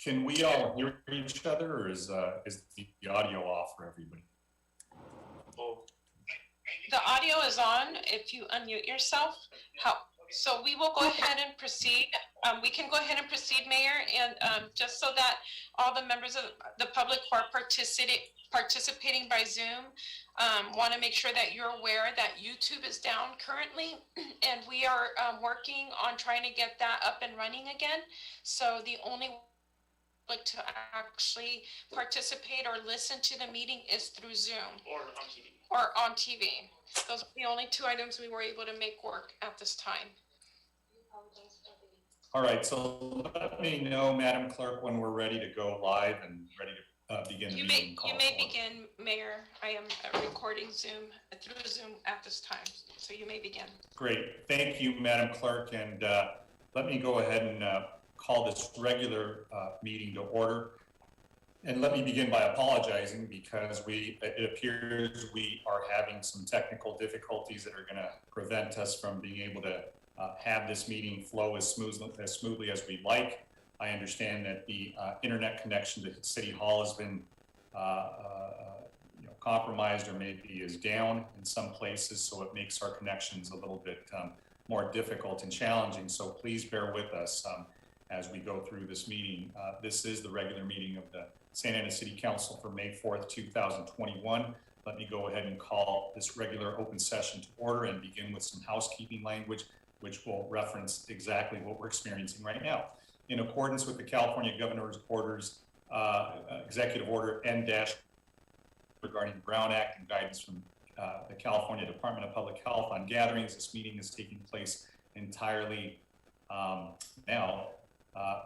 Can we all hear each other, or is the audio off for everybody? The audio is on if you unmute yourself. So we will go ahead and proceed. We can go ahead and proceed, Mayor, and just so that all the members of the public who are participating by Zoom want to make sure that you're aware that YouTube is down currently, and we are working on trying to get that up and running again. So the only way to actually participate or listen to the meeting is through Zoom or on TV. Those are the only two items we were able to make work at this time. All right, so let me know, Madam Clerk, when we're ready to go live and ready to begin the meeting. You may begin, Mayor. I am recording Zoom through Zoom at this time, so you may begin. Great, thank you, Madam Clerk, and let me go ahead and call this regular meeting to order. And let me begin by apologizing because it appears we are having some technical difficulties that are going to prevent us from being able to have this meeting flow as smoothly as we'd like. I understand that the internet connection to City Hall has been compromised or maybe is down in some places, so it makes our connections a little bit more difficult and challenging. So please bear with us as we go through this meeting. This is the regular meeting of the Santa Ana City Council for May 4th, 2021. Let me go ahead and call this regular open session to order and begin with some housekeeping language, which will reference exactly what we're experiencing right now. In accordance with the California Governor's Orders, Executive Order N- regarding the Brown Act and guidance from the California Department of Public Health on gatherings, this meeting is taking place entirely now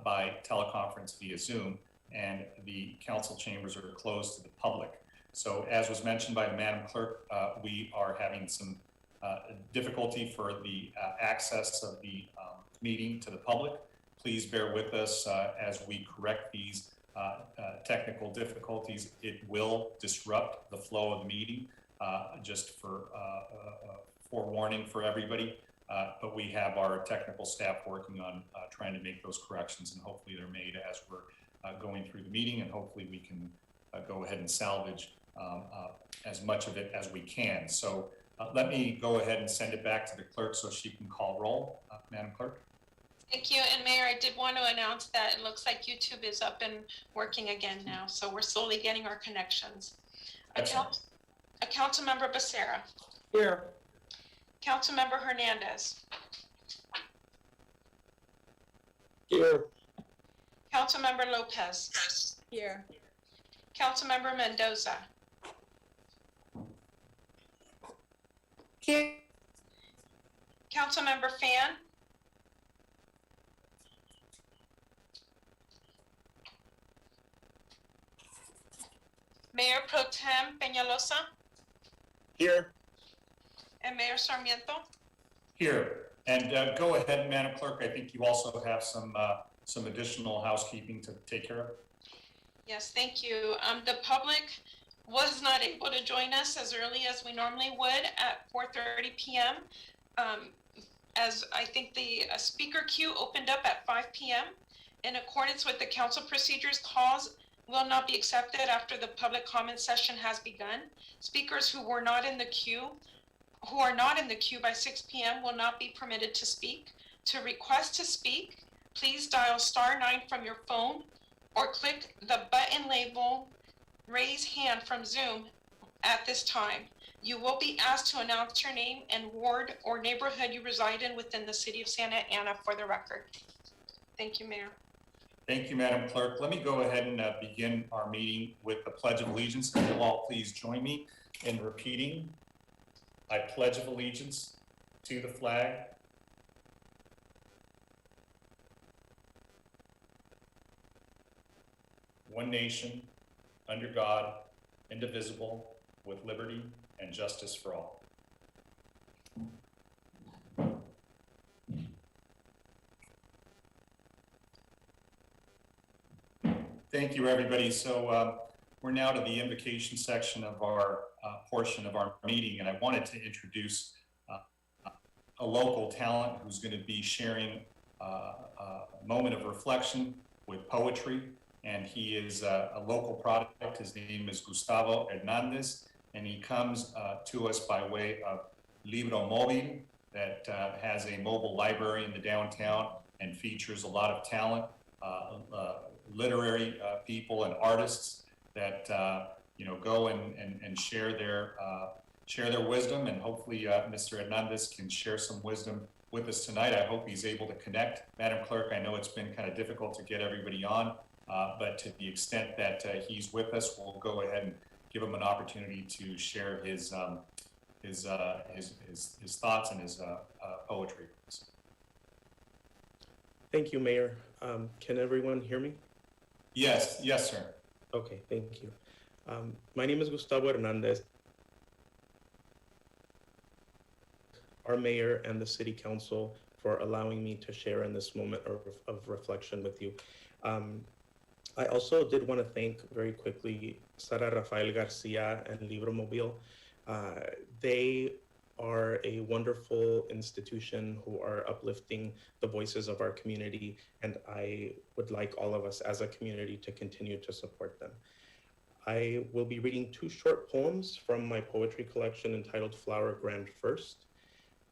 by teleconference via Zoom, and the council chambers are closed to the public. So as was mentioned by the Madam Clerk, we are having some difficulty for the access of the meeting to the public. Please bear with us as we correct these technical difficulties. It will disrupt the flow of the meeting, just for forewarning for everybody. But we have our technical staff working on trying to make those corrections, and hopefully they're made as we're going through the meeting, and hopefully we can go ahead and salvage as much of it as we can. So let me go ahead and send it back to the clerk so she can call roll. Madam Clerk. Thank you. And Mayor, I did want to announce that it looks like YouTube is up and working again now. So we're slowly getting our connections. Councilmember Becerra. Here. Councilmember Hernandez. Here. Councilmember Lopez. Here. Councilmember Mendoza. Here. Councilmember Fan. Mayor Pro Tem Peñalosa. Here. And Mayor Sarmiento. Here. And go ahead, Madam Clerk. I think you also have some additional housekeeping to take care of. Yes, thank you. The public was not able to join us as early as we normally would at 4:30 p.m. As I think the speaker queue opened up at 5 p.m. In accordance with the council procedures, calls will not be accepted after the public comment session has begun. Speakers who are not in the queue by 6 p.m. will not be permitted to speak. To request to speak, please dial *9 from your phone or click the button labeled raise hand from Zoom at this time. You will be asked to announce your name and ward or neighborhood you reside in within the city of Santa Ana for the record. Thank you, Mayor. Thank you, Madam Clerk. Let me go ahead and begin our meeting with the Pledge of Allegiance. And you'll all please join me in repeating. I pledge of allegiance to the flag one nation, under God, indivisible, with liberty and justice for all. Thank you, everybody. So we're now to the invocation section of our portion of our meeting, and I wanted to introduce a local talent who's going to be sharing a moment of reflection with poetry. and he is a local product. His name is Gustavo Hernandez, and he comes to us by way of Libro Móvil, that has a mobile library in the downtown and features a lot of talent, literary people and artists that go and share their wisdom, and hopefully Mr. Hernandez can share some wisdom with us tonight. I hope he's able to connect. Madam Clerk, I know it's been kind of difficult to get everybody on, but to the extent that he's with us, we'll go ahead and give him an opportunity to share his thoughts and his poetry. Thank you, Mayor. Can everyone hear me? Yes, sir. Okay, thank you. My name is Gustavo Hernandez. Our mayor and the city council for allowing me to share in this moment of reflection with you. I also did want to thank very quickly Sara Rafael Garcia and Libro Móvil. They are a wonderful institution who are uplifting the voices of our community, and I would like all of us as a community to continue to support them. I will be reading 2 short poems from my poetry collection entitled Flower Grand First.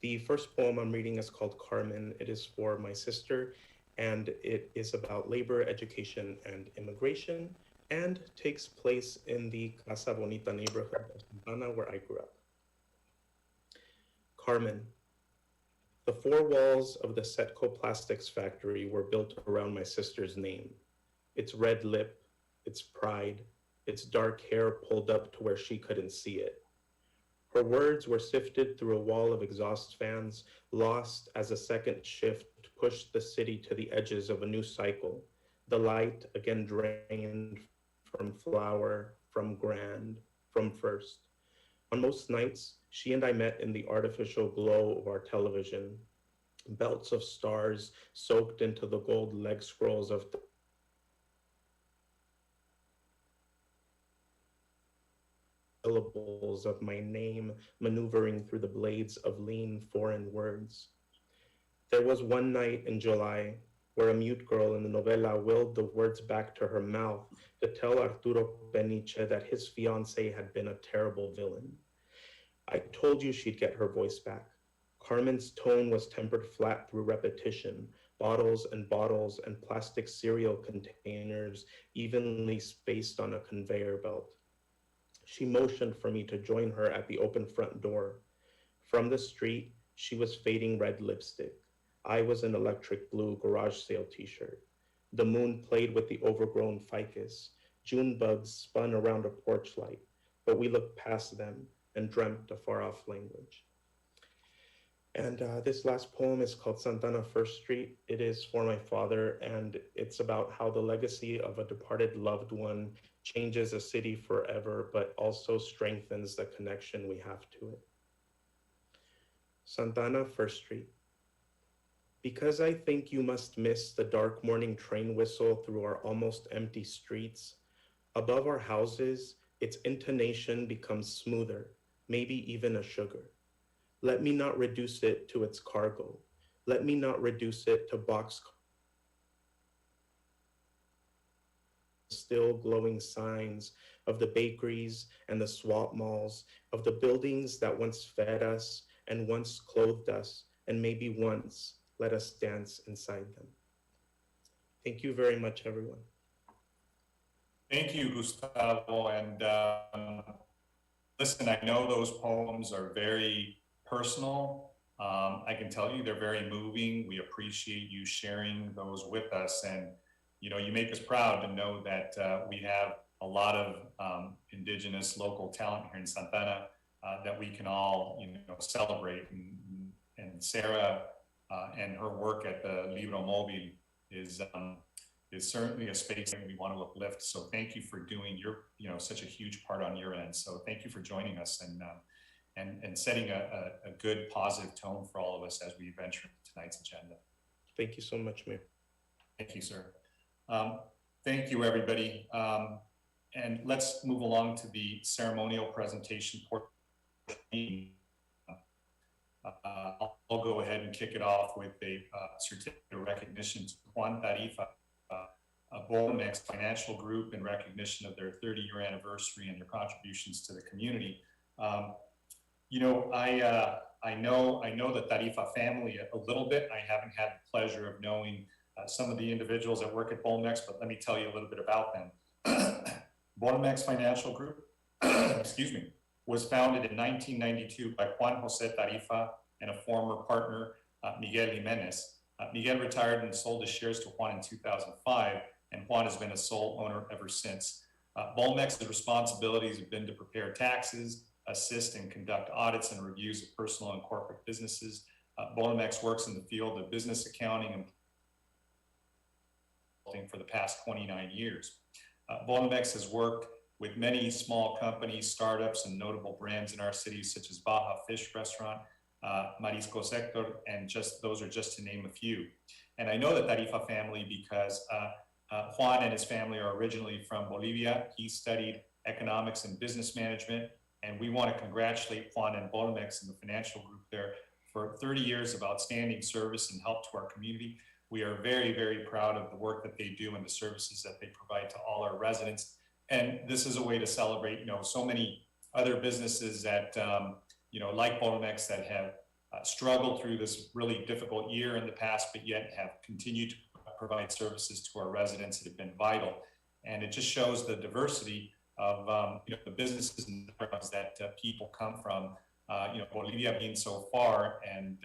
The first poem I'm reading is called Carmen. It is for my sister, and it is about labor, education, and immigration, and takes place in the Casa Bonita neighborhood of Santana, where I grew up. Carmen. The 4 walls of the Setco Plastics factory were built around my sister's name. Its red lip, its pride, its dark hair pulled up to where she couldn't see it. Her words were sifted through a wall of exhaust fans, lost as a second shift pushed the city to the edges of a new cycle. The light again drained from flower, from grand, from first. On most nights, she and I met in the artificial glow of our television. Belts of stars soaked into the gold leg scrolls of syllables of my name maneuvering through the blades of lean foreign words. There was one night in July where a mute girl in the novela willed the words back to her mouth to tell Arturo Peniche that his fiancé had been a terrible villain. I told you she'd get her voice back. Carmen's tone was tempered flat through repetition, bottles and plastic cereal containers evenly spaced on a conveyor belt. She motioned for me to join her at the open front door. From the street, she was fading red lipstick. I was an electric blue garage sale t-shirt. The moon played with the overgrown ficus. June bugs spun around a porch light, but we looked past them and dreamt a far-off language. And this last poem is called Santana First Street. It is for my father, and it's about how the legacy of a departed loved one changes a city forever, but also strengthens the connection we have to it. Santana First Street. Because I think you must miss the dark morning train whistle through our almost empty streets, above our houses, its intonation becomes smoother, maybe even a sugar. Let me not reduce it to its cargo. Let me not reduce it to box still glowing signs of the bakeries and the swap malls, of the buildings that once fed us and once clothed us, and maybe once let us dance inside them. Thank you very much, everyone. Thank you, Gustavo. And listen, I know those poems are very personal. I can tell you they're very moving. We appreciate you sharing those with us. And, you know, you make us proud to know that we have a lot of indigenous local talent here in Santana that we can all, you know, celebrate. And Sarah and her work at the Libro Móvil is certainly a space that we want to uplift. So thank you for doing your, you know, such a huge part on your end. So thank you for joining us and setting a good positive tone for all of us as we venture tonight's agenda. Thank you so much, Mayor. Thank you, sir. Thank you, everybody. And let's move along to the ceremonial presentation portion. I'll go ahead and kick it off with a certificate of recognition to Juan Tarifa of Bolmex Financial Group in recognition of their 30-year anniversary and their contributions to the community. You know, I know the Tarifa family a little bit. I haven't had the pleasure of knowing some of the individuals that work at Bolmex, but let me tell you a little bit about them. Bolmex Financial Group, excuse me, was founded in 1992 by Juan Jose Tarifa and a former partner, Miguel Jimenez. Miguel retired and sold his shares to Juan in 2005, and Juan has been a sole owner ever since. Bolmex's responsibilities have been to prepare taxes, assist and conduct audits and reviews of personal and corporate businesses. Bolmex works in the field of business accounting and for the past 29 years. Bolmex has worked with many small companies, startups, and notable brands in our cities, such as Baja Fish Restaurant, Marisco Sector, and those are just to name a few. And I know the Tarifa family because Juan and his family are originally from Bolivia. He studied economics and business management, and we want to congratulate Juan and Bolmex and the financial group there for 30 years of outstanding service and help to our community. We are very, very proud of the work that they do and the services that they provide to all our residents. And this is a way to celebrate, you know, so many other businesses that, you know, like Bolmex that have struggled through this really difficult year in the past, but yet have continued to provide services to our residents that have been vital. And it just shows the diversity of, you know, the businesses and backgrounds that people come from, you know, Bolivia being so far, and,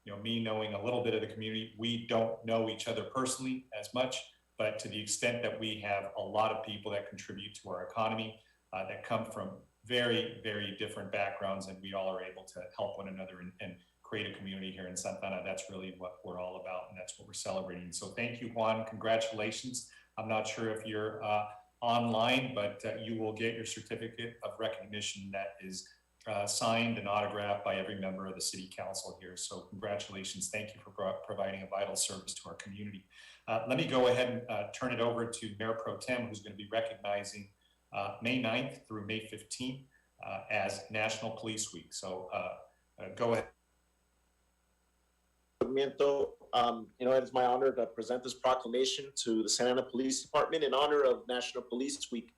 you know, me knowing a little bit of the community. We don't know each other personally as much, but to the extent that we have a lot of people that contribute to our economy, that come from very, very different backgrounds, and we all are able to help one another and create a community here in Santa Ana. That's really what we're all about, and that's what we're celebrating. So thank you, Juan. Congratulations. I'm not sure if you're online, but you will get your certificate of recognition that is signed and autographed by every member of the City Council here. So congratulations. Thank you for providing a vital service to our community. Let me go ahead and turn it over to Mayor Pro Tem, who's going to be recognizing May 9th through May 15th as National Police Week. So go ahead. You know, it is my honor to present this proclamation to the Santa Ana Police Department in honor of National Police Week,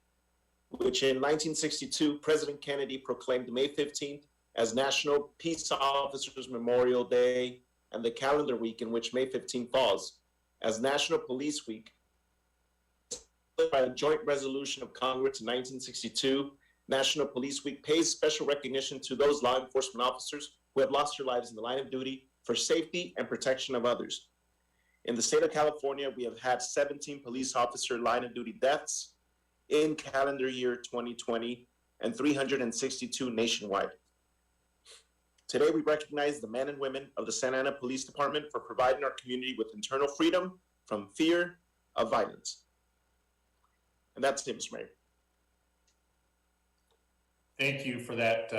which in 1962, President Kennedy proclaimed May 15th as National Peace Officers Memorial Day, and the calendar week in which May 15th falls as National Police Week. By a joint resolution of Congress in 1962, National Police Week pays special recognition to those law enforcement officers who have lost their lives in the line of duty for safety and protection of others. In the state of California, we have had 17 police officer line of duty deaths in calendar year 2020 and 362 nationwide. Today, we recognize the men and women of the Santa Ana Police Department for providing our community with internal freedom from fear of violence. And that's it, Mr. Mayor. Thank you for that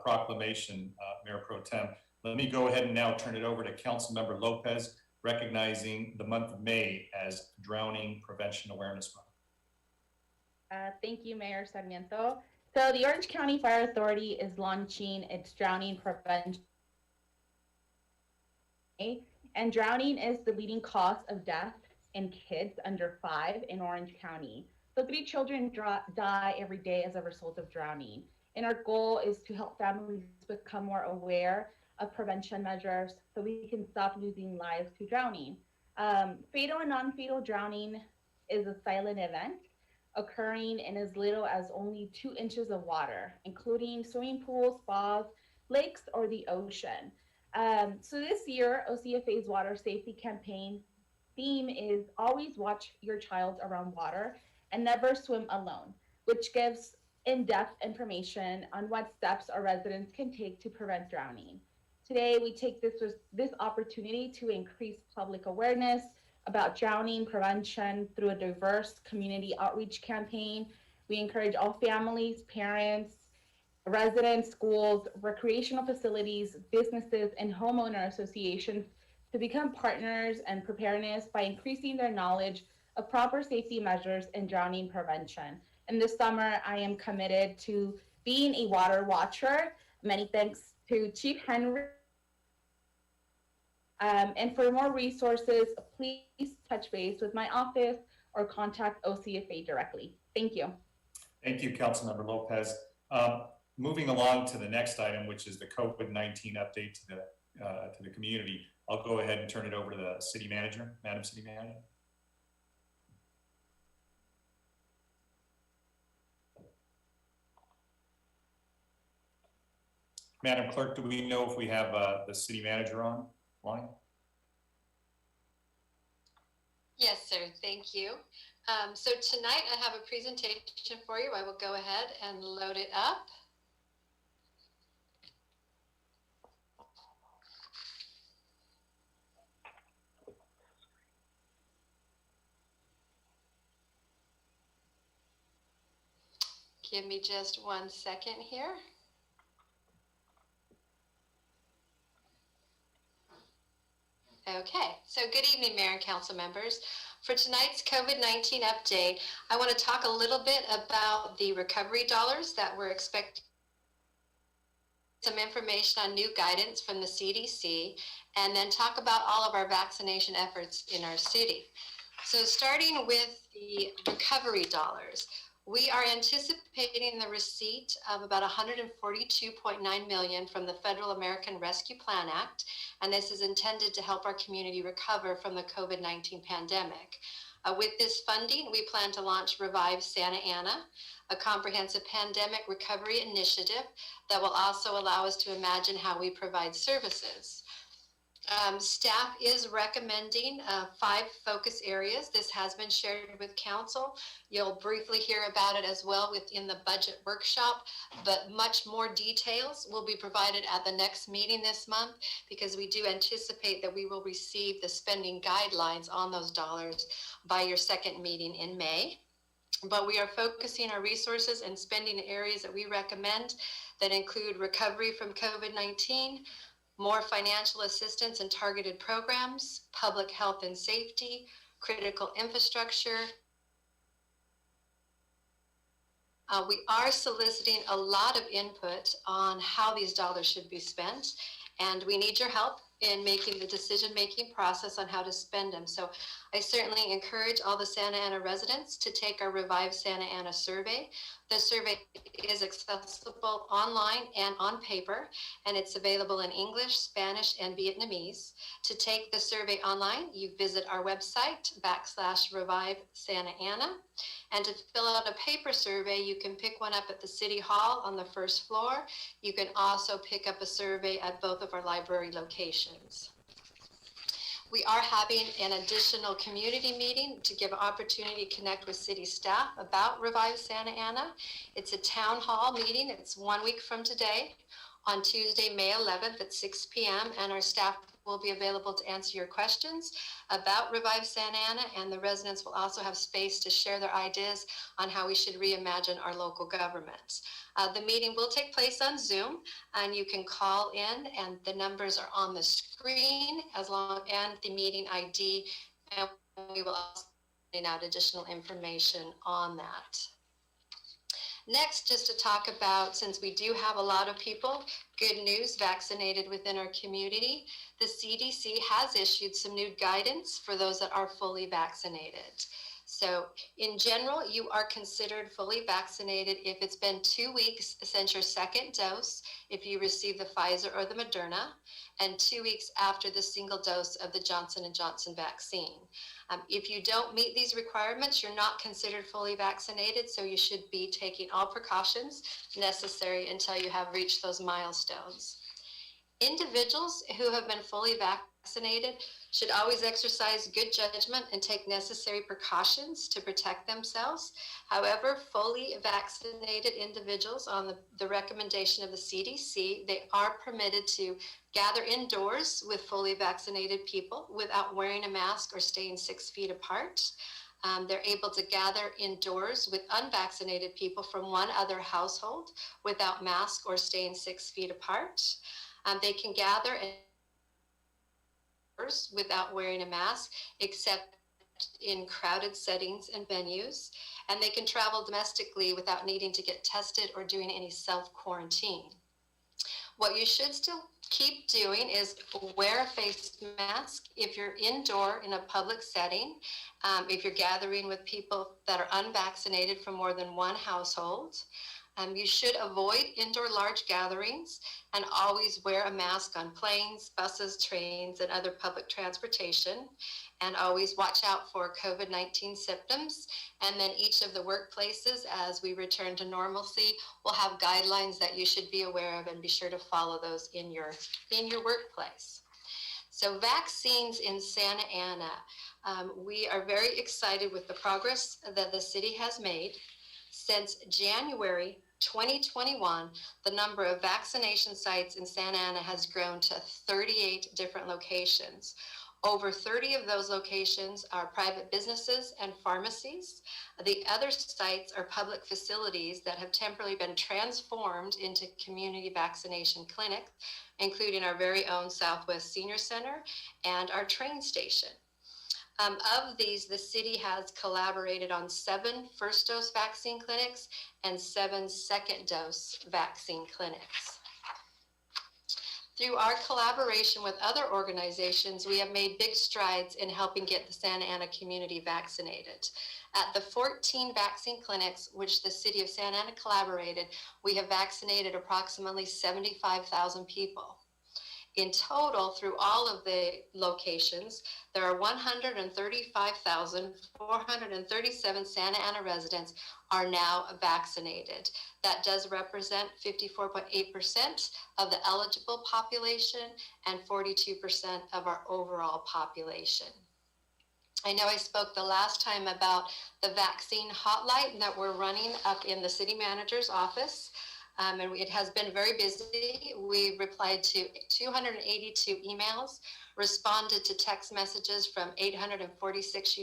proclamation, Mayor Pro Tem. Let me go ahead and now turn it over to Councilmember Lopez, recognizing the month of May as Drowning Prevention Awareness Month. Thank you, Mayor Sarmiento. So the Orange County Fire Authority is launching its drowning prevention. And drowning is the leading cause of death in kids under 5 in Orange County. So 3 children die every day as a result of drowning. And our goal is to help families become more aware of prevention measures so we can stop losing lives to drowning. Fatal and non-fatal drowning is a silent event occurring in as little as only 2 inches of water, including swimming pools, spas, lakes, or the ocean. So this year, OCFA's water safety campaign theme is always watch your child around water and never swim alone, which gives in-depth information on what steps our residents can take to prevent drowning. Today, we take this opportunity to increase public awareness about drowning prevention through a diverse community outreach campaign. We encourage all families, parents, residents, schools, recreational facilities, businesses, and homeowner associations to become partners in preparedness by increasing their knowledge of proper safety measures in drowning prevention. And this summer, I am committed to being a water watcher. Many thanks to Chief Henry. And for more resources, please touch base with my office or contact OCFA directly. Thank you. Thank you, Councilmember Lopez. Moving along to the next item, which is the COVID-19 update to the community. I'll go ahead and turn it over to the city manager, Madam City Manager. Madam Clerk, do we know if we have the city manager on line? Yes, sir. Thank you. So tonight I have a presentation for you. I will go ahead and load it up. Give me just 1 second here. Okay, so good evening, Mayor and Council members. For tonight's COVID-19 update, I want to talk a little bit about the recovery dollars that we're expecting, some information on new guidance from the CDC, and then talk about all of our vaccination efforts in our city. So starting with the recovery dollars, we are anticipating the receipt of about $142.9 million from the Federal American Rescue Plan Act, and this is intended to help our community recover from the COVID-19 pandemic. With this funding, we plan to launch Revive Santa Ana, a comprehensive pandemic recovery initiative that will also allow us to imagine how we provide services. Staff is recommending 5 focus areas. This has been shared with council. You'll briefly hear about it as well within the budget workshop, but much more details will be provided at the next meeting this month, because we do anticipate that we will receive the spending guidelines on those dollars by your second meeting in May. But we are focusing our resources and spending areas that we recommend that include recovery from COVID-19, more financial assistance and targeted programs, public health and safety, critical infrastructure. We are soliciting a lot of input on how these dollars should be spent, and we need your help in making the decision-making process on how to spend them. So I certainly encourage all the Santa Ana residents to take our Revive Santa Ana survey. The survey is accessible online and on paper, and it's available in English, Spanish, and Vietnamese. To take the survey online, you visit our website, /Revive Santa Ana. And to fill out a paper survey, you can pick one up at the City Hall on the first floor. You can also pick up a survey at both of our library locations. We are having an additional community meeting to give an opportunity to connect with city staff about Revive Santa Ana. It's a town hall meeting. It's 1 week from today on Tuesday, May 11th at 6 p.m. And our staff will be available to answer your questions about Revive Santa Ana, and the residents will also have space to share their ideas on how we should reimagine our local government. The meeting will take place on Zoom, and you can call in, and the numbers are on the screen and the meeting ID, and we will also send out additional information on that. Next, just to talk about, since we do have a lot of people, good news, vaccinated within our community, the CDC has issued some new guidance for those that are fully vaccinated. So in general, you are considered fully vaccinated if it's been 2 weeks since your second dose, if you receive the Pfizer or the Moderna, and 2 weeks after the single dose of the Johnson & Johnson vaccine. If you don't meet these requirements, you're not considered fully vaccinated, so you should be taking all precautions necessary until you have reached those milestones. Individuals who have been fully vaccinated should always exercise good judgment and take necessary precautions to protect themselves. However, fully vaccinated individuals, on the recommendation of the CDC, they are permitted to gather indoors with fully vaccinated people without wearing a mask or staying 6 feet apart. They're able to gather indoors with unvaccinated people from one other household without mask or staying 6 feet apart. They can gather indoors without wearing a mask, except in crowded settings and venues, and they can travel domestically without needing to get tested or doing any self-quarantine. What you should still keep doing is wear a face mask if you're indoor in a public setting, if you're gathering with people that are unvaccinated from more than one household. You should avoid indoor large gatherings and always wear a mask on planes, buses, trains, and other public transportation. And always watch out for COVID-19 symptoms. And then each of the workplaces, as we return to normalcy, will have guidelines that you should be aware of, and be sure to follow those in your workplace. So vaccines in Santa Ana, we are very excited with the progress that the city has made. Since January 2021, the number of vaccination sites in Santa Ana has grown to 38 different locations. Over 30 of those locations are private businesses and pharmacies. The other sites are public facilities that have temporarily been transformed into community vaccination clinics, including our very own Southwest Senior Center and our train station. Of these, the city has collaborated on 7 first dose vaccine clinics and 7 second dose vaccine clinics. Through our collaboration with other organizations, we have made big strides in helping get the Santa Ana community vaccinated. At the 14 vaccine clinics which the city of Santa Ana collaborated, we have vaccinated approximately 75,000 people. In total, through all of the locations, there are 135,437 Santa Ana residents are now vaccinated. That does represent 54.8% of the eligible population and 42% of our overall population. I know I spoke the last time about the vaccine hotline that we're running up in the city manager's office. And it has been very busy. We replied to 282 emails, responded to text messages from 846,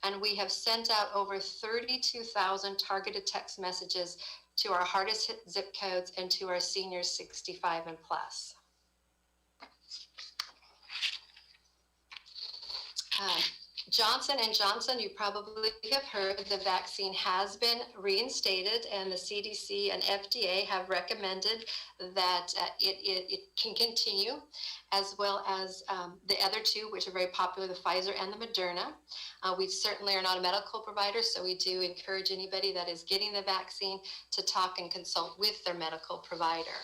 and we have sent out over 32,000 targeted text messages to our hardest hit zip codes and to our seniors 65 and plus. Johnson & Johnson, you probably have heard, the vaccine has been reinstated, and the CDC and FDA have recommended that it can continue, as well as the other 2, which are very popular, the Pfizer and the Moderna. We certainly are not a medical provider, so we do encourage anybody that is getting the vaccine to talk and consult with their medical provider.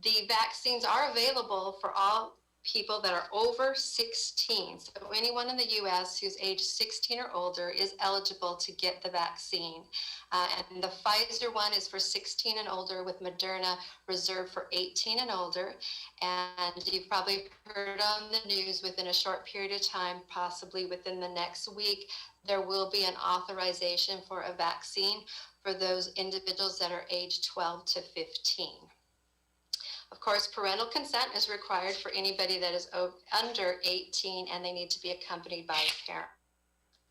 The vaccines are available for all people that are over 16. So anyone in the US who's age 16 or older is eligible to get the vaccine. And the Pfizer one is for 16 and older, with Moderna reserved for 18 and older. And you've probably heard on the news, within a short period of time, possibly within the next week, there will be an authorization for a vaccine for those individuals that are age 12 to 15. Of course, parental consent is required for anybody that is under 18, and they need to be accompanied by a parent.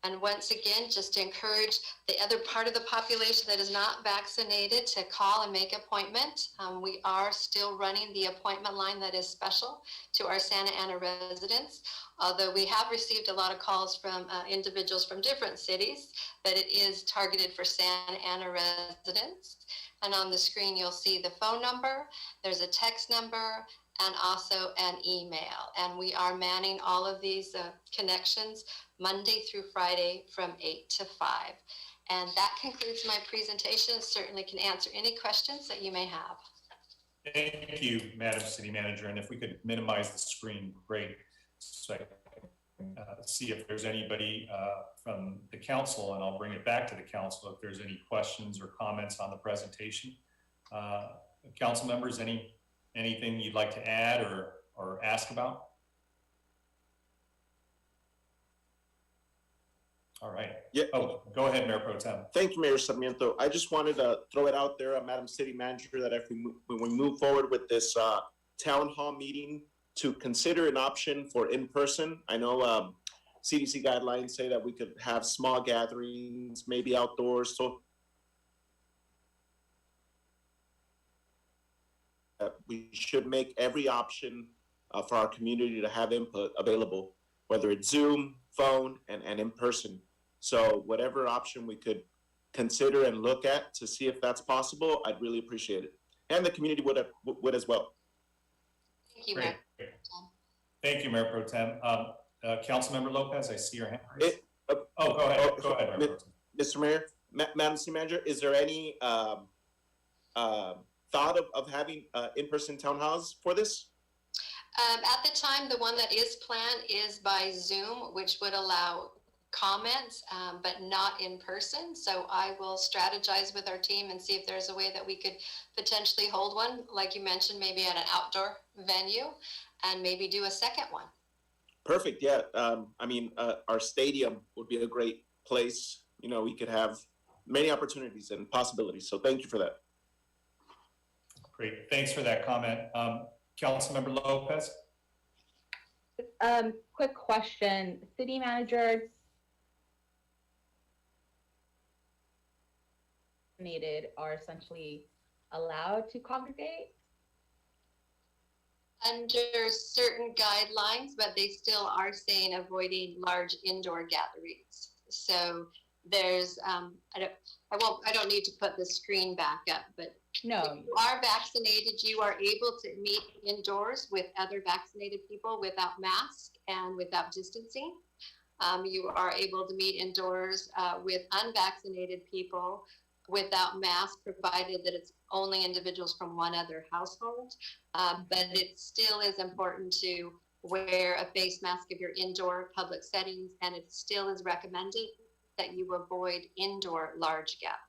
And once again, just to encourage the other part of the population that is not vaccinated to call and make an appointment. We are still running the appointment line that is special to our Santa Ana residents, although we have received a lot of calls from individuals from different cities, but it is targeted for Santa Ana residents. And on the screen, you'll see the phone number, there's a text number, and also an email. And we are manning all of these connections Monday through Friday from 8 to 5. And that concludes my presentation. Certainly can answer any questions that you may have. Thank you, Madam City Manager. And if we could minimize the screen, great. So I can see if there's anybody from the council, and I'll bring it back to the council if there's any questions or comments on the presentation. Council members, anything you'd like to add or ask about? All right. Yeah. Oh, go ahead, Mayor Pro Tem. Thank you, Mayor Sarmiento. I just wanted to throw it out there, Madam City Manager, that if when we move forward with this town hall meeting, to consider an option for in-person. I know CDC guidelines say that we could have small gatherings, maybe outdoors. So we should make every option for our community to have input available, whether it's Zoom, phone, and in person. So whatever option we could consider and look at to see if that's possible, I'd really appreciate it. And the community would as well. you, Great. Mayor. Thank you, Mayor Pro Tem. Councilmember Lopez, I see your hand raised. It- Oh, go ahead. Go ahead, Mayor Pro Tem. Mr. Mayor, Madam City Manager, is there any thought of having in-person town halls for this? At the time, the one that is planned is by Zoom, which would allow comments, but not in person. So I will strategize with our team and see if there's a way that we could potentially hold one, like you mentioned, maybe at an outdoor venue, and maybe do a second one. Perfect, yeah. I mean, our stadium would be a great place. You know, we could have many opportunities and possibilities. So thank you for that. Great. Thanks for that comment. Councilmember Lopez? Quick question, city managers are essentially allowed to congregate? Under certain guidelines, but they still are saying avoiding large indoor gatherings. So there's, I don't need to put the screen back up, but No. if you are vaccinated, you are able to meet indoors with other vaccinated people without masks and without distancing. You are able to meet indoors with unvaccinated people without masks, provided that it's only individuals from one other household. But it still is important to wear a face mask if you're indoor public settings, and it still is recommended that you avoid indoor large gatherings.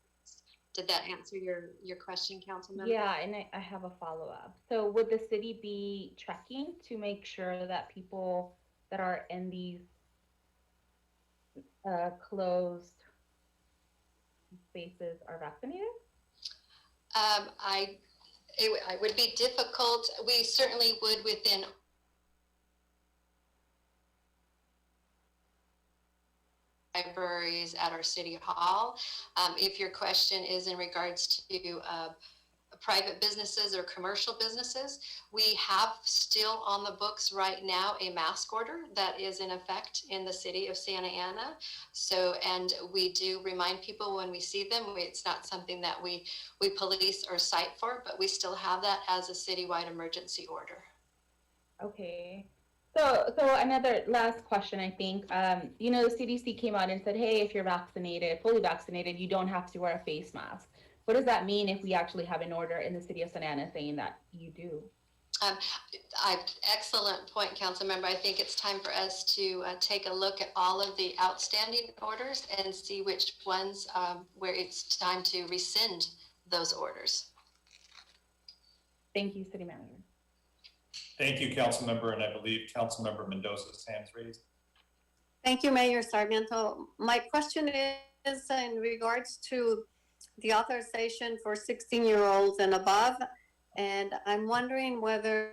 Did that answer your question, Councilmember? Yeah, and I have a follow-up. So would the city be checking to make sure that people that are in these closed spaces are vaccinated? It would be difficult. We certainly would within libraries at our city hall. If your question is in regards to private businesses or commercial businesses, we have still on the books right now a mask order that is in effect in the city of Santa Ana. So, and we do remind people when we see them, it's not something that we police or cite for, but we still have that as a citywide emergency order. Okay. So another last question, I think, the CDC came out and said, hey, if you're vaccinated, fully vaccinated, you don't have to wear a face mask. What does that mean if we actually have an order in the city of Santa Ana saying that you do? Excellent point, Councilmember. I think it's time for us to take a look at all of the outstanding orders and see which ones where it's time to rescind those orders. Thank you, City Manager. Thank you, Councilmember, and I believe Councilmember Mendoza's hand's raised. Thank you, Mayor Sarmiento. My question is in regards to the authorization for 16-year-olds and above, and I'm wondering whether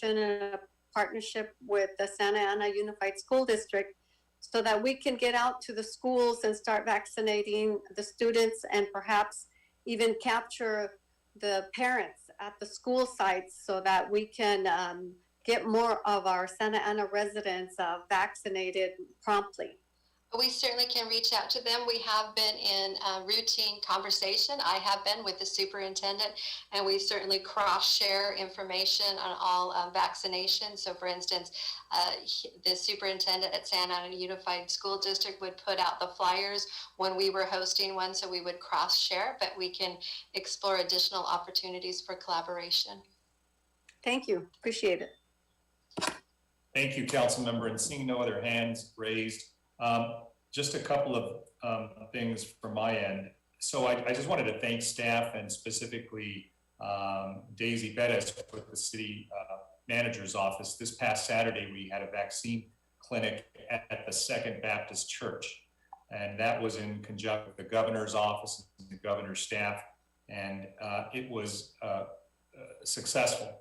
in a partnership with the Santa Ana Unified School District so that we can get out to the schools and start vaccinating the students and perhaps even capture the parents at the school sites so that we can get more of our Santa Ana residents vaccinated promptly. We certainly can reach out to them. We have been in routine conversation. I have been with the superintendent, and we certainly cross-share information on all vaccinations. So for instance, the superintendent at Santa Ana Unified School District would put out the flyers when we were hosting one, so we would cross-share, but we can explore additional opportunities for collaboration. Thank you. Appreciate it. Thank you, Councilmember, and seeing no other hands raised, just a couple of things from my end. So I just wanted to thank staff and specifically Daisy Bettis with the city manager's office. This past Saturday, we had a vaccine clinic at the Second Baptist Church, and that was in conjunction with the governor's office and the governor's staff, and it was successful.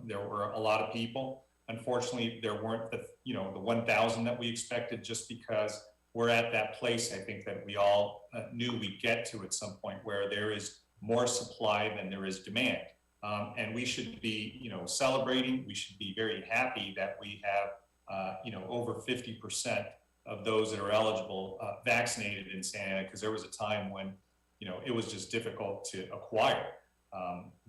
There were a lot of people. Unfortunately, there weren't the 1,000 that we expected, just because we're at that place, I think, that we all knew we'd get to at some point, where there is more supply than there is demand. And we should be, celebrating. We should be very happy that we have, over 50% of those that are eligible vaccinated in Santa Ana, because there was a time when, it was just difficult to acquire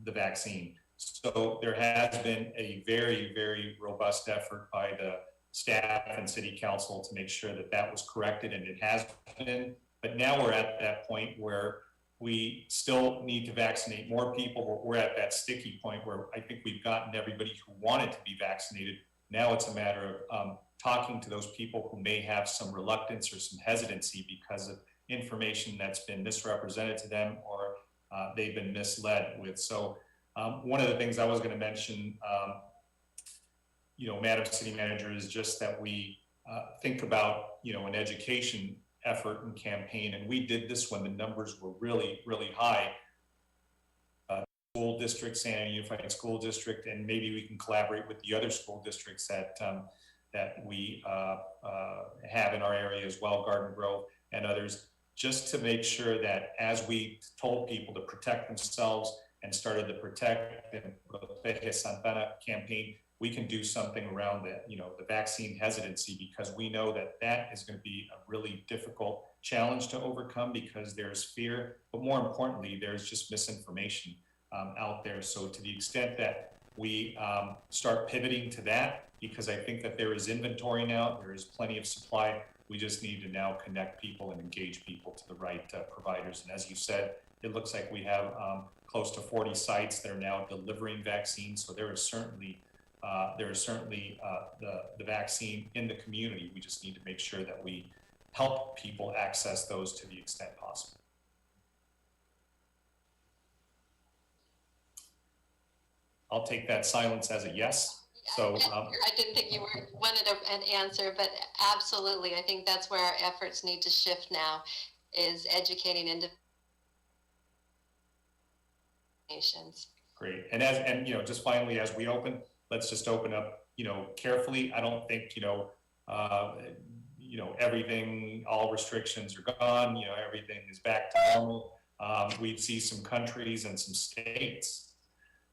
the vaccine. So there has been a very, very robust effort by the staff and city council to make sure that that was corrected, and it has been. But now we're at that point where we still need to vaccinate more people. We're at that sticky point where I think we've gotten everybody who wanted to be vaccinated. Now it's a matter of talking to those people who may have some reluctance or some hesitancy because of information that's been misrepresented to them or they've been misled with. So one of the things I was going to mention, Madam City Manager, is just that we think about, an education effort and campaign. And we did this when the numbers were really, really high. School district, San Antonio Unified School District, and maybe we can collaborate with the other school districts that we have in our area as well, Garden Grove and others, just to make sure that as we told people to protect themselves and started the Protect and Protege Santana campaign, we can do something around the vaccine hesitancy, because we know that that is going to be a really difficult challenge to overcome because there's fear, but more importantly, there's just misinformation out there. So to the extent that we start pivoting to that, because I think that there is inventory now, there is plenty of supply, we just need to now connect people and engage people to the right providers. And as you said, it looks like we have close to 40 sites that are now delivering vaccines. So there is certainly the vaccine in the community. We just need to make sure that we help people access those to the extent possible. I'll take that silence as a yes. So I didn't think you wanted an answer, but absolutely. I think that's where our efforts need to shift now, is educating nations. Great. And just finally, as we open, let's just open up, carefully. I don't think, everything, all restrictions are gone, everything is back to normal. We see some countries and some states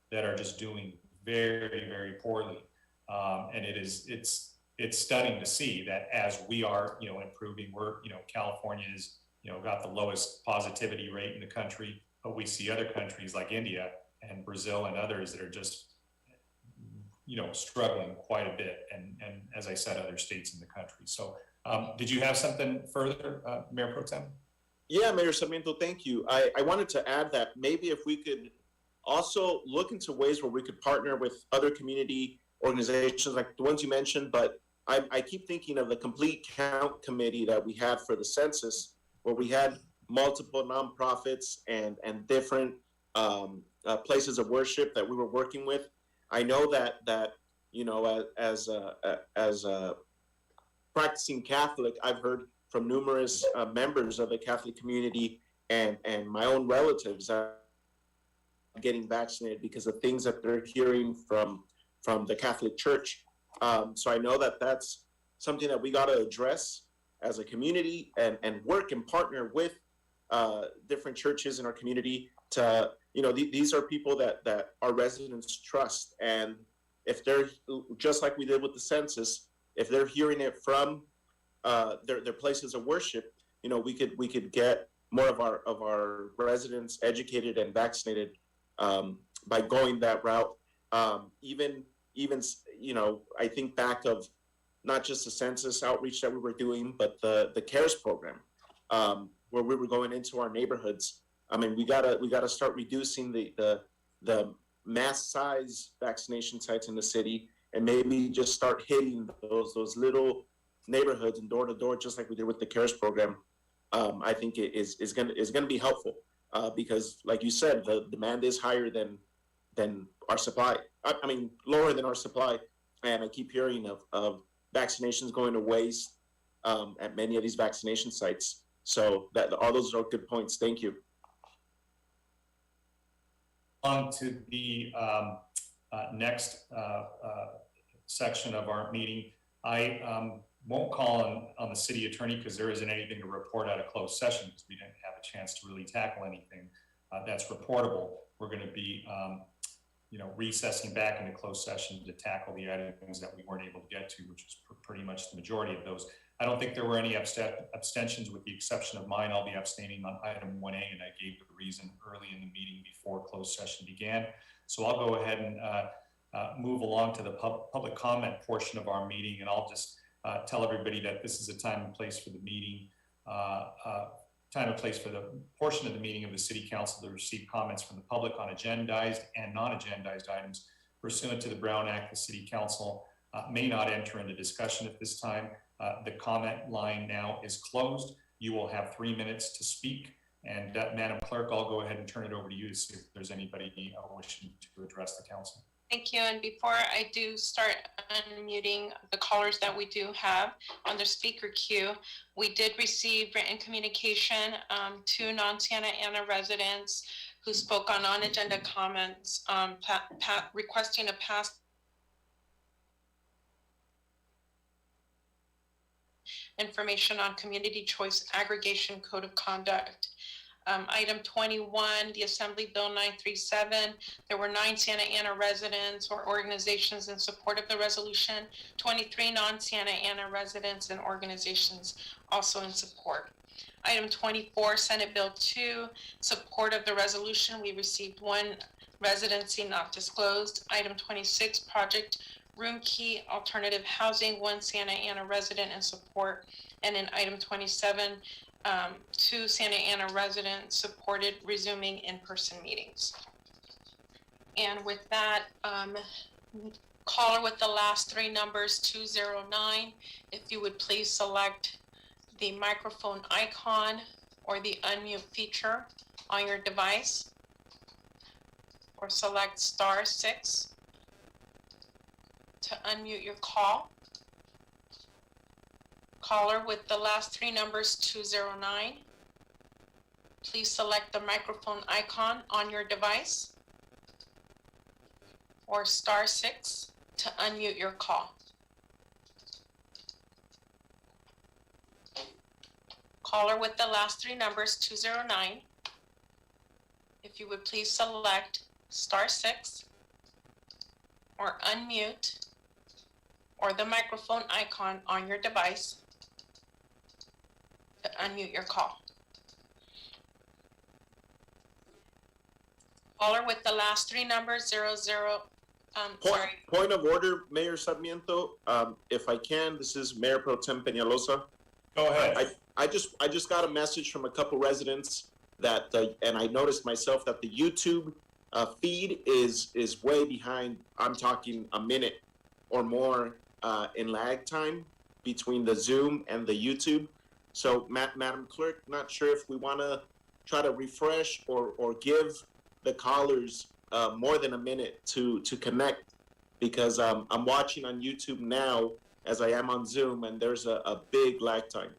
that are just doing very, very poorly. And it's stunning to see that as we are, improving, California is, got the lowest positivity rate in the country, but we see other countries like India and Brazil and others that are just, struggling quite a bit. And as I said, other states in the country. So did you have something further, Mayor Pro Tem? Yeah, Mayor Sarmiento, thank you. I wanted to add that maybe if we could also look into ways where we could partner with other community organizations like the ones you mentioned, but I keep thinking of the Complete Count Committee that we had for the census, where we had multiple nonprofits and different places of worship that we were working with. I know that as a practicing Catholic, I've heard from numerous members of the Catholic community and my own relatives getting vaccinated because of things that they're hearing from the Catholic Church. So I know that that's something that we got to address as a community and work and partner with different churches in our community to, these are people that our residents trust. And if they're, just like we did with the census, if they're hearing it from their places of worship, we could get more of our residents educated and vaccinated by going that route. Even I think back of not just the census outreach that we were doing, but the CARES program, where we were going into our neighborhoods. I mean, we gotta start reducing the mass size vaccination sites in the city, and maybe just start hitting those little neighborhoods and door to door, just like we did with the CARES program. I think it is gonna be helpful because, like you said, the demand is higher than our supply. I mean, lower than our supply, and I keep hearing of vaccinations going to waste at many of these vaccination sites. So that all those are good points. Thank you. On to the next section of our meeting. I won't call on the city attorney because there isn't anything to report out of closed session because we didn't have a chance to really tackle anything that's reportable. We're going to be recessing back into closed session to tackle the items that we weren't able to get to, which was pretty much the majority of those. I don't think there were any abstentions with the exception of mine. I'll be abstaining on item 1A, and I gave the reason early in the meeting before closed session began. So I'll go ahead and move along to the public comment portion of our meeting, and I'll just tell everybody that this is a time and place for the meeting, time and place for the portion of the meeting of the City Council to receive comments from the public on agendized and non-agendized items. Pursuant to the Brown Act, the City Council may not enter into discussion at this time. The comment line now is closed. You will have 3 minutes to speak. And Madam Clerk, I'll go ahead and turn it over to you to see if there's anybody wishing to address the council. Thank you. And before I do start unmuting the callers that we do have on the speaker queue, we did receive written communication to non-Santa Ana residents who spoke on non-agenda comments, requesting a pass information on community choice aggregation code of conduct. Item 21, the Assembly Bill 937. There were 9 Santa Ana residents or organizations in support of the resolution, 23 non-Santa Ana residents and organizations also in support. Item 24, Senate Bill 2, support of the resolution. We received 1 residency not disclosed. Item 26, Project Room Key Alternative Housing, 1 Santa Ana resident in support. And in item 27, 2 Santa Ana residents supported resuming in-person meetings. And with that, caller with the last 3 numbers, 209, if you would please select the microphone icon or the unmute feature on your device, or select *6 to unmute your call. Caller with the last 3 numbers, 209. Please select the microphone icon on your device, or *6 to unmute your call. Caller with the last 3 numbers, 209. If you would please select *6 or unmute or the microphone icon on your device to unmute your call. Caller with the last 3 numbers, 00. Point of order, Mayor Sarmiento. If I can, this is Mayor Pro Tem Peñalosa. Go ahead. I just got a message from a couple residents that, and I noticed myself that the YouTube feed is way behind. I'm talking a minute or more in lag time between the Zoom and the YouTube. So, Madam Clerk, not sure if we want to try to refresh or give the callers more than a minute to connect, because I'm watching on YouTube now as I am on Zoom, and there's a big lag time.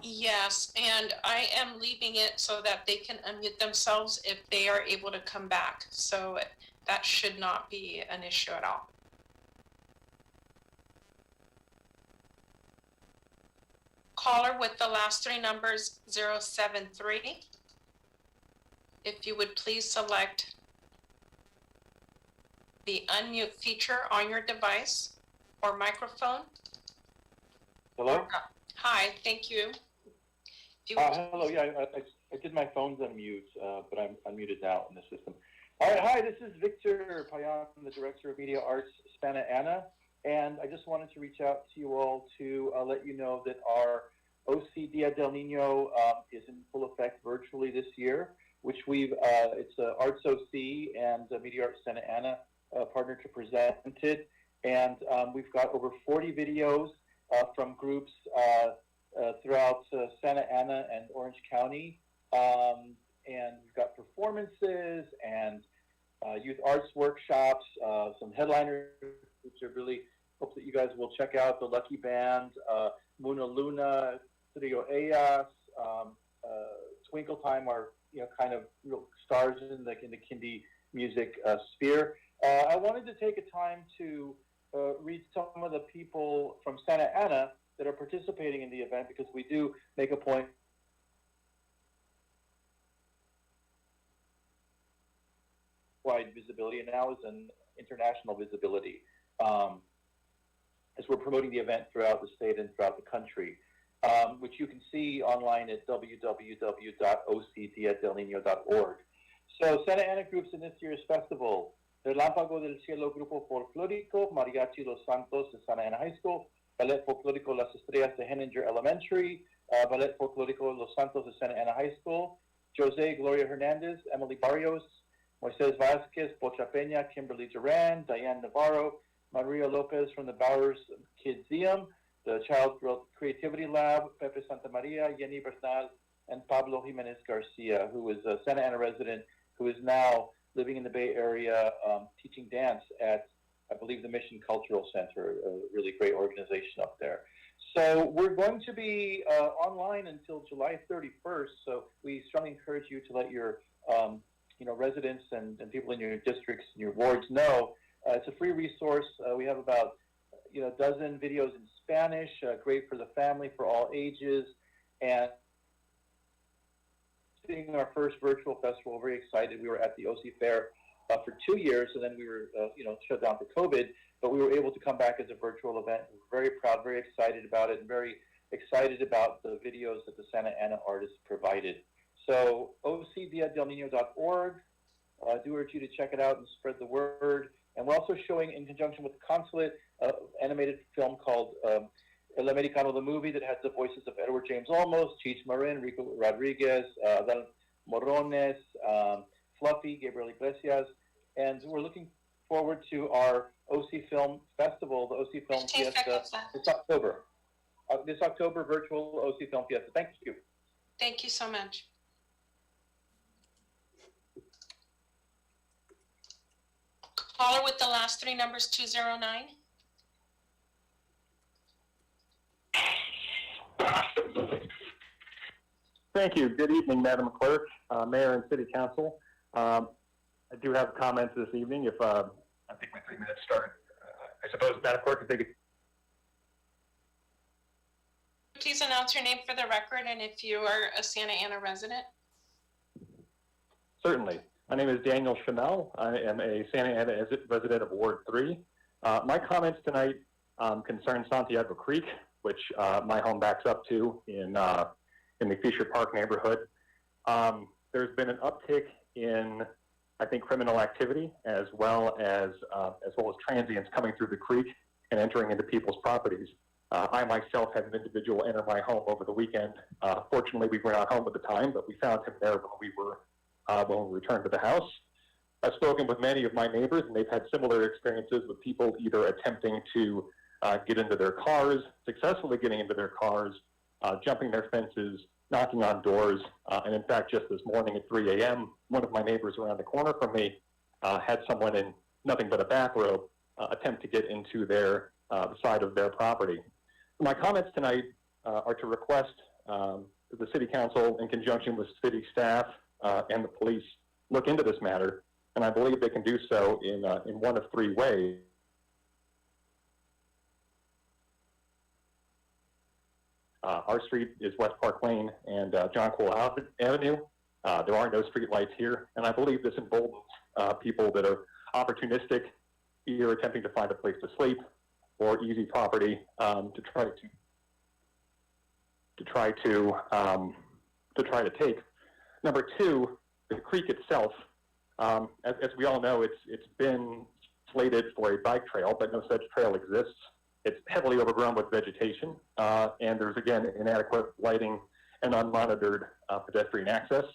Yes, and I am leaving it so that they can unmute themselves if they are able to come back. So that should not be an issue at all. Caller with the last 3 numbers, 073. If you would please select the unmute feature on your device or microphone. Hello? Hi, thank you. Hello, yeah, I did my phone's unmute, but I'm unmuted now in the system. All right, hi, this is Victor Payan, the Director of Media Arts, Santa Ana, and I just wanted to reach out to you all to let you know that our OC Dia del Nino is in full effect virtually this year, which it's Arts OC and Media Arts Santa Ana partnered to present it, and we've got over 40 videos from groups throughout Santa Ana and Orange County, and we've got performances and youth arts workshops, some headliners, which I really hope that you guys will check out: the Lucky Band, Muna Luna, Trio Eyas, Twinkle Time are kind of real stars in the Kindy music sphere. I wanted to take a time to read some of the people from Santa Ana that are participating in the event, because we do make a point wide visibility, and now is an international visibility as we're promoting the event throughout the state and throughout the country. which you can see online at www.ocdiadelnino.org. So Santa Ana groups in this year's festival: Relámpago del Cielo Grupo Folclórico, Mariachi Los Santos de Santa Ana High School, Ballet Folclórico Las Estrellas de Henninger Elementary, Ballet Folclórico Los Santos de Santa Ana High School, Jose Gloria Hernandez, Emily Barrios, Moises Vasquez, Pocha Peña, Kimberly Duran, Diane Navarro, Maria Lopez from the Bowers Kidseum, the Child Growth Creativity Lab, Pepe Santa Maria, Yenny Bernal, and Pablo Jimenez Garcia, who is a Santa Ana resident who is now living in the Bay Area, teaching dance at, I believe, the Mission Cultural Center, a really great organization up there. So we're going to be online until July 31st. So we strongly encourage you to let your residents and people in your districts and your wards know. It's a free resource. We have about a dozen videos in Spanish, great for the family, for all ages, and being our first virtual festival, very excited. We were at the OC Fair for 2 years, and then we were, shut down for COVID, but we were able to come back as a virtual event. We're very proud, very excited about it, and very excited about the videos that the Santa Ana artists provided. So ocdiadelnino.org, do urge you to check it out and spread the word. And we're also showing, in conjunction with the consulate, animated film called El Americano, the movie, that has the voices of Edward James Olmos, Cheech Marin, Rico Rodriguez, Adel Morones, Fluffy, Gabriel Iglesias. And we're looking forward to our OC Film Festival, the OC Film Fiesta, this October. This October, virtual OC Film Fiesta. Thank you. Thank you so much. Caller with the last three numbers, 209. Thank you. Good evening, Madam Clerk, Mayor, and City Council. I do have comments this evening. If I think my 3 minutes started, I suppose, Madam Clerk, if they could. Please announce your name for the record and if you are a Santa Ana resident. Certainly. My name is Daniel Chanel. I am a Santa Ana resident of Ward 3. My comments tonight concern Santiago Creek, which my home backs up to in the Fisher Park neighborhood. There's been an uptick in, I think, criminal activity as well as transients coming through the creek and entering into people's properties. I myself had an individual enter my home over the weekend. Fortunately, we were not home at the time, but we found him there when we returned to the house. I've spoken with many of my neighbors, and they've had similar experiences with people either attempting to get into their cars, successfully getting into their cars, jumping their fences, knocking on doors. And in fact, just this morning at 3 a.m., one of my neighbors around the corner from me had someone in nothing but a bathrobe attempt to get into the side of their property. My comments tonight are to request that the City Council, in conjunction with city staff and the police, look into this matter, and I believe they can do so in one of 3 ways. Our street is West Park Lane and John Cole Avenue. There are no street lights here, and I believe this emboldens people that are opportunistic, either attempting to find a place to sleep or easy property to try to take. Number 2, the creek itself. As we all know, it's been slated for a bike trail, but no such trail exists. It's heavily overgrown with vegetation, and there's, again, inadequate lighting and unmonitored pedestrian access.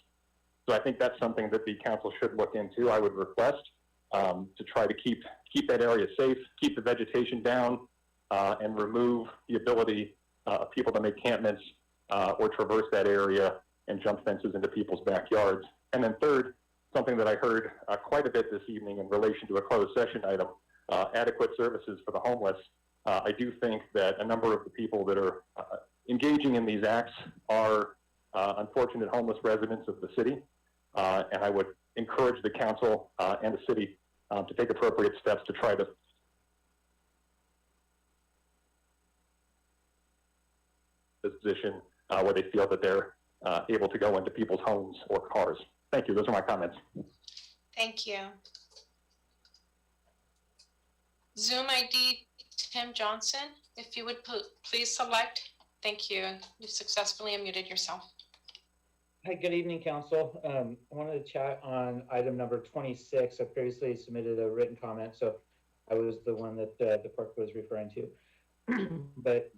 So I think that's something that the council should look into. I would request to try to keep that area safe, keep the vegetation down, and remove the ability of people to make encampments or traverse that area and jump fences into people's backyards. And then third, something that I heard quite a bit this evening in relation to a closed session item, adequate services for the homeless. I do think that a number of the people that are engaging in these acts are unfortunate homeless residents of the city, and I would encourage the council and the city to take appropriate steps to try to this position where they feel that they're able to go into people's homes or cars. Thank you. Those are my comments. Thank you. Zoom ID Tim Johnson, if you would please select Thank you. You've successfully unmuted yourself. Hi, good evening, Council. I wanted to chat on item number 26. I previously submitted a written comment, so I was the one that the clerk was referring to. But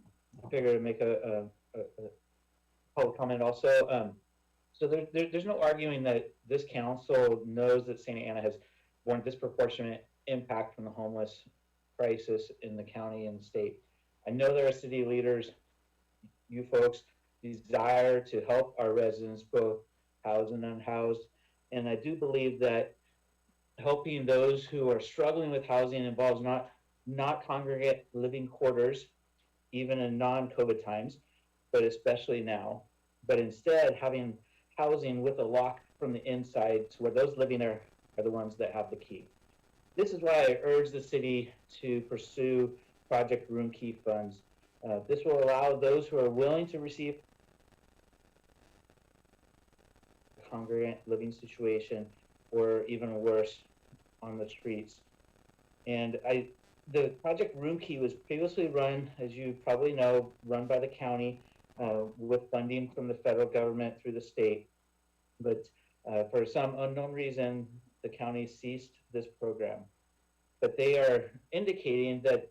I figured to make a public comment also. So there's no arguing that this council knows that Santa Ana has borne disproportionate impact from the homeless crisis in the county and state. I know there are city leaders, you folks, desire to help our residents, both housed and unhoused. And I do believe that helping those who are struggling with housing involves not congregate living quarters, even in non-COVID times, but especially now, but instead having housing with a lock from the inside to where those living there are the ones that have the key. This is why I urge the city to pursue Project Room Key funds. This will allow those who are willing to receive a congregant living situation or even worse on the streets. And the Project Room Key was previously run, as you probably know, run by the county with funding from the federal government through the state. But for some unknown reason, the county ceased this program. But they are indicating that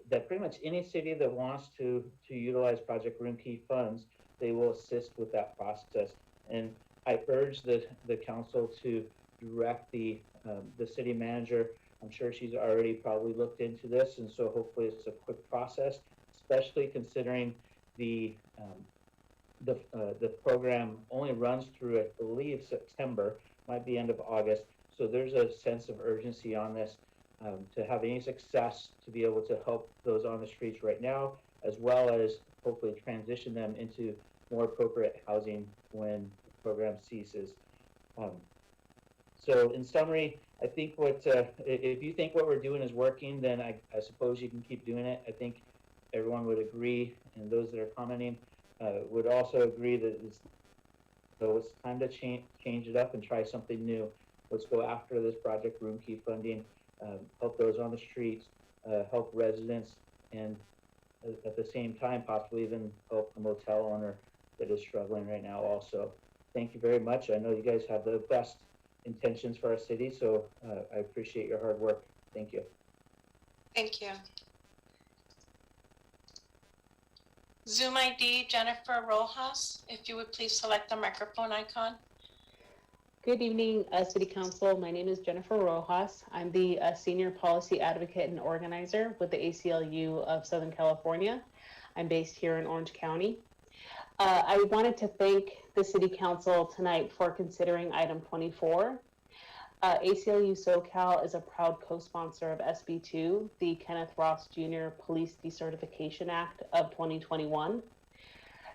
that pretty much any city that wants to utilize Project Room Key funds, they will assist with that process. And I urge the council to direct the city manager. I'm sure she's already probably looked into this, and so hopefully it's a quick process, especially considering the program only runs through, I believe, September, might be end of August. So there's a sense of urgency on this to have any success to be able to help those on the streets right now, as well as hopefully transition them into more appropriate housing when the program ceases. So in summary, I think if you think what we're doing is working, then I suppose you can keep doing it. I think everyone would agree, and those that are commenting would also agree that it's time to change it up and try something new. Let's go after this Project Room Key funding, help those on the streets, help residents, and at the same time, possibly even help a motel owner that is struggling right now also. Thank you very much. I know you guys have the best intentions for our city, so I appreciate your hard work. Thank you. Thank you. Zoom ID, Jennifer Rojas, if you would please select the microphone icon. Good evening, City Council. My name is Jennifer Rojas. I'm the Senior Policy Advocate and Organizer with the ACLU of Southern California. I'm based here in Orange County. I wanted to thank the City Council tonight for considering item 24. ACLU SoCal is a proud co-sponsor of SB2, the Kenneth Ross Jr. Police Decertification Act of 2021.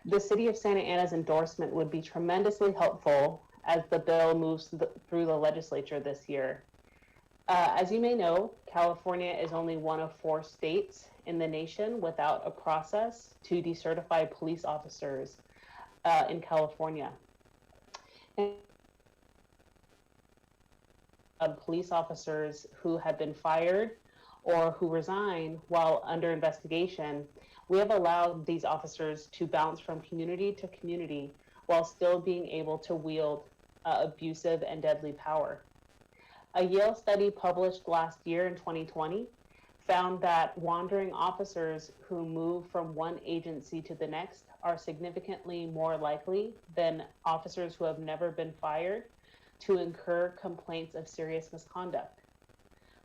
The City of Santa Ana's endorsement would be tremendously helpful as the bill moves through the legislature this year. As you may know, California is only one of 4 states in the nation without a process to decertify police officers in California. Police officers who have been fired or who resign while under investigation, we have allowed these officers to bounce from community to community while still being able to wield abusive and deadly power. A Yale study published last year in 2020 found that wandering officers who move from one agency to the next are significantly more likely than officers who have never been fired to incur complaints of serious misconduct.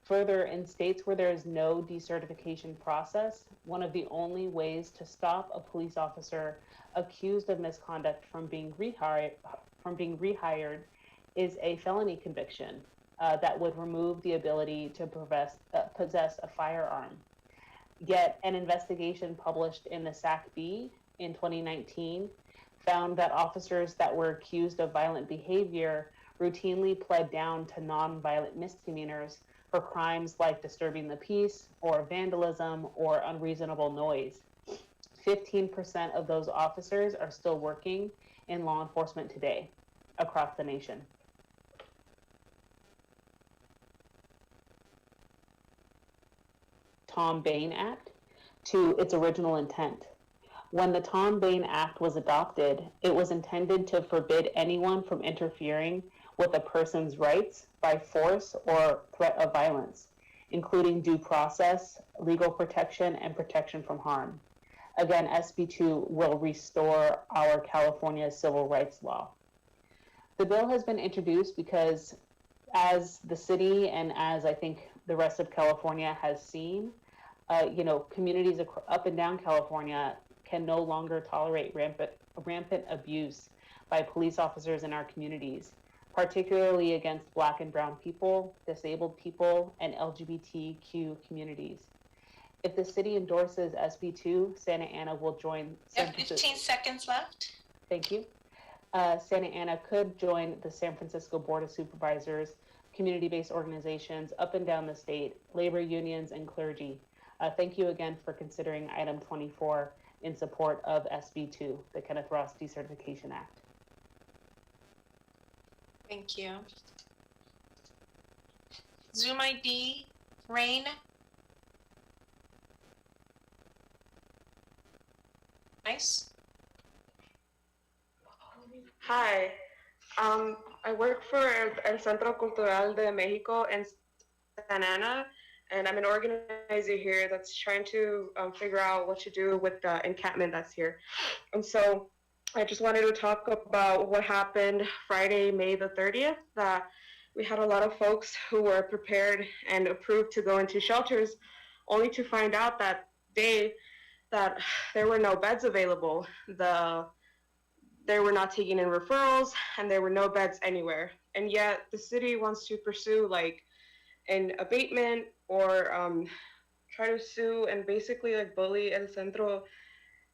Further, in states where there is no decertification process, one of the only ways to stop a police officer accused of misconduct from being rehired is a felony conviction that would remove the ability to possess a firearm. Yet an investigation published in the SAC-B in 2019 found that officers that were accused of violent behavior routinely pled down to non-violent misdemeanors for crimes like disturbing the peace or vandalism or unreasonable noise. 15% of those officers are still working in law enforcement today across the nation. Tom Bain Act to its original intent. When the Tom Bain Act was adopted, it was intended to forbid anyone from interfering with a person's rights by force or threat of violence, including due process, legal protection, and protection from harm. Again, SB2 will restore our California civil rights law. The bill has been introduced because, as the city and as I think the rest of California has seen, communities up and down California can no longer tolerate rampant abuse by police officers in our communities, particularly against Black and Brown people, disabled people, and LGBTQ communities. If the city endorses SB2, Santa Ana will join. You have 15 seconds left. Thank you. Santa Ana could join the San Francisco Board of Supervisors, community-based organizations up and down the state, labor unions, and clergy. Thank you again for considering item 24 in support of SB2, the Kenneth Ross Decertification Act. Thank you. Zoom ID, Rain. Nice. Hi, I work for El Centro Cultural de Mexico in Santa Ana, and I'm an organizer here that's trying to figure out what to do with the encampment that's here. And so I just wanted to talk about what happened Friday, May the 30th, that we had a lot of folks who were prepared and approved to go into shelters, only to find out that day that there were no beds available. They were not taking in referrals, and there were no beds anywhere. And yet the city wants to pursue like an abatement or try to sue and basically like bully El Centro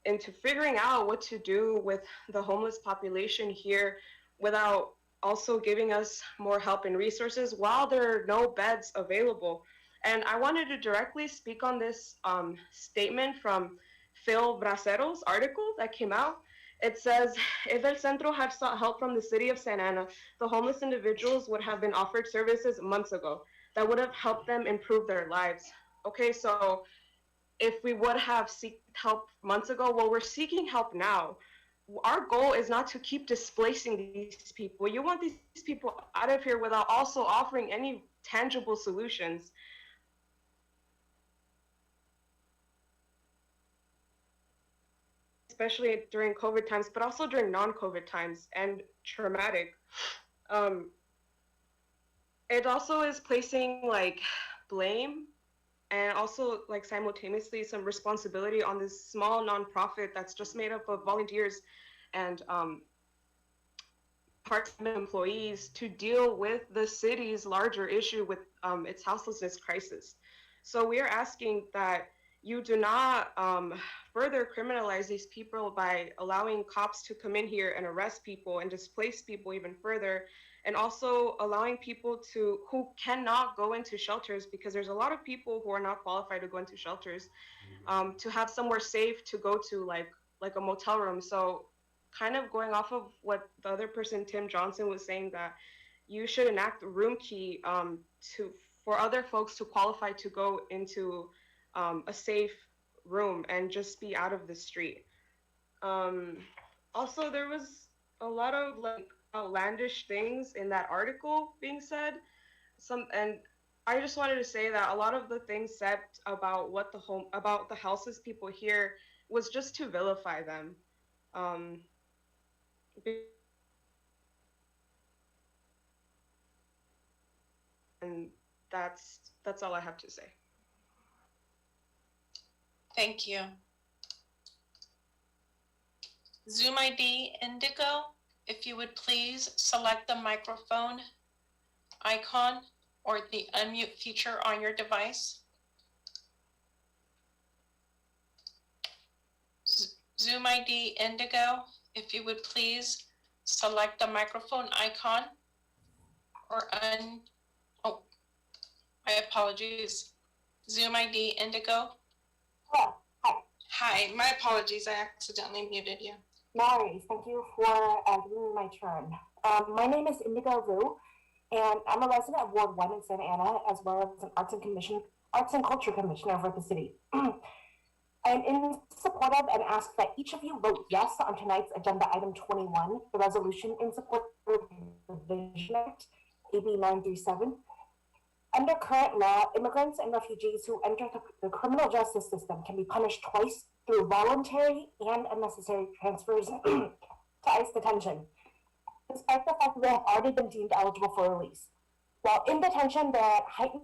into figuring out what to do with the homeless population here without also giving us more help and resources while there are no beds available. And I wanted to directly speak on this statement from Phil Bracero's article that came out. It says, if El Centro had sought help from the city of Santa Ana, the homeless individuals would have been offered services months ago that would have helped them improve their lives. Okay, so if we would have sought help months ago, well, we're seeking help now. Our goal is not to keep displacing these people. You want these people out of here without also offering any tangible solutions. Especially during COVID times, but also during non-COVID times and traumatic. It also is placing like blame and also like simultaneously some responsibility on this small nonprofit that's just made up of volunteers and part-time employees to deal with the city's larger issue with its houselessness crisis. So we are asking that you do not further criminalize these people by allowing cops to come in here and arrest people and displace people even further, and also allowing people who cannot go into shelters, because there's a lot of people who are not qualified to go into shelters, to have somewhere safe to go to, like a motel room. So kind of going off of what the other person, Tim Johnson, was saying, that you should enact a room key for other folks to qualify to go into a safe room and just be out of the street. Also, there was a lot of like outlandish things in that article being said. And I just wanted to say that a lot of the things said about about the houseless people here was just to vilify them. And that's all I have to say. Thank you. Zoom ID Indigo, if you would please select the microphone icon or the unmute feature on your device. Zoom ID Indigo, if you would please select the microphone icon or my apologies. Zoom ID Indigo. Hello. Hi. Hi, my apologies. I accidentally muted you. No worries. Thank you for giving me my turn. My name is Indigo Vu, and I'm a resident of Ward 1 in Santa Ana, as well as an Arts and Culture Commissioner for the city. I am in support of and ask that each of you vote yes on tonight's agenda item 21, the resolution in support of the Vision Act, AB 937. Under current law, immigrants and refugees who enter the criminal justice system can be punished twice through voluntary and unnecessary transfers to ICE detention, despite the fact that they have already been deemed eligible for release. While in detention, they're at heightened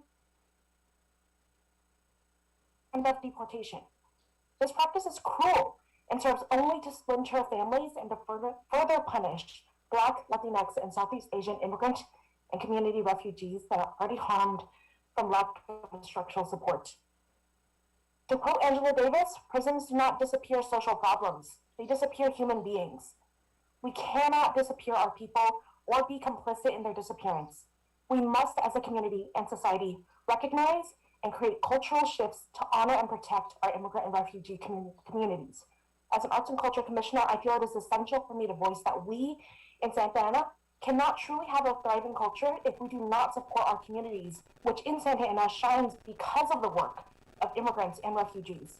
of deportation. This practice is cruel and serves only to splinter families and to further punish Black, Latinx, and Southeast Asian immigrant and community refugees that are already harmed from lack of structural support. To quote Angela Davis, prisons do not disappear social problems, they disappear human beings. We cannot disappear our people or be complicit in their disappearance. We must, as a community and society, recognize and create cultural shifts to honor and protect our immigrant and refugee communities. As an Arts and Culture Commissioner, I feel it is essential for me to voice that we in Santa Ana cannot truly have a thriving culture if we do not support our communities, which in Santa Ana shines because of the work of immigrants and refugees.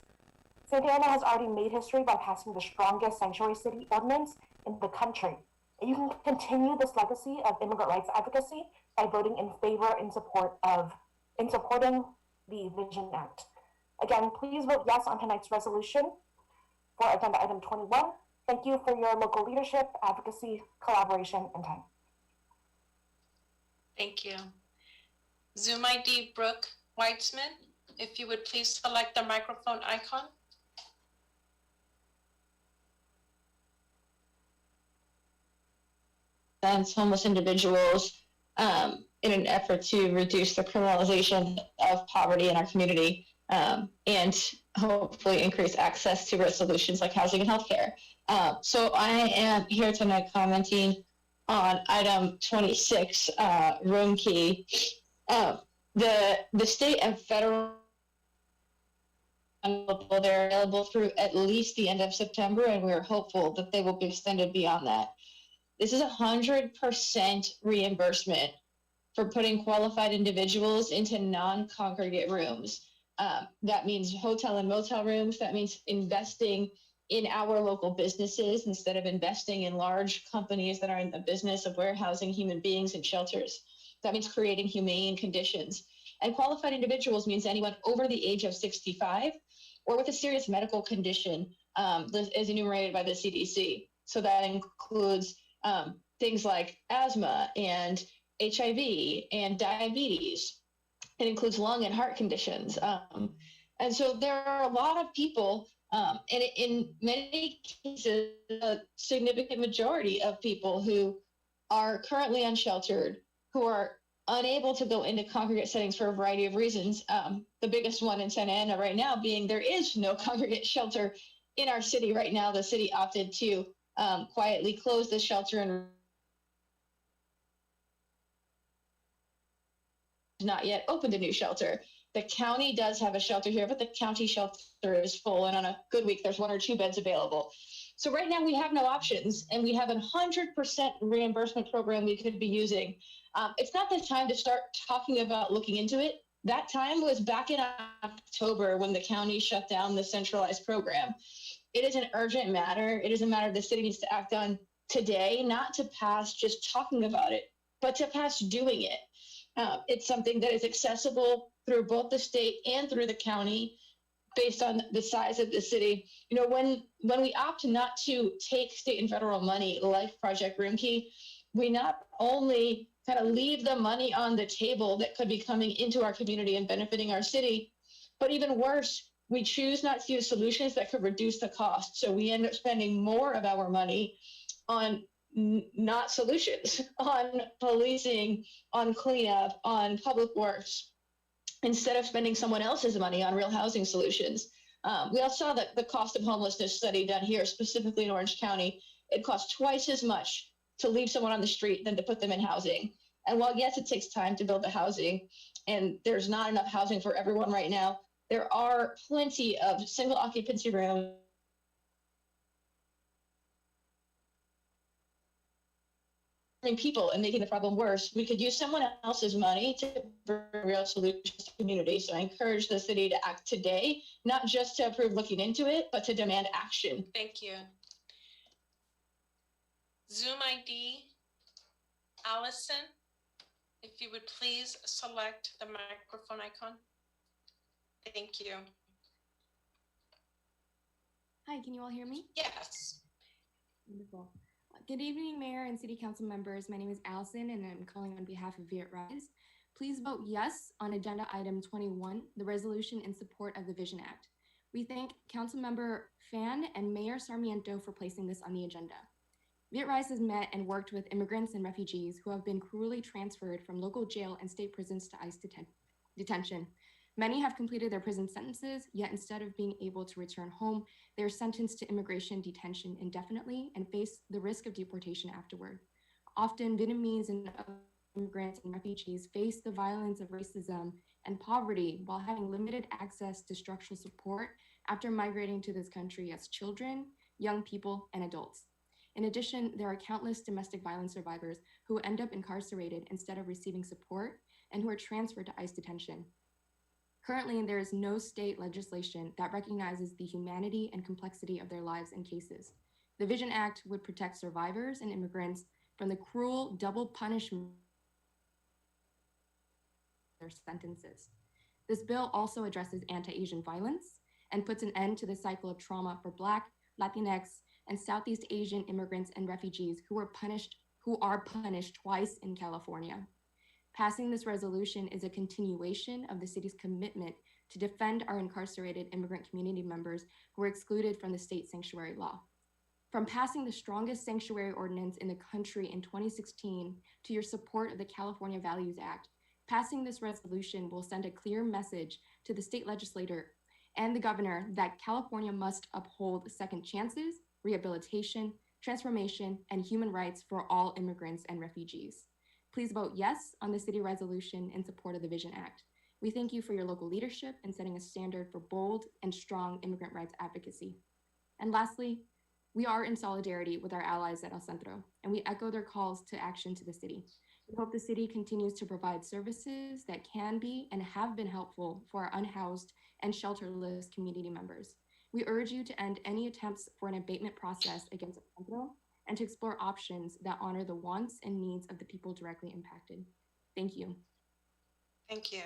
Santa Ana has already made history by passing the strongest sanctuary city ordinance in the country. And you can continue this legacy of immigrant rights advocacy by voting in favor in supporting the Vision Act. Again, please vote yes on tonight's resolution for agenda item 21. Thank you for your local leadership, advocacy, collaboration, and time. Thank you. Zoom ID Brooke Weitzman, if you would please select the microphone icon. Homeless individuals in an effort to reduce the criminalization of poverty in our community and hopefully increase access to resolutions like housing and healthcare. So I am here tonight commenting on item 26, room key. The state and federal they're available through at least the end of September, and we're hopeful that they will be extended beyond that. This is 100% reimbursement for putting qualified individuals into non-congregate rooms. That means hotel and motel rooms. That means investing in our local businesses instead of investing in large companies that are in the business of warehousing human beings in shelters. That means creating humane conditions. And qualified individuals means anyone over the age of 65 or with a serious medical condition as enumerated by the CDC. So that includes things like asthma and HIV and diabetes. It includes lung and heart conditions. And so there are a lot of people, and in many cases, a significant majority of people who are currently unsheltered, who are unable to go into congregate settings for a variety of reasons. The biggest one in Santa Ana right now being there is no congregate shelter in our city right now. The city opted to quietly close the shelter and not yet opened a new shelter. The county does have a shelter here, but the county shelter is full, and on a good week, there's 1 or 2 beds available. So right now we have no options, and we have a 100% reimbursement program we could be using. It's not the time to start talking about looking into it. That time was back in October when the county shut down the centralized program. It is an urgent matter. It is a matter the city needs to act on today, not to pass just talking about it, but to pass doing it. It's something that is accessible through both the state and through the county based on the size of the city. You know, when we opt not to take state and federal money like Project Roomkey, we not only kind of leave the money on the table that could be coming into our community and benefiting our city, but even worse, we choose not to use solutions that could reduce the cost. So we end up spending more of our money on not solutions, on policing, on cleanup, on public works, instead of spending someone else's money on real housing solutions. We also saw that the cost of homelessness study done here, specifically in Orange County, it costs twice as much to leave someone on the street than to put them in housing. And while yes, it takes time to build the housing, and there's not enough housing for everyone right now, there are plenty of single occupancy rooms people and making the problem worse. We could use someone else's money to bring real solutions to the community. So I encourage the city to act today, not just to approve looking into it, but to demand action. Thank you. Zoom ID, Allison, if you would please select the microphone icon. Thank you. Hi, can you all hear me? Yes. Wonderful. Good evening, Mayor and City Council members. My name is Allison, and I'm calling on behalf of Viet Rise. Please vote yes on Agenda Item 21, the resolution in support of the Vision Act. We thank Councilmember Fan and Mayor Sarmiento for placing this on the agenda. Viet Rise has met and worked with immigrants and refugees who have been cruelly transferred from local jail and state prisons to ICE detention. Many have completed their prison sentences, yet instead of being able to return home, they are sentenced to immigration detention indefinitely and face the risk of deportation afterward. Often, Vietnamese and other immigrants and refugees face the violence of racism and poverty while having limited access to structural support after migrating to this country as children, young people, and adults. In addition, there are countless domestic violence survivors who end up incarcerated instead of receiving support and who are transferred to ICE detention. Currently, there is no state legislation that recognizes the humanity and complexity of their lives and cases. The Vision Act would protect survivors and immigrants from the cruel double punishment of their sentences. This bill also addresses anti-Asian violence and puts an end to the cycle of trauma for Black, Latinx, and Southeast Asian immigrants and refugees who are punished twice in California. Passing this resolution is a continuation of the city's commitment to defend our incarcerated immigrant community members who were excluded from the state sanctuary law. From passing the strongest sanctuary ordinance in the country in 2016 to your support of the California Values Act, passing this resolution will send a clear message to the state legislator and the governor that California must uphold second chances, rehabilitation, transformation, and human rights for all immigrants and refugees. Please vote yes on the city resolution in support of the Vision Act. We thank you for your local leadership in setting a standard for bold and strong immigrant rights advocacy. And lastly, we are in solidarity with our allies at El Centro, and we echo their calls to action to the city. We hope the city continues to provide services that can be and have been helpful for our unhoused and shelterless community members. We urge you to end any attempts for an abatement process against El Centro and to explore options that honor the wants and needs of the people directly impacted. Thank you. Thank you.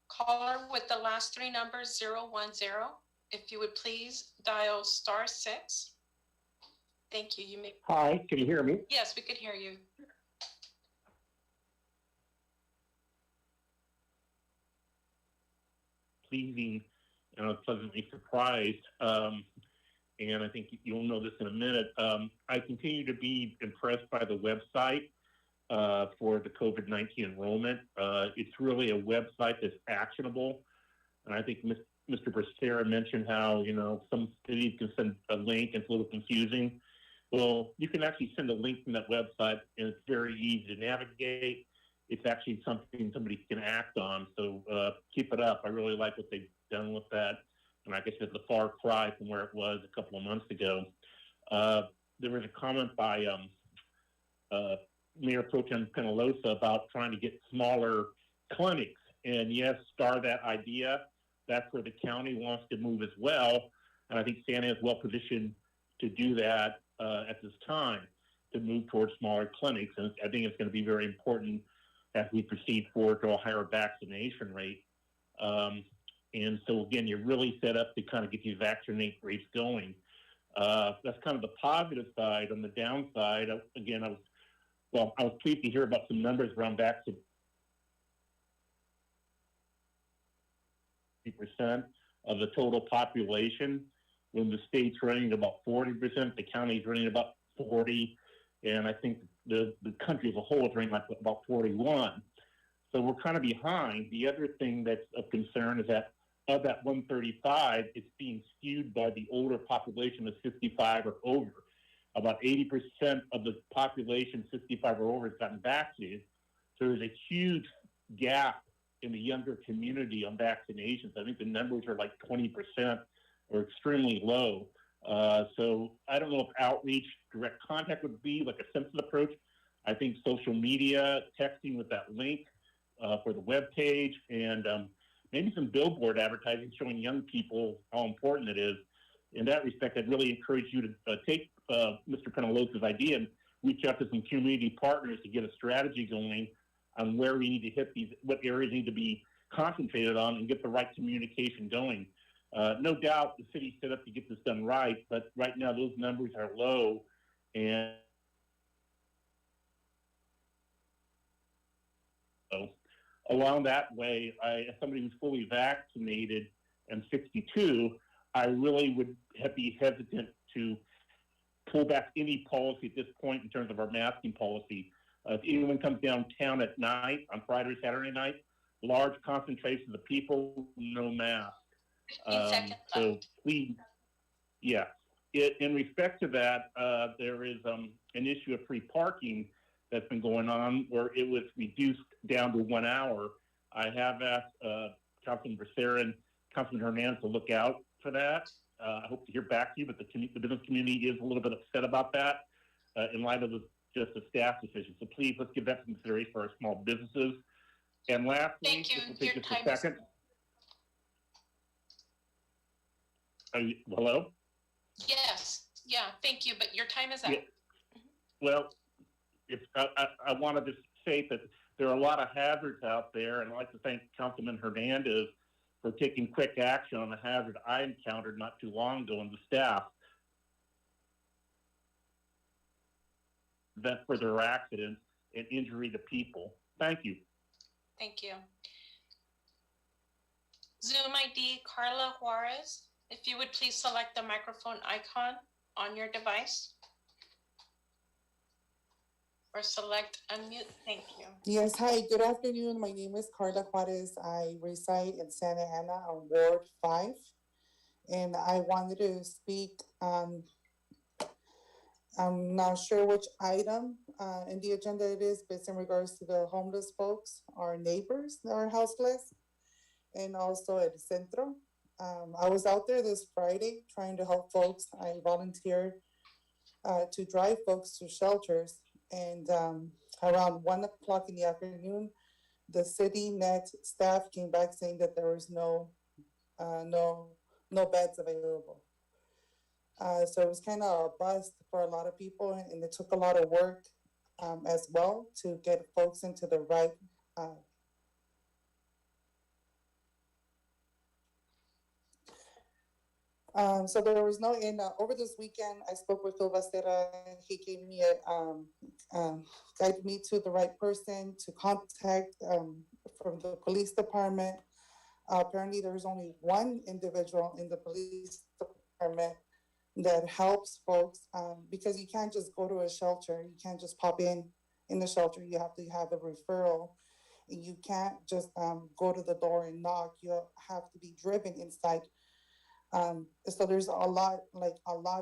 Caller with the last three numbers 010, if you would please dial *6. Thank you. You may. Hi, can you hear me? Yes, we could hear you. Pleasing and I was pleasantly surprised. And I think you'll know this in a minute. I continue to be impressed by the website for the COVID-19 enrollment. It's really a website that's actionable. And I think Mr. Becerra mentioned how, some cities can send a link and it's a little confusing. Well, you can actually send a link from that website and it's very easy to navigate. It's actually something somebody can act on. So keep it up. I really like what they've done with that. And like I said, the far cry from where it was a couple of months ago. There was a comment by Mayor Pro Tem Penalosa about trying to get smaller clinics. And yes, star that idea. That's where the county wants to move as well. And I think Santa is well positioned to do that at this time, to move towards smaller clinics. And I think it's going to be very important as we proceed forward to a higher vaccination rate. And so, again, you're really set up to kind of get these vaccinate rates going. That's kind of the positive side. On the downside, again, I was pleased to hear about some numbers around vaccination. 50% of the total population, when the state's running about 40%, the county's running about 40%, and I think the country as a whole is running like about 41%. So we're kind of behind. The other thing that's of concern is that of that 135, it's being skewed by the older population of 65 or over. About 80% of the population 65 or over has gotten vaccinated. So there's a huge gap in the younger community on vaccinations. I think the numbers are like 20% or extremely low. So I don't know if outreach, direct contact would be like a simple approach. I think social media, texting with that link for the web page, and maybe some billboard advertising showing young people how important it is. In that respect, I'd really encourage you to take Mr. Penalos's idea and reach out to some community partners to get a strategy going on where we need to hit these, what areas need to be concentrated on, and get the right communication going. No doubt the city's set up to get this done right, but right now those numbers are low, and so along that way, as somebody who's fully vaccinated and 62, I really would be hesitant to pull back any policy at this point in terms of our masking policy. If anyone comes downtown at night, on Friday or Saturday night, large concentrations of people, no mask. So please, yeah. In respect to that, there is an issue of free parking that's been going on where it was reduced down to 1 hour. I have asked Councilman Becerra and Councilman Hernandez to look out for that. I hope to hear back to you, but the business community is a little bit upset about that in light of just a staff decision. So please, let's give that some consideration for our small businesses. And lastly, Thank you. this will take just a second. Hello? Yes, yeah, thank you, but your time is up. Yeah. Well, I wanted to say that there are a lot of hazards out there, and I'd like to thank Councilman Hernandez for taking quick action on a hazard I encountered not too long ago in the staff. That further accidents and injury to people. Thank you. Thank you. Zoom ID Carla Juarez, if you would please select the microphone icon on your device. Or select unmute, thank you. Yes, hi, good afternoon. My name is Carla Juarez. I reside in Santa Ana on Ward 5. And I wanted to speak on, I'm not sure which item in the agenda it is, but it's in regards to the homeless folks, our neighbors that are houseless, and also at Centro. I was out there this Friday trying to help folks. I volunteered to drive folks to shelters. And around 1 o'clock in the afternoon, the city net staff came back saying that there was no beds available. So it was kind of a bust for a lot of people, and it took a lot of work as well to get folks into the right. So there was no, over this weekend, I spoke with Phil Becerra. He gave me guided me to the right person to contact from the police department. Apparently there's only one individual in the police department that helps folks because you can't just go to a shelter. You can't just pop in the shelter. You have to have a referral. And you can't just go to the door and knock. You have to be driven inside. So there's a lot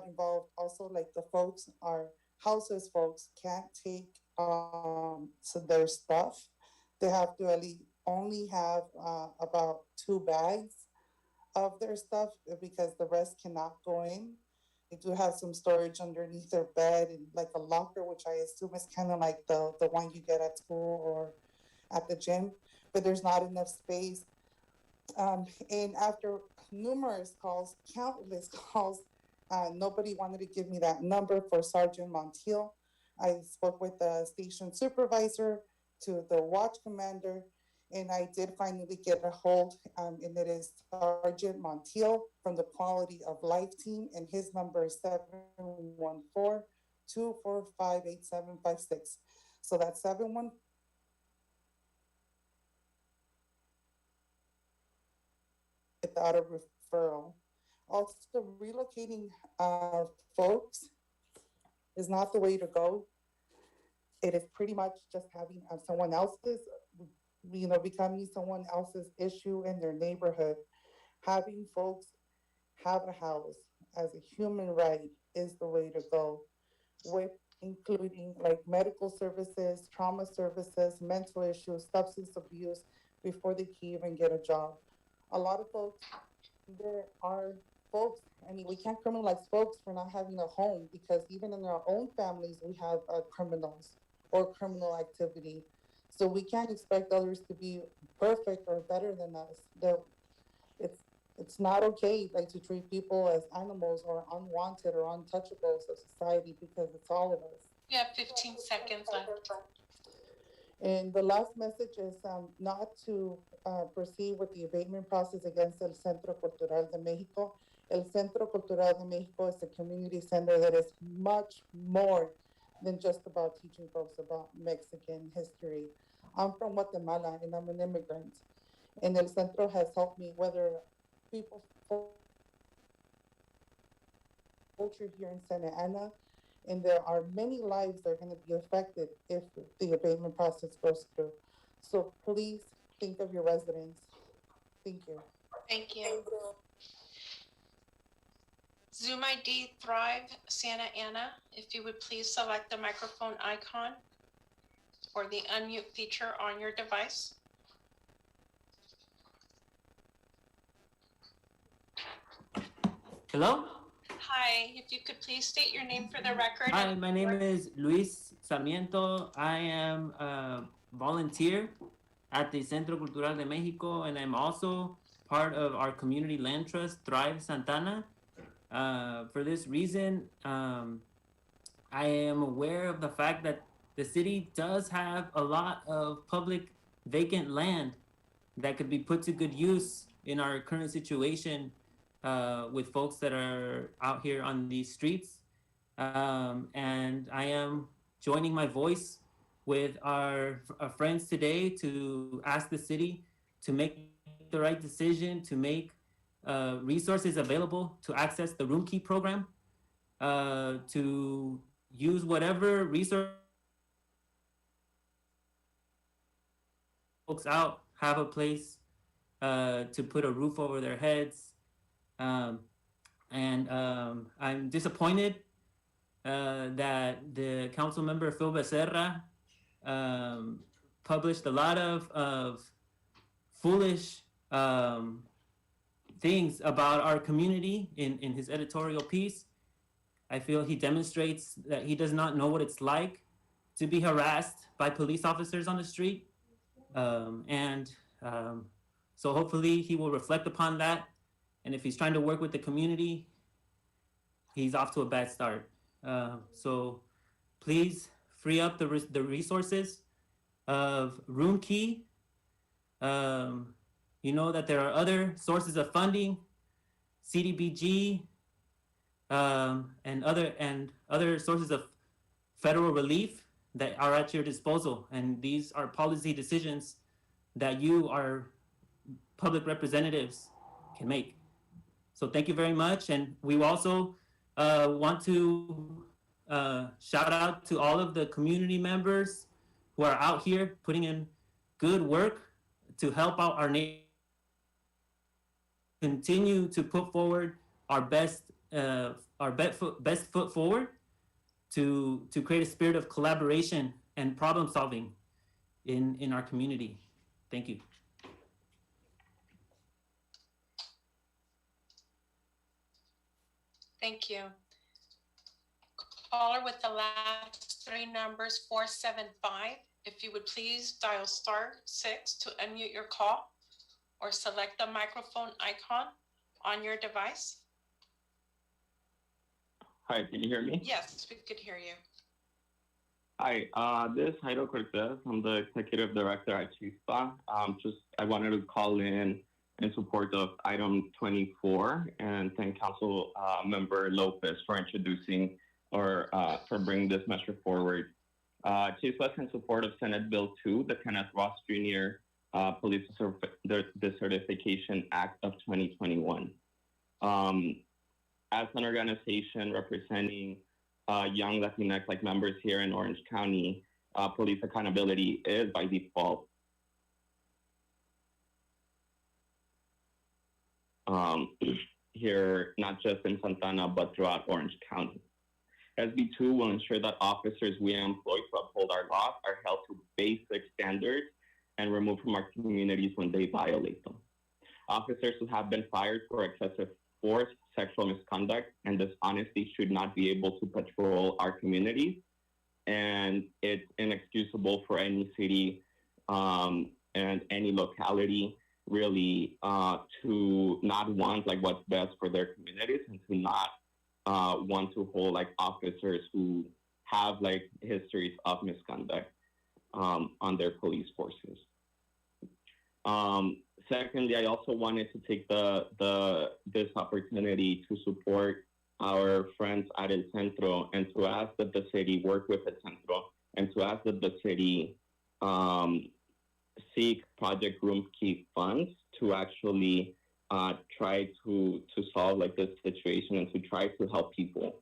involved. Also, like the folks, our houseless folks can't take their stuff. They have to at least only have about 2 bags of their stuff because the rest cannot go in. They do have some storage underneath their bed and like a locker, which I assume is kind of like the one you get at school or at the gym, but there's not enough space. And after numerous calls, countless calls, nobody wanted to give me that number for Sergeant Montiel. I spoke with the station supervisor to the watch commander, and I did finally get a hold, and it is Sergeant Montiel from the Quality of Life team, and his number is 714-245-8756. So that's 714. Without a referral. Also, relocating folks is not the way to go. It is pretty much just having someone else's, becoming someone else's issue in their neighborhood. Having folks have a house as a human right is the way to go, with including like medical services, trauma services, mental issues, substance abuse before they can even get a job. A lot of folks, there are folks. I mean, we can't criminalize folks for not having a home because even in our own families, we have criminals or criminal activity. So we can't expect others to be perfect or better than us. It's it's not okay like to treat people as animals or unwanted or untouchables of society because it's all of us. You have 15 seconds left. And the last message is not to proceed with the abatement process against El Centro Cultural de Mexico. El Centro Cultural de Mexico is a community center that is much more than just about teaching folks about Mexican history. I'm from Guatemala and I'm an immigrant. And El Centro has helped me whether people culture here in Santa Ana, and there are many lives that are going to be affected if the abatement process goes through. So please think of your residents. Thank you. Thank you. Zoom ID Thrive Santa Ana, if you would please select the microphone icon or the unmute feature on your device. Hello? Hi, if you could please state your name for the record. Hi, my name is Luis Sarmiento. I am a volunteer at the Centro Cultural de Mexico, and I'm also part of our community land trust, Thrive Santana. For this reason, I am aware of the fact that the city does have a lot of public vacant land that could be put to good use in our current situation with folks that are out here on these streets. And I am joining my voice with our friends today to ask the city to make the right decision, to make resources available to access the room key program, to use whatever resource folks out have a place to put a roof over their heads. I'm disappointed that the council member Phil Becerra published a lot of foolish things about our community in his editorial piece. I feel he demonstrates that he does not know what it's like to be harassed by police officers on the street. So hopefully he will reflect upon that. And if he's trying to work with the community, he's off to a bad start. So please free up the resources of Room Key. You know that there are other sources of funding, CDBG, and other sources of federal relief that are at your disposal. And these are policy decisions that you, our public representatives, can make. So thank you very much. And we also want to shout out to all of the community members who are out here putting in good work to help out our neighbors. Continue to put forward our best foot forward to create a spirit of collaboration and problem solving in our community. Thank you. Thank you. Caller with the last three numbers 475. If you would please dial *6 to unmute your call or select the microphone icon on your device. Hi, can you hear me? Yes, we could hear you. Hi, this is Jairo Cortez. I'm the executive director at Chispa. I wanted to call in support of item 24 and thank Council Member Lopez for introducing or for bringing this measure forward. Chispa is in support of Senate Bill 2, the Kenneth Ross Jr. Police Decertification Act of 2021. As an organization representing young Latinx members here in Orange County, police accountability is by default. Here, not just in Santana, but throughout Orange County. SB2 will ensure that officers we employ to uphold our laws are held to basic standards and removed from our communities when they violate them. Officers who have been fired for excessive force, sexual misconduct, and dishonesty should not be able to patrol our communities. And it's inexcusable for any city and any locality really to not want like what's best for their communities and to not want to hold like officers who have like histories of misconduct on their police forces. Secondly, I also wanted to take this opportunity to support our friends at El Centro and to ask that the city work with El Centro and to ask that the city seek Project Room Key funds to actually try to solve like this situation and to try to help people.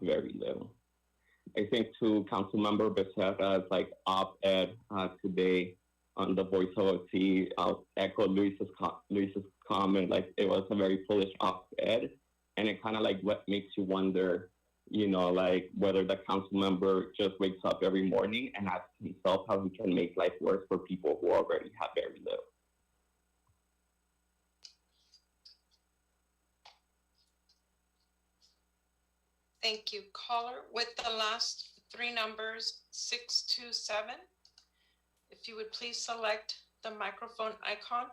Very little. I think to Councilmember Becerra's like op-ed today on the Voice of OT, I'll echo Luis's comment. Like it was a very foolish op-ed, and it kind of like what makes you wonder, you know, like whether the council member just wakes up every morning and asks himself how he can make life worse for people who already have very little. Thank you. Caller with the last three numbers, 627. If you would please select the microphone icon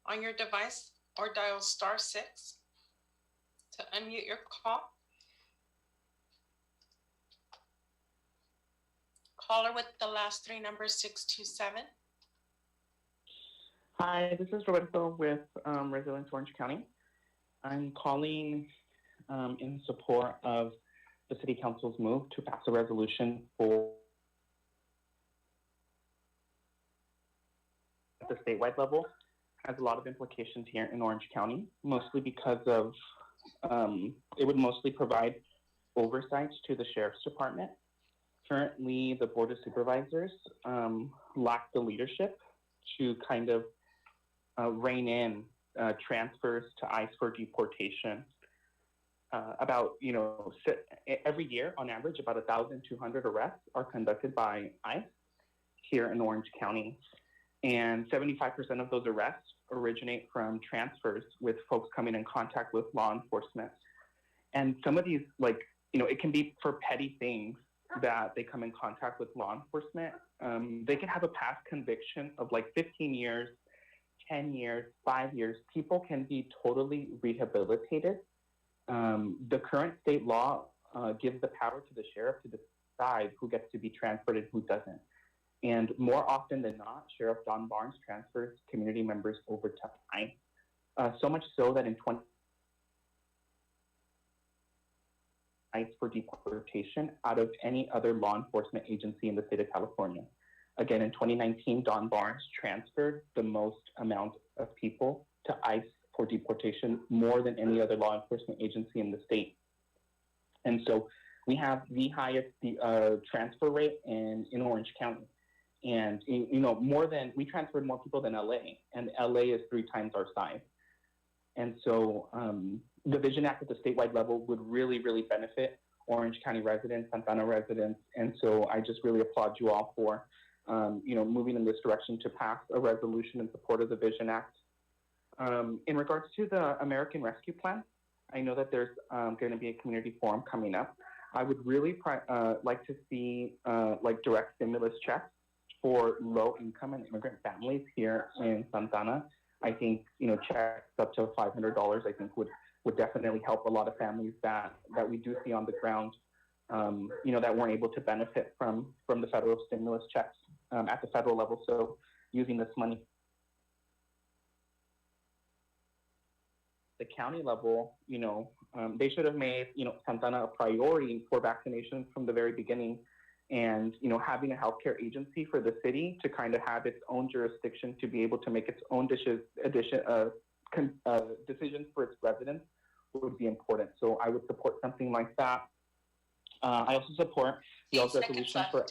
on your device or dial *6 to unmute your call. Caller with the last three numbers, 627. Hi, this is Roberto with Resilience Orange County. I'm calling in support of the City Council's move to pass a resolution for at the statewide level. Has a lot of implications here in Orange County, mostly because of it would mostly provide oversight to the Sheriff's Department. Currently, the Board of Supervisors lack the leadership to kind of rein in transfers to ICE for deportation. Every year, on average, about 1,200 arrests are conducted by ICE here in Orange County. And 75% of those arrests originate from transfers with folks coming in contact with law enforcement. And some of these, it can be for petty things that they come in contact with law enforcement. They can have a past conviction of 15 years, 10 years, 5 years. People can be totally rehabilitated. The current state law gives the power to the sheriff to decide who gets to be transferred and who doesn't. And more often than not, Sheriff Don Barnes transfers community members over to ICE. So much so that in ICE for deportation out of any other law enforcement agency in the state of California. Again, in 2019, Don Barnes transferred the most amount of people to ICE for deportation, more than any other law enforcement agency in the state. And so we have the highest transfer rate in Orange County. And, we transferred more people than LA, and LA is 3 times our size. And so the Vision Act at the statewide level would really, really benefit Orange County residents, Santana residents. And so I just really applaud you all for, moving in this direction to pass a resolution in support of the Vision Act. In regards to the American Rescue Plan, I know that there's going to be a community forum coming up. I would really like to see direct stimulus checks for low-income and immigrant families here in Santana. I think, checks up to $500, I think would definitely help a lot of families that we do see on the ground, that weren't able to benefit from the federal stimulus checks at the federal level. So using this money. The county level, they should have made, Santana a priority for vaccinations from the very beginning. And, having a healthcare agency for the city to kind of have its own jurisdiction to be able to make its own decisions for its residents would be important. So I would support something like that. I also support the resolution for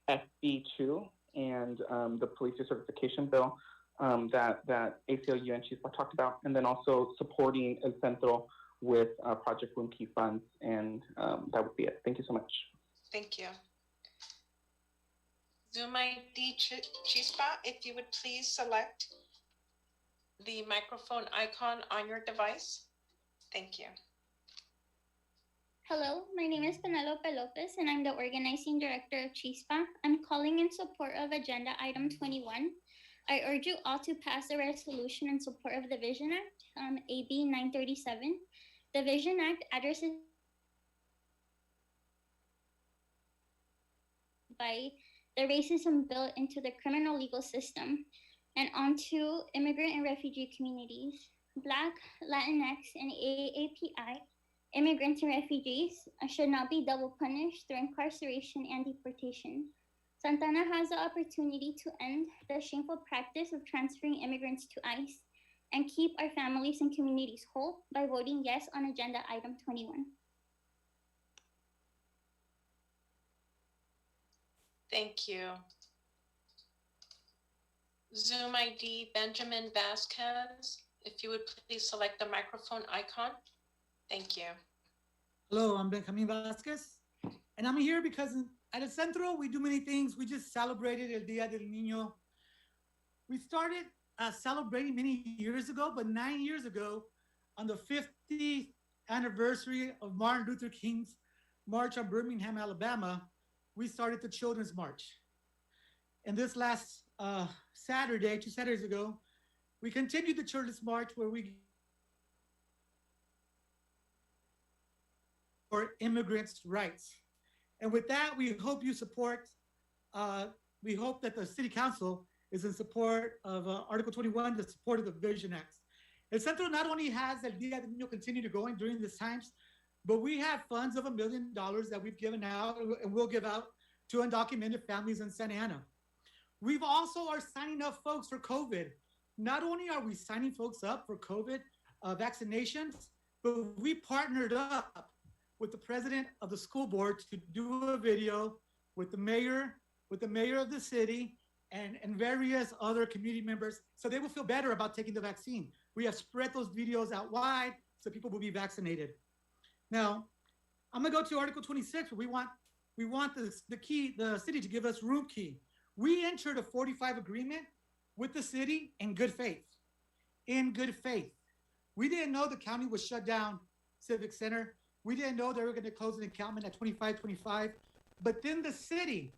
SB2 and the police certification bill that ACLU and Chispa talked about, and then also supporting El Centro with Project Room Key funds, and that would be it. Thank you so much. Thank you. Zoom ID Chispa, if you would please select the microphone icon on your device. Thank you. Hello, my name is Penelope Lopez and I'm the organizing director of CHISPA. I'm calling in support of agenda item 21. I urge you all to pass a resolution in support of the Vision Act, AB 937. The Vision Act addresses by the racism built into the criminal legal system and onto immigrant and refugee communities. Black, Latinx, and AAPI immigrants and refugees should not be double punished through incarceration and deportation. Santana has the opportunity to end the shameful practice of transferring immigrants to ICE and keep our families and communities whole by voting yes on agenda item 21. Thank you. Zoom ID Benjamin Vasquez, if you would please select the microphone icon. Thank you. Hello, I'm Benjamin Vasquez, and I'm here because at El Centro, we do many things. We just celebrated El Día del Niño. We started celebrating many years ago, but 9 years ago, on the 50th anniversary of Martin Luther King's March on Birmingham, Alabama, we started the Children's March. And this last Saturday, 2 Saturdays ago, we continued the Children's March where we for immigrants' rights. And with that, we hope you support, we hope that the City Council is in support of Article 21, the support of the Vision Act. El Centro not only has El Día del Niño continue to going during these times, but we have funds of $1 million that we've given out and will give out to undocumented families in Santa Ana. We've also are signing up folks for COVID. Not only are we signing folks up for COVID vaccinations, but we partnered up with the president of the school board to do a video with the mayor of the city and various other community members so they will feel better about taking the vaccine. We have spread those videos out wide so people will be vaccinated. Now, I'm gonna go to Article 26. We want the city to give us room key. We entered a 45 agreement with the city in good faith. In good faith. We didn't know the county would shut down Civic Center. We didn't know they were going to close an encampment at 2525. But then the city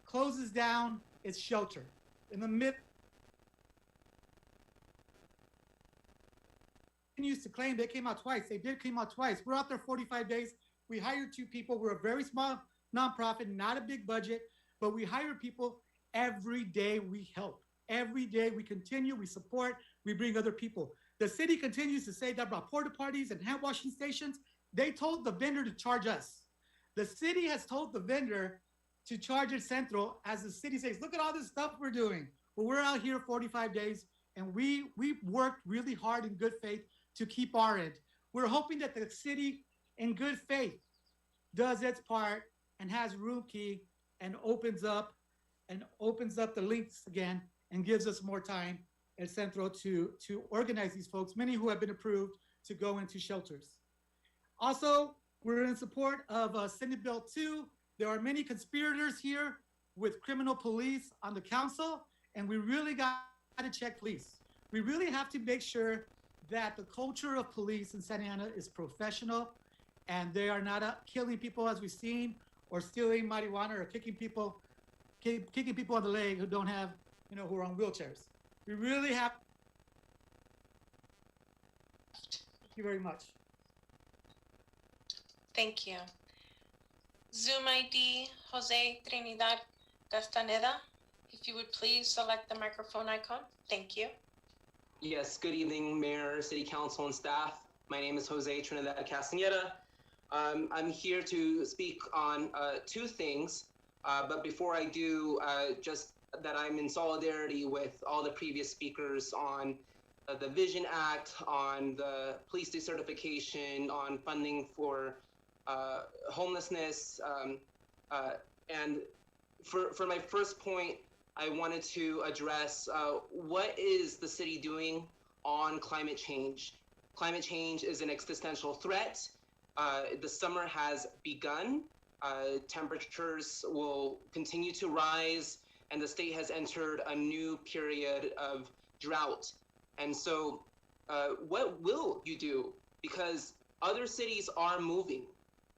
closes down its shelter in the mid. Continues to claim they came out twice. They did come out twice. We're out there 45 days. We hired 2 people. We're a very small nonprofit, not a big budget, but we hire people. Every day we help. Every day we continue, we support, we bring other people. The city continues to say that brought porta parties and hand washing stations. They told the vendor to charge us. The city has told the vendor to charge El Centro as the city says, look at all this stuff we're doing. Well, we're out here 45 days and we worked really hard in good faith to keep our end. We're hoping that the city in good faith does its part and has room key and opens up the links again and gives us more time El Centro to organize these folks, many who have been approved to go into shelters. Also, we're in support of Senate Bill 2. There are many conspirators here with criminal police on the council, and we really got to check police. We really have to make sure that the culture of police in Santa Ana is professional and they are not killing people as we've seen or stealing marijuana or kicking people on the leg who don't have, who are on wheelchairs. We really have. Thank you very much. Thank you. Zoom ID, Jose Trinidad Castaneda, if you would please select the microphone icon. Thank you. Yes, good evening, Mayor, City Council, and staff. My name is Jose Trinidad Castaneda. I'm here to speak on 2 things, but before I do, just that I'm in solidarity with all the previous speakers on the Vision Act, on the police decertification, on funding for homelessness. And for my first point, I wanted to address what is the city doing on climate change? Climate change is an existential threat. The summer has begun. Temperatures will continue to rise, and the state has entered a new period of drought. And so, what will you do? Because other cities are moving.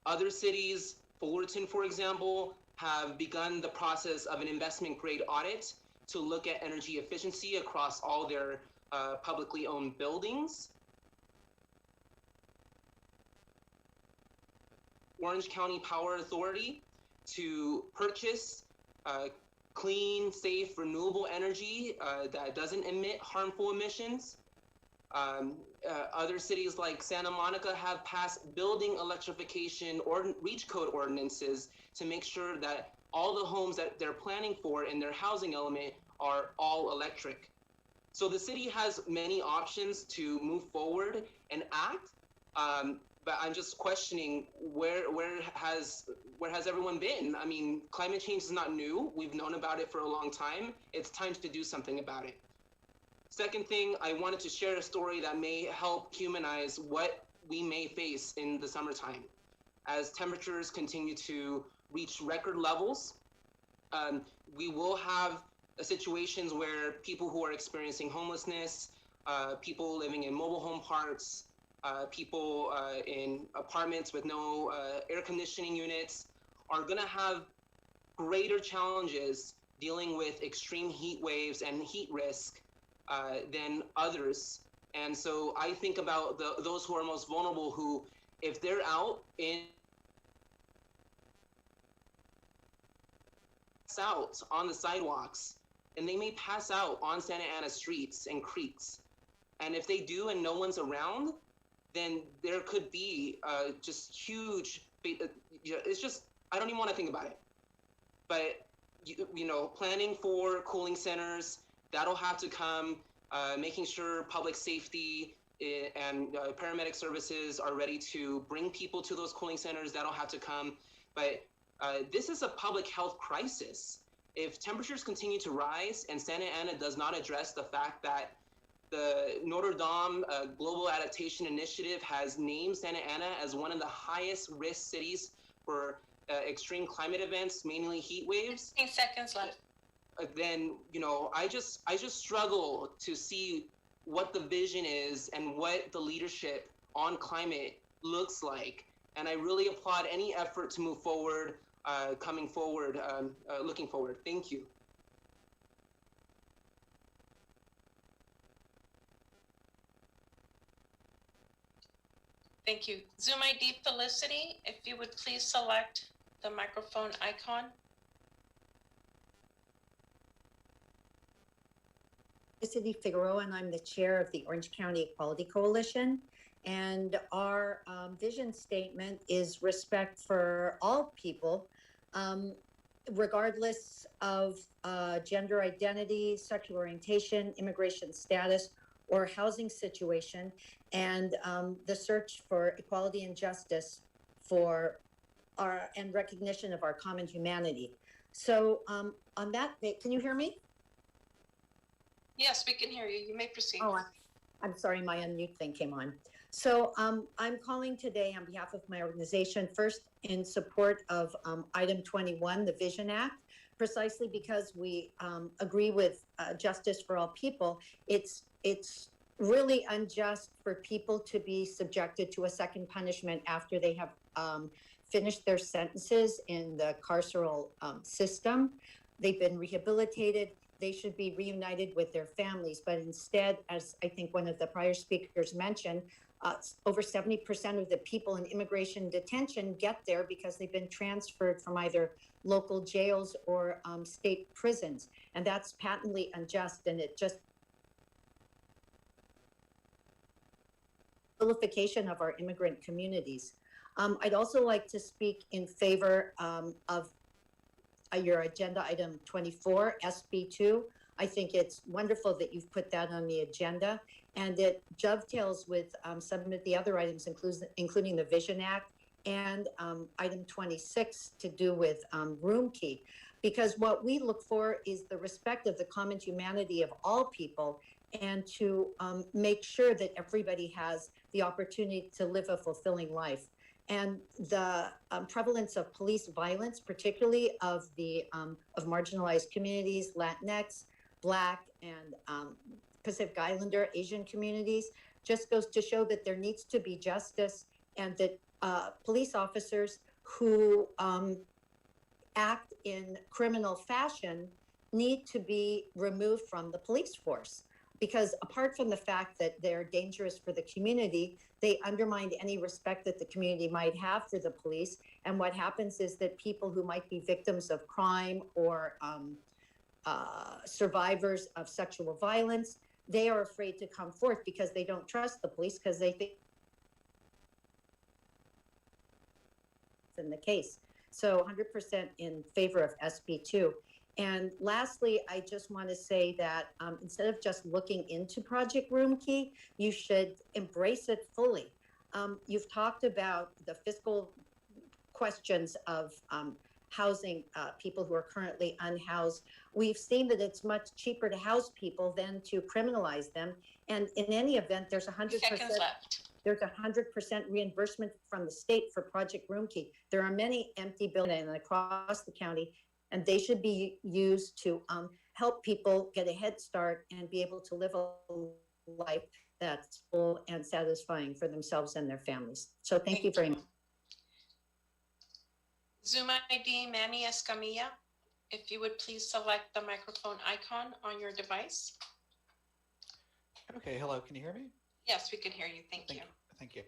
Other cities, Fullerton, for example, have begun the process of an investment grade audit to look at energy efficiency across all their publicly owned buildings. Orange County Power Authority to purchase clean, safe, renewable energy that doesn't emit harmful emissions. Other cities like Santa Monica have passed building electrification or REACH code ordinances to make sure that all the homes that they're planning for in their housing element are all electric. So the city has many options to move forward and act, but I'm just questioning where has everyone been? I mean, climate change is not new. We've known about it for a long time. It's time to do something about it. Second thing, I wanted to share a story that may help humanize what we may face in the summertime. As temperatures continue to reach record levels, we will have situations where people who are experiencing homelessness, people living in mobile home parks, people in apartments with no air conditioning units are gonna have greater challenges dealing with extreme heat waves and heat risk than others. And so I think about those who are most vulnerable, who, if they're out on the sidewalks, and they may pass out on Santa Ana streets and creeks. And if they do and no one's around, then there could be just huge, it's just, I don't even want to think about it. But, you know, planning for cooling centers, that'll have to come, making sure public safety and paramedic services are ready to bring people to those cooling centers, that'll have to come. But this is a public health crisis. If temperatures continue to rise and Santa Ana does not address the fact that the Notre Dame Global Adaptation Initiative has named Santa Ana as one of the highest risk cities for extreme climate events, mainly heat waves. 15 seconds left. Then, you know, I just struggle to see what the vision is and what the leadership on climate looks like. And I really applaud any effort to move forward, coming forward, looking forward. Thank you. Thank you. Zoom ID Felicity, if you would please select the microphone icon. Felicity Figueroa, and I'm the chair of the Orange County Equality Coalition. And our vision statement is respect for all people, regardless of gender identity, sexual orientation, immigration status, or housing situation, and the search for equality and justice for and recognition of our common humanity. So on that, can you hear me? Yes, we can hear you. You may proceed. Oh, I'm sorry, my unmute thing came on. So I'm calling today on behalf of my organization, first in support of item 21, the Vision Act, precisely because we agree with justice for all people. It's really unjust for people to be subjected to a second punishment after they have finished their sentences in the carceral system. They've been rehabilitated. They should be reunited with their families. But instead, as I think one of the prior speakers mentioned, over 70% of the people in immigration detention get there because they've been transferred from either local jails or state prisons. And that's patently unjust, and it just vilification of our immigrant communities. I'd also like to speak in favor of your agenda item 24, SB2. I think it's wonderful that you've put that on the agenda, and it dovetails with some of the other items, including the Vision Act and item 26 to do with room key. Because what we look for is the respect of the common humanity of all people, and to make sure that everybody has the opportunity to live a fulfilling life. And the prevalence of police violence, particularly of marginalized communities, Latinx, Black, and Pacific Islander, Asian communities, just goes to show that there needs to be justice, and that police officers who act in criminal fashion need to be removed from the police force. Because apart from the fact that they're dangerous for the community, they undermine any respect that the community might have for the police. And what happens is that people who might be victims of crime or survivors of sexual violence, they are afraid to come forth because they don't trust the police, because they think it's in the case. So 100% in favor of SB2. And lastly, I just want to say that instead of just looking into Project Roomkey, you should embrace it fully. You've talked about the fiscal questions of housing people who are currently unhoused. We've seen that it's much cheaper to house people than to criminalize them. And in any event, there's 100%. Seconds left. There's 100% reimbursement from the state for Project Roomkey. There are many empty buildings across the county, and they should be used to help people get a head start and be able to live a life that's full and satisfying for themselves and their families. So thank you very much. Zoom ID Manny Escamilla, if you would please select the microphone icon on your device. Okay, hello, can you hear me? Yes, we can hear you. Thank you. Thank you.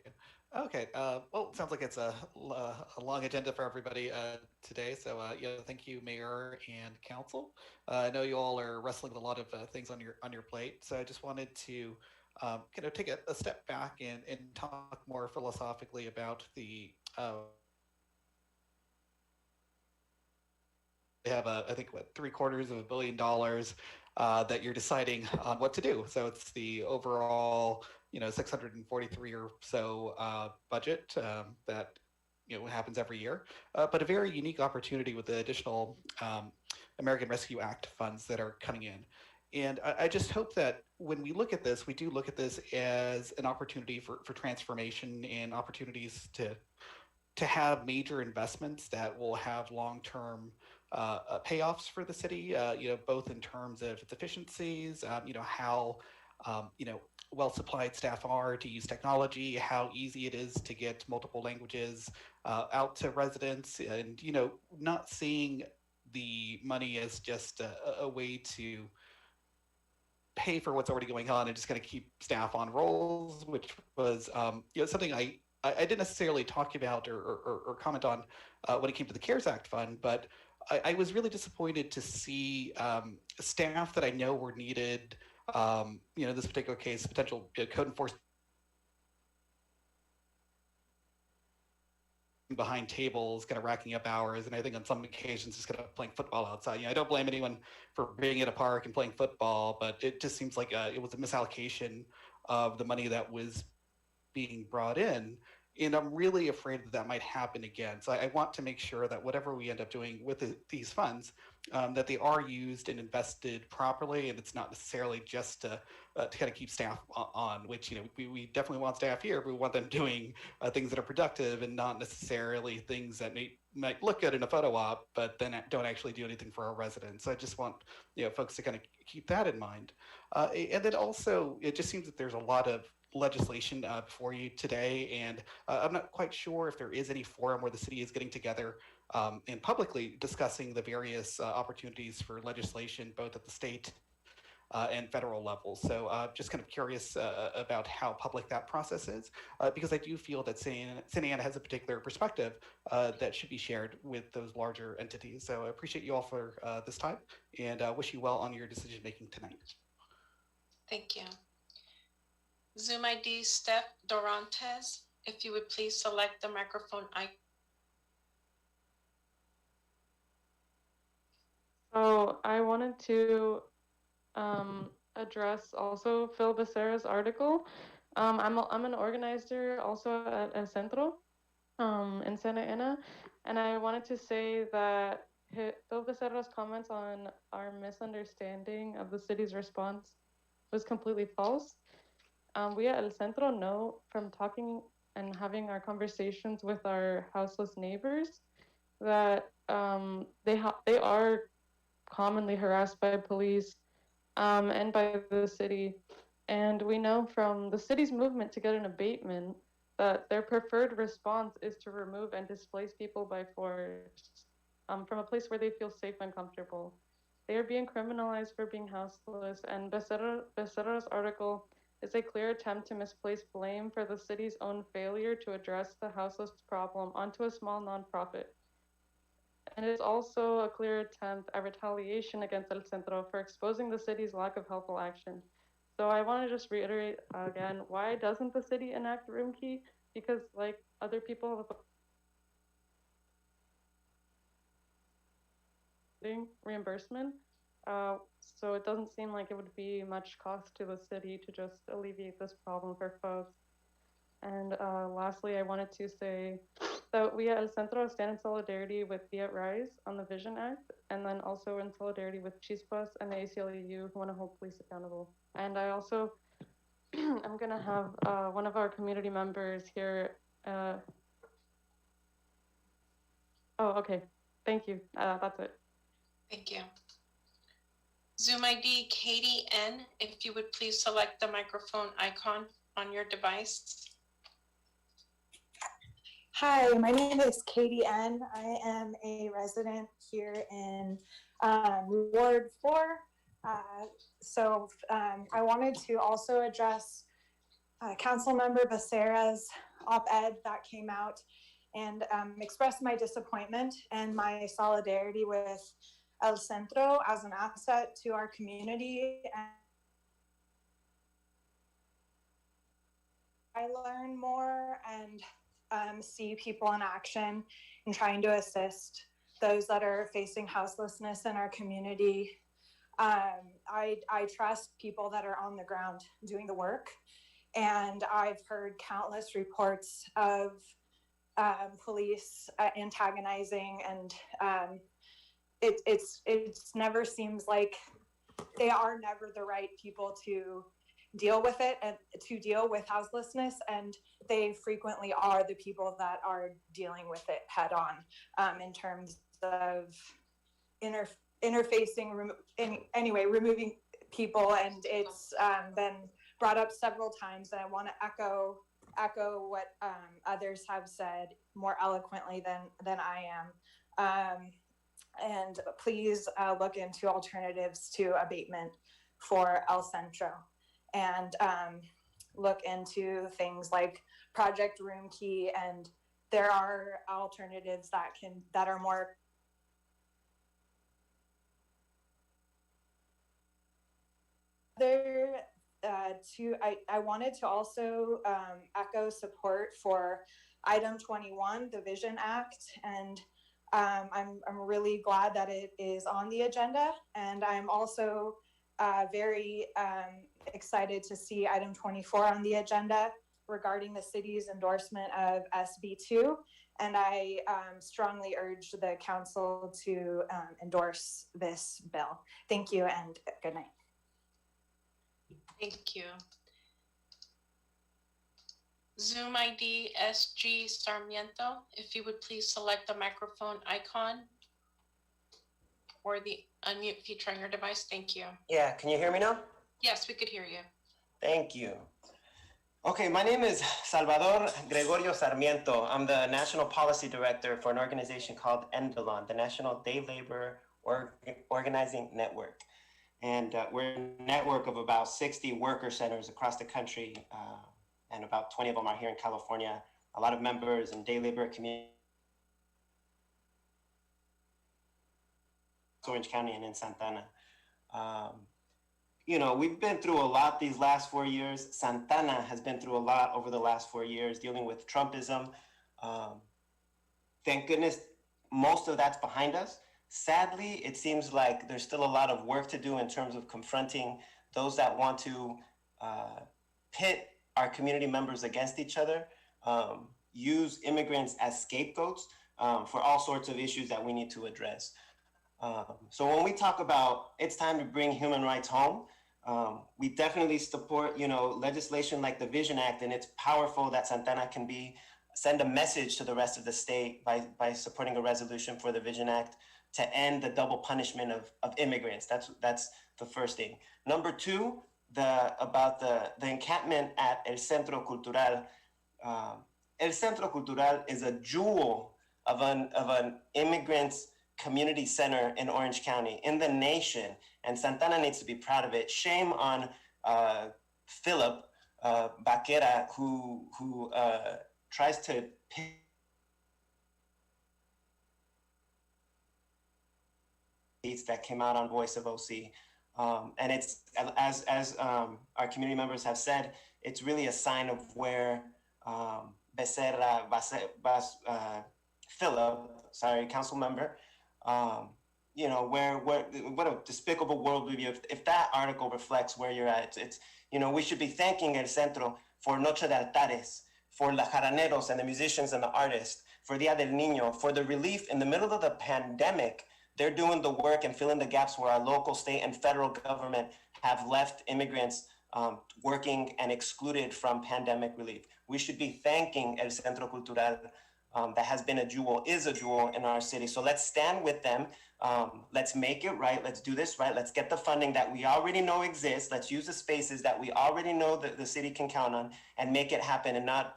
Okay, well, it sounds like it's a long agenda for everybody today. So, yeah, thank you, Mayor and Council. I know you all are wrestling with a lot of things on your plate. So I just wanted to kind of take a step back and talk more philosophically about the. They have I think what, $750 million that you're deciding on what to do. So it's the overall, 643 or so budget that happens every year, but a very unique opportunity with the additional American Rescue Act funds that are coming in. And I just hope that when we look at this, we do look at this as an opportunity for transformation and opportunities to have major investments that will have long-term payoffs for the city, both in terms of its efficiencies, how, well-supplied staff are to use technology, how easy it is to get multiple languages out to residents, and, not seeing the money as just a way to pay for what's already going on and just kind of keep staff on rolls, which was, something I didn't necessarily talk about or comment on when it came to the CARES Act fund, but I was really disappointed to see staff that I know were needed, in this particular case, potential code enforcement behind tables, kind of racking up hours, and I think on some occasions just kind of playing football outside. I don't blame anyone for being at a park and playing football, but it just seems like it was a misallocation of the money that was being brought in. And I'm really afraid that might happen again. So I want to make sure that whatever we end up doing with these funds, that they are used and invested properly, and it's not necessarily just to kind of keep staff on, which, we definitely want staff here, but we want them doing things that are productive and not necessarily things that might look good in a photo op, but then don't actually do anything for our residents. So I just want folks to kind of keep that in mind. And then also, it just seems that there's a lot of legislation before you today, and I'm not quite sure if there is any forum where the city is getting together and publicly discussing the various opportunities for legislation, both at the state and federal level. So just kind of curious about how public that process is, because I do feel that Santa Ana has a particular perspective that should be shared with those larger entities. So I appreciate you all for this time, and wish you well on your decision making tonight. Thank you. Zoom ID Steph Dorantes, if you would please select the microphone icon. So I wanted to address also Phil Becerra's article. I'm an organizer also at El Centro in Santa Ana, and I wanted to say that Phil Becerra's comments on our misunderstanding of the city's response was completely false. We at El Centro know from talking and having our conversations with our houseless neighbors that they are commonly harassed by police and by the city. And we know from the city's movement to get an abatement that their preferred response is to remove and displace people by force from a place where they feel safe and comfortable. They are being criminalized for being houseless, and Becerra's article is a clear attempt to misplace blame for the city's own failure to address the houseless problem onto a small nonprofit. And it's also a clear attempt at retaliation against El Centro for exposing the city's lack of helpful action. So I want to just reiterate again, why doesn't the city enact room key? Because like other people have reimbursement, so it doesn't seem like it would be much cost to the city to just alleviate this problem for folks. And lastly, I wanted to say that we at El Centro stand in solidarity with Be It Rise on the Vision Act, and then also in solidarity with Chispas and the ACLU who want to hold police accountable. And I also, I'm gonna have one of our community members here. Oh, okay, thank you, that's it. Thank you. Zoom ID Katie N, if you would please select the microphone icon on your device. Hi, my name is Katie N. I am a resident here in Ward 4. I wanted to also address Councilmember Becerra's op-ed that came out and express my disappointment and my solidarity with El Centro as an asset to our community. I learn more and see people in action and trying to assist those that are facing houselessness in our community. I trust people that are on the ground doing the work, and I've heard countless reports of police antagonizing, and it's never seems like they are never the right people to deal with it and to deal with houselessness, and they frequently are the people that are dealing with it head on in terms of interfacing, removing people. And it's been brought up several times, and I want to echo what others have said more eloquently than I am. And please look into alternatives to abatement for El Centro, and look into things like Project Room Key, and there are alternatives that are more I wanted to also echo support for item 21, the Vision Act, and I'm really glad that it is on the agenda, and I'm also very excited to see item 24 on the agenda regarding the city's endorsement of SB2, and I strongly urge the council to endorse this bill. Thank you and good night. Thank you. Zoom ID SG Sarmiento, if you would please select the microphone icon or the unmute feature on your device. Thank you. Yeah, can you hear me now? Yes, we could hear you. Thank you. Okay, my name is Salvador Gregorio Sarmiento. I'm the National Policy Director for an organization called NDLON, the National Day Labor Organizing Network. And we're a network of about 60 worker centers across the country, and about 20 of them are here in California. A lot of members in day labor community, Orange County and in Santa Ana. You know, we've been through a lot these last 4 years. Santana has been through a lot over the last 4 years, dealing with Trumpism. Thank goodness most of that's behind us. Sadly, it seems like there's still a lot of work to do in terms of confronting those that want to pit our community members against each other, use immigrants as scapegoats for all sorts of issues that we need to address. So when we talk about it's time to bring human rights home, we definitely support, you know, legislation like the Vision Act, and it's powerful that Santana can be send a message to the rest of the state by supporting a resolution for the Vision Act to end the double punishment of immigrants. That's the first thing. Number two, about the encampment at El Centro Cultural. El Centro Cultural is a jewel of an immigrants community center in Orange County, in the nation, and Santana needs to be proud of it. Shame on Philip Baquera, who tries to that came out on Voice of OC. And it's, as our community members have said, it's really a sign of where Philip, council member, you know, what a despicable world we live. If that article reflects where you're at, it's you know, we should be thanking El Centro for Noche de Altares, for La Jaraneros and the musicians and the artists, for Dia del Niño, for the relief in the middle of the pandemic. They're doing the work and filling the gaps where our local, state, and federal government have left immigrants working and excluded from pandemic relief. We should be thanking El Centro Cultural that has been a jewel, is a jewel in our city. So let's stand with them. Let's make it right. Let's do this right. Let's get the funding that we already know exists. Let's use the spaces that we already know that the city can count on and make it happen, and not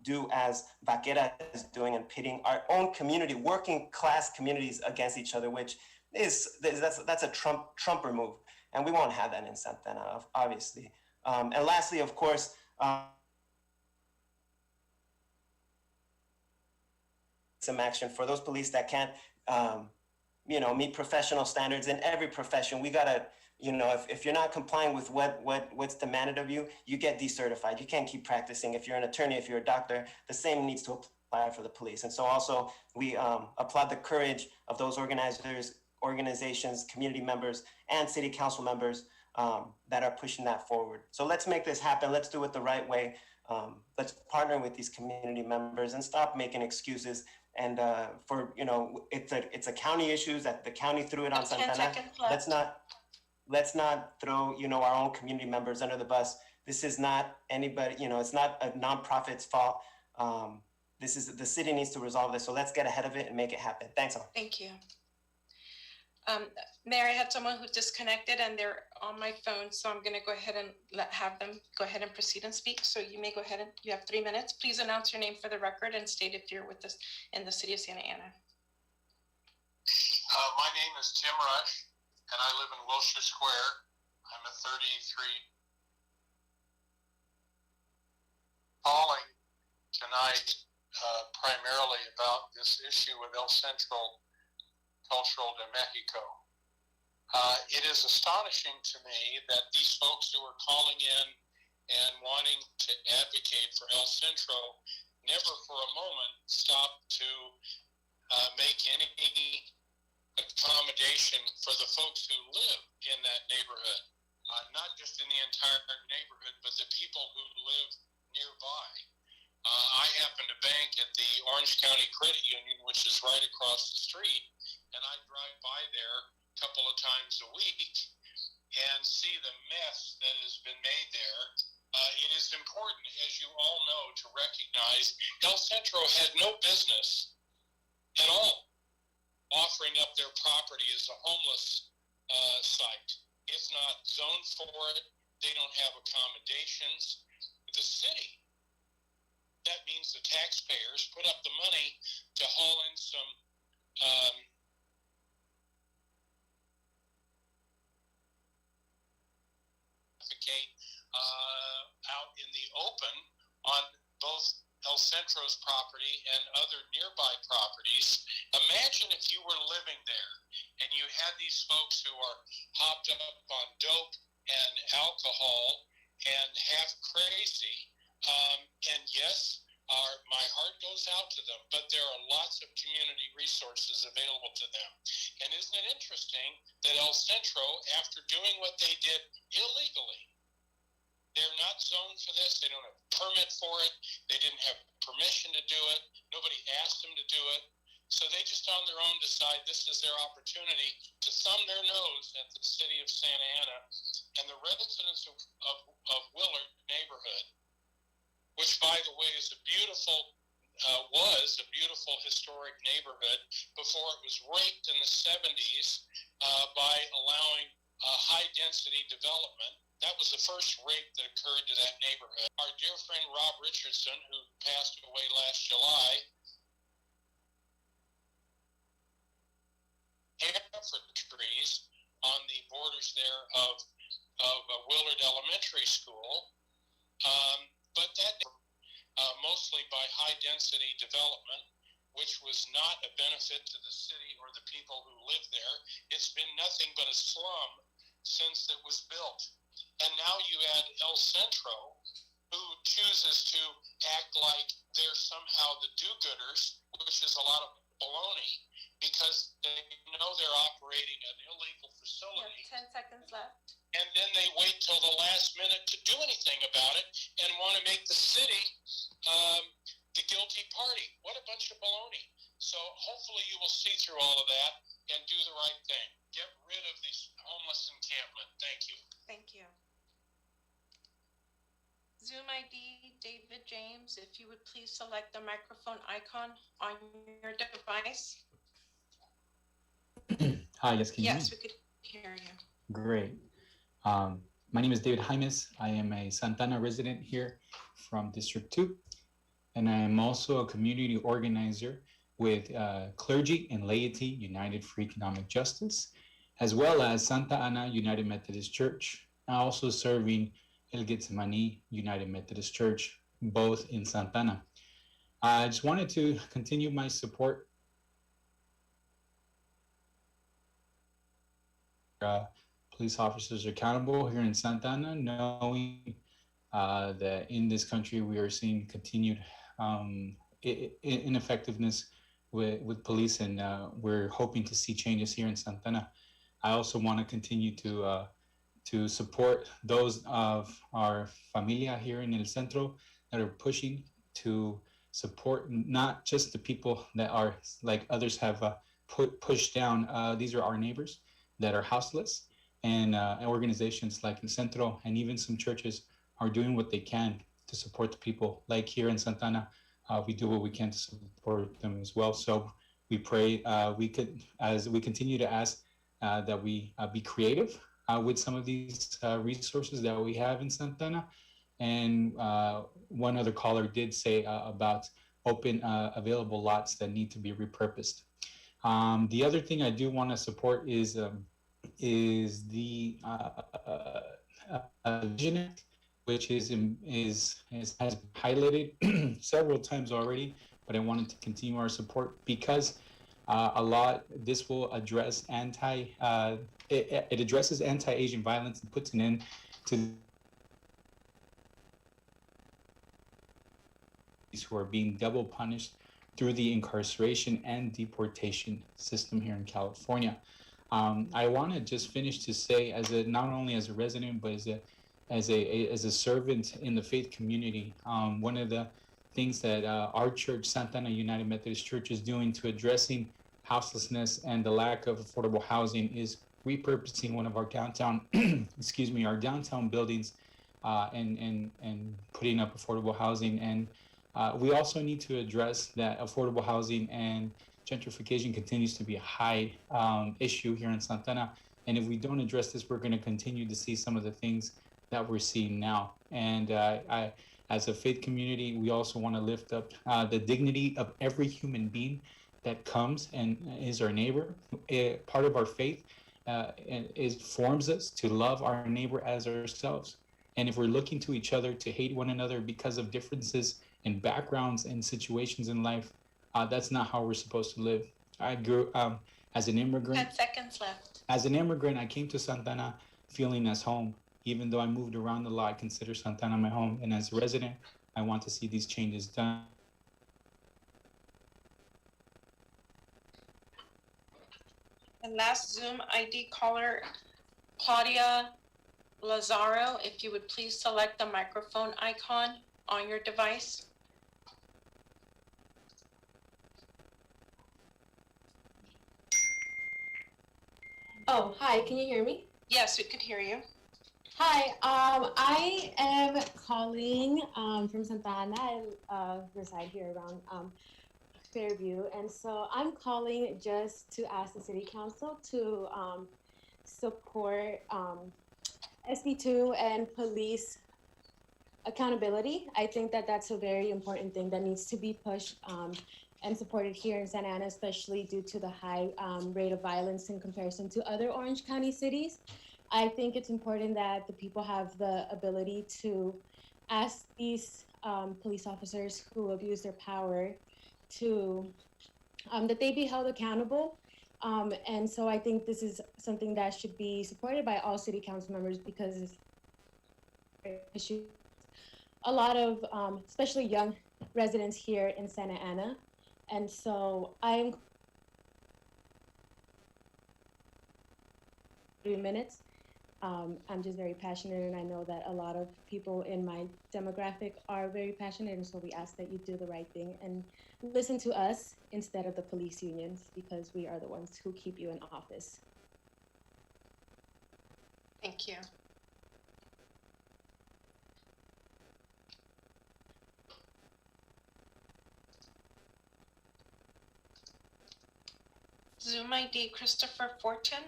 do as Vaquera is doing and pitting our own community, working class communities against each other, which that's a Trumper move. And we won't have that in Santana, obviously. And lastly, of course, some action for those police that can't, you know, meet professional standards in every profession. We gotta, you know, if you're not complying with what's demanded of you, you get decertified. You can't keep practicing. If you're an attorney, if you're a doctor, the same needs to apply for the police. And so also we applaud the courage of those organizers, organizations, community members, and city council members that are pushing that forward. So let's make this happen. Let's do it the right way. Let's partner with these community members and stop making excuses. And for, you know, it's a county issue that the county threw it on Santana. Let's not throw, you know, our own community members under the bus. This is not anybody, you know, it's not a nonprofit's fault. This is, the city needs to resolve this. So let's get ahead of it and make it happen. Thanks all. Thank you. Mayor, I had someone who disconnected and they're on my phone, so I'm going to go ahead and have them go ahead and proceed and speak. So you may go ahead and you have 3 minutes. Please announce your name for the record and state if you're with us in the city of Santa Ana. My name is Tim Rush, and I live in Wilshire Square. I'm a 33. Calling tonight primarily about this issue with El Centro Cultural de Mexico. It is astonishing to me that these folks who are calling in and wanting to advocate for El Centro never for a moment stop to make any accommodation for the folks who live in that neighborhood. Not just in the entire neighborhood, but the people who live nearby. I happen to bank at the Orange County Credit Union, which is right across the street, and I drive by there a couple of times a week and see the mess that has been made there. It is important, as you all know, to recognize El Centro had no business at all offering up their property as a homeless site. It's not zoned for it. They don't have accommodations. The city, that means the taxpayers, put up the money to haul in some out in the open on both El Centro's property and other nearby properties. Imagine if you were living there and you had these folks who are hopped up on dope and alcohol and half crazy. And yes, my heart goes out to them, but there are lots of community resources available to them. And isn't it interesting that El Centro, after doing what they did illegally, they're not zoned for this. They don't have a permit for it. They didn't have permission to do it. Nobody asked them to do it. So they just on their own decide this is their opportunity to thumb their nose at the city of Santa Ana and the residents of Willard neighborhood, which, by the way, is a beautiful was a beautiful historic neighborhood before it was raped in the 70s by allowing high density development. That was the first rape that occurred to that neighborhood. Our dear friend Rob Richardson, who passed away last July, for trees on the borders there of Willard Elementary School, but that mostly by high density development, which was not a benefit to the city or the people who live there. It's been nothing but a slum since it was built. And now you add El Centro, who chooses to act like they're somehow the do-gooders, which is a lot of baloney, because they know they're operating an illegal facility. 10 seconds left. And then they wait till the last minute to do anything about it and want to make the city the guilty party. What a bunch of baloney. So hopefully you will see through all of that and do the right thing. Get rid of these homeless encampment. Thank you. Thank you. Zoom ID, David James, if you would please select the microphone icon on your device. Hi, yes, can you hear me? Yes, we could hear you. Great. My name is David Jaimes. I am a Santana resident here from District 2, and I am also a community organizer with Clergy and Laity United for Economic Justice, as well as Santa Ana United Methodist Church, and also serving El Getsemani United Methodist Church, both in Santana. I just wanted to continue my support police officers accountable here in Santa Ana, knowing that in this country we are seeing continued ineffectiveness with police, and we're hoping to see changes here in Santa Ana. I also want to continue to support those of our familia here in El Centro that are pushing to support not just the people that are like others have pushed down. These are our neighbors that are houseless, and organizations like El Centro and even some churches are doing what they can to support the people. Like here in Santana, we do what we can to support them as well. So we pray we could, as we continue to ask that we be creative with some of these resources that we have in Santana. And one other caller did say about open available lots that need to be repurposed. The other thing I do want to support is the Vision Act, which has been highlighted several times already, but I wanted to continue our support because this will address it addresses anti-Asian violence and puts an end to these who are being double punished through the incarceration and deportation system here in California. I want to just finish to say, not only as a resident, but as a servant in the faith community, one of the things that our church, Santa Ana United Methodist Church, is doing to addressing houselessness and the lack of affordable housing is repurposing one of our downtown, our downtown buildings, and putting up affordable housing. And we also need to address that affordable housing and gentrification continues to be a high issue here in Santa Ana. And if we don't address this, we're going to continue to see some of the things that we're seeing now. And as a faith community, we also want to lift up the dignity of every human being that comes and is our neighbor. Part of our faith forms us to love our neighbor as ourselves. And if we're looking to each other to hate one another because of differences in backgrounds and situations in life, that's not how we're supposed to live. I grew as an immigrant. 10 seconds left. As an immigrant, I came to Santa Ana feeling as home. Even though I moved around a lot, I consider Santa Ana my home. And as a resident, I want to see these changes done. And last Zoom ID caller, Claudia Lazaro, if you would please select the microphone icon on your device. Oh, hi, can you hear me? Yes, we could hear you. Hi, I am calling from Santa Ana. I reside here around Fairview, and so I'm calling just to ask the City Council to support SB2 and police accountability. I think that that's a very important thing that needs to be pushed and supported here in Santa Ana, especially due to the high rate of violence in comparison to other Orange County cities. I think it's important that the people have the ability to ask these police officers who abuse their power to that they be held accountable. And so I think this is something that should be supported by all city council members because it's a lot of, especially young residents here in Santa Ana. And so I'm 3 minutes. I'm just very passionate, and I know that a lot of people in my demographic are very passionate, and so we ask that you do the right thing and listen to us instead of the police unions, because we are the ones who keep you in office. Thank you. Zoom ID Christopher Fortin.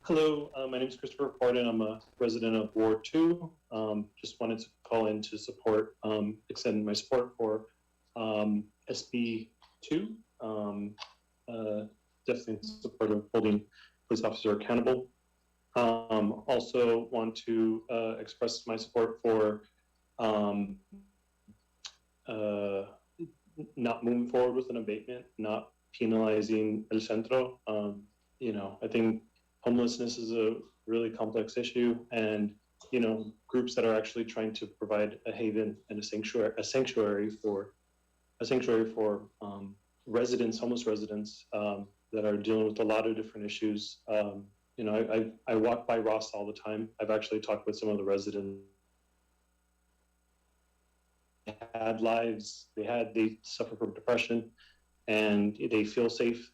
Hello, my name is Christopher Fortin. I'm a resident of Ward 2. Just wanted to call in to support, extend my support for SB 2. Definitely in support of holding police officers accountable. Also want to express my support for not moving forward with an abatement, not penalizing El Centro. I think homelessness is a really complex issue, and groups that are actually trying to provide a haven and a sanctuary for residents, homeless residents that are dealing with a lot of different issues. I walk by Ross all the time. I've actually talked with some of the residents. They had lives. They suffer from depression, and they feel safe,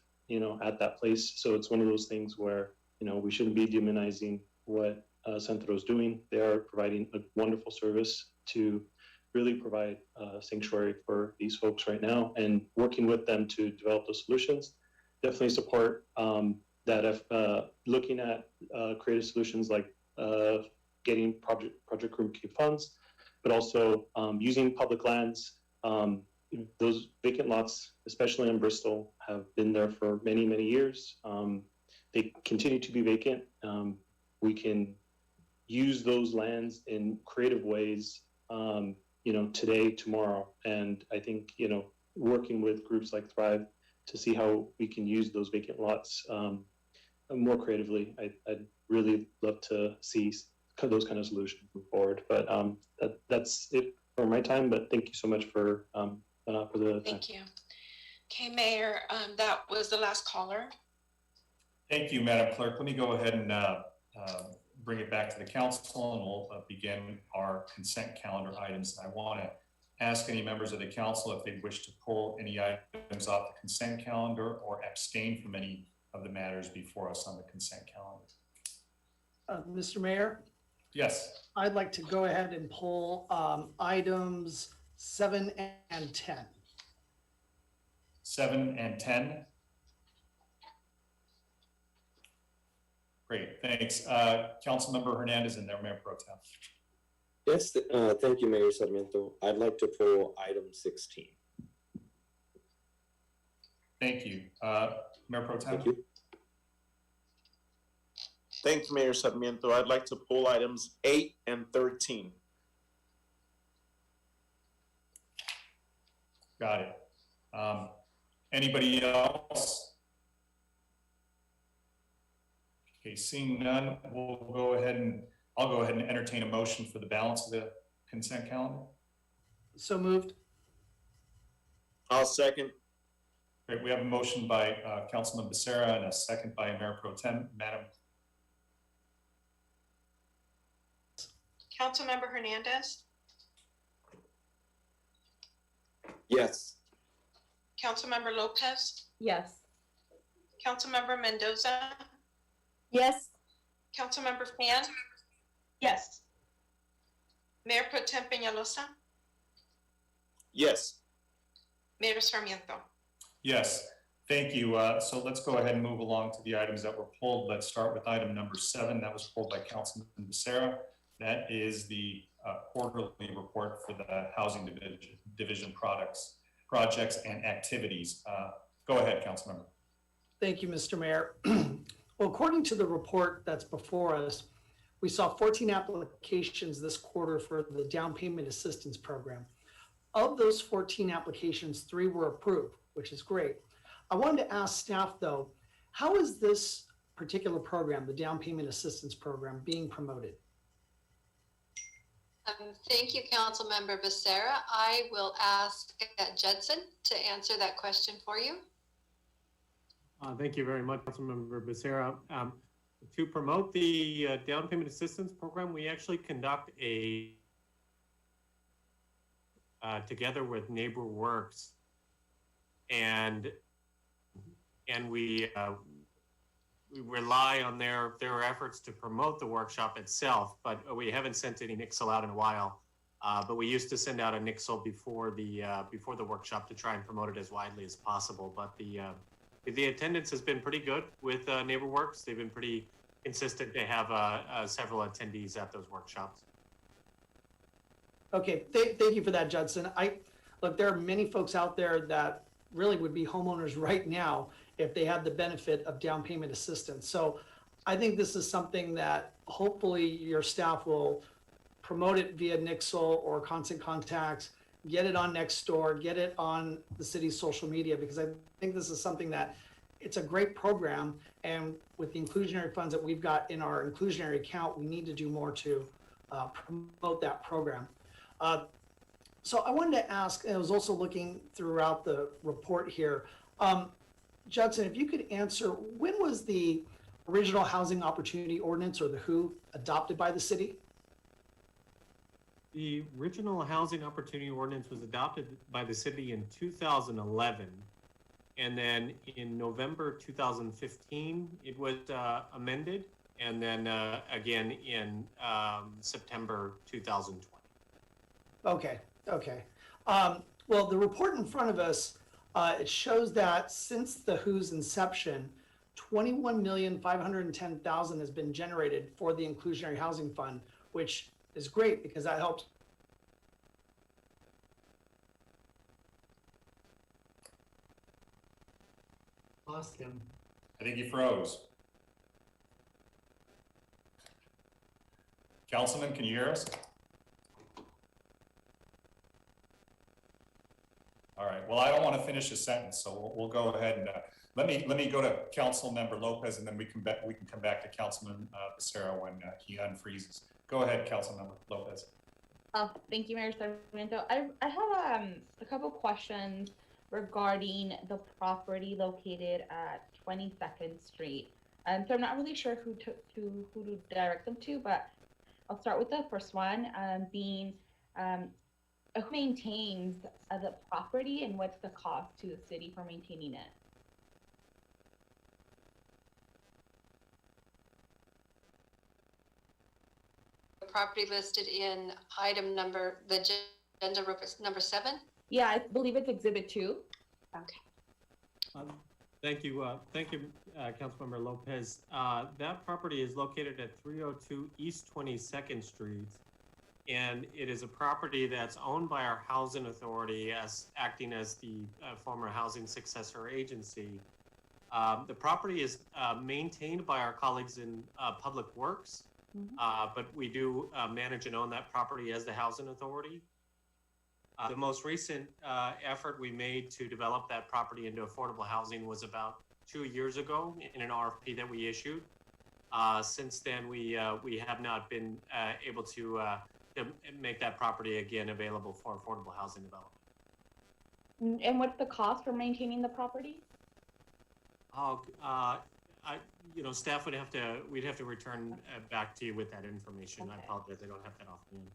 at that place. So it's one of those things where we shouldn't be demonizing what Centro is doing. They are providing a wonderful service to really provide sanctuary for these folks right now, and working with them to develop those solutions. Definitely support that if looking at creative solutions like getting project group key funds, but also using public lands. Those vacant lots, especially in Bristol, have been there for many, many years. They continue to be vacant. We can use those lands in creative ways, today, tomorrow. And I think, working with groups like Thrive to see how we can use those vacant lots more creatively, I'd really love to see those kind of solutions move forward. But that's it for my time. But thank you so much for the time. Thank you. Okay, Mayor, that was the last caller. Thank you, Madam Clerk. Let me go ahead and bring it back to the council, and we'll begin our consent calendar items. I want to ask any members of the council if they wish to pull any items off the consent calendar or abstain from any of the matters before us on the consent calendar. Mr. Mayor? Yes. I'd like to go ahead and pull items 7 and 10. 7 and 10. Great, thanks. Councilmember Hernandez and then Mayor Pro Tem. Yes, thank you, Mayor Sarmiento. I'd like to pull item 16. Thank you. Mayor Pro Tem. Thank you. Thank you, Mayor Sarmiento. I'd like to pull items 8 and 13. Got it. Anybody else? Okay, seeing none, I'll go ahead and entertain a motion for the balance of the consent calendar. So moved. I'll second. Great, we have a motion by Councilman Becerra and a second by Mayor Pro Tem. Madam. Councilmember Hernandez, Yes. Councilmember Lopez, Yes. Councilmember Mendoza, Yes. Councilmember Fan, Yes. Mayor Pro Tem Peñalosa, Yes. Mayor Sarmiento. Yes, thank you. So let's go ahead and move along to the items that were pulled. Let's start with item number 7. That was pulled by Councilman Becerra. That is the quarterly report for the Housing Division projects and activities. Go ahead, Councilmember. Thank you, Mr. Mayor. Well, according to the report that's before us, we saw 14 applications this quarter for the down payment assistance program. Of those 14 applications, 3 were approved, which is great. I wanted to ask staff though, how is this particular program, the down payment assistance program, being promoted? Thank you, Councilmember Becerra. I will ask Judson to answer that question for you. Thank you very much, Councilmember Becerra. To promote the down payment assistance program, we actually conduct a together with Neighbor Works, and we rely on their efforts to promote the workshop itself. But we haven't sent any nixle out in a while. But we used to send out a nixle before the workshop to try and promote it as widely as possible. But the attendance has been pretty good with Neighbor Works. They've been pretty consistent. They have several attendees at those workshops. Okay, thank you for that, Judson. Look, there are many folks out there that really would be homeowners right now if they had the benefit of down payment assistance. So I think this is something that hopefully your staff will promote it via Nixle or Constant Contacts, get it on Nextdoor, get it on the city's social media, because I think this is something that it's a great program. And with the inclusionary funds that we've got in our inclusionary account, we need to do more to promote that program. So I wanted to ask, and I was also looking throughout the report here, Judson, if you could answer, when was the original Housing Opportunity Ordinance, or the WHO, adopted by the city? The original Housing Opportunity Ordinance was adopted by the city in 2011. And then in November 2015, it was amended. And then again in September 2020. Okay. Well, the report in front of us, it shows that since the WHO's inception, 21,510,000 has been generated for the Inclusionary Housing Fund, which is great because that helps. Lost him. I think he froze. Councilman, can you hear us? All right. Well, I don't want to finish a sentence, so we'll go ahead and let me go to Councilmember Lopez, and then we can come back to Councilman Becerra when he unfreezes. Go ahead, Councilmember Lopez. Oh, thank you, Mayor Sarmiento. I have a couple questions regarding the property located at 22nd Street. So I'm not really sure who to direct them to, but I'll start with the first one, being who maintains the property and what's the cost to the city for maintaining it? Property listed in item number, the agenda number 7? Yeah, I believe it's Exhibit 2. Okay. Thank you, Councilmember Lopez. That property is located at 302 East 22nd Street, and it is a property that's owned by our housing authority as acting as the former housing successor agency. The property is maintained by our colleagues in Public Works. But we do manage and own that property as the housing authority. The most recent effort we made to develop that property into affordable housing was about 2 years ago in an RFP that we issued. Since then, we have not been able to make that property again available for affordable housing development. And what's the cost for maintaining the property? Staff we'd have to return back to you with that information. Okay. I apologize, I don't have that offhand.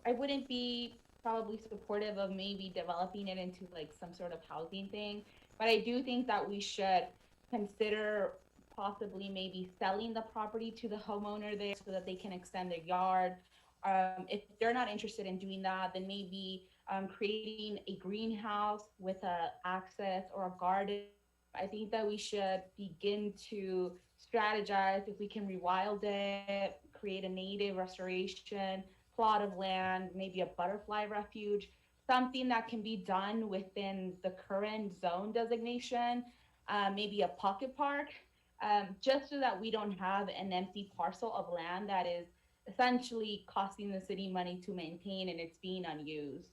I wouldn't be probably supportive of maybe developing it into like some sort of housing thing, but I do think that we should consider possibly maybe selling the property to the homeowner there so that they can extend their yard. If they're not interested in doing that, then maybe creating a greenhouse with a access or a garden. I think that we should begin to strategize if we can rewild it, create a native restoration plot of land, maybe a butterfly refuge, something that can be done within the current zone designation, maybe a pocket park, just so that we don't have an empty parcel of land that is essentially costing the city money to maintain and it's being unused.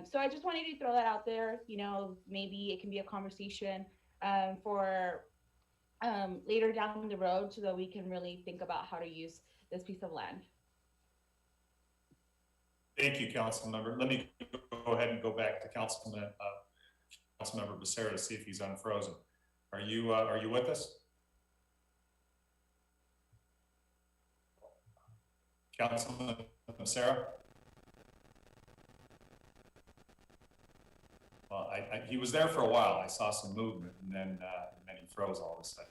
So I just wanted to throw that out there. You know, maybe it can be a conversation for later down the road so that we can really think about how to use this piece of land. Thank you, council member. Let me go ahead and go back to Councilmember Becerra to see if he's unfrozen. Are you with us? Councilman Becerra? Well, he was there for a while. I saw some movement, and then he froze all of a sudden.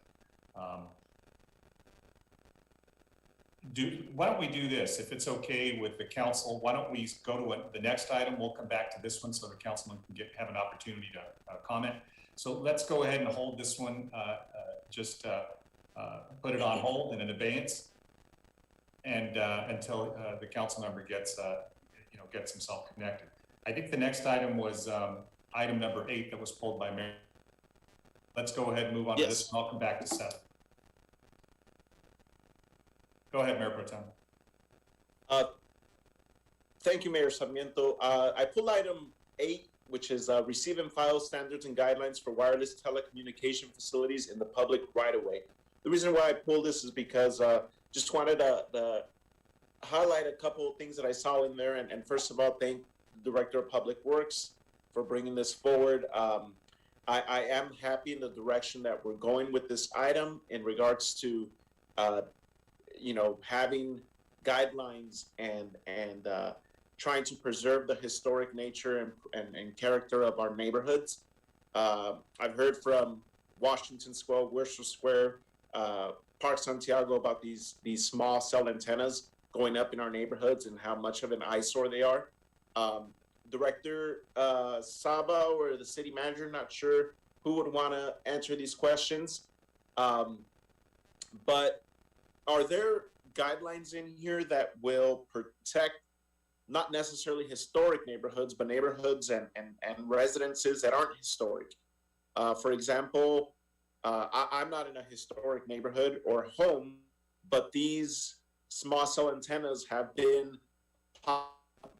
Why don't we do this? If it's okay with the council, why don't we go to the next item? We'll come back to this one so the councilman can have an opportunity to comment. So let's go ahead and hold this one. Put it on hold and in abeyance, and until the council member gets himself connected. I think the next item was item number 8 that was pulled by Mayor. Let's go ahead and move on to this one. I'll come back to Seth. Go ahead, Mayor Pro Tem. Thank you, Mayor Sarmiento. I pulled item 8, which is receive and file standards and guidelines for wireless telecommunication facilities in the public right-of-way. The reason why I pulled this is because just wanted to highlight a couple of things that I saw in there. And first of all, thank the Director of Public Works for bringing this forward. I am happy in the direction that we're going with this item in regards to having guidelines and trying to preserve the historic nature and character of our neighborhoods. I've heard from Washington Square, Worcester Square, Park Santiago about these small cell antennas going up in our neighborhoods and how much of an eyesore they are. Director Saba or the city manager, not sure who would want to answer these questions. But are there guidelines in here that will protect not necessarily historic neighborhoods, but neighborhoods and residences that aren't historic? For example, I'm not in a historic neighborhood or home, but these small cell antennas have been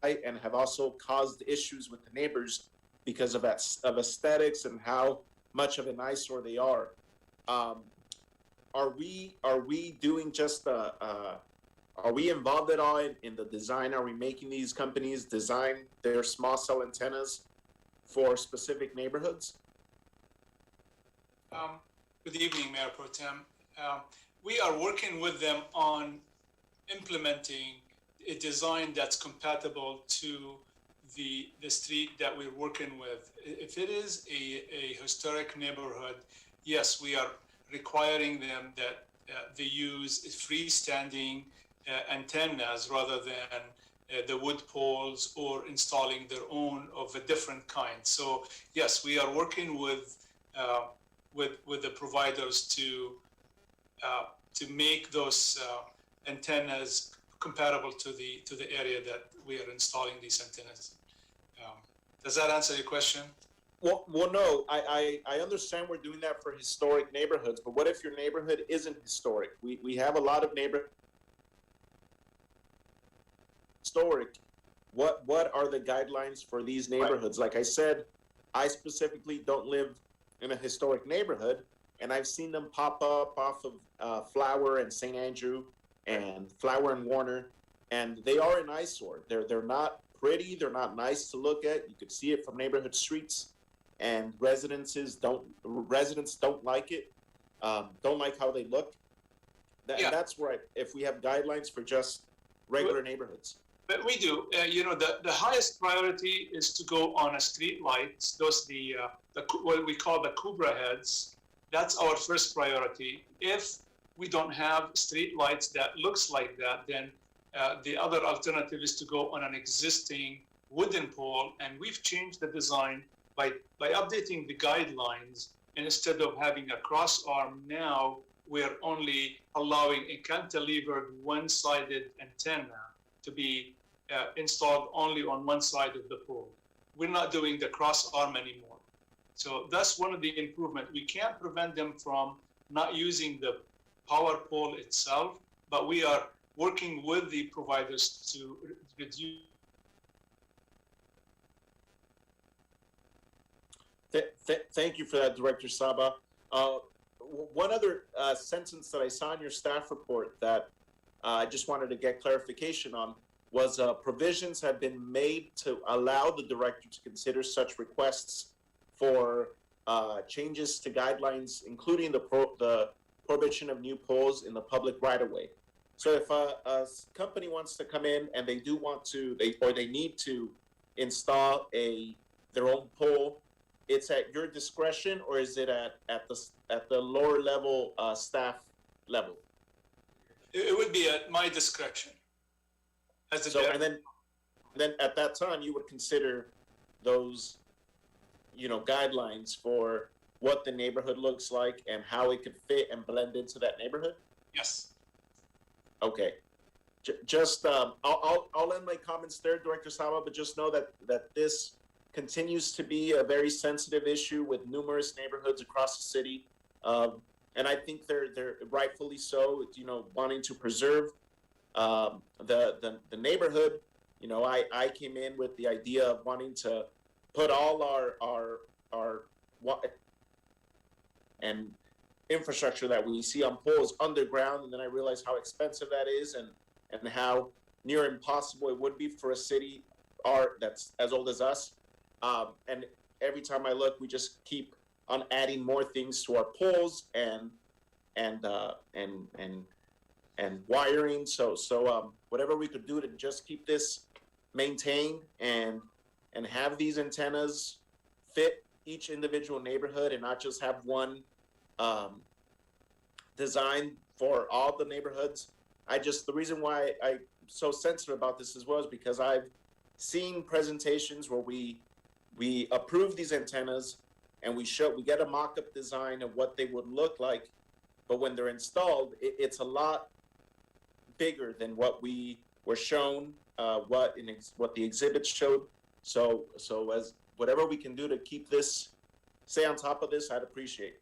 and have also caused issues with the neighbors because of aesthetics and how much of an eyesore they are. Are we doing just are we involved at all in the design? Are we making these companies design their small cell antennas for specific neighborhoods? Good evening, Mayor Pro Tem. We are working with them on implementing a design that's compatible to the street that we're working with. If it is a historic neighborhood, yes, we are requiring them that they use freestanding antennas rather than the wood poles or installing their own of a different kind. So yes, we are working with the providers to make those antennas compatible to the area that we are installing these antennas. Does that answer your question? Well, no. I understand we're doing that for historic neighborhoods, but what if your neighborhood isn't historic? We have a lot of historic. What are the guidelines for these neighborhoods? Like I said, I specifically don't live in a historic neighborhood, and I've seen them pop up off of Flower and St. Andrew and Flower and Warner, and they are an eyesore. They're not pretty. They're not nice to look at. You could see it from neighborhood streets, and residents don't like it. Don't like how they look. That's where if we have guidelines for just regular neighborhoods. But we do. The highest priority is to go on a street lights. Those what we call the Cobra heads That's our first priority. If we don't have street lights that looks like that, then the other alternative is to go on an existing wooden pole, and we've changed the design by updating the guidelines. And instead of having a cross arm now, we're only allowing a cantilevered one-sided antenna to be installed only on one side of the pole. We're not doing the cross arm anymore. So that's one of the improvements. We can't prevent them from not using the power pole itself, but we are working with the providers to reduce. Thank you for that, Director Saba. One other sentence that I saw in your staff report that I just wanted to get clarification on was provisions have been made to allow the director to consider such requests for changes to guidelines, including the prohibition of new poles in the public right-of-way. So if a company wants to come in and they do want to, they need to install their own pole, it's at your discretion, or is it at the lower level staff level? It would be at my discretion. And then at that time you would consider those, guidelines for what the neighborhood looks like and how it could fit and blend into that neighborhood. Yes. Okay. I'll end my comments there, Director Saba, but just know that this continues to be a very sensitive issue with numerous neighborhoods across the city, and I think they're rightfully so. Wanting to preserve the neighborhood. I came in with the idea of wanting to put all our and infrastructure that we see on poles underground, and then I realized how expensive that is, and how near impossible it would be for a city that's as old as us. And every time I look, we just keep on adding more things to our poles and wiring. So whatever we could do to just keep this maintained and have these antennas fit each individual neighborhood and not just have one design for all the neighborhoods. The reason why I'm so sensitive about this as well is because I've seen presentations where we approve these antennas and we get a mock-up design of what they would look like, but when they're installed, it's a lot bigger than what we were shown, what the exhibits showed. So as whatever we can do to keep this, stay on top of this, I'd appreciate.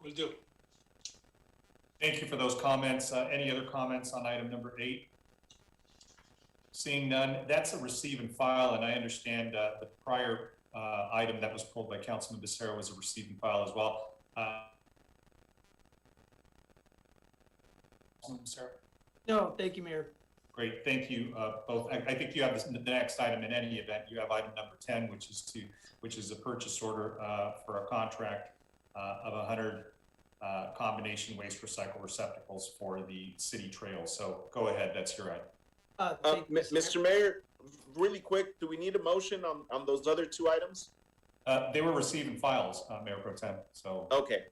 Will do. Thank you for those comments. Any other comments on item number 8? Seeing none, that's a receive and file, and I understand the prior item that was pulled by Councilman Becerra was a receive and file as well. Councilman Becerra? No, thank you, Mayor. Great, thank you both. I think you have the next item in any event. You have item number 10, which is a purchase order for a contract of 100 combination waste recycle receptacles for the city trails. So go ahead, that's your item. Mr. Mayor, really quick, do we need a motion on those other 2 items? They were receiving files, Mayor Pro Tem. So okay.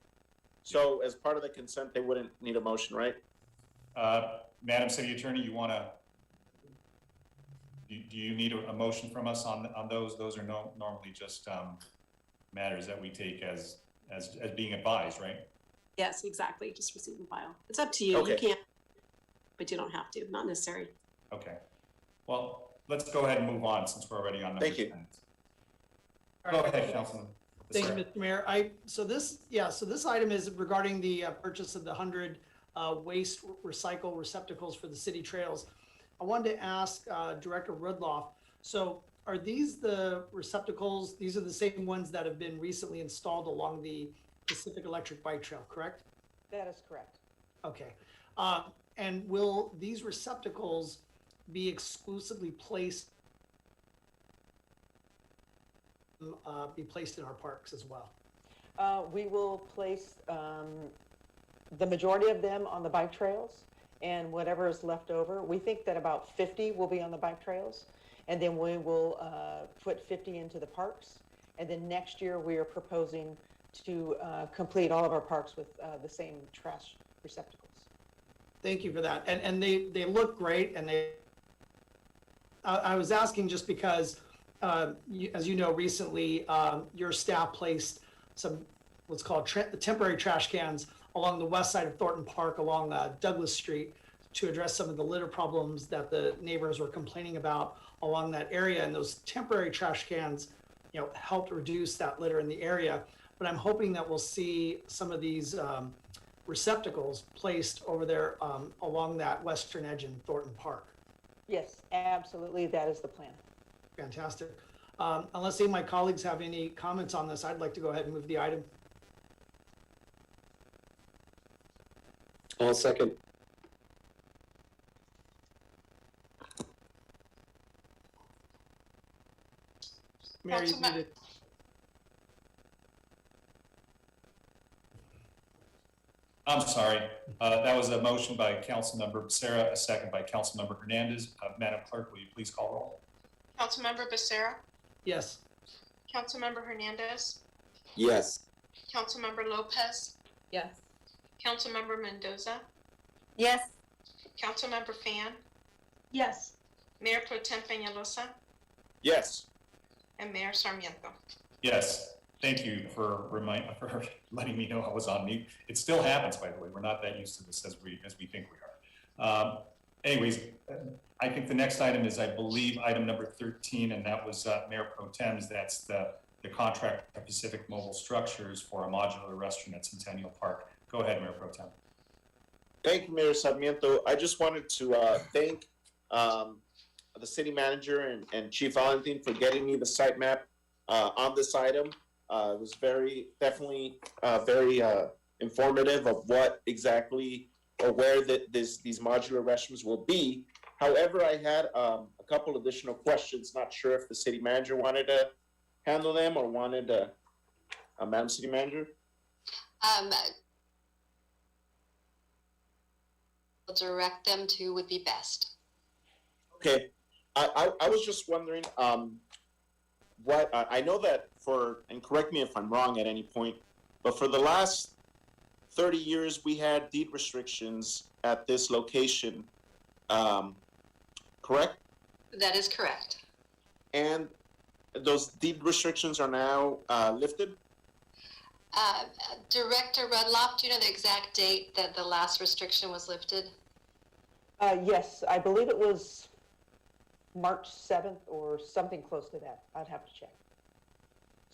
So as part of the consent, they wouldn't need a motion, right? Madam City Attorney, do you need a motion from us on those? Those are normally just matters that we take as being advised, right? Yes, exactly. Just receive and file. It's up to you. Okay. You can't, but you don't have to. Not necessary. Okay. Well, let's go ahead and move on since we're already on number 10. Thank you. Go ahead, Councilman. Thank you, Mr. Mayor. So this item is regarding the purchase of the 100 waste recycle receptacles for the city trails. I wanted to ask Director Rudloff, so are these the receptacles? These are the same ones that have been recently installed along the Pacific Electric Bike Trail, correct? That is correct. Okay. And will these receptacles be exclusively placed in our parks as well? We will place the majority of them on the bike trails, and whatever is left over, we think that about 50 will be on the bike trails, and then we will put 50 into the parks. And then next year we are proposing to complete all of our parks with the same trash receptacles. Thank you for that. And they look great, and I was asking just because, as you know, recently your staff placed some what's called temporary trash cans along the west side of Thornton Park along Douglas Street to address some of the litter problems that the neighbors were complaining about along that area. And those temporary trash cans, helped reduce that litter in the area. But I'm hoping that we'll see some of these receptacles placed over there along that western edge in Thornton Park. Yes, absolutely. That is the plan. Fantastic. Unless any of my colleagues have any comments on this, I'd like to go ahead and move the item. I'll second. Mary, you muted. I'm sorry. That was a motion by Councilmember Becerra, a second by Councilmember Hernandez. Madam Clerk, will you please call roll? Councilmember Becerra, Yes. Councilmember Hernandez, Yes. Councilmember Lopez, Yes. Councilmember Mendoza, Yes. Councilmember Fan, Yes. Mayor Pro Tem Peñalosa, Yes. and Mayor Sarmiento. Yes. Thank you for letting me know I was on mute. It still happens, by the way. We're not that used to this as we think we are. Anyways, I think the next item is, I believe, item number 13, and that was Mayor Pro Tem's. That's the contract for Pacific Mobile Structures for a modular restroom at Centennial Park. Go ahead, Mayor Pro Tem. Thank you, Mayor Sarmiento. I just wanted to thank the city manager and Chief Valentin for getting me the site map on this item. It was definitely very informative of what exactly or where these modular restrooms will be. However, I had a couple additional questions. Not sure if the city manager wanted to handle them or wanted Madam City Manager. Direct them to would be best. Okay, I was just wondering, what I know that and correct me if I'm wrong at any point, but for the last 30 years we had deed restrictions at this location, correct? That is correct. And those deed restrictions are now lifted? Director Rudloff, do you know the exact date that the last restriction was lifted? Yes, I believe it was March 7th or something close to that. I'd have to check.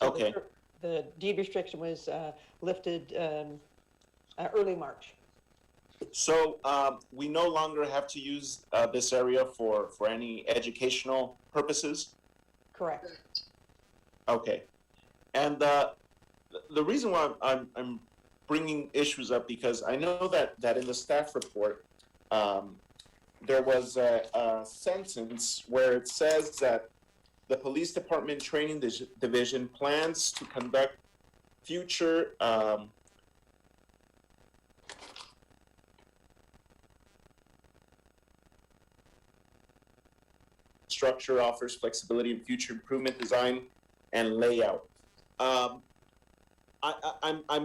So okay. The deed restriction was lifted early March. So we no longer have to use this area for any educational purposes? Correct. Okay. And the reason why I'm bringing issues up, because I know that in the staff report, there was a sentence where it says that the police department training division plans to conduct future structure offers flexibility in future improvement design and layout. I'm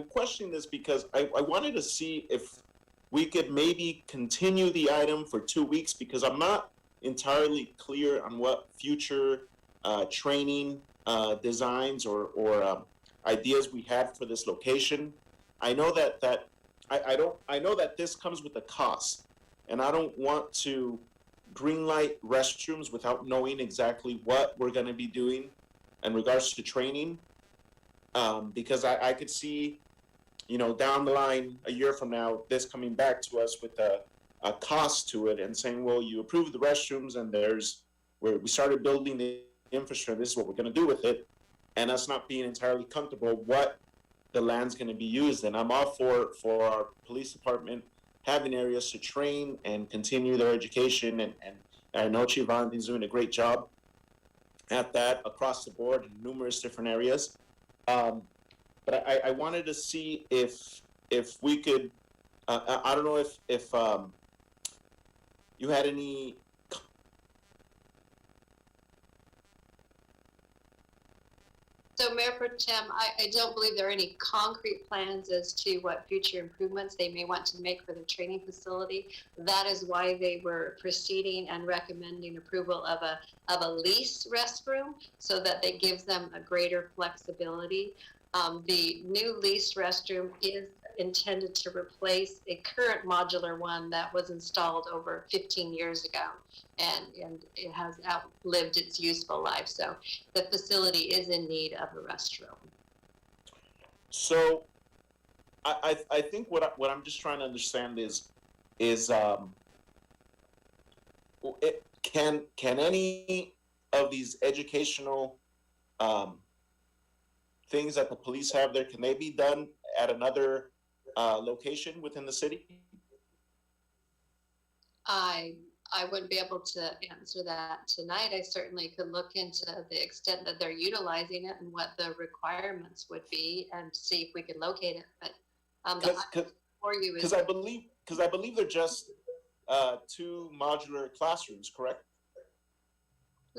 questioning this because I wanted to see if we could maybe continue the item for 2 weeks, because I'm not entirely clear on what future training designs or ideas we had for this location. I know that I know that this comes with a cost, and I don't want to greenlight restrooms without knowing exactly what we're going to be doing in regards to training, because I could see, down the line, a year from now, this coming back to us with a cost to it and saying, well, you approved the restrooms and we started building the infrastructure, this is what we're going to do with it, and us not being entirely comfortable what the land's going to be used in. I'm all for our police department having areas to train and continue their education, and I know Chief Valentin's doing a great job at that across the board in numerous different areas. But I wanted to see if we could, I don't know if you had any. So Mayor Pro Tem, I don't believe there are any concrete plans as to what future improvements they may want to make for the training facility. That is why they were proceeding and recommending approval of a leased restroom, so that it gives them a greater flexibility. The new leased restroom is intended to replace a current modular one that was installed over 15 years ago, and it has outlived its useful life. So the facility is in need of a restroom. So I think what I'm just trying to understand is can any of these educational things that the police have there, can they be done at another location within the city? I wouldn't be able to answer that tonight. I certainly could look into the extent that they're utilizing it and what the requirements would be, and see if we could locate it. But for you is I believe they're just 2 modular classrooms, correct?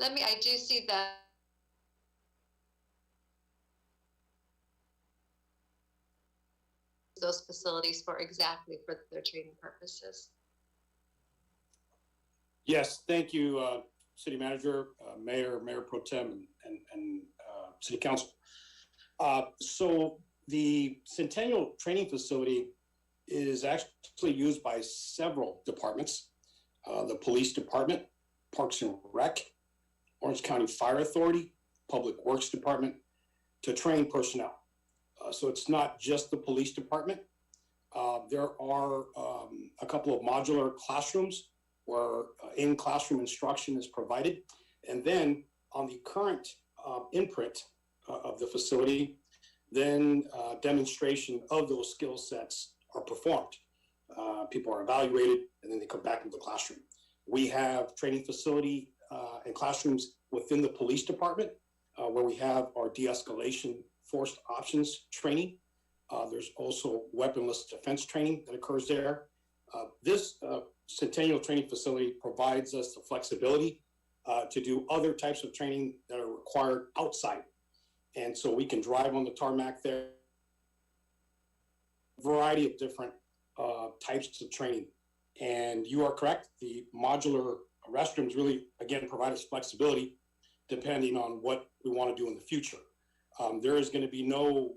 I do see that. Those facilities for their training purposes. Yes, thank you, City Manager, Mayor Pro Tem, and City Council. So the Centennial Training Facility is actually used by several departments: the Police Department, Parks and Rec, Orange County Fire Authority, Public Works Department, to train personnel. So it's not just the Police Department. There are a couple of modular classrooms where in-classroom instruction is provided. And then on the current imprint of the facility, then demonstration of those skill sets are performed. People are evaluated, and then they come back into the classroom. We have training facility and classrooms within the police department where we have our de-escalation forced options training. There's also weaponless defense training that occurs there. This Centennial Training Facility provides us the flexibility to do other types of training that are required outside. And so we can drive on the tarmac there, a variety of different types of training. And you are correct, the modular restrooms really, again, provide us flexibility depending on what we want to do in the future. There is going to be no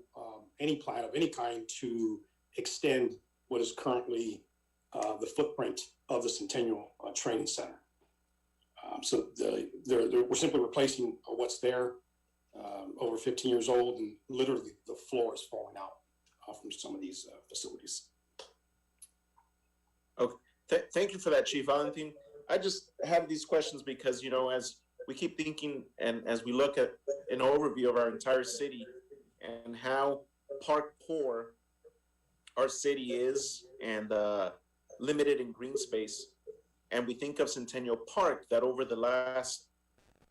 any plan of any kind to extend what is currently the footprint of the Centennial Training Center. So we're simply replacing what's there, over 15 years old, and literally the floor is falling out from some of these facilities. Okay, thank you for that, Chief Valentin. I just have these questions because, you know, as we keep thinking and as we look at an overview of our entire city and how park poor our city is and limited in green space, and we think of Centennial Park, that over the last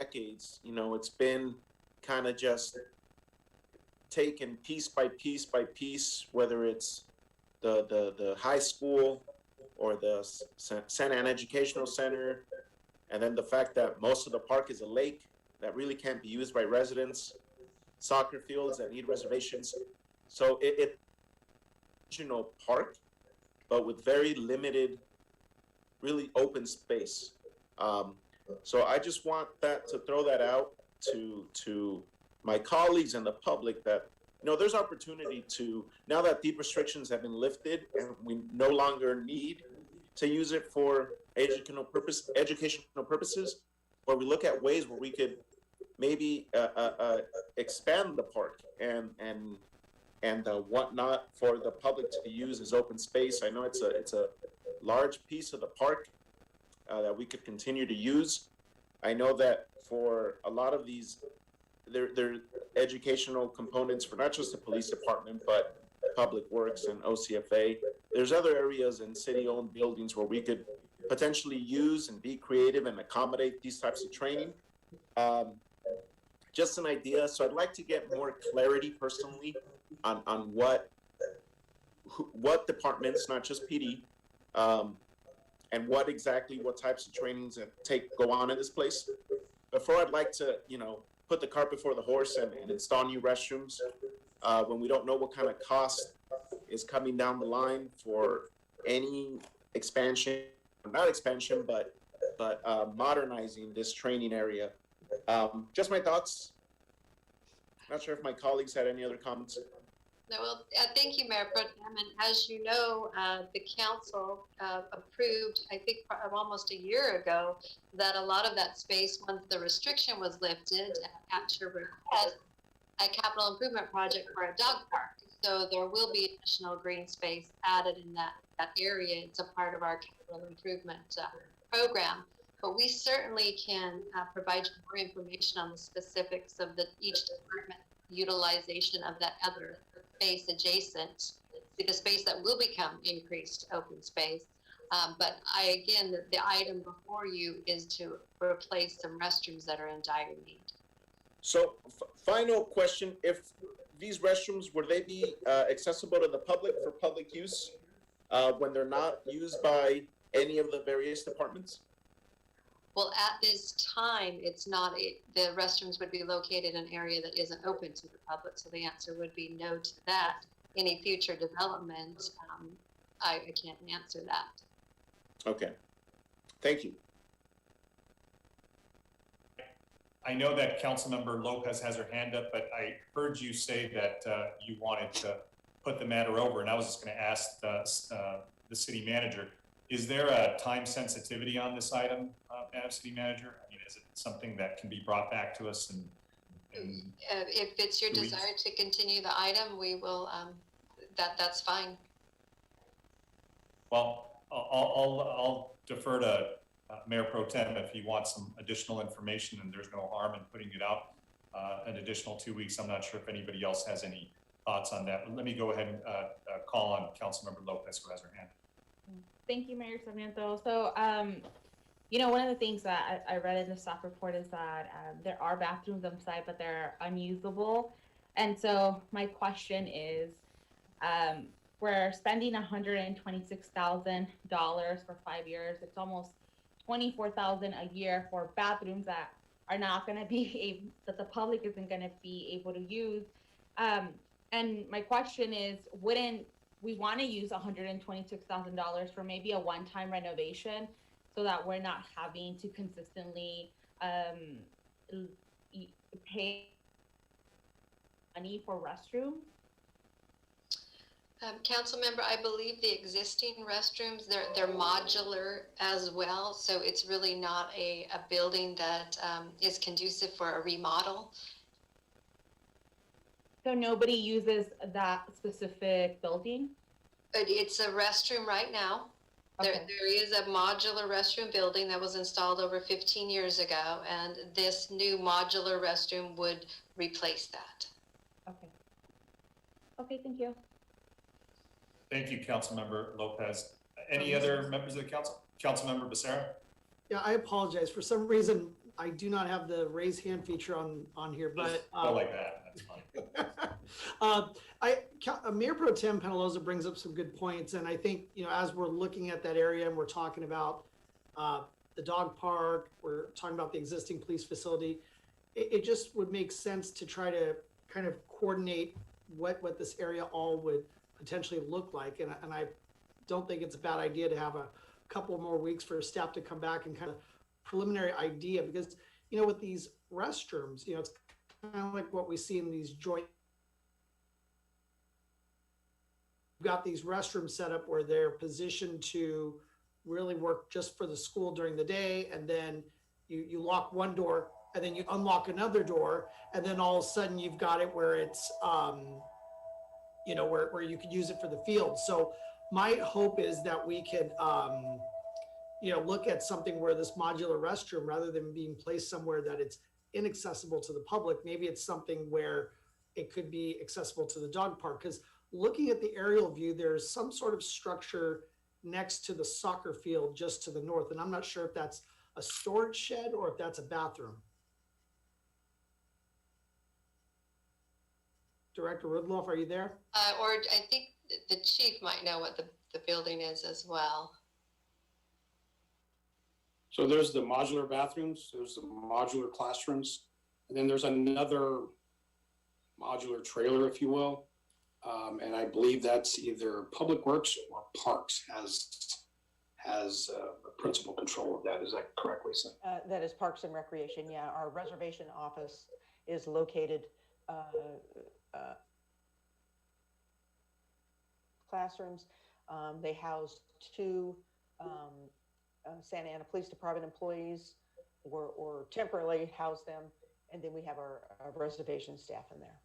decades, you know, it's been kind of just taken piece by piece by piece, whether it's the high school or the Santa Ana Educational Center, and then the fact that most of the park is a lake that really can't be used by residents, soccer fields that need reservations. So it's regional park, but with very limited, really open space. So I just want that to throw that out to my colleagues and the public that, you know, there's opportunity to, now that deep restrictions have been lifted and we no longer need to use it for educational purposes, where we look at ways where we could maybe expand the park and whatnot for the public to use as open space. I know it's a large piece of the park that we could continue to use. I know that for a lot of these, there are educational components for not just the police department, but Public Works and OCFA. There's other areas in city-owned buildings where we could potentially use and be creative and accommodate these types of training. Just an idea. So I'd like to get more clarity personally on what departments, not just PD, and what types of trainings that go on in this place. Before I'd like to, you know, put the cart before the horse and install new restrooms when we don't know what kind of cost is coming down the line for any expansion, not expansion, but modernizing this training area. Just my thoughts. Not sure if my colleagues had any other comments. No, well, thank you, Mayor Pro Tem. And as you know, the council approved, I think almost a year ago, that a lot of that space, once the restriction was lifted, at your request, a capital improvement project for a dog park. So there will be additional green space added in that area. It's a part of our capital improvement program. But we certainly can provide you more information on the specifics of each department utilization of that other space adjacent to the space that will become increased open space. But again, the item before you is to replace some restrooms that are in dire need. So final question, if these restrooms, would they be accessible to the public for public use when they're not used by any of the various departments? Well, at this time, it's not, the restrooms would be located in an area that isn't open to the public. So the answer would be no to that. Any future development, I can't answer that. Okay, thank you. I know that Councilmember Lopez has her hand up, but I heard you say that you wanted to put the matter over, and I was just going to ask the city manager, is there a time sensitivity on this item, Madam City Manager? I mean, is it something that can be brought back to us? And if it's your desire to continue the item, we will, that's fine. Well, I'll defer to Mayor Pro Tem if he wants some additional information, and there's no harm in putting it out an additional 2 weeks. I'm not sure if anybody else has any thoughts on that. But let me go ahead and call on Councilmember Lopez, who has her hand. Thank you, Mayor Sarmiento. So, you know, one of the things that I read in the staff report is that there are bathrooms on site, but they're unusable. And so my question is, we're spending $126,000 for 5 years. It's almost $24,000 a year for bathrooms that are not going to be that the public isn't going to be able to use. And my question is, wouldn't we want to use $126,000 for maybe a one-time renovation so that we're not having to consistently pay money for restrooms? Councilmember, I believe the existing restrooms, they're modular as well. So it's really not a building that is conducive for a remodel. So nobody uses that specific building? It's a restroom right now. Okay. There is a modular restroom building that was installed over 15 years ago, and this new modular restroom would replace that. Okay. Okay, thank you. Thank you, Councilmember Lopez. Any other members of the council? Councilmember Becerra? Yeah, I apologize. For some reason, I do not have the raise hand feature on here, but go like that. That's fine. Mayor Pro Tem Penaloza brings up some good points, and I think, you know, as we're looking at that area and we're talking about the dog park, we're talking about the existing police facility, it just would make sense to try to kind of coordinate what this area all would potentially look like, and I don't think it's a bad idea to have a couple more weeks for staff to come back and kind of preliminary idea, because, you know, with these restrooms, you know, it's kind of like what we see in these joint. We've got these restrooms set up where they're positioned to really work just for the school during the day, and then you lock one door and then you unlock another door, and then all of a sudden you've got it where it's you know, where you could use it for the field. So my hope is that we could you know, look at something where this modular restroom, rather than being placed somewhere that it's inaccessible to the public, maybe it's something where it could be accessible to the dog park. Because looking at the aerial view, there's some sort of structure next to the soccer field just to the north, and I'm not sure if that's a storage shed or if that's a bathroom. Director Rudloff, are you there? Or I think the chief might know what the building is as well. So there's the modular bathrooms, there's the modular classrooms, And then there's another modular trailer, if you will. And I believe that's either Public Works or Parks has principal control of that. Is that correct, Lisa? That is Parks and Recreation, yeah. Our reservation office is located classrooms. They house 2 Santa Ana Police Department employees or temporarily house them. And then we have our reservation staff in there.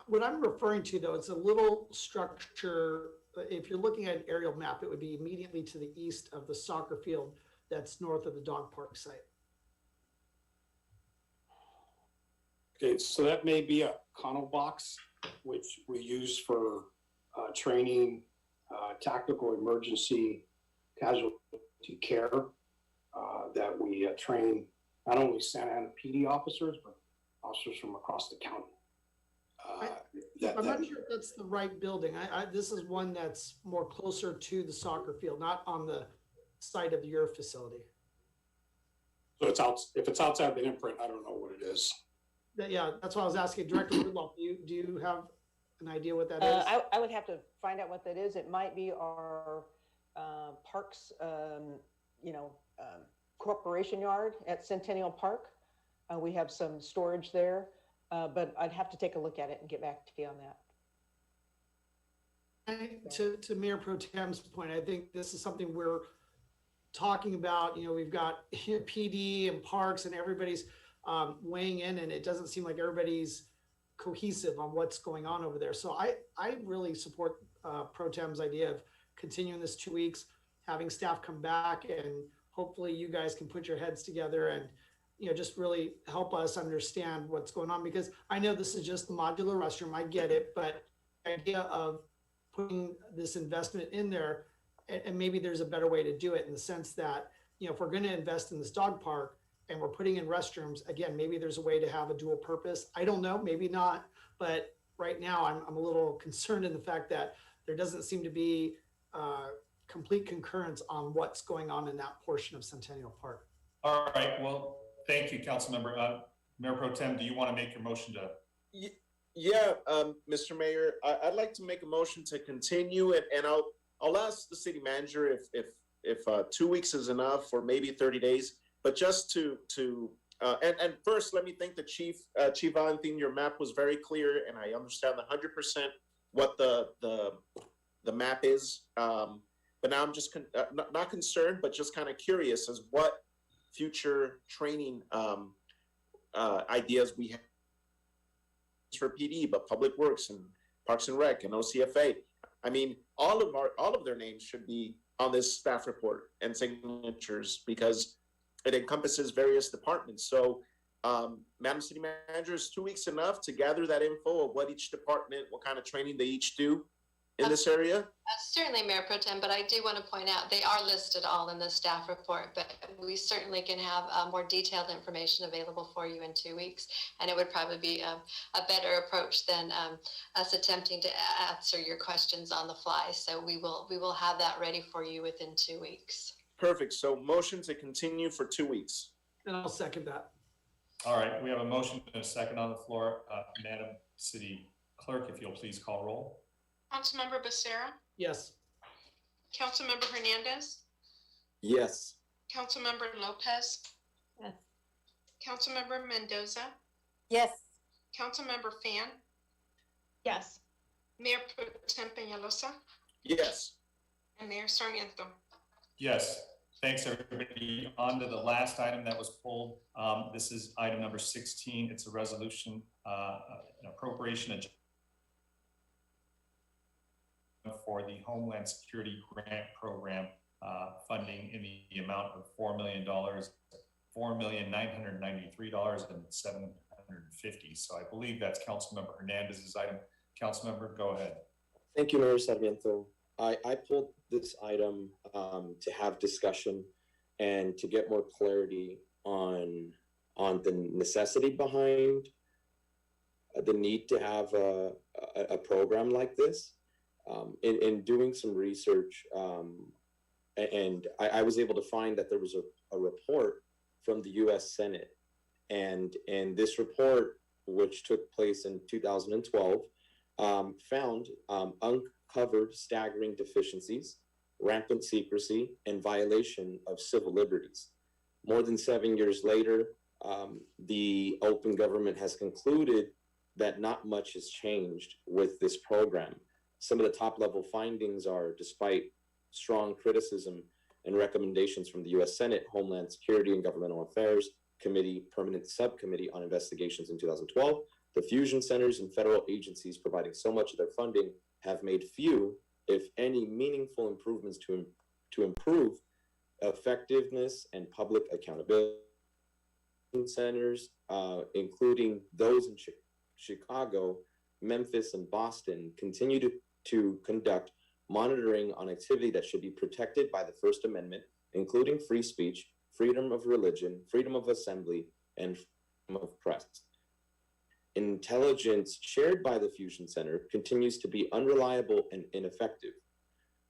What I'm referring to, though, it's a little structure. If you're looking at an aerial map, it would be immediately to the east of the soccer field that's north of the dog park site. Okay, so that may be a Cono box, which we use for training, tactical emergency casualty care, that we train not only Santa Ana PD officers, but officers from across the county. I'm not sure if that's the right building. This is one that's more closer to the soccer field, not on the site of your facility. So it's out. If it's outside the imprint, I don't know what it is. Yeah, that's why I was asking Director Woodloff. Do you have an idea what that is? I would have to find out what that is. It might be our parks, corporation yard at Centennial Park. We have some storage there, but I'd have to take a look at it and get back to you on that. To Mayor Pro Tem's point, I think this is something we're talking about. We've got PD and parks and everybody's weighing in, and it doesn't seem like everybody's cohesive on what's going on over there. So I really support Pro Tem's idea of continuing this 2 weeks, having staff come back, and hopefully you guys can put your heads together and just really help us understand what's going on, because I know this is just the modular restroom. I get it, but the idea of putting this investment in there, and maybe there's a better way to do it in the sense that, if we're going to invest in this dog park and we're putting in restrooms, again, maybe there's a way to have a dual purpose. I don't know, maybe not. But right now I'm a little concerned in the fact that there doesn't seem to be complete concurrence on what's going on in that portion of Centennial Park. All right, well, thank you, Councilmember. Mayor Pro Tem, do you want to make your motion to? Yeah, Mr. Mayor, I'd like to make a motion to continue, and I'll ask the city manager if 2 weeks is enough, or maybe 30 days. But just to and first, let me thank the Chief Valentin. Your map was very clear, and I understand 100% what the map is. But now I'm just not concerned, but just kind of curious as what future training ideas we have for PD, but Public Works and Parks and Rec and OCFA. I mean, all of their names should be on this staff report and signatures, because it encompasses various departments. So, Madam City Manager, is 2 weeks enough to gather that info of what each department, what kind of training they each do in this area? Certainly, Mayor Pro Tem, but I do want to point out they are listed all in the staff report, but we certainly can have more detailed information available for you in 2 weeks, and it would probably be a better approach than us attempting to answer your questions on the fly. So we will have that ready for you within 2 weeks. Perfect. So motion to continue for 2 weeks. And I'll second that. All right, we have a motion and a second on the floor. Madam City Clerk, if you'll please call roll. Councilmember Becerra, Yes. Councilmember Hernandez, Yes. Councilmember Lopez, Yes. Councilmember Mendoza, Yes. Councilmember Fan, Yes. Mayor Pro Tem Peñalosa, Yes. and Mayor Sarmiento. Yes, thanks everybody. On to the last item that was pulled. This is item number 16. It's a resolution, an appropriation for the Homeland Security Grant Program funding in the amount of $4 million, $4,993,750. So I believe that's Councilmember Hernandez's item. Councilmember, go ahead. Thank you, Mayor Sarmiento. I pulled this item to have discussion and to get more clarity on the necessity behind the need to have a program like this. In doing some research, and I was able to find that there was a report from the U.S. Senate, And in this report, which took place in 2012, found uncovered staggering deficiencies, rampant secrecy, and violation of civil liberties. More than 7 years later, the open government has concluded that not much has changed with this program. Some of the top level findings are, despite strong criticism and recommendations from the US Senate, Homeland Security and Governmental Affairs Committee Permanent Subcommittee on Investigations in 2012, the fusion centers and federal agencies providing so much of their funding have made few, if any, meaningful improvements to improve effectiveness and public accountability. Centers, including those in Chicago, Memphis, and Boston, continue to conduct monitoring on activity that should be protected by the First Amendment, including free speech, freedom of religion, freedom of assembly, and freedom of press. Intelligence shared by the Fusion Center continues to be unreliable and ineffective.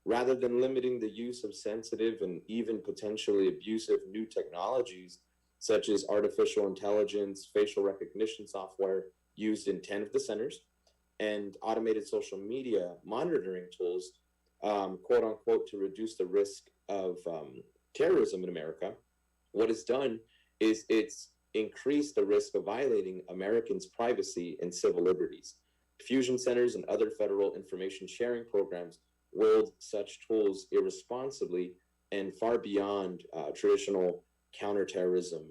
Rather than limiting the use of sensitive and even potentially abusive new technologies, such as artificial intelligence, facial recognition software used in 10 of the centers, and automated social media monitoring tools, quote unquote, to reduce the risk of terrorism in America, what it's done is it's increased the risk of violating Americans' privacy and civil liberties. Fusion centers and other federal information sharing programs wield such tools irresponsibly and far beyond traditional counterterrorism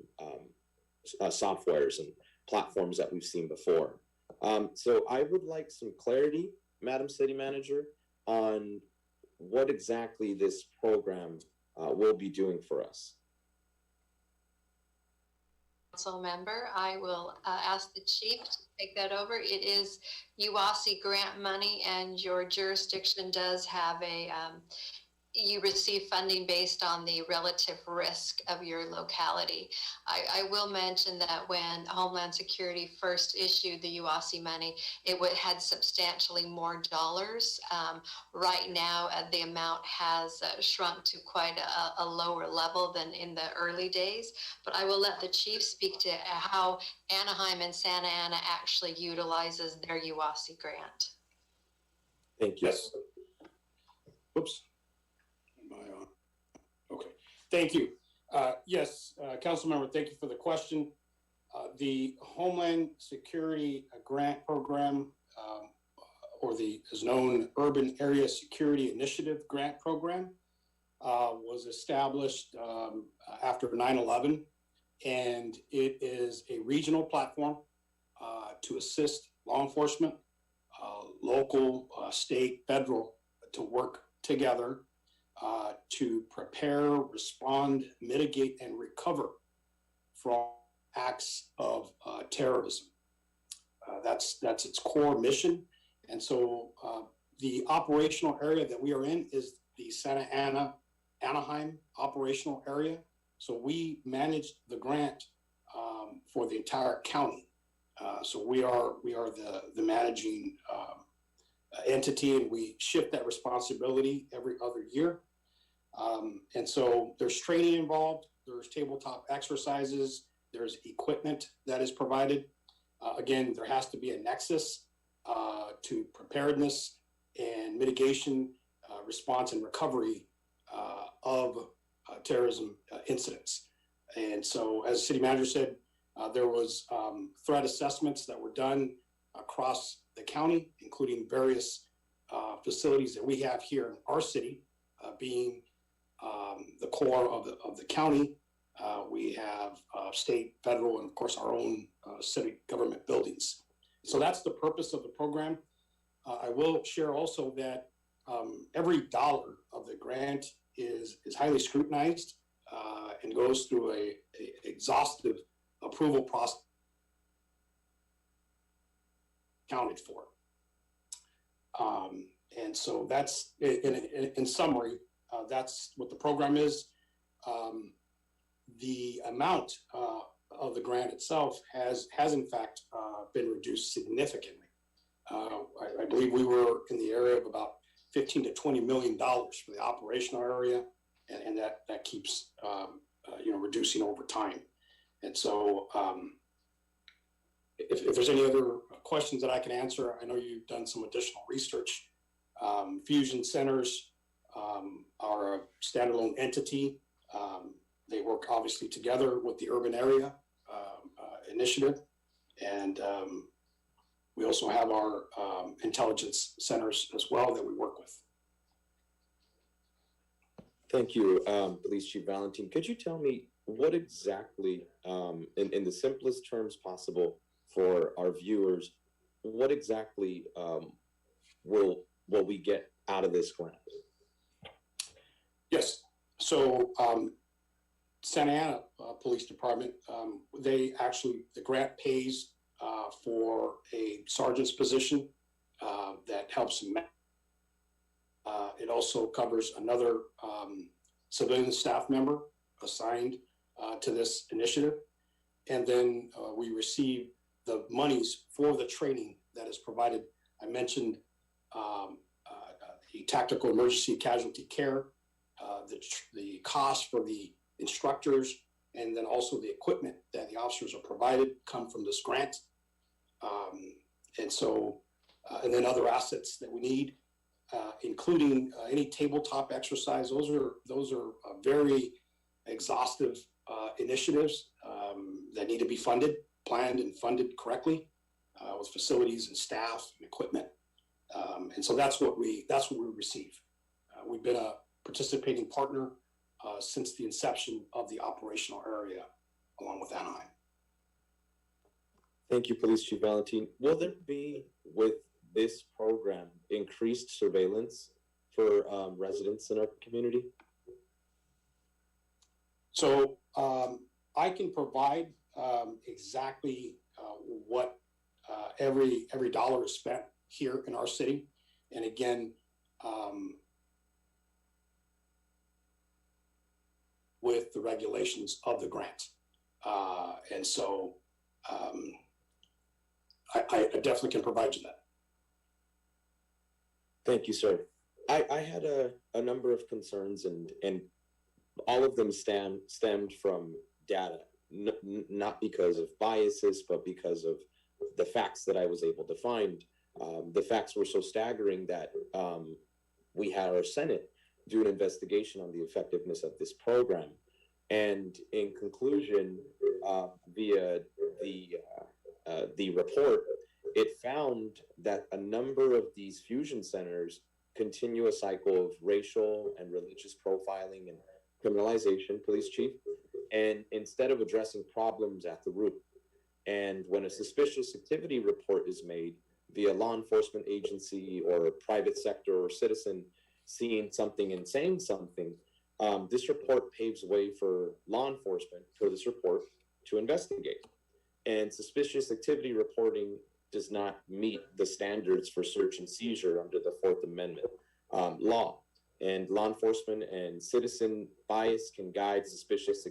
softwares and platforms that we've seen before. So I would like some clarity, Madam City Manager, on what exactly this program will be doing for us. Council member, I will ask the chief to take that over. It is UASI grant money, and your jurisdiction does have a you receive funding based on the relative risk of your locality. I will mention that when Homeland Security first issued the UASI money, it had substantially more dollars. Right now, the amount has shrunk to quite a lower level than in the early days. But I will let the chief speak to how Anaheim and Santa Ana actually utilizes their UASI grant. Thank you. Yes. Oops. Am I on? Okay. Thank you. Yes, Council Member, thank you for the question. The Homeland Security Grant Program, or the is known Urban Area Security Initiative Grant Program, was established after 9/11, and it is a regional platform to assist law enforcement, local, state, federal, to work together to prepare, respond, mitigate, and recover from acts of terrorism. That's its core mission. And so the operational area that we are in is the Santa Ana, Anaheim operational area. So we manage the grant for the entire county. So we are the managing entity, and we shift that responsibility every other year. And so there's training involved, there's tabletop exercises, there's equipment that is provided. Again, there has to be a nexus to preparedness and mitigation, response and recovery of terrorism incidents. And so, as the city manager said, there was threat assessments that were done across the county, including various facilities that we have here in our city, being the core of the county. We have state, federal, and of course our own city government buildings. So that's the purpose of the program. I will share also that every dollar of the grant is highly scrutinized and goes through a exhaustive approval process accounted for. And so that's, in summary, that's what the program is. The amount of the grant itself has in fact been reduced significantly. I believe we were in the area of about $15 to $20 million for the operational area, and that keeps reducing over time. And so if there's any other questions that I can answer, I know you've done some additional research. Fusion centers are a standalone entity. They work obviously together with the urban area initiative. And we also have our intelligence centers as well that we work with. Thank you, Police Chief Valentin. Could you tell me what exactly, in the simplest terms possible for our viewers, what exactly will we get out of this grant? Yes. So Santa Ana Police Department, the grant pays for a sergeant's position that helps. It also covers another civilian staff member assigned to this initiative. And then we receive the monies for the training that is provided. I mentioned the tactical emergency casualty care, the cost for the instructors, and then also the equipment that the officers are provided come from this grant. And then other assets that we need, including any tabletop exercise. Those are very exhaustive initiatives that need to be planned and funded correctly with facilities and staff and equipment. And so that's what we receive. We've been a participating partner since the inception of the operational area, along with Anaheim. Thank you, Police Chief Valentin. Will there be, with this program, increased surveillance for residents in our community? So I can provide exactly what every dollar is spent here in our city. And again, with the regulations of the grant. And so I definitely can provide you that. Thank you, sir. I had a number of concerns, and all of them stemmed from data, not because of biases, but because of the facts that I was able to find. The facts were so staggering that we had our Senate do an investigation on the effectiveness of this program. And in conclusion, via the report, it found that a number of these fusion centers continue a cycle of racial and religious profiling and criminalization, Police Chief, and instead of addressing problems at the root. And when a suspicious activity report is made via law enforcement agency or a private sector or citizen seeing something and saying something, this report paves way for law enforcement for this report to investigate. And suspicious activity reporting does not meet the standards for search and seizure under the Fourth Amendment law. And law enforcement and citizen bias can guide suspicious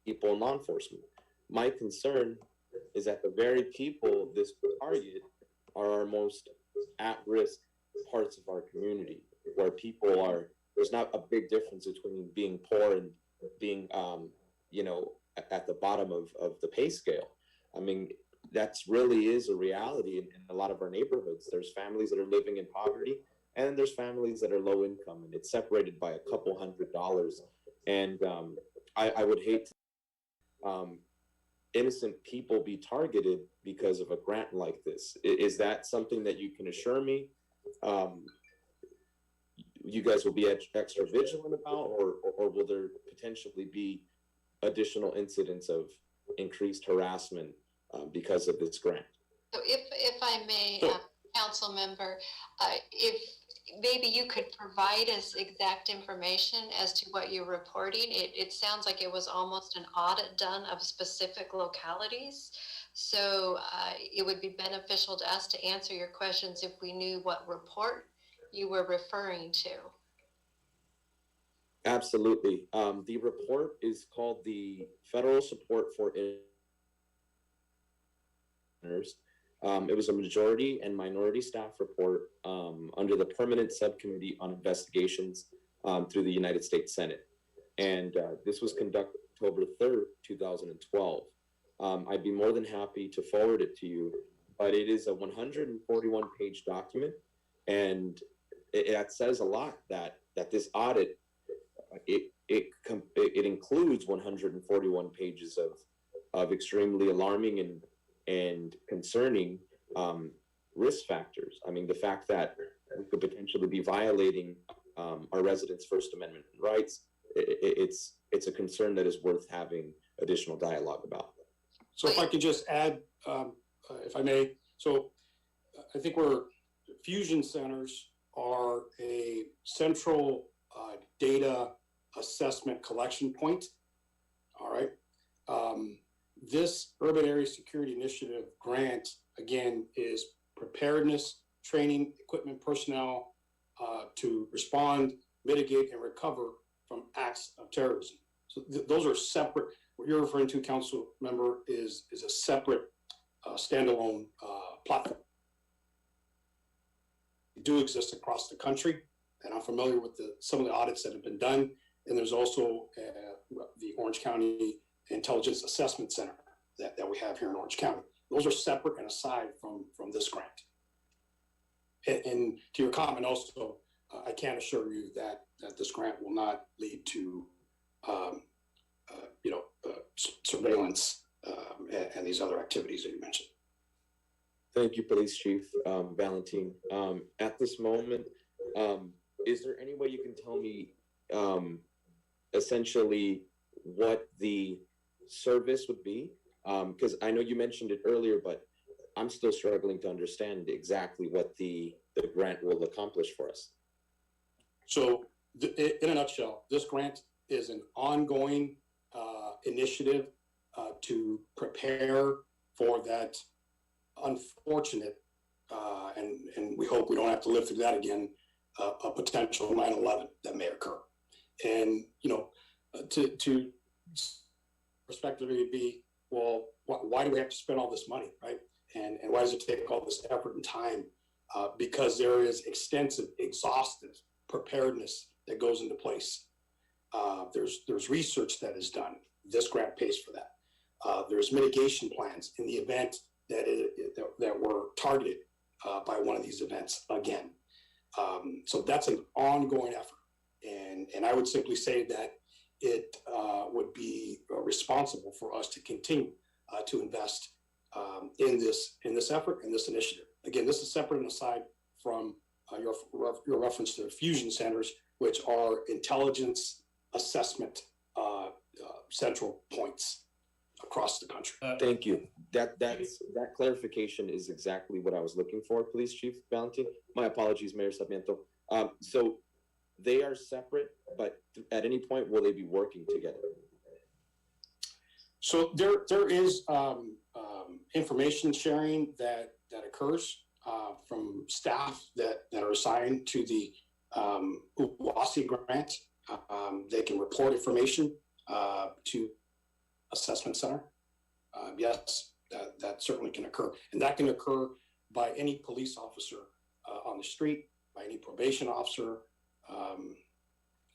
people in law enforcement. My concern is that the very people this target are our most at-risk parts of our community, where people are, there's not a big difference between being poor and being, at the bottom of the pay scale. I mean, that's really is a reality in a lot of our neighborhoods. There's families that are living in poverty, and there's families that are low income, and it's separated by a couple $100s. And I would hate to innocent people be targeted because of a grant like this. Is that something that you can assure me you guys will be extra vigilant about, or will there potentially be additional incidents of increased harassment because of this grant? So if I may, council member, if maybe you could provide us exact information as to what you're reporting. It sounds like it was almost an audit done of specific localities. So it would be beneficial to us to answer your questions if we knew what report you were referring to. Absolutely. The report is called the Federal Support for Inners. It was a majority and minority staff report under the Permanent Subcommittee on Investigations through the United States Senate. And this was conducted October 3rd, 2012. I'd be more than happy to forward it to you, but it is a 141-page document, and it says a lot that this audit, it includes 141 pages of extremely alarming and concerning risk factors. I mean, the fact that we could potentially be violating our residents' First Amendment rights, it's a concern that is worth having additional dialogue about. So if I could just add, if I may, so I think fusion centers are a central data assessment collection point. All right. This Urban Area Security Initiative grant, again, is preparedness, training, equipment, personnel to respond, mitigate, and recover from acts of terrorism. So those are separate. What you're referring to, council member, is a separate standalone platform. They do exist across the country, and I'm familiar with some of the audits that have been done. And there's also the Orange County Intelligence Assessment Center that we have here in Orange County. Those are separate and aside from this grant. And to your comment also, I can assure you that this grant will not lead to surveillance and these other activities that you mentioned. Thank you, Police Chief Valentin. At this moment, is there any way you can tell me essentially what the service would be? Because I know you mentioned it earlier, but I'm still struggling to understand exactly what the grant will accomplish for us. So in a nutshell, this grant is an ongoing initiative to prepare for that unfortunate, and we hope we don't have to live through that again, a potential 9/11 that may occur. And, to respectively be, well, why do we have to spend all this money, right? And why does it take all this effort and time? Because there is extensive, exhaustive preparedness that goes into place. There's research that is done. This grant pays for that. There's mitigation plans in the event that were targeted by one of these events again. So that's an ongoing effort. And I would simply say that it would be responsible for us to continue to invest in this effort and this initiative. Again, this is separate and aside from your reference to fusion centers, which are intelligence assessment central points across the country. Thank you. That clarification is exactly what I was looking for, Police Chief Valentin. My apologies, Mayor Sarmiento. So they are separate, but at any point will they be working together? So there is information sharing that occurs from staff that are assigned to the UASI grant. They can report information to assessment center. Yes, that certainly can occur. And that can occur by any police officer on the street, by any probation officer,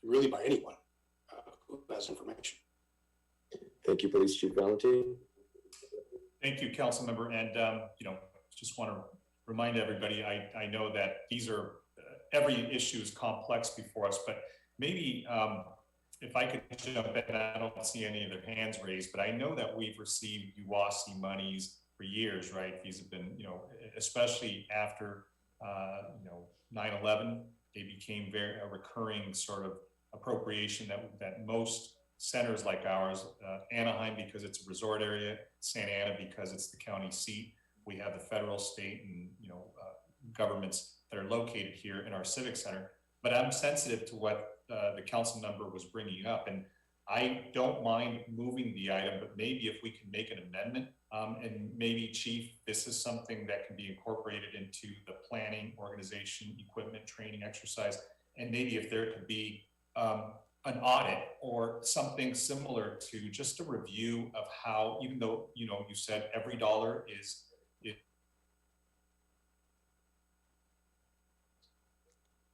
really by anyone who has information. Thank you, Police Chief Valentin. Thank you, council member. And, just want to remind everybody, I know that these are, every issue is complex before us, but maybe if I could jump in, I don't see any of their hands raised, but I know that we've received UASI monies for years, right? These have been, especially after, 9/11, they became a recurring sort of appropriation that most centers like ours, Anaheim because it's a resort area, Santa Ana because it's the county seat. We have the federal, state, and governments that are located here in our civic center. But I'm sensitive to what the council member was bringing up, and I don't mind moving the item, but maybe if we can make an amendment, and maybe, Chief, this is something that can be incorporated into the planning, organization, equipment, training exercise, and maybe if there could be an audit or something similar to just a review of how, even though, you said every dollar is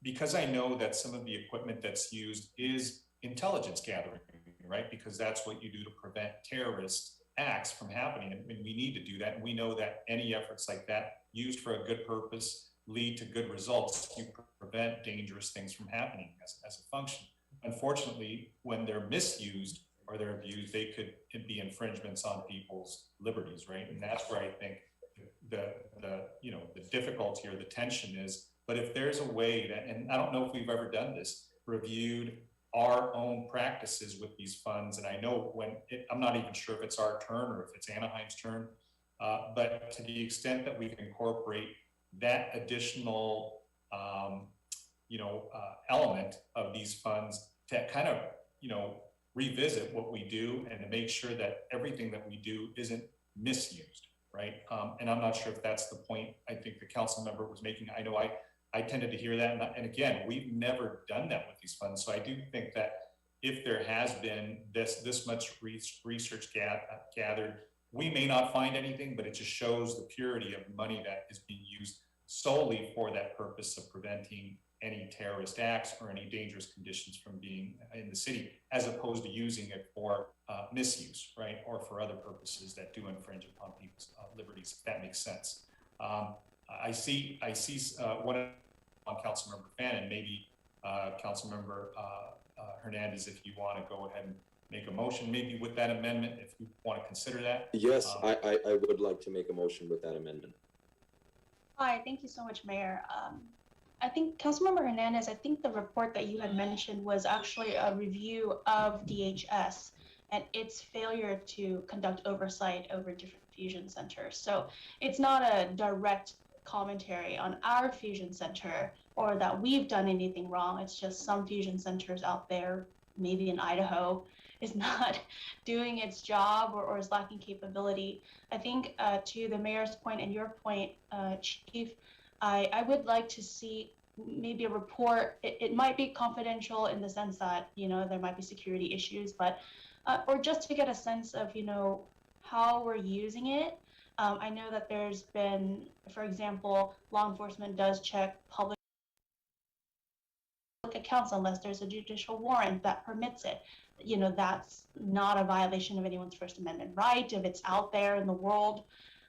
because I know that some of the equipment that's used is intelligence gathering, right? Because that's what you do to prevent terrorists acts from happening. And we need to do that. And we know that any efforts like that used for a good purpose lead to good results. You prevent dangerous things from happening as a function. Unfortunately, when they're misused or they're abused, they could be infringements on people's liberties, right? And that's where I think the difficulty or the tension is. But if there's a way that, and I don't know if we've ever done this, reviewed our own practices with these funds, and I know I'm not even sure if it's our turn or if it's Anaheim's turn, but to the extent that we can incorporate that additional element of these funds to kind of revisit what we do and to make sure that everything that we do isn't misused, right? And I'm not sure if that's the point I think the council member was making. I know I tended to hear that, and again, we've never done that with these funds. So I do think that if there has been this much research gathered, we may not find anything, but it just shows the purity of money that is being used solely for that purpose of preventing any terrorist acts or any dangerous conditions from being in the city, as opposed to using it for misuse, right? Or for other purposes that do infringe upon people's liberties, if that makes sense. I see one on Councilmember Fannin, maybe Councilmember Hernandez, if you want to go ahead and make a motion, maybe with that amendment, if you want to consider that. Yes, I would like to make a motion with that amendment. Hi, thank you so much, Mayor. I think Councilmember Hernandez, I think the report that you had mentioned was actually a review of DHS and its failure to conduct oversight over different fusion centers. So it's not a direct commentary on our fusion center or that we've done anything wrong. It's just some fusion centers out there, maybe in Idaho, is not doing its job or is lacking capability. I think to the mayor's point and your point, Chief, I would like to see maybe a report. It might be confidential in the sense that, there might be security issues, but, or just to get a sense of, how we're using it. I know that there's been, for example, law enforcement does check public accounts unless there's a judicial warrant that permits it. That's not a violation of anyone's First Amendment right if it's out there in the world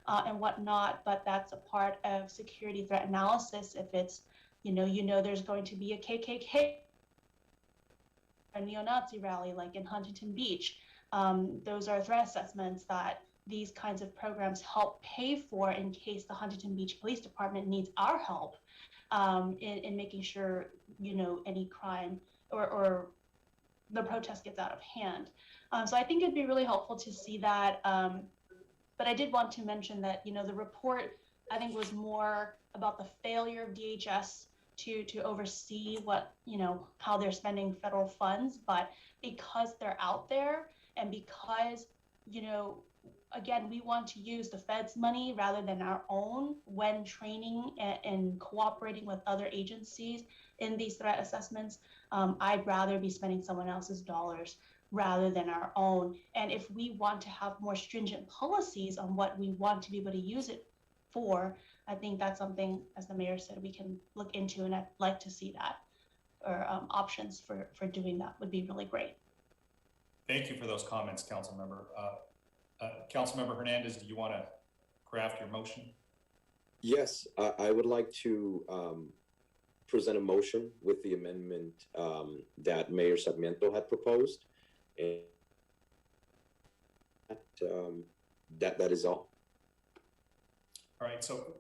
and whatnot, but that's a part of security threat analysis. If it's, there's going to be a KKK, a neo-Nazi rally like in Huntington Beach. Those are threat assessments that these kinds of programs help pay for in case the Huntington Beach Police Department needs our help in making sure, any crime or the protest gets out of hand. So I think it'd be really helpful to see that. But I did want to mention that, the report, I think, was more about the failure of DHS to oversee what, how they're spending federal funds. But because they're out there and because, again, we want to use the Fed's money rather than our own when training and cooperating with other agencies in these threat assessments. I'd rather be spending someone else's dollars rather than our own. And if we want to have more stringent policies on what we want to be able to use it for, I think that's something, as the mayor said, we can look into, and I'd like to see that, or options for doing that would be really great. Thank you for those comments, Councilmember. Councilmember Hernandez, do you want to craft your motion? Yes, I would like to present a motion with the amendment that Mayor Sarmiento had proposed. And that is all. All right, so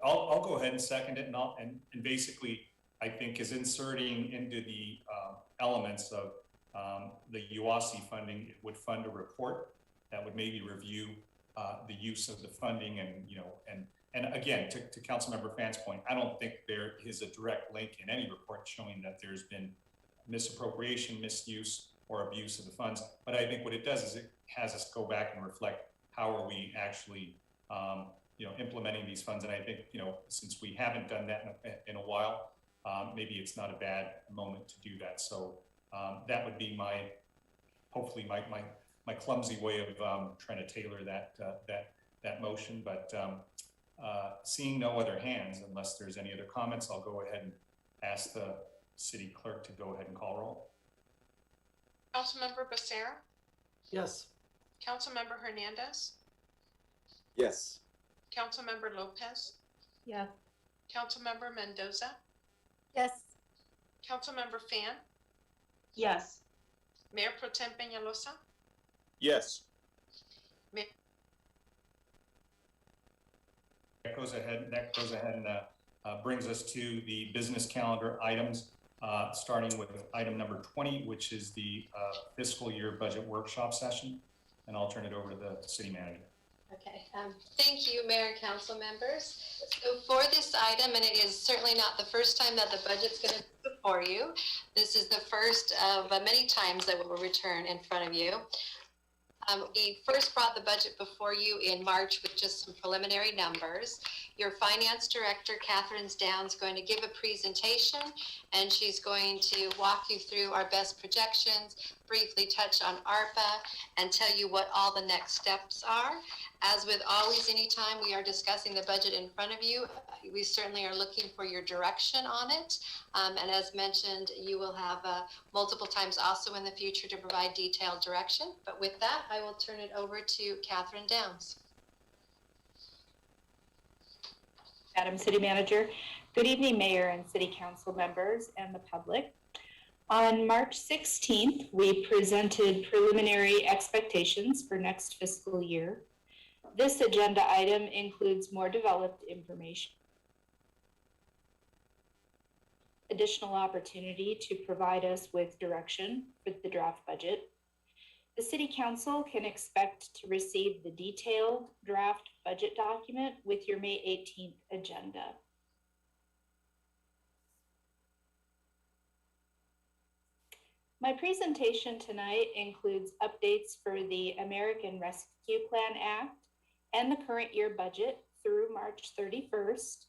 I'll go ahead and second it, and basically I think is inserting into the elements of the UASI funding. It would fund a report that would maybe review the use of the funding, and again, to Councilmember Fan's point, I don't think there is a direct link in any report showing that there's been misappropriation, misuse, or abuse of the funds. But I think what it does is it has us go back and reflect how are we actually implementing these funds. And I think, since we haven't done that in a while, maybe it's not a bad moment to do that. So that would be hopefully my clumsy way of trying to tailor that motion. But seeing no other hands, unless there's any other comments, I'll go ahead and ask the city clerk to go ahead and call roll. Councilmember Becerra, Yes. Councilmember Hernandez, Yes. Councilmember Lopez, Yes. Councilmember Mendoza, Yes. Councilmember Fan, Yes. Mayor Pro Tem Peñalosa, Yes. That goes ahead and brings us to the business calendar items, starting with item number 20, which is the fiscal year budget workshop session. And I'll turn it over to the city manager. Okay, thank you, Mayor and council members. So for this item, and it is certainly not the first time that the budget's going to be before you, this is the first of many times that we will return in front of you. We first brought the budget before you in March with just some preliminary numbers. Your finance director, Catherine Downs, is going to give a presentation, and she's going to walk you through our best projections, briefly touch on ARPA, and tell you what all the next steps are. As with always, anytime we are discussing the budget in front of you, we certainly are looking for your direction on it. And as mentioned, you will have multiple times also in the future to provide detailed direction. But with that, I will turn it over to Catherine Downs. Madam City Manager, good evening, Mayor and City Council members and the public. On March 16th, we presented preliminary expectations for next fiscal year. This agenda item includes more developed information, additional opportunity to provide us with direction for the draft budget. The City Council can expect to receive the detailed draft budget document with your May 18th agenda. My presentation tonight includes updates for the American Rescue Plan Act and the current year budget through March 31st,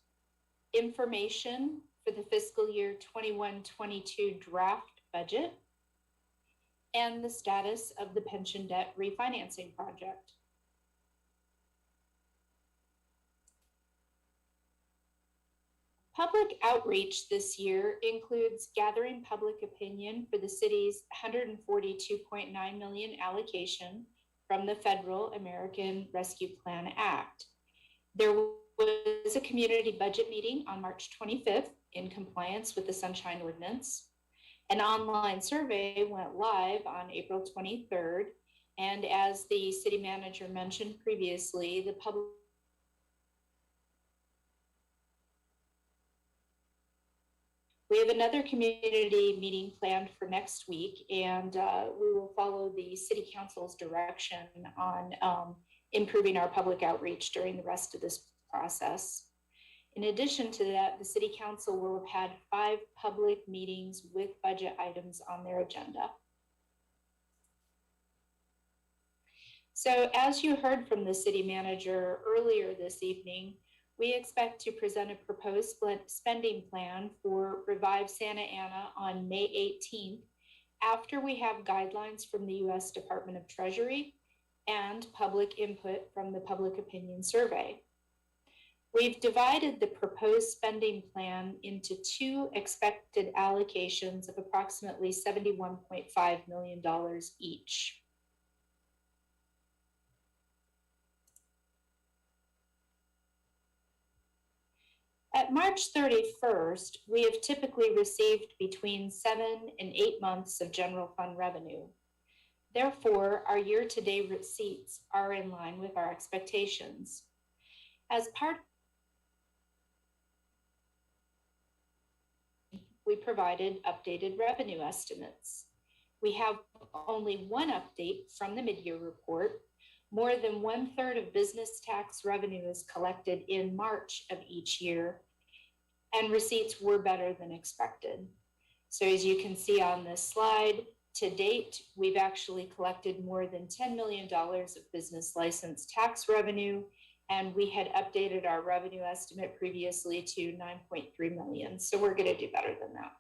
information for the fiscal year 21-22 draft budget, and the status of the pension debt refinancing project. Public outreach this year includes gathering public opinion for the city's $142.9 million allocation from the Federal American Rescue Plan Act. There was a community budget meeting on March 25th in compliance with the Sunshine Ordinance. An online survey went live on April 23rd, and as the city manager mentioned previously, the public We have another community meeting planned for next week, and we will follow the City Council's direction on improving our public outreach during the rest of this process. In addition to that, the City Council will have had 5 public meetings with budget items on their agenda. So as you heard from the city manager earlier this evening, we expect to present a proposed spending plan for Revive Santa Ana on May 18th, after we have guidelines from the U.S. Department of Treasury and public input from the public opinion survey. We've divided the proposed spending plan into 2 expected allocations of approximately $71.5 million each. At March 31st, we have typically received between 7 and 8 months of general fund revenue. Therefore, our year-to-date receipts are in line with our expectations. As part, we provided updated revenue estimates. We have only one update from the mid-year report. More than 1/3 of business tax revenue is collected in March of each year, and receipts were better than expected. So as you can see on this slide, to date, we've actually collected more than $10 million of business license tax revenue, and we had updated our revenue estimate previously to $9.3 million. So we're going to do better than that.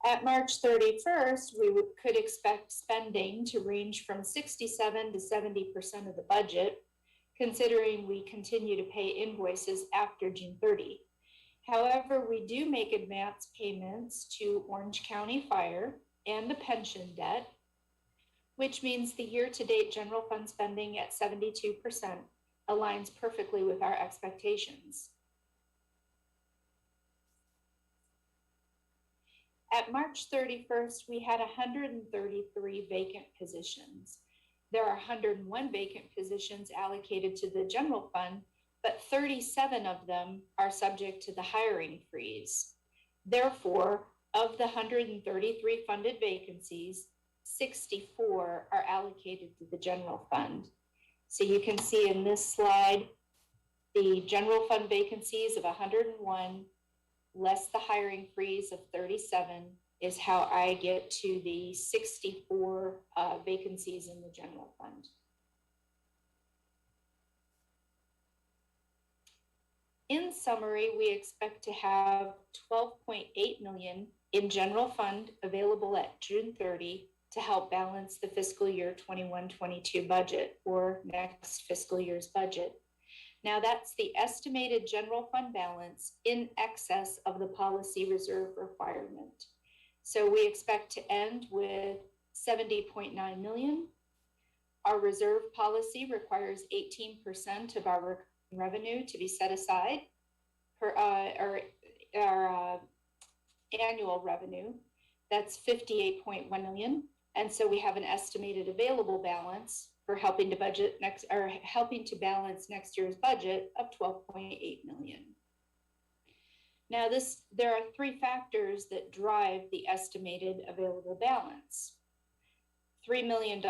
At March 31st, we could expect spending to range from 67 to 70% of the budget, considering we continue to pay invoices after June 30. However, we do make advance payments to Orange County Fire and the pension debt, which means the year-to-date general fund spending at 72% aligns perfectly with our expectations. At March 31st, we had 133 vacant positions. There are 101 vacant positions allocated to the general fund, but 37 of them are subject to the hiring freeze. Therefore, of the 133 funded vacancies, 64 are allocated to the general fund. So you can see in this slide, the general fund vacancies of 101 less the hiring freeze of 37 is how I get to the 64 vacancies in the general fund. In summary, we expect to have 12.8 million in general fund available at June 30 to help balance the fiscal year 21-22 budget, or next fiscal year's budget. Now that's the estimated general fund balance in excess of the policy reserve requirement. So we expect to end with 70.9 million. Our reserve policy requires 18% of our revenue to be set aside for our annual revenue. That's 58.1 million. And so we have an estimated available balance for helping to budget next, or helping to balance next year's budget of 12.8 million. Now there are three factors that drive the estimated available balance. $3 million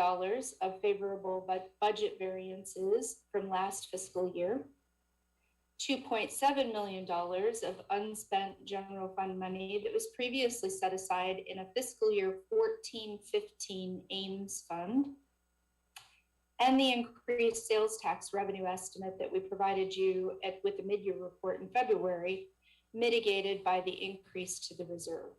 of favorable budget variances from last fiscal year, $2.7 million of unspent general fund money that was previously set aside in a fiscal year 14-15 Ames fund, and the increased sales tax revenue estimate that we provided you with the mid-year report in February, mitigated by the increase to the reserve.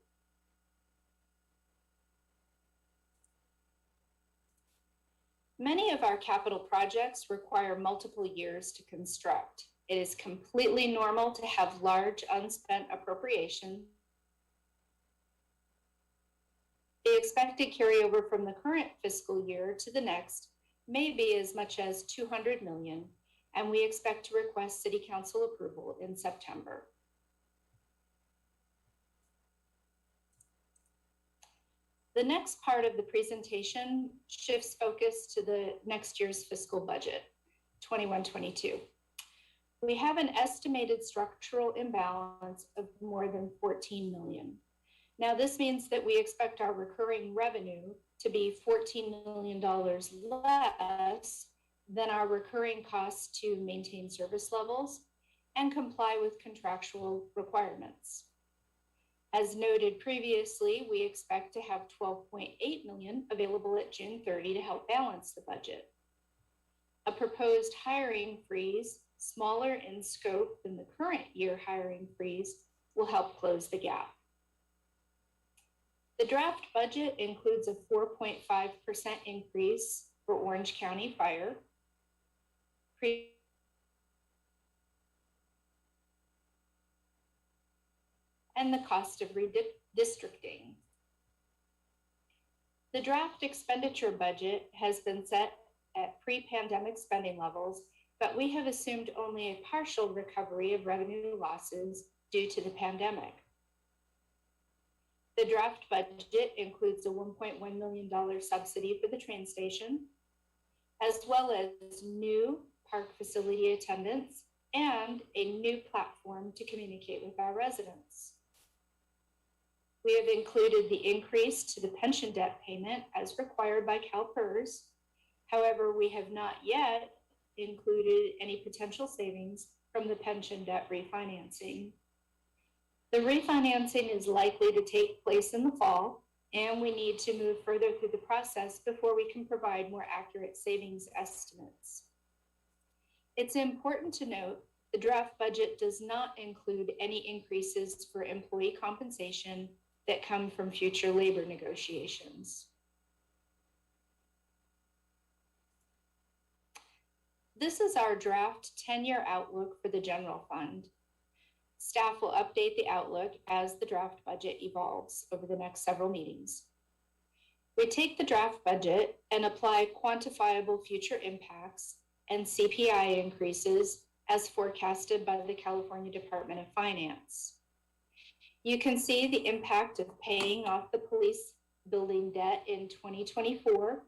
Many of our capital projects require multiple years to construct. It is completely normal to have large unspent appropriations. The expected carryover from the current fiscal year to the next may be as much as 200 million, and we expect to request City Council approval in September. The next part of the presentation shifts focus to the next year's fiscal budget, 21-22. We have an estimated structural imbalance of more than 14 million. Now this means that we expect our recurring revenue to be $14 million less than our recurring costs to maintain service levels and comply with contractual requirements. As noted previously, we expect to have 12.8 million available at June 30 to help balance the budget. A proposed hiring freeze, smaller in scope than the current year hiring freeze, will help close the gap. The draft budget includes a 4.5% increase for Orange County Fire, and the cost of redistricting. The draft expenditure budget has been set at pre-pandemic spending levels, but we have assumed only a partial recovery of revenue losses due to the pandemic. The draft budget includes a $1.1 million subsidy for the train station, as well as new park facility attendants and a new platform to communicate with our residents. We have included the increase to the pension debt payment as required by CalPERS. However, we have not yet included any potential savings from the pension debt refinancing. The refinancing is likely to take place in the fall, and we need to move further through the process before we can provide more accurate savings estimates. It's important to note the draft budget does not include any increases for employee compensation that come from future labor negotiations. This is our draft 10-year outlook for the general fund. Staff will update the outlook as the draft budget evolves over the next several meetings. We take the draft budget and apply quantifiable future impacts and CPI increases as forecasted by the California Department of Finance. You can see the impact of paying off the police building debt in 2024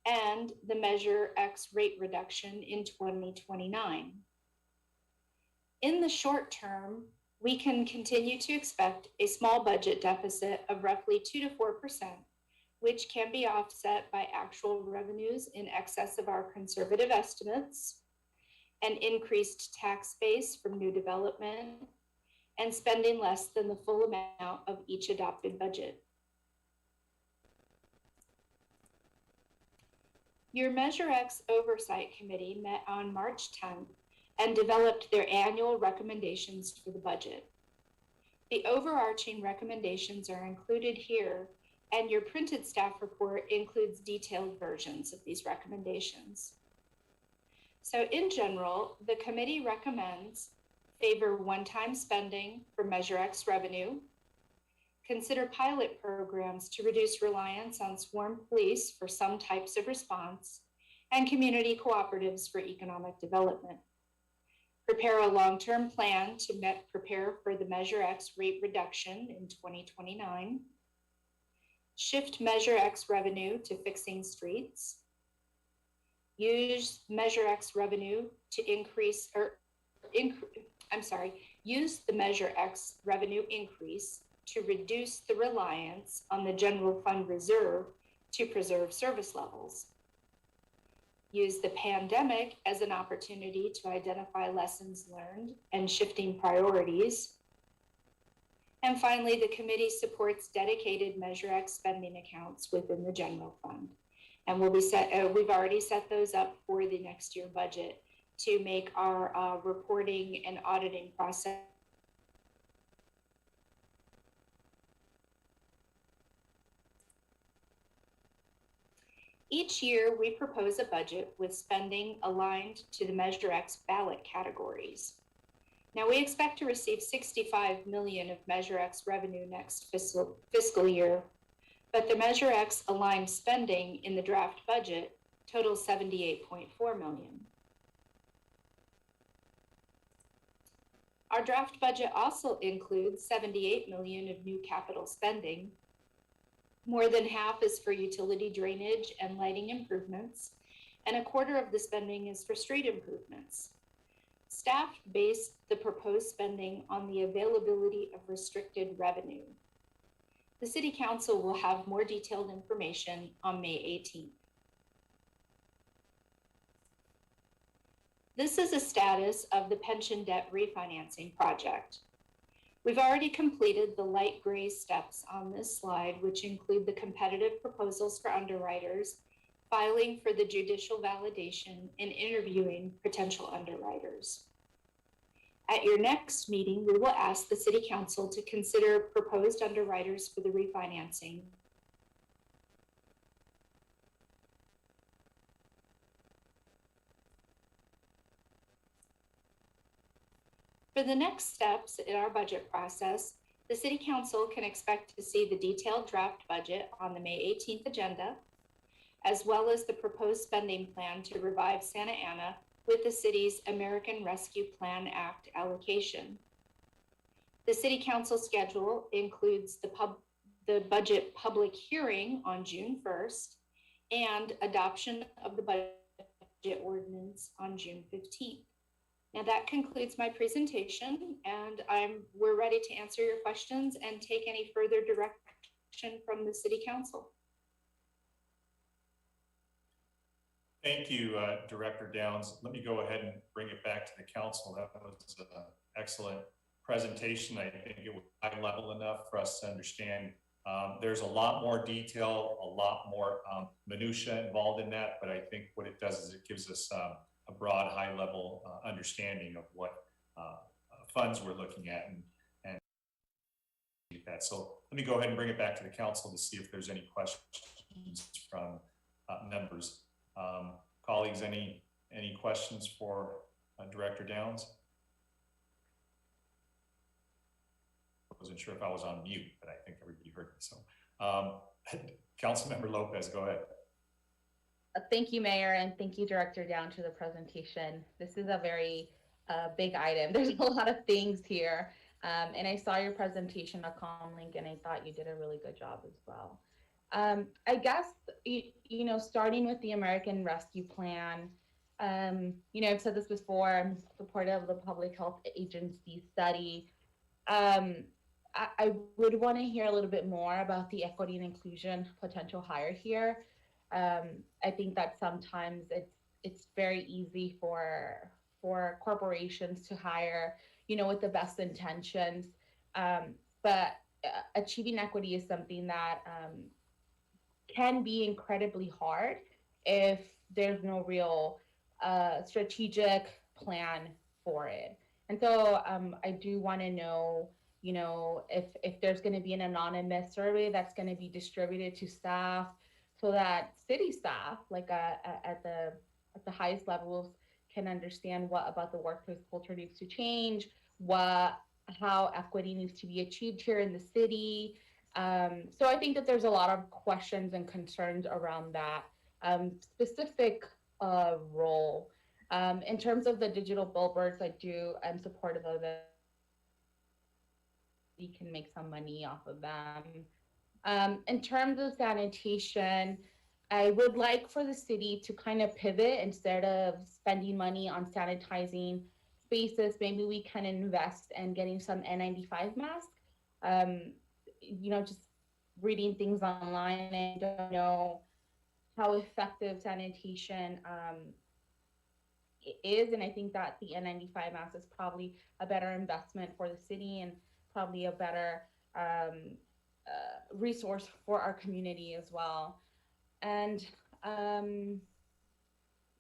and the Measure X rate reduction in 2029. In the short term, we can continue to expect a small budget deficit of roughly 2 to 4%, which can be offset by actual revenues in excess of our conservative estimates, an increased tax base from new development, and spending less than the full amount of each adopted budget. Your Measure X Oversight Committee met on March 10th and developed their annual recommendations for the budget. The overarching recommendations are included here, and your printed staff report includes detailed versions of these recommendations. So in general, the committee recommends favor one-time spending for Measure X revenue, consider pilot programs to reduce reliance on sworn police for some types of response, and community cooperatives for economic development. Prepare a long-term plan to prepare for the Measure X rate reduction in 2029. Shift Measure X revenue to fixing streets. Use Measure X revenue to use the Measure X revenue increase to reduce the reliance on the general fund reserve to preserve service levels. Use the pandemic as an opportunity to identify lessons learned and shifting priorities. And finally, the committee supports dedicated Measure X spending accounts within the general fund. And we've already set those up for the next year budget to make our reporting and auditing process Each year, we propose a budget with spending aligned to the Measure X ballot categories. Now, we expect to receive $65 million of Measure X revenue next fiscal year, but the Measure X aligned spending in the draft budget totals $78.4 million. Our draft budget also includes $78 million of new capital spending. More than half is for utility drainage and lighting improvements, and a quarter of the spending is for street improvements. Staff based the proposed spending on the availability of restricted revenue. The City Council will have more detailed information on May 18th. This is a status of the pension debt refinancing project. We've already completed the light gray steps on this slide, which include the competitive proposals for underwriters, filing for the judicial validation, and interviewing potential underwriters. At your next meeting, we will ask the City Council to consider proposed underwriters for the refinancing. For the next steps in our budget process, the City Council can expect to see the detailed draft budget on the May 18th agenda, as well as the proposed spending plan to revive Santa Ana with the city's American Rescue Plan Act allocation. The City Council schedule includes the budget public hearing on June 1st and adoption of the budget ordinance on June 15th. Now that concludes my presentation, and we're ready to answer your questions and take any further direction from the City Council. Thank you, Director Downs. Let me go ahead and bring it back to the council. That was an excellent presentation. I think it was high level enough for us to understand. There's a lot more detail, a lot more minutia involved in that, but I think what it does is it gives us a broad, high-level understanding of what funds we're looking at and that. So let me go ahead and bring it back to the council to see if there's any questions from members. Colleagues, any questions for Director Downs? wasn't sure if I was on mute, but I think everybody heard me. So, Councilmember Lopez, go ahead. Thank you, Mayor, and thank you, Director Down, for the presentation. This is a very big item. There's a lot of things here. And I saw your presentation on Comlink, and I thought you did a really good job as well. I guess, you know, starting with the American Rescue Plan, you know, I've said this before, I'm supportive of the Public Health Agency study. I would want to hear a little bit more about the equity and inclusion potential hire here. I think that sometimes it's very easy for corporations to hire, you know, with the best intentions, but achieving equity is something that can be incredibly hard if there's no real strategic plan for it. And so I do want to know, you know, if there's going to be an anonymous survey that's going to be distributed to staff, so that city staff, like at the highest levels, can understand what about the workplace culture needs to change, how equity needs to be achieved here in the city. So I think that there's a lot of questions and concerns around that specific role. In terms of the digital billboards, I'm supportive of it. We can make some money off of them. In terms of sanitation, I would like for the city to kind of pivot. Instead of spending money on sanitizing spaces, maybe we can invest in getting some N95 masks. You know, just reading things online, I don't know how effective sanitation is, and I think that the N95 mask is probably a better investment for the city and probably a better resource for our community as well. And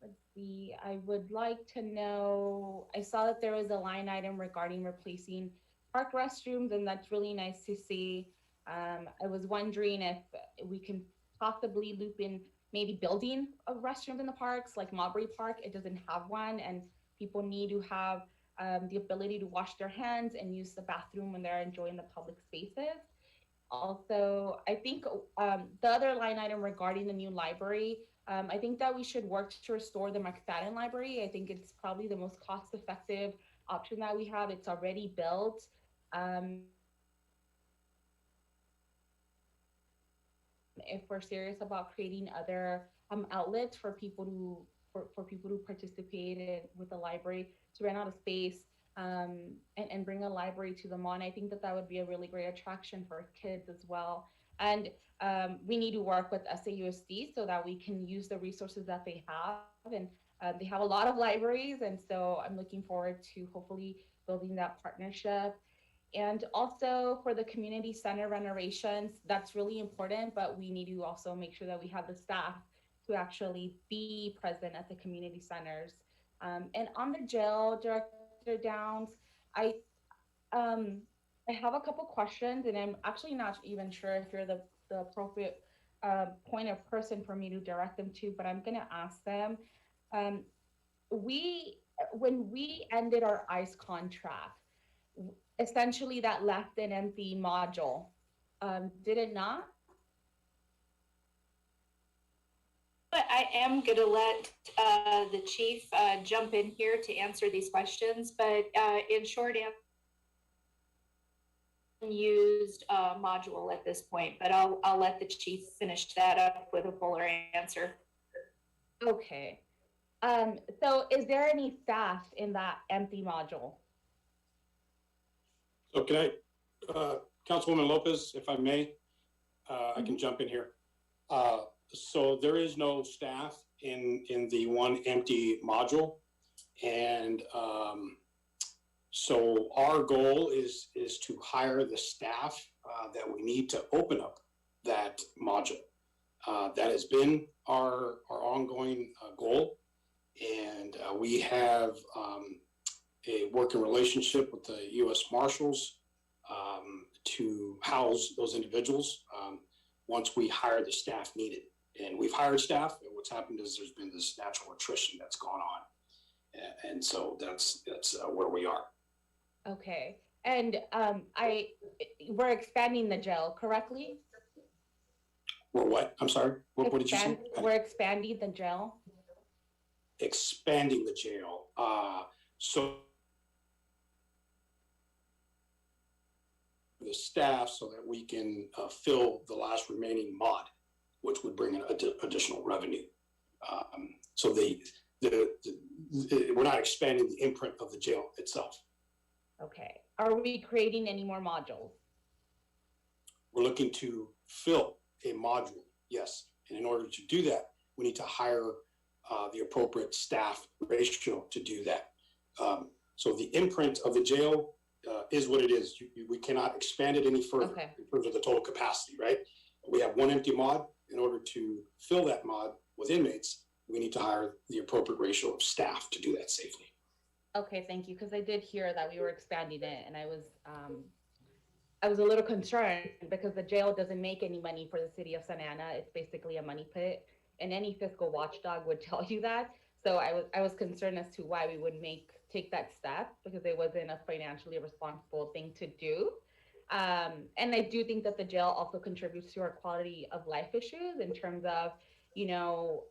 let's see, I would like to know, I saw that there was a line item regarding replacing park restrooms, and that's really nice to see. I was wondering if we can possibly loop in maybe building a restroom in the parks, like Marbury Park. It doesn't have one, and people need to have the ability to wash their hands and use the bathroom when they're enjoying the public spaces. Also, I think the other line item regarding the new library, I think that we should work to restore the McFadden Library. I think it's probably the most cost-effective option that we have. It's already built. If we're serious about creating other outlets for people to participate in with the library, to rent out a space and bring a library to the mall, and I think that would be a really great attraction for kids as well. And we need to work with SAUSD so that we can use the resources that they have, and they have a lot of libraries, and so I'm looking forward to hopefully building that partnership. And also for the community center renovations, that's really important, but we need to also make sure that we have the staff to actually be present at the community centers. And on the jail, Director Downs, I have a couple questions, and I'm actually not even sure if you're the appropriate point of person for me to direct them to, but I'm gonna ask them. When we ended our ICE contract, essentially that left an empty module, did it not? But I am going to let the chief jump in here to answer these questions, but in short, used module at this point, but I'll let the chief finish that up with a fuller answer. Okay. So is there any staff in that empty module? So can I, Councilwoman Lopez, if I may, I can jump in here. So there is no staff in the one empty module. And so our goal is to hire the staff that we need to open up that module. That has been our ongoing goal. And we have a working relationship with the U.S. Marshals to house those individuals once we hire the staff needed. And we've hired staff, and what's happened is there's been this natural attrition that's gone on. And so that's where we are. Okay. And we're expanding the jail, correctly? We're what? I'm sorry. What did you say? We're expanding the jail. Expanding the jail. So the staff so that we can fill the last remaining mod, which would bring in additional revenue. So we're not expanding the imprint of the jail itself. Okay. Are we creating any more modules? We're looking to fill a module, yes. And in order to do that, we need to hire the appropriate staff ratio to do that. So the imprint of the jail is what it is. We cannot expand it any further in terms of the total capacity, right? We have one empty mod. In order to fill that mod with inmates, we need to hire the appropriate ratio of staff to do that safely. Okay, thank you. Because I did hear that we were expanding it, and I was a little concerned because the jail doesn't make any money for the city of Santa Ana. It's basically a money pit, and any fiscal watchdog would tell you that. So I was concerned as to why we would take that step, because it wasn't a financially responsible thing to do. And I do think that the jail also contributes to our quality of life issues in terms of, you know,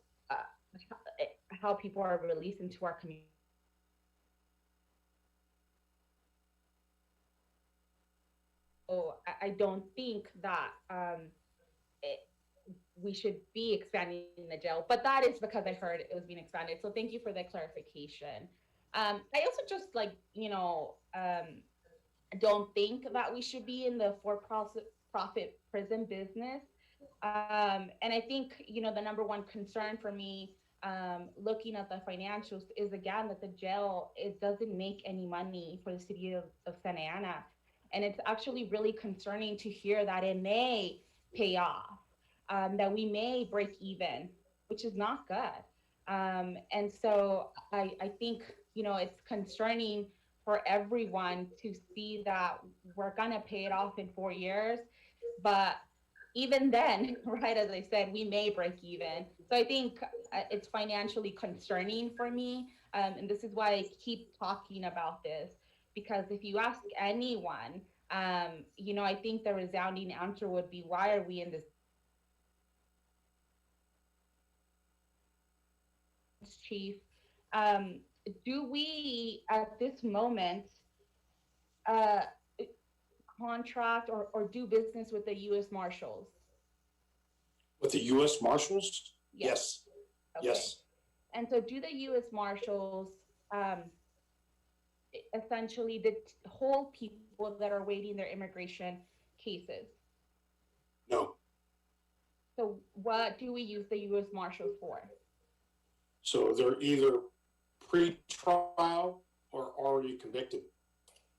how people are released into our community. So I don't think that we should be expanding the jail, but that is because I heard it was being expanded. So thank you for the clarification. I also just don't think that we should be in the for-profit prison business. And I think, the number one concern for me, looking at the financials, is again that the jail, it doesn't make any money for the city of Santa Ana. And it's actually really concerning to hear that it may pay off, that we may break even, which is not good. And so I think, it's concerning for everyone to see that we're gonna pay it off in 4 years, but even then, right, as I said, we may break even. So I think it's financially concerning for me. And this is why I keep talking about this, because if you ask anyone, I think the resounding answer would be, why are we in this? Chief, do we at this moment contract or do business with the U.S. Marshals? With the U.S. Marshals? Yes. Okay. Yes. And so do the U.S. Marshals essentially hold people that are waiting their immigration cases? No. So what do we use the U.S. Marshals for? So they're either pre-trial or already convicted.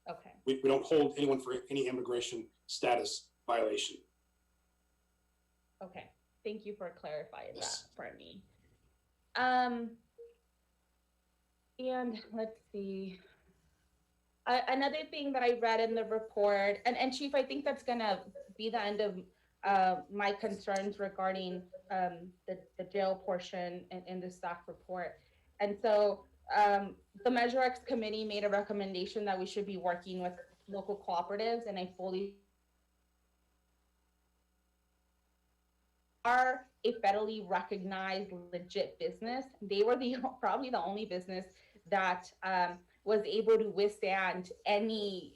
Okay. We don't hold anyone for any immigration status violation. Okay. Thank you for clarifying that for me. And let's see. Another thing that I read in the report, and Chief, I think that's gonna be the end of my concerns regarding the jail portion in the staff report. And so the Measure X committee made a recommendation that we should be working with local cooperatives, and I fully are a federally recognized legit business. They were probably the only business that was able to withstand any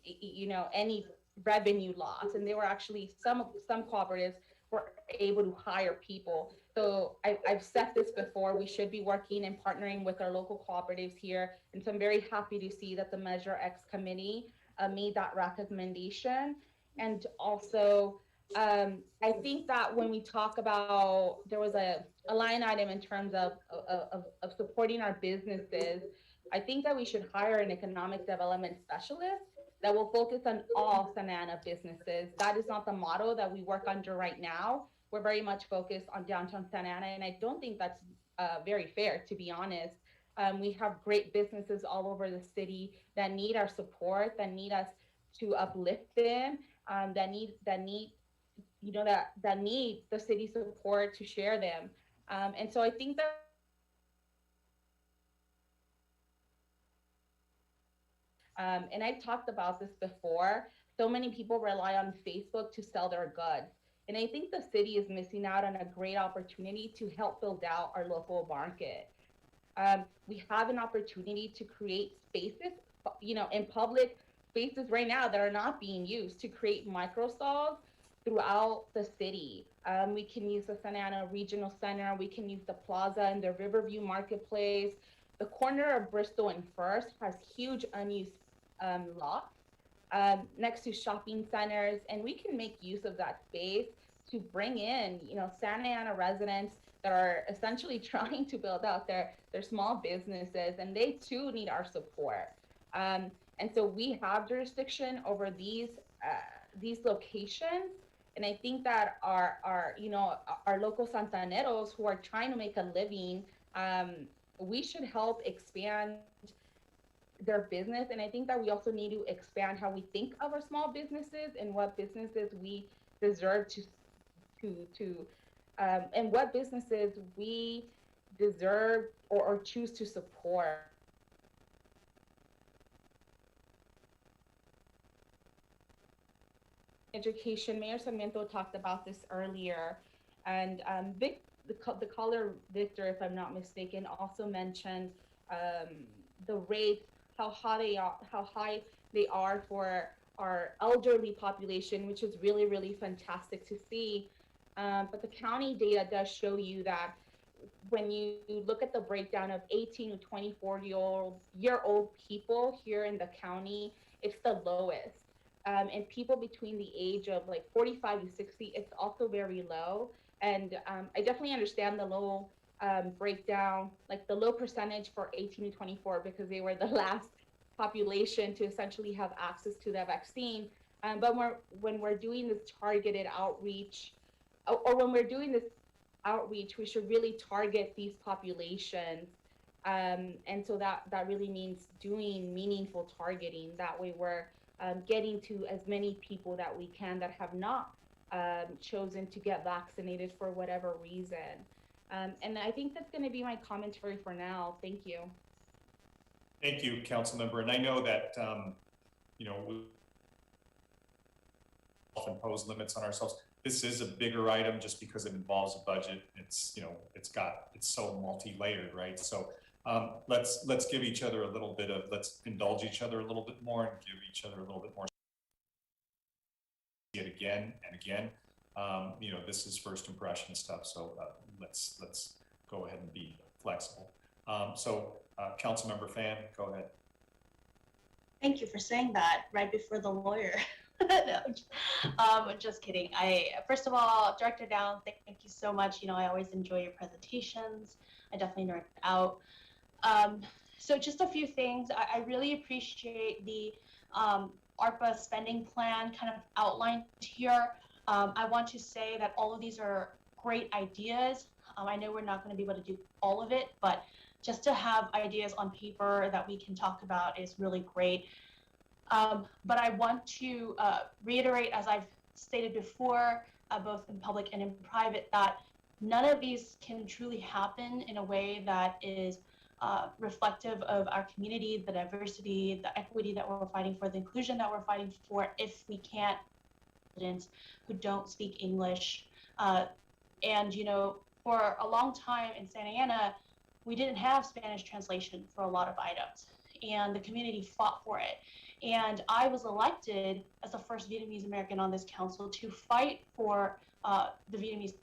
revenue loss, and they were actually some cooperatives were able to hire people. So I've said this before, we should be working and partnering with our local cooperatives here, and so I'm very happy to see that the Measure X committee made that recommendation. And also I think that when we talk about, there was a line item in terms of supporting our businesses, I think that we should hire an economic development specialist that will focus on all Santa Ana businesses. That is not the model that we work under right now. We're very much focused on downtown Santa Ana, and I don't think that's very fair, to be honest. We have great businesses all over the city that need our support, that need us to uplift them, that need the city support to share them. And so I think that And I've talked about this before. So many people rely on Facebook to sell their goods. And I think the city is missing out on a great opportunity to help build out our local market. We have an opportunity to create spaces, in public spaces right now that are not being used, to create microstalls throughout the city. We can use the Santa Ana Regional Center. We can use the plaza and the Riverview Marketplace. The corner of Bristol and First has huge unused lots next to shopping centers, and we can make use of that space to bring in, Santa Ana residents that are essentially trying to build out their small businesses, and they too need our support. And so we have jurisdiction over these locations, and I think that our local Santaneros who are trying to make a living, we should help expand their business. And I think that we also need to expand how we think of our small businesses and what businesses we deserve and what businesses we deserve or choose to support. Education, Mayor Sarmiento talked about this earlier, and the caller Victor, if I'm not mistaken, also mentioned the rates, how high they are for our elderly population, which is really, really fantastic to see. But the county data does show you that when you look at the breakdown of 18 to 24-year-old people here in the county, it's the lowest. And people between the age of like 45 to 60, it's also very low. And I definitely understand the low breakdown, like the low percentage for 18 to 24, because they were the last population to essentially have access to the vaccine. But when we're doing this targeted outreach, or when we're doing this outreach, we should really target these populations. And so that really means doing meaningful targeting. That way we're getting to as many people that we can that have not chosen to get vaccinated for whatever reason. And I think that's going to be my commentary for now. Thank you. Thank you, council member. And I know that, we often impose limits on ourselves. This is a bigger item just because it involves a budget. It's, it's so multi-layered, right? So let's give each other a little bit of, let's indulge each other a little bit more and give each other a little bit more. See it again and again. This is first impression stuff. So let's go ahead and be flexible. Councilmember Fan, go ahead. Thank you for saying that right before the lawyer. No, just kidding. First of all, Director Down, thank you so much. I always enjoy your presentations. I definitely nerd out. So just a few things. I really appreciate the ARPA spending plan kind of outlined here. I want to say that all of these are great ideas. I know we're not going to be able to do all of it, but just to have ideas on paper that we can talk about is really great. But I want to reiterate, as I've stated before, both in public and in private, that none of these can truly happen in a way that is reflective of our community, the diversity, the equity that we're fighting for, the inclusion that we're fighting for, if we can't residents who don't speak English. And for a long time in Santa Ana, we didn't have Spanish translation for a lot of items, and the community fought for it. And I was elected as the first Vietnamese American on this council to fight for the Vietnamese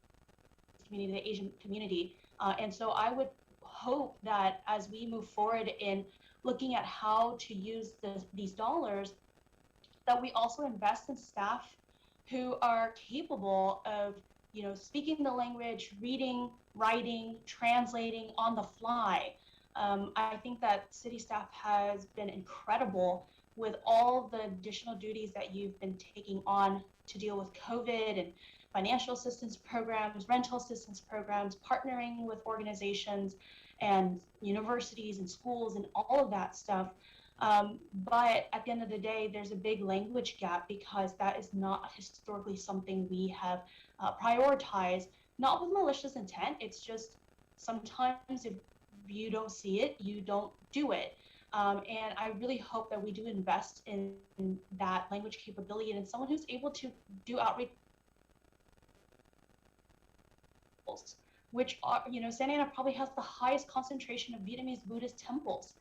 community, the Asian community. And so I would hope that as we move forward in looking at how to use these dollars, that we also invest in staff who are capable of speaking the language, reading, writing, translating on the fly. I think that city staff has been incredible with all the additional duties that you've been taking on to deal with COVID and financial assistance programs, rental assistance programs, partnering with organizations and universities and schools and all of that stuff. But at the end of the day, there's a big language gap because that is not historically something we have prioritized, not with malicious intent. It's just sometimes if you don't see it, you don't do it. And I really hope that we do invest in that language capability and someone who's able to do outreach, which are, Santa Ana probably has the highest concentration of Vietnamese Buddhist temples,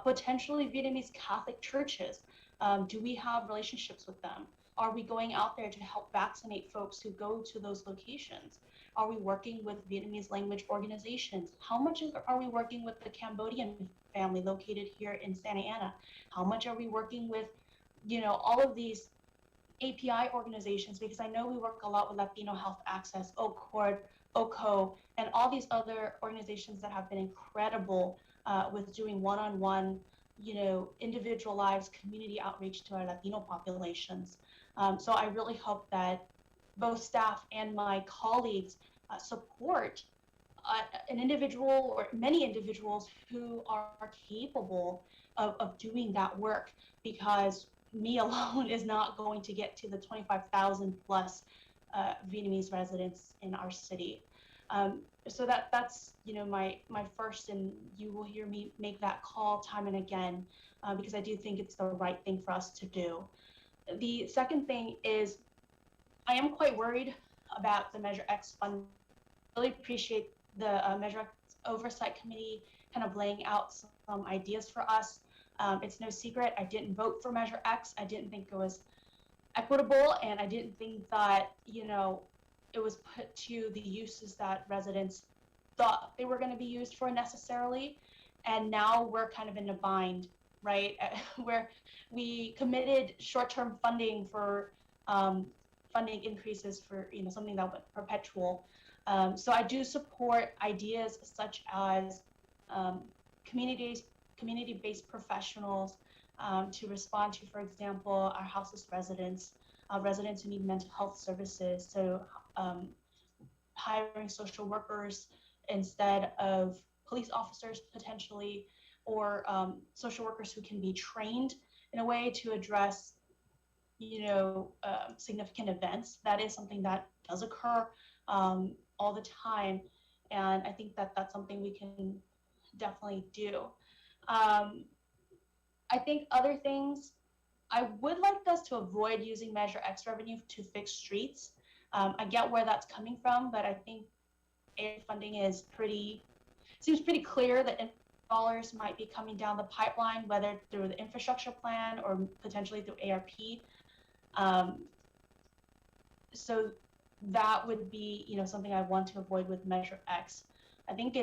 potentially Vietnamese Catholic churches. Do we have relationships with them? Are we going out there to help vaccinate folks who go to those locations? Are we working with Vietnamese language organizations? How much are we working with the Cambodian family located here in Santa Ana? How much are we working with, all of these API organizations? Because I know we work a lot with Latino Health Access, OCORD, OCO, and all these other organizations that have been incredible with doing one-on-one, individualized community outreach to our Latino populations. So I really hope that both staff and my colleagues support an individual or many individuals who are capable of doing that work, because me alone is not going to get to the 25,000 plus Vietnamese residents in our city. So that's my first, and you will hear me make that call time and again, because I do think it's the right thing for us to do. The second thing is, I am quite worried about the Measure X fund. Really appreciate the Measure X Oversight Committee kind of laying out some ideas for us. It's no secret, I didn't vote for Measure X. I didn't think it was equitable, and I didn't think that, it was put to the uses that residents thought they were going to be used for necessarily. And now we're kind of in a bind, right? Where we committed short-term funding for funding increases for something that went perpetual. So I do support ideas such as community-based professionals to respond to, for example, our houseless residents, residents who need mental health services. So hiring social workers instead of police officers potentially, or social workers who can be trained in a way to address significant events. That is something that does occur all the time, and I think that that's something we can definitely do. I think other things, I would like us to avoid using Measure X revenue to fix streets. I get where that's coming from, but I think funding seems pretty clear that dollars might be coming down the pipeline, whether through the infrastructure plan or potentially through ARP. So that would be, something I want to avoid with Measure X. I think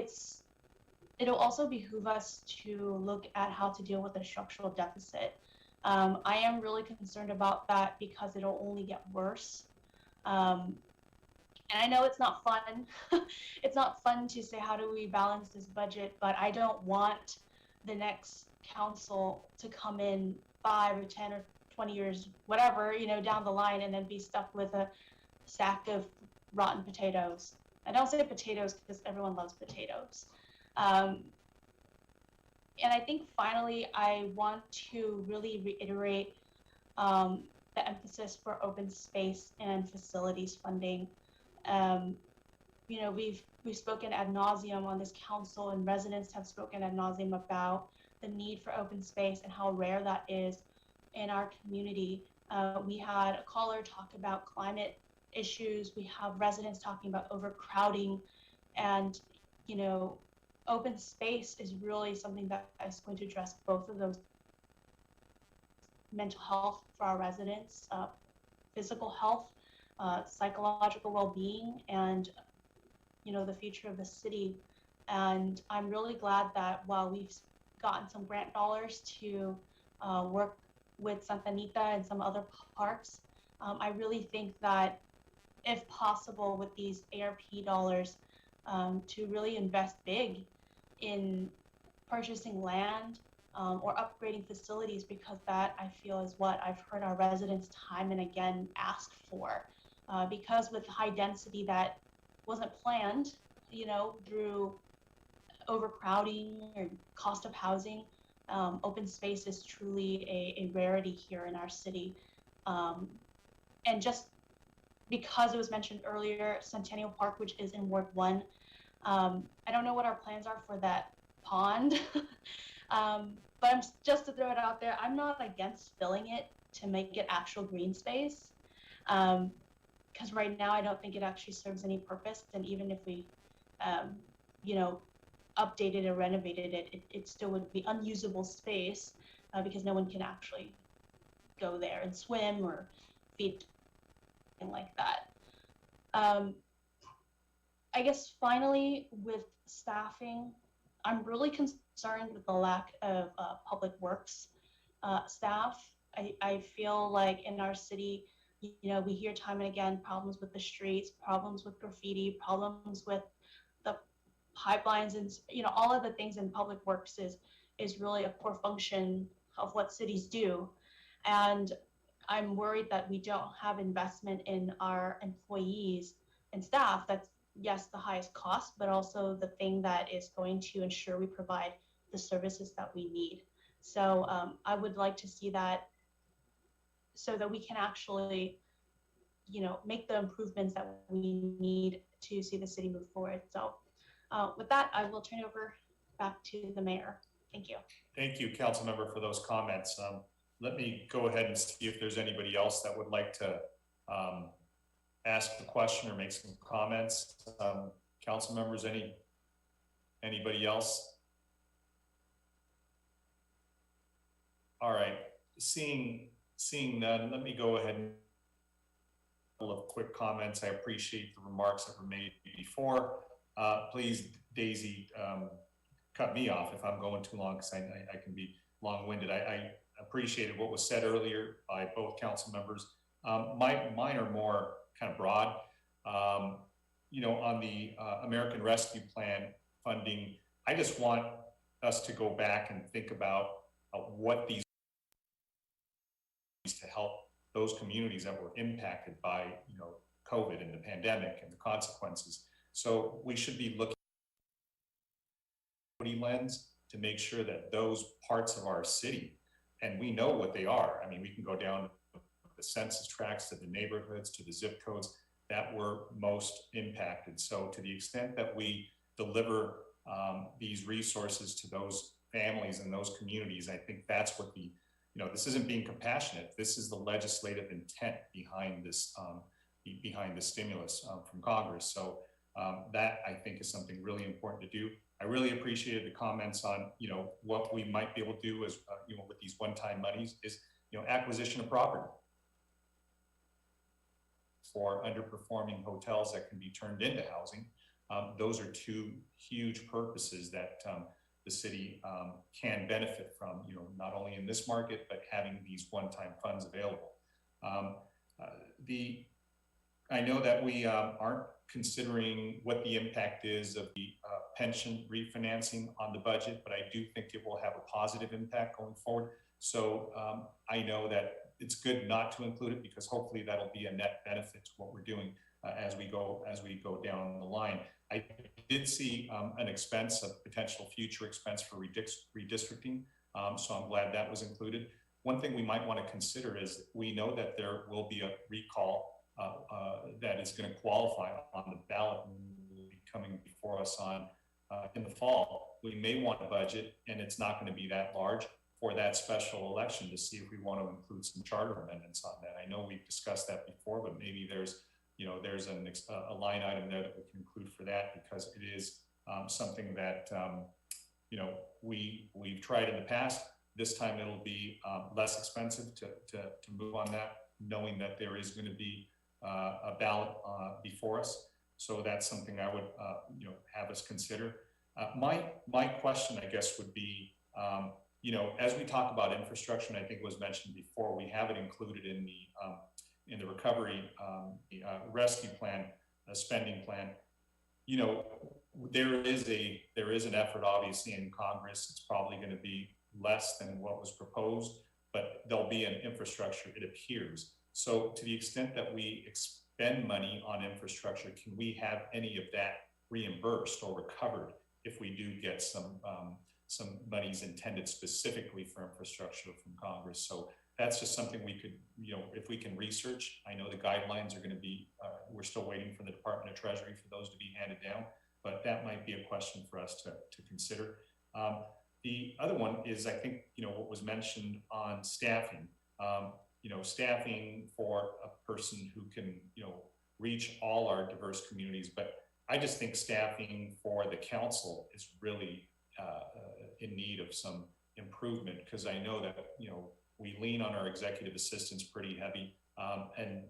it'll also behoove us to look at how to deal with the structural deficit. I am really concerned about that because it'll only get worse. And I know it's not fun. It's not fun to say, how do we balance this budget? But I don't want the next council to come in 5 or 10 or 20 years, whatever, down the line, and then be stuck with a sack of rotten potatoes. I don't say potatoes because everyone loves potatoes. And I think finally, I want to really reiterate the emphasis for open space and facilities funding. We've spoken ad nauseum on this council, and residents have spoken ad nauseum about the need for open space and how rare that is in our community. We had a caller talk about climate issues. We have residents talking about overcrowding, and open space is really something that is going to address both of those: mental health for our residents, physical health, psychological well-being, and the future of the city. And I'm really glad that while we've gotten some grant dollars to work with Santa Anita and some other parks, I really think that if possible with these ARP dollars, to really invest big in purchasing land or upgrading facilities, because that, I feel, is what I've heard our residents time and again ask for. Because with high density that wasn't planned, through overcrowding or cost of housing, open space is truly a rarity here in our city. And just because it was mentioned earlier, Centennial Park, which is in Ward 1, I don't know what our plans are for that pond. But just to throw it out there, I'm not against filling it to make it actual green space. Because right now I don't think it actually serves any purpose. And even if we, you know, updated or renovated it, it still would be unusable space because no one can actually go there and swim or feed, and like that. I guess finally with staffing, I'm really concerned with the lack of public works staff. I feel like in our city, you know, we hear time and again problems with the streets, problems with graffiti, problems with the pipelines, and you know, all of the things in public works is really a core function of what cities do. And I'm worried that we don't have investment in our employees and staff. That's, yes, the highest cost, but also the thing that is going to ensure we provide the services that we need. So I would like to see that so that we can actually, you know, make the improvements that we need to see the city move forward. So with that, I will turn it over back to the mayor. Thank you. Thank you, council member, for those comments. Let me go ahead and see if there's anybody else that would like to ask a question or make some comments. Council members, anybody else? All right, seeing none, let me go ahead and a couple of quick comments. I appreciate the remarks that were made before. Please, Daisy, cut me off if I'm going too long, because I can be long-winded. I appreciated what was said earlier by both council members. Mine are more kind of broad. You know, on the American Rescue Plan funding, I just want us to go back and think about what these to help those communities that were impacted by, you know, COVID and the pandemic and the consequences. So we should be looking at the lens to make sure that those parts of our city, and we know what they are. I mean, we can go down the census tracts to the neighborhoods to the zip codes that were most impacted. So to the extent that we deliver these resources to those families and those communities, I think that's what the, you know, this isn't being compassionate. This is the legislative intent behind this, behind the stimulus from Congress. So that I think is something really important to do. I really appreciated the comments on, you know, what we might be able to do as, you know, with these one-time monies is, you know, acquisition of property for underperforming hotels that can be turned into housing. Those are two huge purposes that the city can benefit from, you know, not only in this market, but having these one-time funds available. I know that we aren't considering what the impact is of the pension refinancing on the budget, but I do think it will have a positive impact going forward. So I know that it's good not to include it because hopefully that'll be a net benefit to what we're doing as we go down the line. I did see an expense, a potential future expense for redistricting, so I'm glad that was included. One thing we might want to consider is we know that there will be a recall that is going to qualify on the ballot and will be coming before us on in the fall. We may want a budget, and it's not going to be that large for that special election to see if we want to include some charter amendments on that. I know we've discussed that before, but maybe there's, you know, there's a line item there that we can include for that because it is something that, you know, we've tried in the past. This time it'll be less expensive to move on that, knowing that there is going to be a ballot before us. So that's something I would, you know, have us consider. My question, I guess, would be, you know, as we talk about infrastructure, and I think it was mentioned before, we have it included in the recovery, rescue plan, spending plan. You know, there is an effort, obviously, in Congress. It's probably going to be less than what was proposed, but there'll be an infrastructure, it appears. So to the extent that we expend money on infrastructure, can we have any of that reimbursed or recovered if we do get some monies intended specifically for infrastructure from Congress? So that's just something we could, you know, if we can research. I know the guidelines are going to be, we're still waiting for the Department of Treasury for those to be handed down, but that might be a question for us to consider. The other one is, I think, what was mentioned on staffing. Staffing for a person who can, reach all our diverse communities. But I just think staffing for the council is really in need of some improvement, because I know that, we lean on our executive assistants pretty heavy, and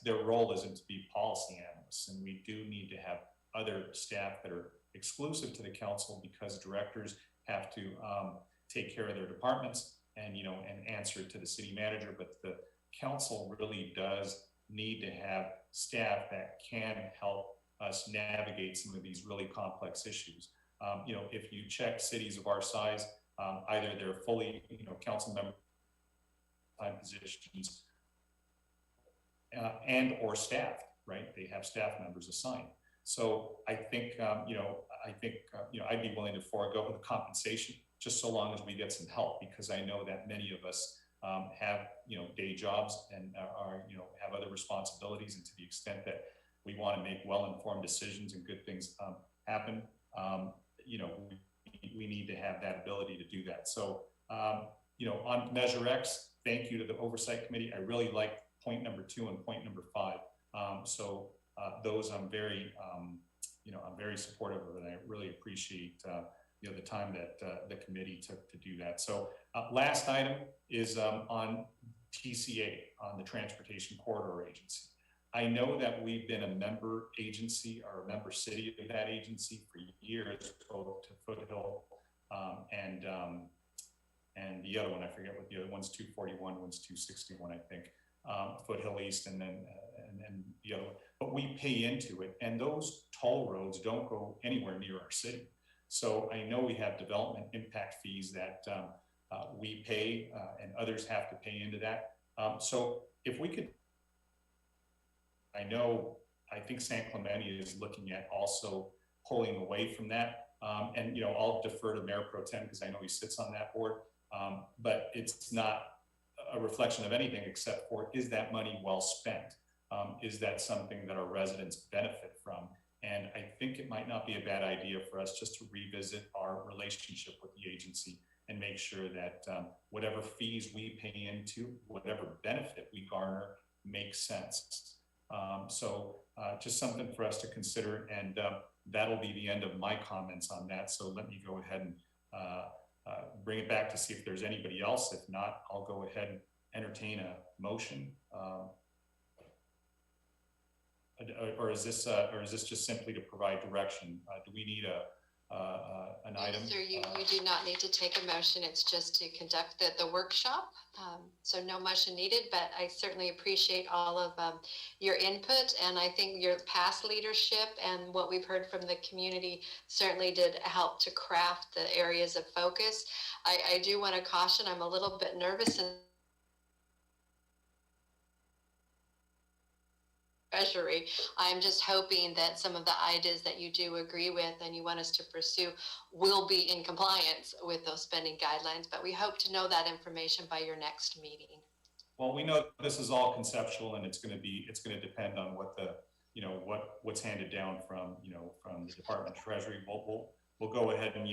their role isn't to be policy analysts. And we do need to have other staff that are exclusive to the council, because directors have to take care of their departments and answer to the city manager. But the council really does need to have staff that can help us navigate some of these really complex issues. If you check cities of our size, either they're fully council member time positions and or staffed, right? They have staff members assigned. So I think I'd be willing to forego the compensation just so long as we get some help, because I know that many of us have day jobs and have other responsibilities, and to the extent that we want to make well-informed decisions and good things happen, we need to have that ability to do that. So on Measure X, thank you to the Oversight Committee. I really like point number 2 and point number 5. Those I'm very supportive of, and I really appreciate the time that the committee took to do that. So last item is on TCA, on the Transportation Corridor Agency. I know that we've been a member agency or a member city of that agency for years, both to Foothill and the other one, I forget what the other one's, 241, one's 261, I think, Foothill East, and then the other one. But we pay into it, and those toll roads don't go anywhere near our city. So I know we have development impact fees that we pay, and others have to pay into that. So if we could, I think San Clemente is looking at also pulling away from that. And I'll defer to Mayor Pro Tem, because I know he sits on that board. But it's not a reflection of anything except for, is that money well spent? Is that something that our residents benefit from? And I think it might not be a bad idea for us just to revisit our relationship with the agency and make sure that whatever fees we pay into, whatever benefit we garner, makes sense. So just something for us to consider, and that'll be the end of my comments on that. So let me go ahead and bring it back to see if there's anybody else. If not, I'll go ahead and entertain a motion. Or is this just simply to provide direction? Do we need an item? Sir, you do not need to take a motion. It's just to conduct the workshop. So no motion needed, but I certainly appreciate all of your input. And I think your past leadership and what we've heard from the community certainly did help to craft the areas of focus. I do want to caution, I'm a little bit nervous and Treasury. I'm just hoping that some of the ideas that you do agree with and you want us to pursue will be in compliance with those spending guidelines, but we hope to know that information by your next meeting. Well, we know this is all conceptual, and it's going to depend on what the, what's handed down from the Department of Treasury. We'll go ahead and,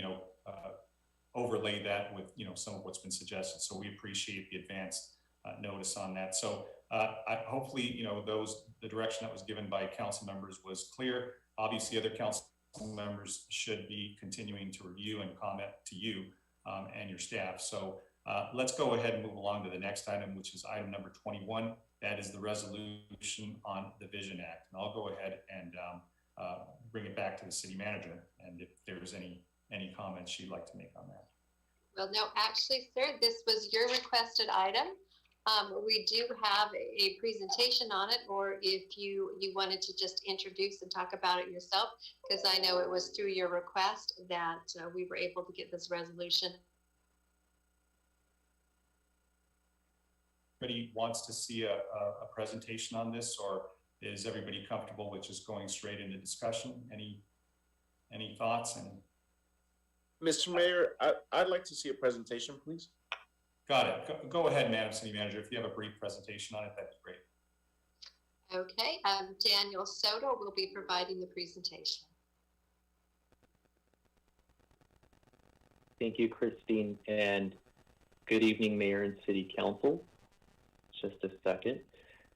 overlay that with, some of what's been suggested. So we appreciate the advanced notice on that. So hopefully, the direction that was given by council members was clear. Obviously, other council members should be continuing to review and comment to you and your staff. So let's go ahead and move along to the next item, which is item number 21. That is the resolution on the Vision Act. And I'll go ahead and bring it back to the city manager. And if there's any comments she'd like to make on that. Well, no, actually, sir, this was your requested item. We do have a presentation on it, or if you wanted to just introduce and talk about it yourself, because I know it was through your request that we were able to get this resolution. Everybody wants to see a presentation on this, or is everybody comfortable with just going straight into discussion? Any thoughts? And Mr. Mayor, I'd like to see a presentation, please. Got it. Go ahead, Madam City Manager. If you have a brief presentation on it, that'd be great. Okay, Daniel Soto will be providing the presentation. Thank you, Christine, and good evening, Mayor and City Council. Just a second.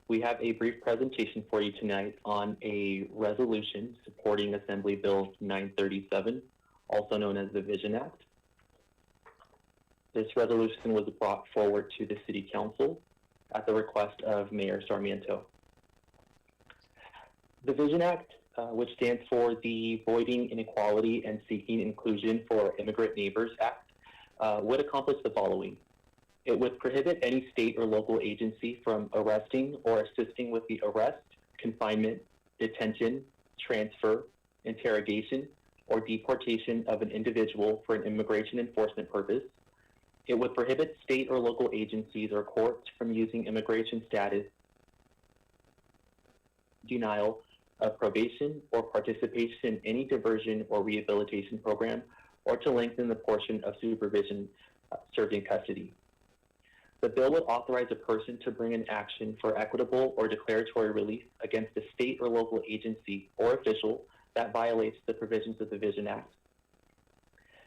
We have a brief presentation for you tonight on a resolution supporting Assembly Bill 937, also known as the Vision Act. This resolution was brought forward to the City Council at the request of Mayor Sarmiento. The Vision Act, which stands for the Voiding Inequality and Seeking Inclusion for Immigrant Neighbors Act, would accomplish the following. It would prohibit any state or local agency from arresting or assisting with the arrest, confinement, detention, transfer, interrogation, or deportation of an individual for an immigration enforcement purpose. It would prohibit state or local agencies or courts from using immigration status, denial of probation, or participation in any diversion or rehabilitation program, or to lengthen the portion of supervision served in custody. The bill would authorize a person to bring an action for equitable or declaratory relief against a state or local agency or official that violates the provisions of the Vision Act.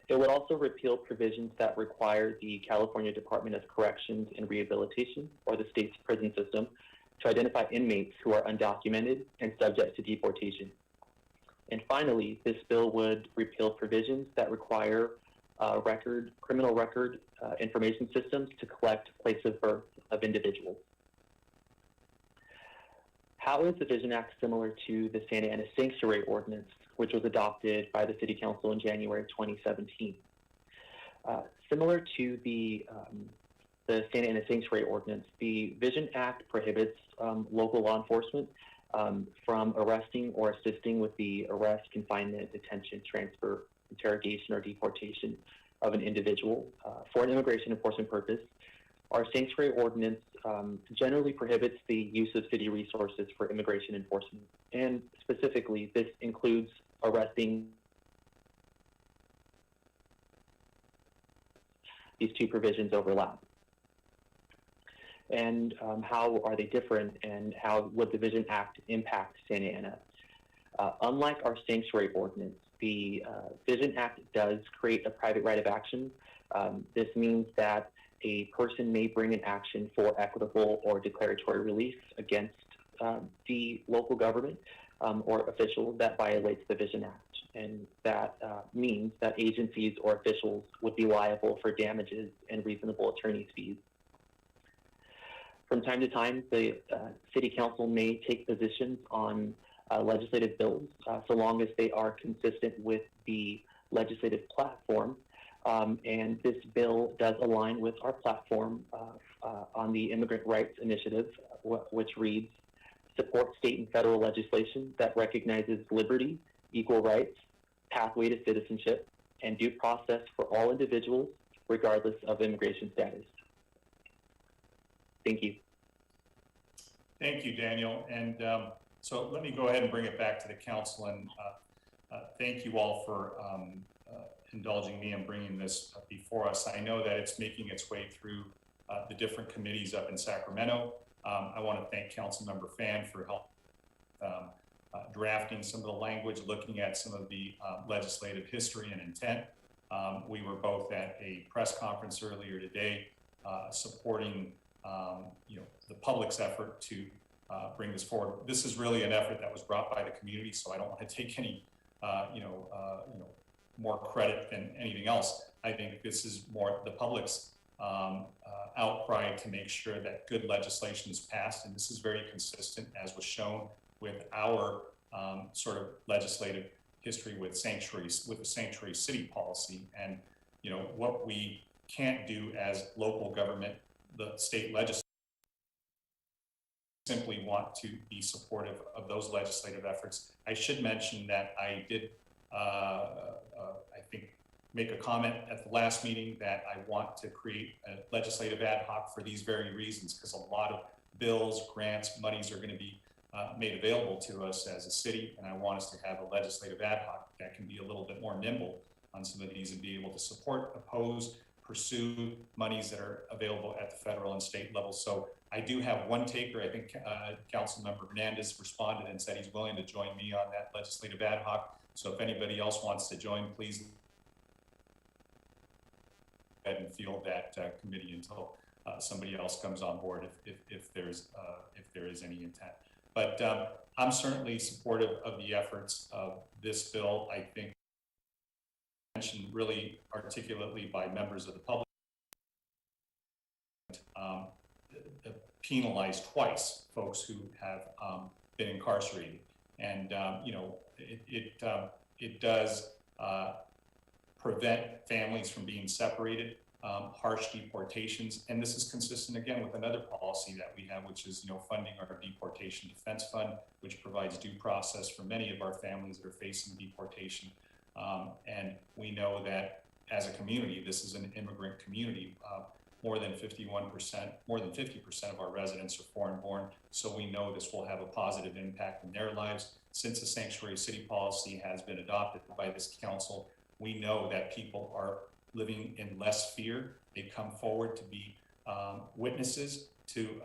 It would also repeal provisions that require the California Department of Corrections and Rehabilitation, or the state's prison system, to identify inmates who are undocumented and subject to deportation. And finally, this bill would repeal provisions that require criminal record information systems to collect place of birth of individuals. How is the Vision Act similar to the Santa Ana Sanctuary Ordinance, which was adopted by the City Council in January 2017? Similar to the Santa Ana Sanctuary Ordinance, the Vision Act prohibits local law enforcement from arresting or assisting with the arrest, confinement, detention, transfer, interrogation, or deportation of an individual for an immigration enforcement purpose. Our sanctuary ordinance generally prohibits the use of city resources for immigration enforcement, and specifically, this includes arresting. These two provisions overlap. And how are they different, and how would the Vision Act impact Santa Ana? Unlike our sanctuary ordinance, the Vision Act does create a private right of action. This means that a person may bring an action for equitable or declaratory relief against the local government or official that violates the Vision Act. And that means that agencies or officials would be liable for damages and reasonable attorney's fees. From time to time, the City Council may take positions on legislative bills so long as they are consistent with the legislative platform. And this bill does align with our platform on the Immigrant Rights Initiative, which reads, support state and federal legislation that recognizes liberty, equal rights, pathway to citizenship, and due process for all individuals, regardless of immigration status. Thank you. Thank you, Daniel. And so let me go ahead and bring it back to the council, and thank you all for indulging me in bringing this before us. I know that it's making its way through the different committees up in Sacramento. I want to thank Councilmember Fan for helping drafting some of the language, looking at some of the legislative history and intent. We were both at a press conference earlier today supporting the public's effort to bring this forward. This is really an effort that was brought by the community, so I don't want to take any more credit than anything else. I think this is more the public's outcry to make sure that good legislation is passed, and this is very consistent, as was shown with our sort of legislative history with sanctuaries, with the sanctuary city policy, and what we can't do as local government, the state legislature, simply want to be supportive of those legislative efforts. I should mention that I did, I think, make a comment at the last meeting that I want to create a legislative ad hoc for these very reasons, because a lot of bills, grants, monies are going to be made available to us as a city, and I want us to have a legislative ad hoc that can be a little bit more nimble on some of these and be able to support, oppose, pursue monies that are available at the federal and state level. So I do have one taker. I think Councilmember Hernandez responded and said he's willing to join me on that legislative ad hoc. So if anybody else wants to join, please ahead and field that committee until somebody else comes on board if there is any intent. But I'm certainly supportive of the efforts of this bill. I think mentioned really articulately by members of the public, penalize twice folks who have been incarcerated, and it does prevent families from being separated, harsh deportations, and this is consistent again with another policy that we have, which is funding our deportation defense fund, which provides due process for many of our families that are facing deportation. And we know that as a community, this is an immigrant community. More than 51%, more than 50% of our residents are foreign-born, so we know this will have a positive impact in their lives. Since the sanctuary city policy has been adopted by this council, we know that people are living in less fear. They come forward to be witnesses, to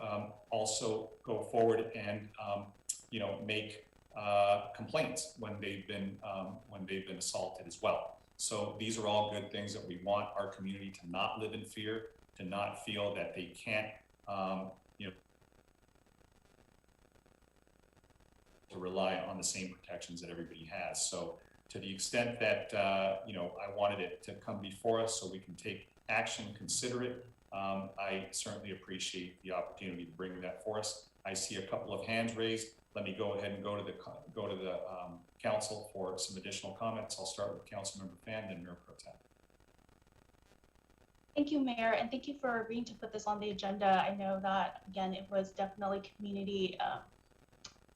also go forward and make complaints when they've been assaulted as well. So these are all good things that we want our community to not live in fear, to not feel that they can't, to rely on the same protections that everybody has. So to the extent that, I wanted it to come before us so we can take action, consider it, I certainly appreciate the opportunity to bring that for us. I see a couple of hands raised. Let me go ahead and go to the council for some additional comments. I'll start with Councilmember Fan, then Mayor Pro Tem. Thank you, Mayor, and thank you for agreeing to put this on the agenda. I know that, again, it was definitely community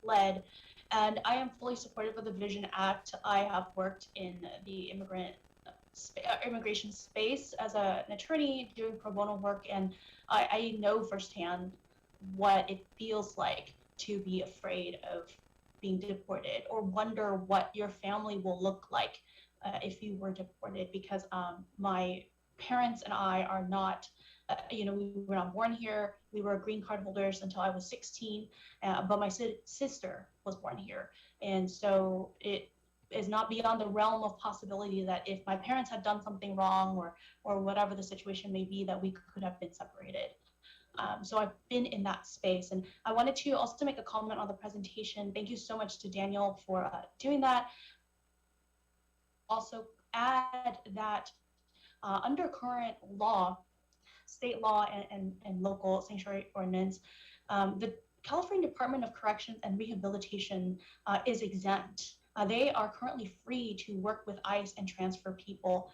led, and I am fully supportive of the Vision Act. I have worked in the immigration space as an attorney doing pro bono work, and I know firsthand what it feels like to be afraid of being deported or wonder what your family will look like if you were deported, because my parents and I are not, we were not born here. We were green card holders until I was 16, but my sister was born here. And so it is not beyond the realm of possibility that if my parents had done something wrong or whatever the situation may be, that we could have been separated. So I've been in that space. And I wanted to also make a comment on the presentation. Thank you so much to Daniel for doing that. Also add that under current law, state law and local sanctuary ordinance, the California Department of Corrections and Rehabilitation is exempt. They are currently free to work with ICE and transfer people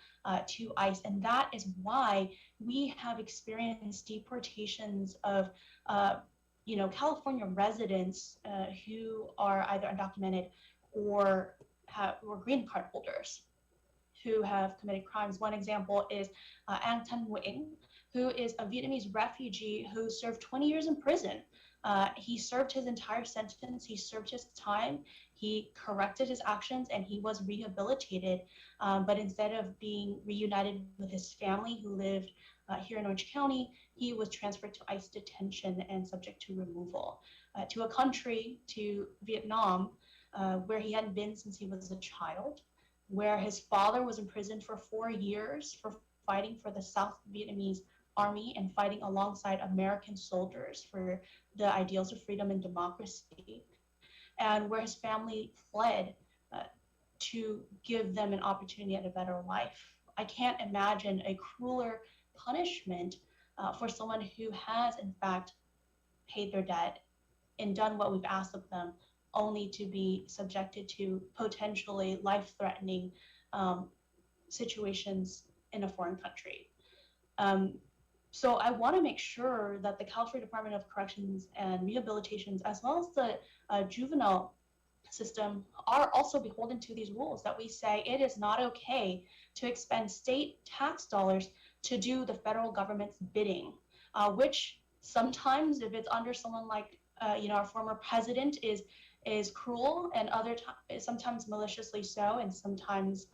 to ICE, and that is why we have experienced deportations of California residents who are either undocumented or green card holders who have committed crimes. One example is Anh Thanh Nguyen, who is a Vietnamese refugee who served 20 years in prison. He served his entire sentence, he served his time, he corrected his actions, and he was rehabilitated. But instead of being reunited with his family who lived here in Orange County, he was transferred to ICE detention and subject to removal to a country, to Vietnam, where he hadn't been since he was a child, where his father was imprisoned for 4 years for fighting for the South Vietnamese Army and fighting alongside American soldiers for the ideals of freedom and democracy, and where his family fled to give them an opportunity at a better life. I can't imagine a crueler punishment for someone who has, in fact, paid their debt and done what we've asked of them, only to be subjected to potentially life-threatening situations in a foreign country. So I want to make sure that the California Department of Corrections and Rehabilitations, as well as the juvenile system, are also beholden to these rules, that we say it is not okay to expend state tax dollars to do the federal government's bidding, which sometimes, if it's under someone like our former president, is cruel, and sometimes maliciously so, and sometimes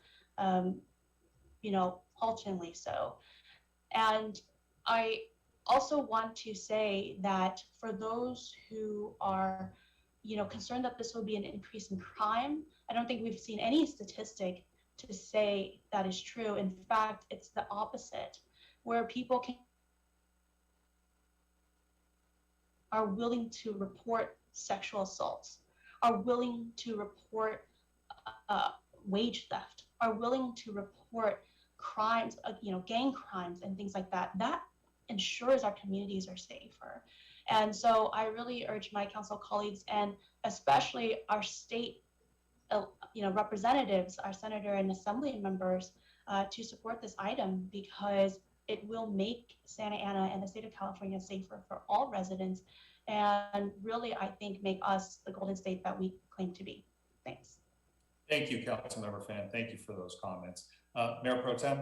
haltingly so. And I also want to say that for those who are concerned that this will be an increase in crime, I don't think we've seen any statistic to say that is true. In fact, it's the opposite. where people are willing to report sexual assaults, are willing to report wage theft, are willing to report crimes, gang crimes and things like that. That ensures our communities are safer. And so I really urge my council colleagues, and especially our state representatives, our senator and assembly members, to support this item, because it will make Santa Ana and the state of California safer for all residents, and really, I think, make us the golden state that we claim to be. Thanks. Thank you, Councilmember Fan. Thank you for those comments. Mayor Pro Tem?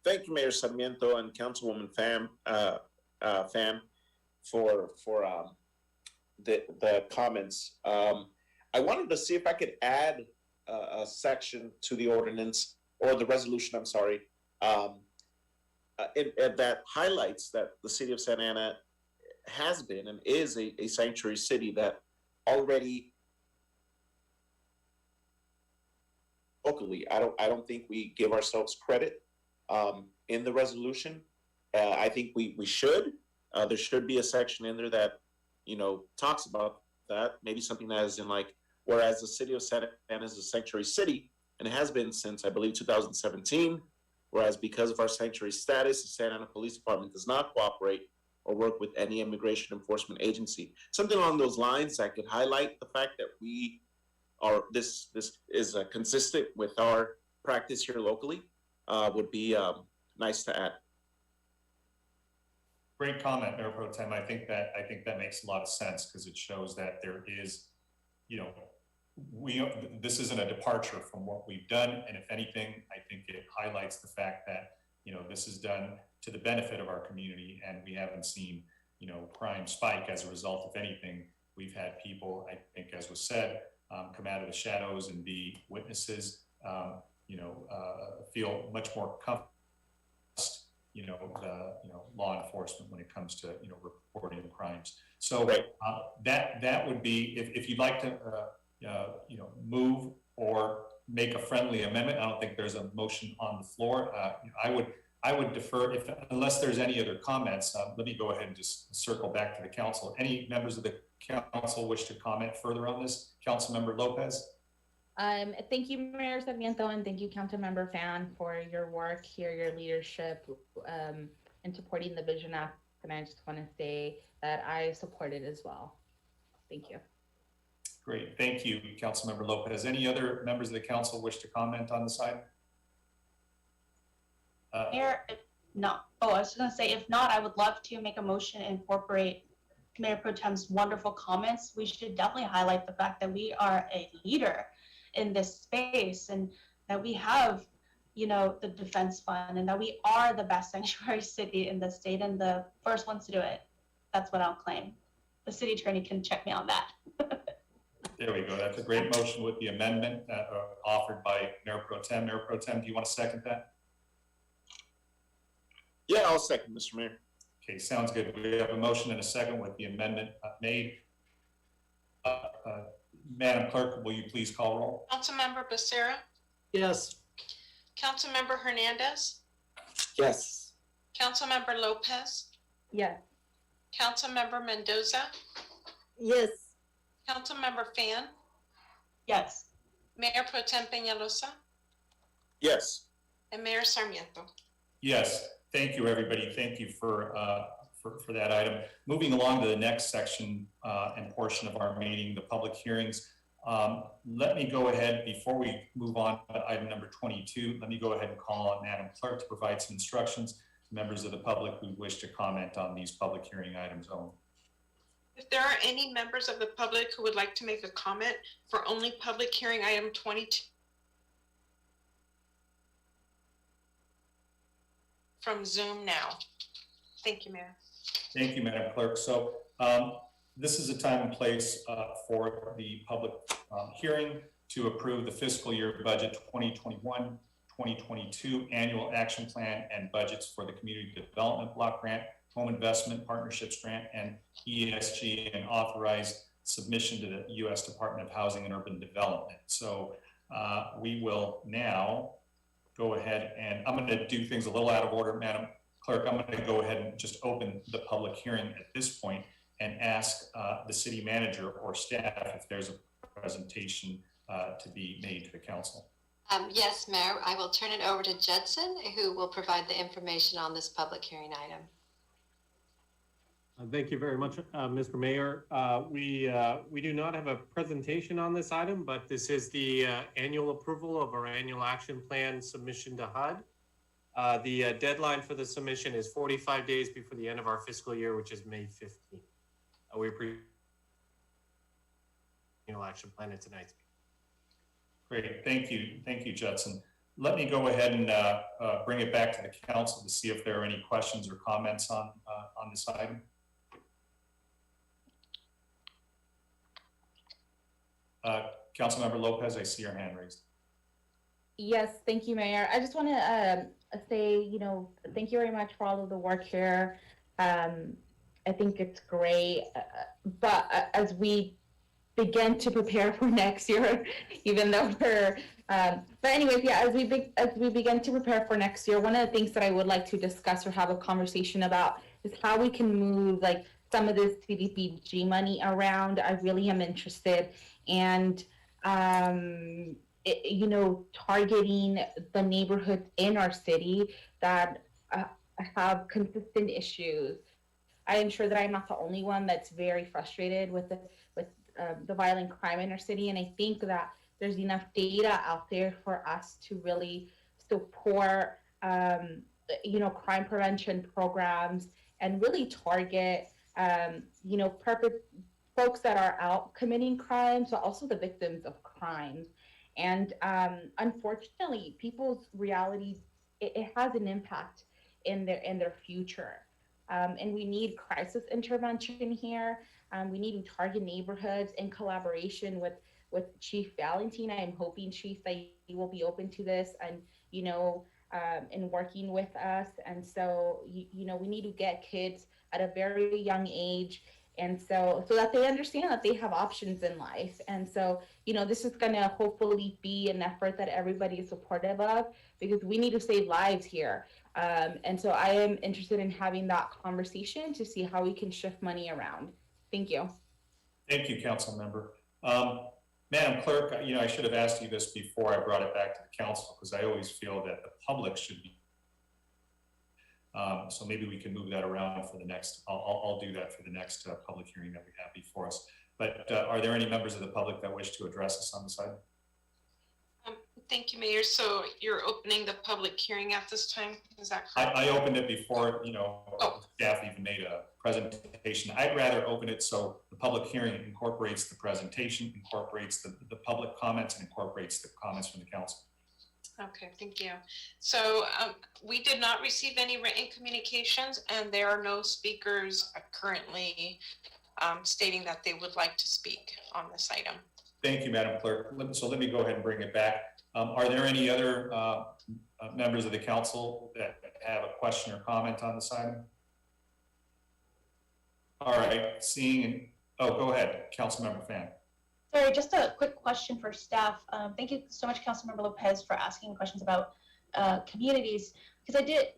Thank you, Mayor Sarmiento and Councilwoman Pham for the comments. I wanted to see if I could add a section to the ordinance, or the resolution, I'm sorry, that highlights that the city of Santa Ana has been and is a sanctuary city that already locally, I don't think we give ourselves credit in the resolution. I think we should. There should be a section in there that, talks about that. Maybe something that is in like, whereas the city of Santa Ana is a sanctuary city, and it has been since, I believe, 2017, whereas because of our sanctuary status, the Santa Ana Police Department does not cooperate or work with any immigration enforcement agency. Something along those lines that could highlight the fact that we are, this is consistent with our practice here locally, would be nice to add. Great comment, Mayor Pro Tem. I think that makes a lot of sense, because it shows that there is, this isn't a departure from what we've done, and if anything, I think it highlights the fact that this is done to the benefit of our community, and we haven't seen crime spike as a result. If anything, we've had people, I think, as was said, come out of the shadows and be witnesses. Feel much more comfortable. Law enforcement when it comes to reporting crimes. So that would be, if you'd like to move or make a friendly amendment. I don't think there's a motion on the floor. I would defer, unless there's any other comments. Let me go ahead and just circle back to the council. Any members of the council wish to comment further on this? Councilmember Lopez. Thank you, Mayor Sarmiento, and thank you, Councilmember Fan, for your work here, your leadership, in supporting the Vision Act. And I just want to say that I support it as well. Thank you. Great, thank you, Councilmember Lopez. Any other members of the council wish to comment on the side? Mayor, no. Oh, I was going to say, if not, I would love to make a motion and incorporate Mayor Pro Tem's wonderful comments. We should definitely highlight the fact that we are a leader in this space, and that we have, the defense fund, and that we are the best sanctuary city in the state and the first ones to do it. That's what I'll claim. The city attorney can check me on that. There we go. That's a great motion with the amendment offered by Mayor Pro Tem. Mayor Pro Tem, do you want to second that? Yeah, I'll second, Mr. Mayor. Okay, sounds good. We have a motion and a second with the amendment made. Madam Clerk, will you please call roll? Councilmember Becerra. Yes. Councilmember Hernandez. Yes. Councilmember Lopez. Yes. Councilmember Mendoza. Yes. Councilmember Fan. Yes. Mayor Pro Tem Peñalosa. Yes. And Mayor Sarmiento. Yes. Thank you, everybody. Thank you for that item. Moving along to the next section and portion of our meeting, the public hearings. Let me go ahead, before we move on to item number 22, let me go ahead and call on Madam Clerk to provide some instructions to members of the public who wish to comment on these public hearing items only. If there are any members of the public who would like to make a comment for only public hearing item 22 from Zoom now. Thank you, Mayor. Thank you, Madam Clerk. So this is a time and place for the public hearing to approve the fiscal year budget 2021-2022 annual action plan and budgets for the Community Development Block Grant, Home Investment Partnerships Grant, and ESG, and authorize submission to the U.S. Department of Housing and Urban Development. So we will now go ahead and I'm going to do things a little out of order, Madam Clerk. I'm going to go ahead and just open the public hearing at this point and ask the city manager or staff if there's a presentation to be made to the council. Yes, Mayor, I will turn it over to Judson, who will provide the information on this public hearing item. Thank you very much, Mr. Mayor. We do not have a presentation on this item, but this is the annual approval of our annual action plan submission to HUD. The deadline for the submission is 45 days before the end of our fiscal year, which is May 15th. We appreciate the annual action plan at tonight's meeting. Great, thank you, Judson. Let me go ahead and bring it back to the council to see if there are any questions or comments on this item. Councilmember Lopez, I see your hand raised. Yes, thank you, Mayor. I just want to say, thank you very much for all of the work here. I think it's great, but as we begin to prepare for next year, even though we're, but anyways, yeah, as we begin to prepare for next year, one of the things that I would like to discuss or have a conversation about is how we can move like some of this CDBG money around. I really am interested, and targeting the neighborhoods in our city that have consistent issues. I am sure that I'm not the only one that's very frustrated with the violent crime in our city, and I think that there's enough data out there for us to really support, crime prevention programs and really target, folks that are out committing crimes, but also the victims of crimes. And unfortunately, people's realities, it has an impact in their future. And we need crisis intervention here. We need to target neighborhoods in collaboration with Chief Valentin. I'm hoping, Chief, that you will be open to this and, in working with us. And so, we need to get kids at a very young age, and so that they understand that they have options in life. And so, this is going to hopefully be an effort that everybody is supportive of, because we need to save lives here. And so I am interested in having that conversation to see how we can shift money around. Thank you. Thank you, Council Member. Madam Clerk, I should have asked you this before I brought it back to the council, because I always feel that the public should be. So maybe we can move that around for the next, I'll do that for the next public hearing that we have before us. But are there any members of the public that wish to address us on this item? Thank you, Mayor. So you're opening the public hearing at this time, is that correct? I opened it before, staff even made a presentation. I'd rather open it so the public hearing incorporates the presentation, incorporates the public comments, and incorporates the comments from the council. Okay, thank you. So we did not receive any written communications, and there are no speakers currently stating that they would like to speak on this item. Thank you, Madam Clerk. So let me go ahead and bring it back. Are there any other members of the council that have a question or comment on this item? All right, go ahead, Councilmember Fan. Sorry, just a quick question for staff. Thank you so much, Councilmember Lopez, for asking questions about communities, because I did,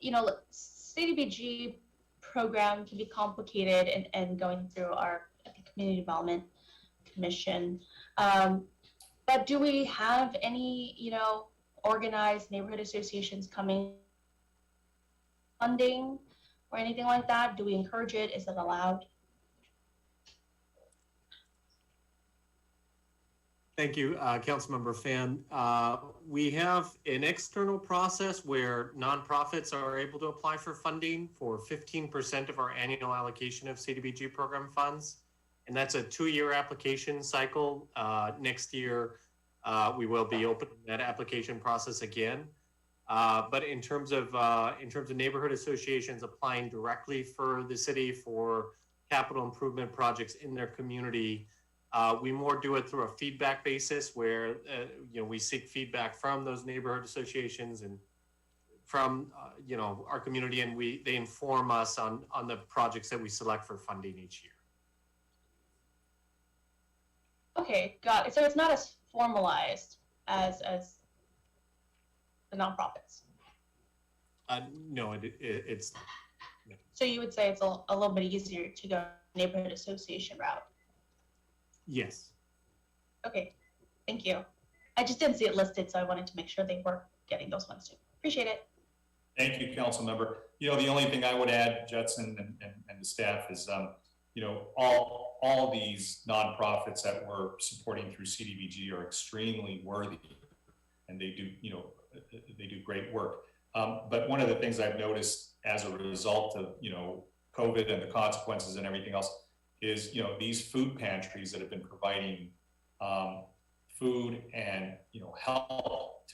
CDBG program can be complicated and going through our Community Development Commission. But do we have any, organized neighborhood associations coming funding or anything like that? Do we encourage it? Is it allowed? Thank you, Councilmember Fan. We have an external process where nonprofits are able to apply for funding for 15% of our annual allocation of CDBG program funds. And that's a 2-year application cycle. Next year, we will be opening that application process again. But in terms of neighborhood associations applying directly for the city for capital improvement projects in their community, we more do it through a feedback basis where we seek feedback from those neighborhood associations and from our community, and they inform us on the projects that we select for funding each year. Okay, got it. So it's not as formalized as the nonprofits. No, it's, So you would say it's a little bit easier to go neighborhood association route. yes. Okay, thank you. I just didn't see it listed, so I wanted to make sure they were getting those ones too. Appreciate it. Thank you, council member. You know, the only thing I would add, Judson and the staff is, you know, all these nonprofits that we're supporting through CDBG are extremely worthy, and they do, you know, they do great work. But one of the things I've noticed as a result of, you know, COVID and the consequences and everything else is, you know, these food pantries that have been providing food and, you know, help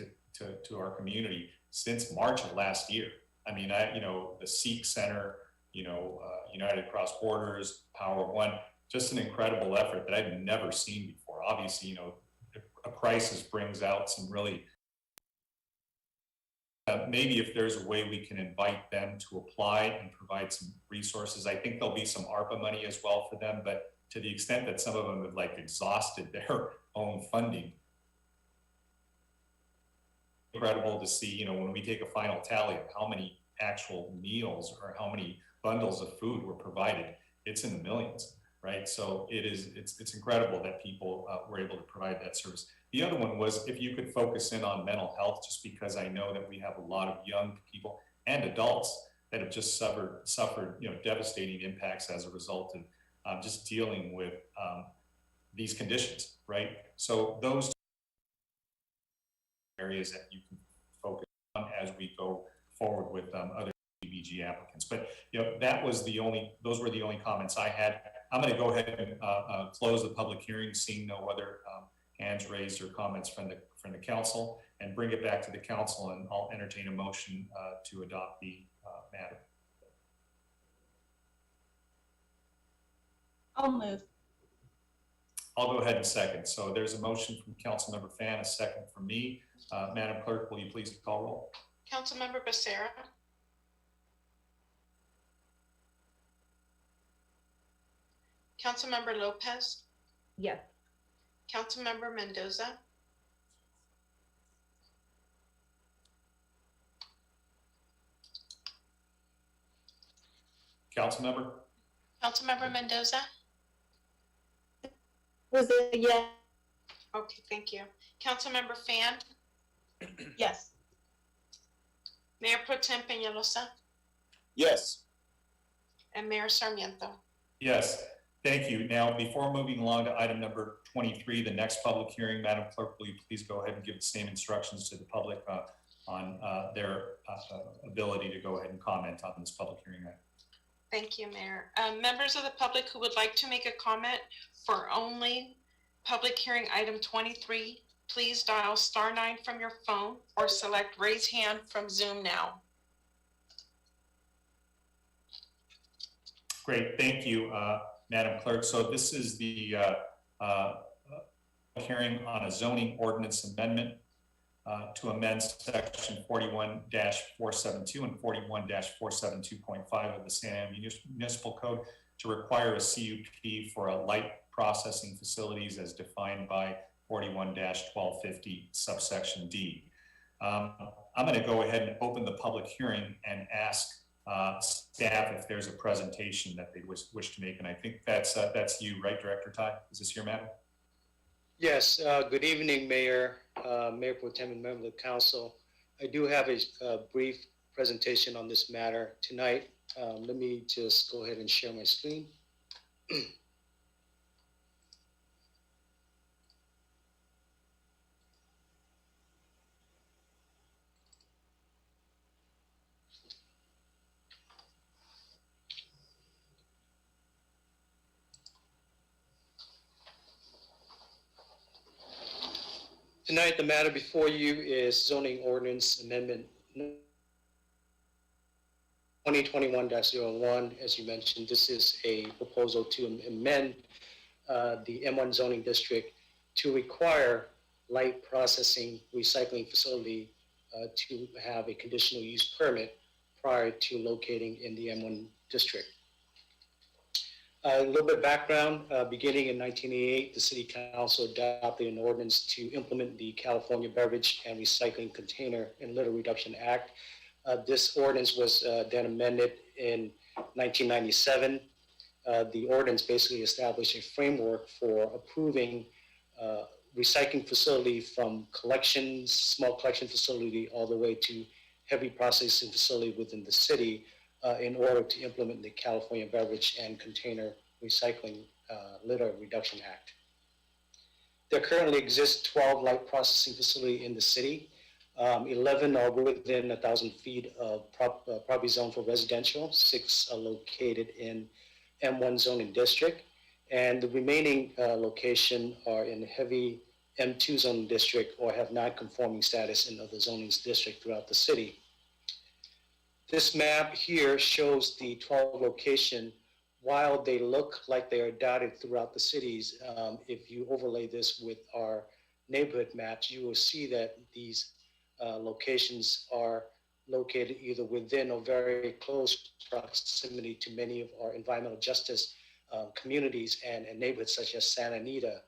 to our community since March of last year. I mean, you know, the Sikh Center, you know, United Cross Borders, Power of One, just an incredible effort that I've never seen before. Obviously, you know, a crisis brings out some really, maybe if there's a way we can invite them to apply and provide some resources. I think there'll be some ARPA money as well for them, but to the extent that some of them have like exhausted their own funding, incredible to see, you know, when we take a final tally of how many actual meals or how many bundles of food were provided, it's in the millions, right? So it's incredible that people were able to provide that service. The other one was if you could focus in on mental health, just because I know that we have a lot of young people and adults that have just suffered, you know, devastating impacts as a result of just dealing with these conditions, right? So those areas that you can focus on as we go forward with other CDBG applicants. But, you know, those were the only comments I had. I'm going to go ahead and close the public hearing, seeing no other hands raised or comments from the council, and bring it back to the council, and I'll entertain a motion to adopt the matter. I'll move. I'll go ahead and second. So there's a motion from Councilmember Fan, a second from me. Madam Clerk, will you please call roll? Councilmember Becerra. Councilmember Lopez. Yes. Councilmember Mendoza. Councilmember? Councilmember Mendoza. Was it a yes? Okay, thank you. Councilmember Fan. Yes. Mayor Pro Tem Peñalosa. Yes. And Mayor Sarmiento. Yes, thank you. Now, before moving along to item number 23, the next public hearing, Madam Clerk, will you please go ahead and give the same instructions to the public on their ability to go ahead and comment on this public hearing item? Thank you, Mayor. Members of the public who would like to make a comment for only public hearing item 23, please dial *9 from your phone or select raise hand from Zoom now. Great, thank you, Madam Clerk. So this is the hearing on a zoning ordinance amendment to amend section 41-472 and 41-472.5 of the Santa Ana Municipal Code to require a CUP for a light processing facilities as defined by 41-1250 subsection D. I'm going to go ahead and open the public hearing and ask staff if there's a presentation that they wish to make, and I think that's you, right, Director Ty? Is this your madam? Yes. Good evening, Mayor, Mayor Pro Tem, and member of the council. I do have a brief presentation on this matter tonight. Let me just go ahead and share my screen. Tonight, the matter before you is zoning ordinance amendment 2021-01. As you mentioned, this is a proposal to amend the M1 zoning district to require light processing recycling facility to have a conditional use permit prior to locating in the M1 district. A little bit of background, beginning in 1988, the City Council adopted an ordinance to implement the California Beverage and Recycling Container and Litter Reduction Act. This ordinance was then amended in 1997. The ordinance basically established a framework for approving recycling facility from collections, small collection facility, all the way to heavy processing facility within the city in order to implement the California Beverage and Container Recycling Litter Reduction Act. There currently exists 12 light processing facilities in the city. 11 are within 1,000 feet of property zone for residential. 6 are located in M1 zoning district, and the remaining location are in heavy M2 zoning district or have non-conforming status in other zoning districts throughout the city. This map here shows the 12 location. While they look like they are dotted throughout the cities, if you overlay this with our neighborhood maps, you will see that these locations are located either within or very close proximity to many of our environmental justice communities and neighborhoods such as Santa Anita,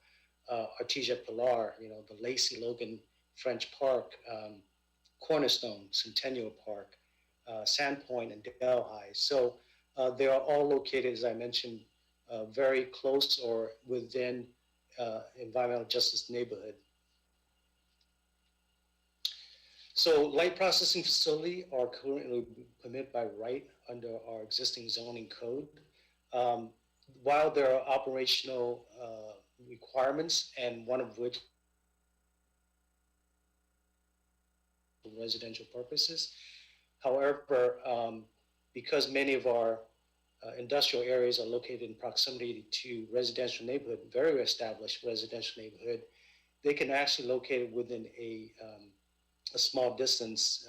Artesia Pilar, the Lacey Logan French Park, Cornerstone, Centennial Park, Sandpoint, and Delhi. So they are all located, as I mentioned, very close or within environmental justice neighborhood. So light processing facility are currently permitted by right under our existing zoning code. While there are operational requirements, and one of which for residential purposes. However, because many of our industrial areas are located in proximity to residential neighborhood, very established residential neighborhood, they can actually locate it within a small distance,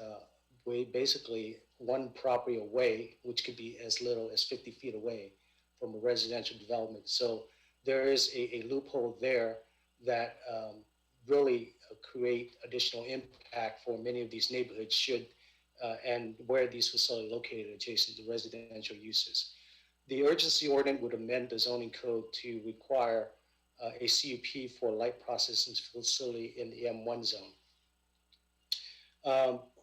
basically one property away, which could be as little as 50 feet away from a residential development. So there is a loophole there that really create additional impact for many of these neighborhoods should and where these facilities are located adjacent to residential uses. The urgency ordinance would amend the zoning code to require a CUP for light processing facility in the M1 zone.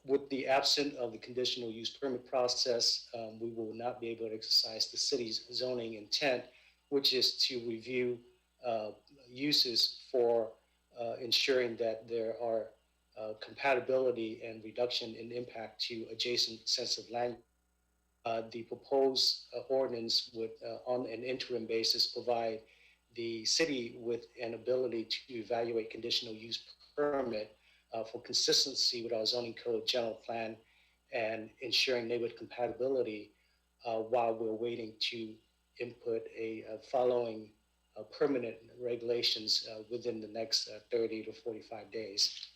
With the absence of the conditional use permit process, we will not be able to exercise the city's zoning intent, which is to review uses for ensuring that there are compatibility and reduction in impact to adjacent sensitive land. The proposed ordinance would, on an interim basis, provide the city with an ability to evaluate conditional use permit for consistency with our zoning code general plan and ensuring neighborhood compatibility while we're waiting to input following permanent regulations within the next 30 to 45 days.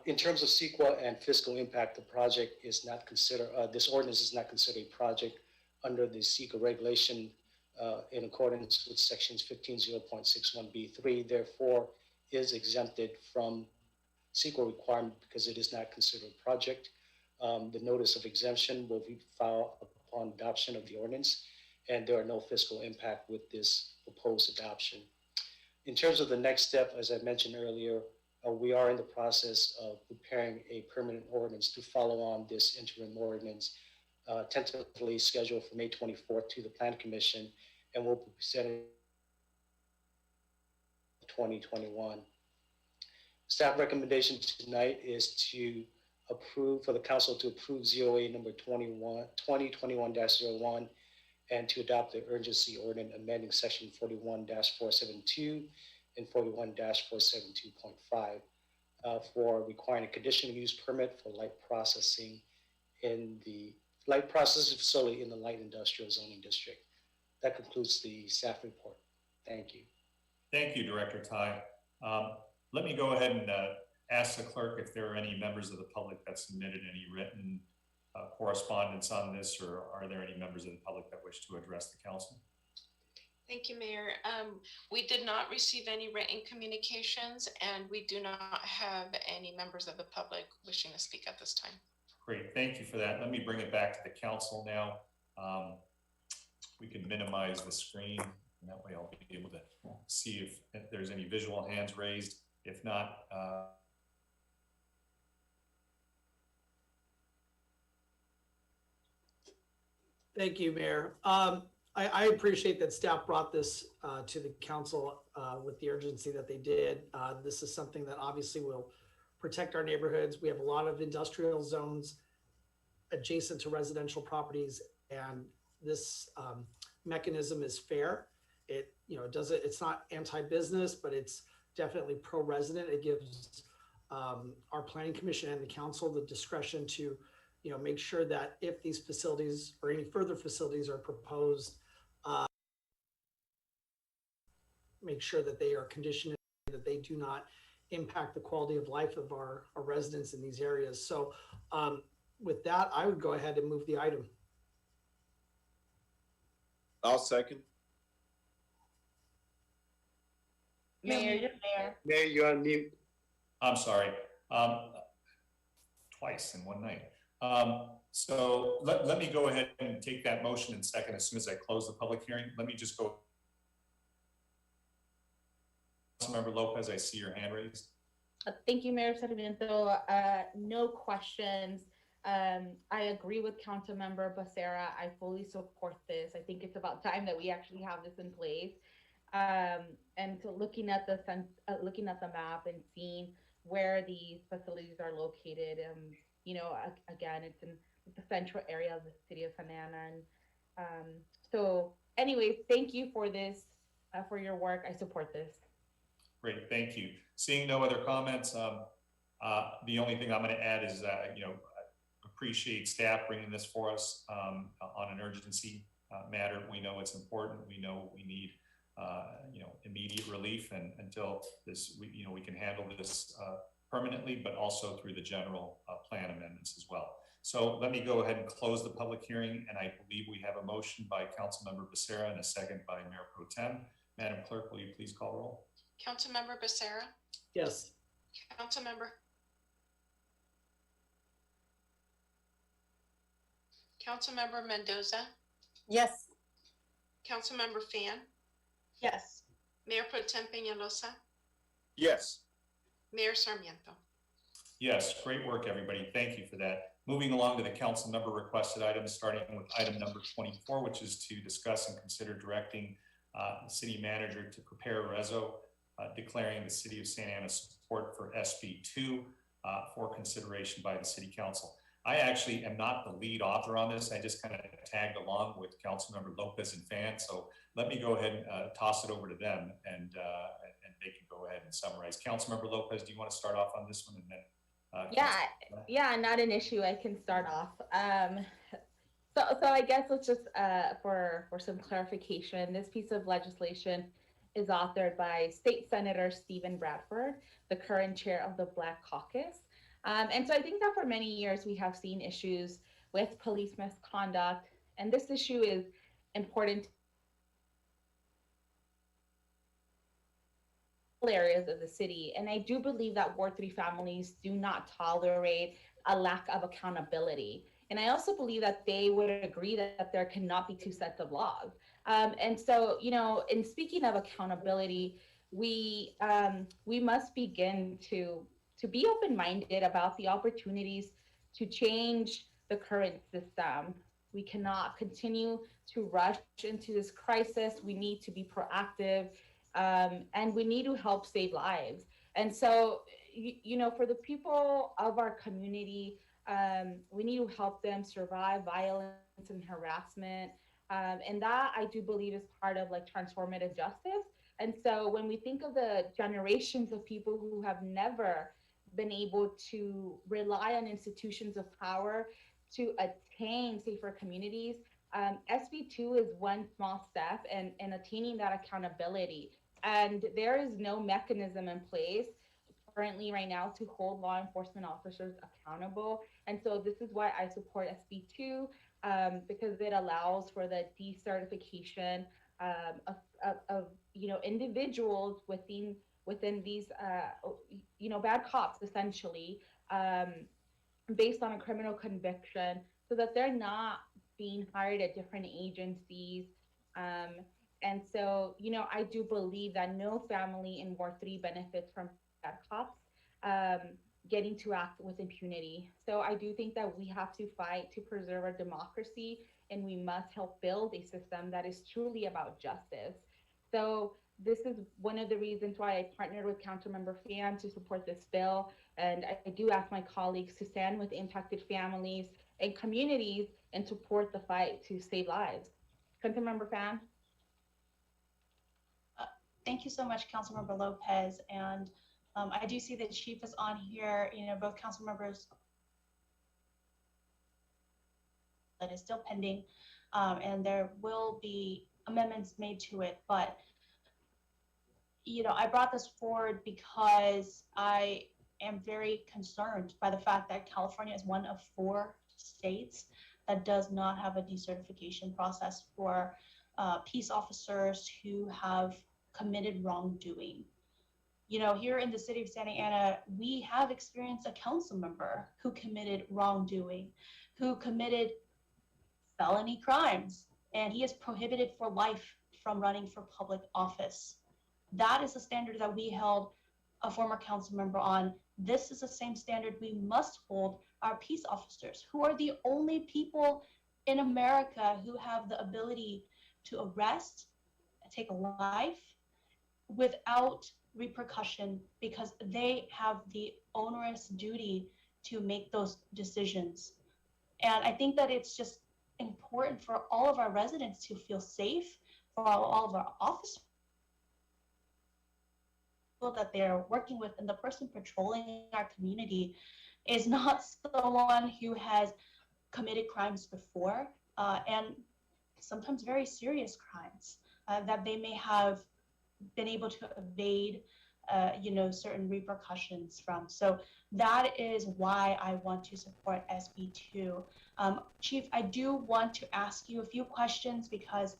In terms of CEQA and fiscal impact, the project is not considered, this ordinance is not considered a project under the CEQA regulation in accordance with sections 15.0.61B3, therefore is exempted from CEQA requirement because it is not considered a project. The notice of exemption will be filed upon adoption of the ordinance, and there are no fiscal impact with this proposed adoption. In terms of the next step, as I mentioned earlier, we are in the process of preparing a permanent ordinance to follow on this interim ordinance, tentatively scheduled for May 24th to the Plan Commission, and will be presented in 2021. Staff recommendation tonight is to approve, for the council to approve ZOA number 2021-01 and to adopt the urgency ordinance amending section 41-472 and 41-472.5 for requiring a conditional use permit for light processing in the light processing facility in the light industrial zoning district. That concludes the staff report. Thank you. Thank you, Director Tai. Let me go ahead and ask the clerk if there are any members of the public that submitted any written correspondence on this, or are there any members of the public that wish to address the council? Thank you, Mayor. We did not receive any written communications, and we do not have any members of the public wishing to speak at this time. Great, thank you for that. Let me bring it back to the council now. we can minimize the screen, and that way I'll be able to see if there's any visual hands raised. If not, Thank you, Mayor. I appreciate that staff brought this to the council with the urgency that they did. This is something that obviously will protect our neighborhoods. We have a lot of industrial zones adjacent to residential properties, and this mechanism is fair. It, you know, it's not anti-business, but it's definitely pro-resident. It gives our planning commission and the council the discretion to, you know, make sure that if these facilities or any further facilities are proposed, make sure that they are conditioned, that they do not impact the quality of life of our residents in these areas. So with that, I would go ahead and move the item. I'll second. Mayor, Mayor, you're on mute. I'm sorry, twice in one night. So let me go ahead and take that motion in second as soon as I close the public hearing. Let me just go. Councilmember Lopez, I see your hand raised. Thank you, Mayor Sarmiento. No questions. I agree with Councilmember Becerra. I fully support this. I think it's about time that we actually have this in place. And so looking at the map and seeing where these facilities are located, you know, again, it's in the central area of the city of Santa Ana. And so anyways, thank you for this, for your work. I support this. Great, thank you. Seeing no other comments, the only thing I'm going to add is, you know, appreciate staff bringing this for us on an urgency matter. We know it's important. We know we need, you know, immediate relief, and until this, you know, we can handle this permanently, but also through the general plan amendments as well. So let me go ahead and close the public hearing, and I believe we have a motion by Councilmember Becerra and a second by Mayor Pro Tem. Madam Clerk, will you please call the roll? Councilmember Becerra, Yes. Councilmember Mendoza, Yes. Councilmember Fan, Yes. Mayor Pro Tem Peñalosa, Yes. Mayor Sarmiento. Yes, great work, everybody. Thank you for that. Moving along to the council member requested items, starting with item number 24, which is to discuss and consider directing the city manager to prepare a reso declaring the city of Santa Ana support for SB2 for consideration by the city council. I actually am not the lead author on this. I just kind of tagged along with Councilmember Lopez and Fan. So let me go ahead and toss it over to them, and they can go ahead and summarize. Councilmember Lopez, do you want to start off on this one, and then? Yeah, not an issue. I can start off. So I guess let's just for some clarification, this piece of legislation is authored by State Senator Stephen Bradford, the current chair of the Black Caucus. And so I think that for many years we have seen issues with police misconduct, and this issue is important areas of the city. And I do believe that Ward 3 families do not tolerate a lack of accountability. And I also believe that they would agree that there cannot be two sets of laws. And so, you know, in speaking of accountability, we must begin to be open-minded about the opportunities to change the current system. We cannot continue to rush into this crisis. We need to be proactive, and we need to help save lives. And so, you know, for the people of our community, we need to help them survive violence and harassment. And that, I do believe, is part of like transformative justice. And so when we think of the generations of people who have never been able to rely on institutions of power to attain safer communities, SB2 is one small step in attaining that accountability. And there is no mechanism in place currently right now to hold law enforcement officers accountable. And so this is why I support SB2, because it allows for the decertification of you know, individuals within these you know, bad cops, essentially, based on a criminal conviction, so that they're not being hired at different agencies And so, I do believe that no family in Ward 3 benefits from bad cops getting to act with impunity. So I do think that we have to fight to preserve our democracy, and we must help build a system that is truly about justice. So this is one of the reasons why I partnered with Councilmember Fan to support this bill. And I do ask my colleagues to stand with impacted families and communities and support the fight to save lives. Councilmember Fan? Thank you so much, Councilmember Lopez. And I do see that Chief is on here. Both council members that is still pending, and there will be amendments made to it. But I brought this forward because I am very concerned by the fact that California is one of 4 states that does not have a decertification process for peace officers who have committed wrongdoing. Here in the city of Santa Ana, we have experienced a council member who committed wrongdoing, who committed felony crimes, and he is prohibited for life from running for public office. That is the standard that we held a former council member on. This is the same standard we must hold our peace officers, who are the only people in America who have the ability to arrest, take a life without repercussion, because they have the onerous duty to make those decisions. And I think that it's just important for all of our residents to feel safe, for all of our officers that they're working with, and the person patrolling our community is not someone who has committed crimes before, and sometimes very serious crimes that they may have been able to evade certain repercussions from. So that is why I want to support SB 2. Chief, I do want to ask you a few questions because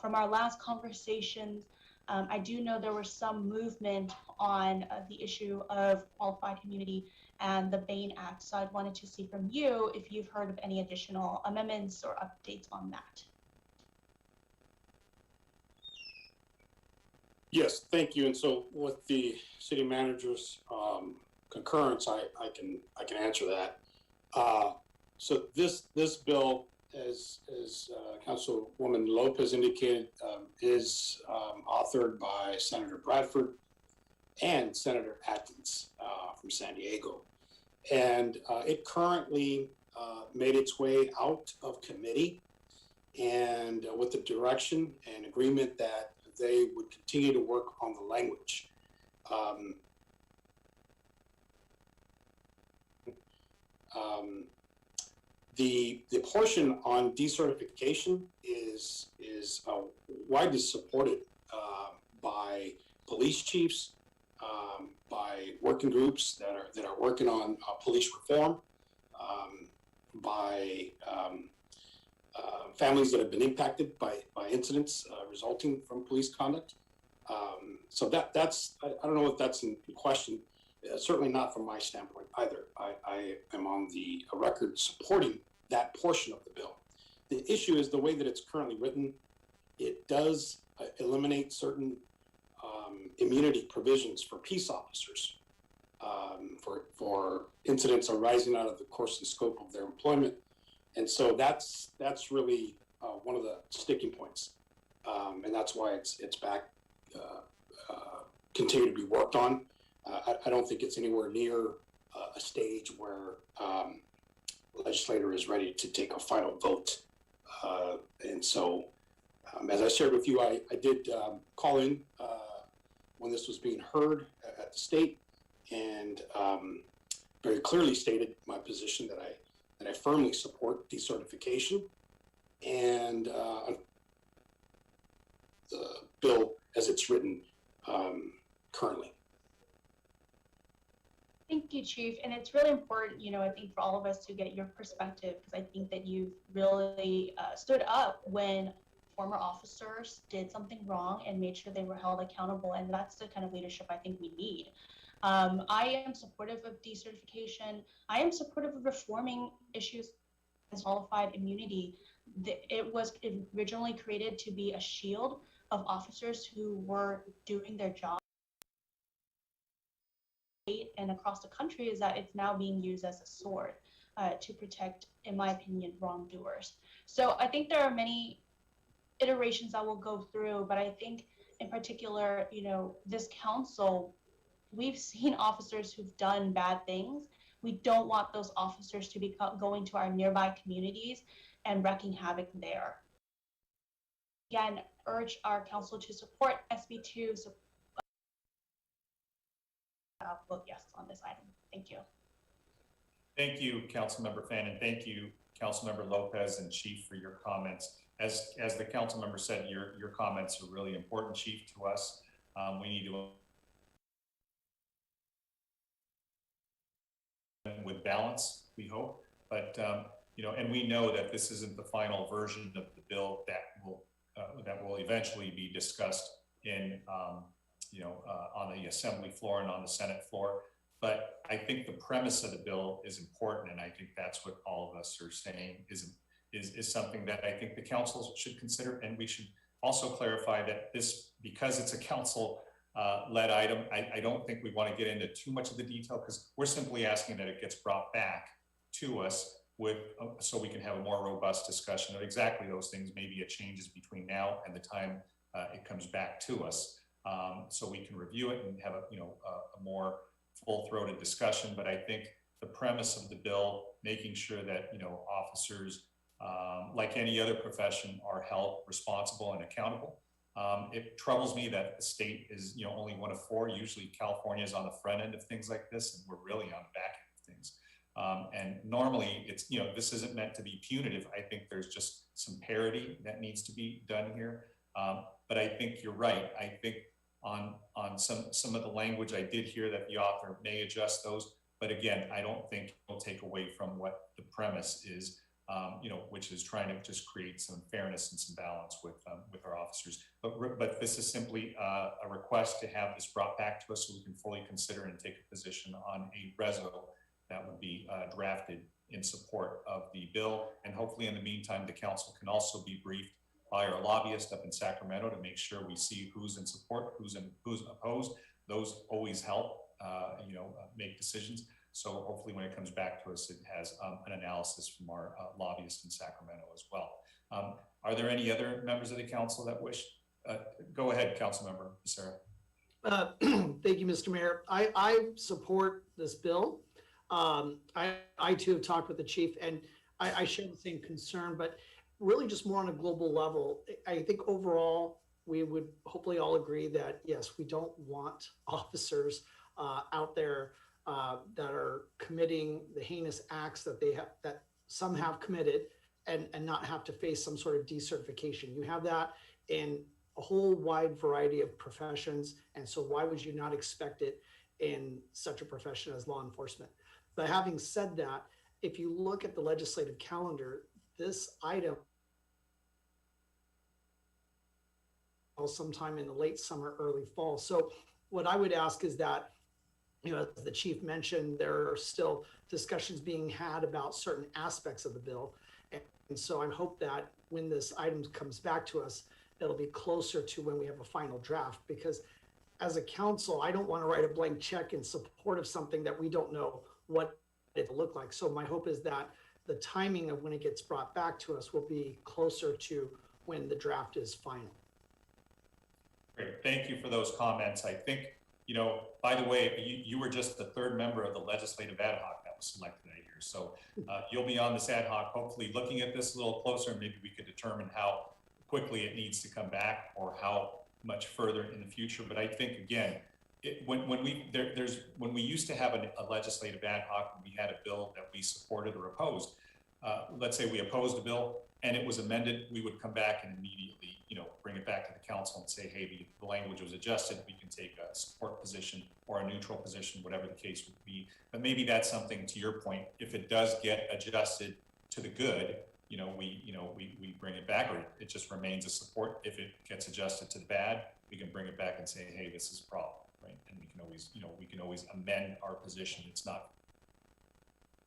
from our last conversations, I do know there was some movement on the issue of qualified immunity and the Bain Act. So I wanted to see from you if you've heard of any additional amendments or updates on that. Yes, thank you. And so with the city manager's concurrence, I can answer that. So this bill, as Councilwoman Lopez indicated, is authored by Senator Bradford and Senator Atkins from San Diego. And it currently made its way out of committee, and with the direction and agreement that they would continue to work on the language. The portion on decertification is widely supported by police chiefs, by working groups that are working on police reform, by families that have been impacted by incidents resulting from police conduct. So that's I don't know if that's in question. Certainly not from my standpoint either. I am on the record supporting that portion of the bill. The issue is the way that it's currently written. It does eliminate certain immunity provisions for peace officers for incidents arising out of the course and scope of their employment. And so that's really one of the sticking points, and that's why it's back, continue to be worked on. I don't think it's anywhere near a stage where the legislator is ready to take a final vote. And so, as I shared with you, I did call in when this was being heard at the state, and very clearly stated my position that I firmly support decertification, and the bill as it's written currently. Thank you, Chief. And it's really important, I think for all of us to get your perspective, because I think that you've really stood up when former officers did something wrong and made sure they were held accountable. And that's the kind of leadership I think we need. I am supportive of decertification. I am supportive of reforming issues as qualified immunity. it was originally created to be a shield of officers who were doing their job. And across the country is that it's now being used as a sword to protect, in my opinion, wrongdoers. So I think there are many iterations that we'll go through, but I think in particular, you know, this council, we've seen officers who've done bad things. We don't want those officers to be going to our nearby communities and wreaking havoc there. Again, urge our council to support SB2. Vote yes on this item. Thank you. Thank you, Councilmember Fan, and thank you, Councilmember Lopez and Chief, for your comments. As the council member said, your comments are really important, Chief, to us. We need to, with balance, we hope, but you know, and we know that this isn't the final version of the bill that will eventually be discussed in you know, on the Assembly floor and on the Senate floor. But I think the premise of the bill is important, and I think that's what all of us are saying is something that I think the council should consider. And we should also clarify that this, because it's a council led item, I don't think we want to get into too much of the detail, because we're simply asking that it gets brought back to us with so we can have a more robust discussion of exactly those things. Maybe it changes between now and the time it comes back to us, so we can review it and have a, you know, a more full-throated discussion. But I think the premise of the bill, making sure that, you know, officers, like any other profession, are held responsible and accountable. It troubles me that the state is, you know, only one of four. Usually California is on the front end of things like this, and we're really on the back end of things. And normally it's, you know, this isn't meant to be punitive. I think there's just some parity that needs to be done here. But I think you're right. I think on some of the language, I did hear that the author may adjust those, but again, I don't think it'll take away from what the premise is, you know, which is trying to just create some fairness and some balance with our officers. But this is simply a request to have this brought back to us so we can fully consider and take a position on a reso that would be drafted in support of the bill. And hopefully in the meantime, the council can also be briefed by our lobbyist up in Sacramento to make sure we see who's in support, who's opposed. Those always help, you know, make decisions. So hopefully when it comes back to us, it has an analysis from our lobbyist in Sacramento as well. Are there any other members of the council that wish? Go ahead, Councilmember Becerra. Thank you, Mr. Mayor. I support this bill. I too have talked with the chief, and I share the same concern, but really just more on a global level. I think overall, we would hopefully all agree that, yes, we don't want officers out there that are committing the heinous acts that that some have committed and not have to face some sort of decertification. You have that in a whole wide variety of professions. And so why would you not expect it in such a profession as law enforcement? But having said that, if you look at the legislative calendar, this item sometime in the late summer, early fall. So what I would ask is that, you know, as the chief mentioned, there are still discussions being had about certain aspects of the bill. And so I hope that when this item comes back to us, it'll be closer to when we have a final draft, because as a council, I don't want to write a blank check in support of something that we don't know what it will look like. So my hope is that the timing of when it gets brought back to us will be closer to when the draft is final. Great, thank you for those comments. I think, you know, by the way, you were just the third member of the legislative ad hoc that was selected that year. So you'll be on this ad hoc, hopefully looking at this a little closer, and maybe we could determine how quickly it needs to come back or how much further in the future. But I think, again, when we used to have a legislative ad hoc, when we had a bill that we supported or opposed, let's say we opposed a bill and it was amended, we would come back and immediately, you know, bring it back to the council and say, hey, the language was adjusted, we can take a support position or a neutral position, whatever the case would be. But maybe that's something, to your point, if it does get adjusted to the good, you know, we bring it back, or it just remains a support. If it gets adjusted to the bad, we can bring it back and say, hey, this is a problem, right? And we can always, you know, we can always amend our position. It's not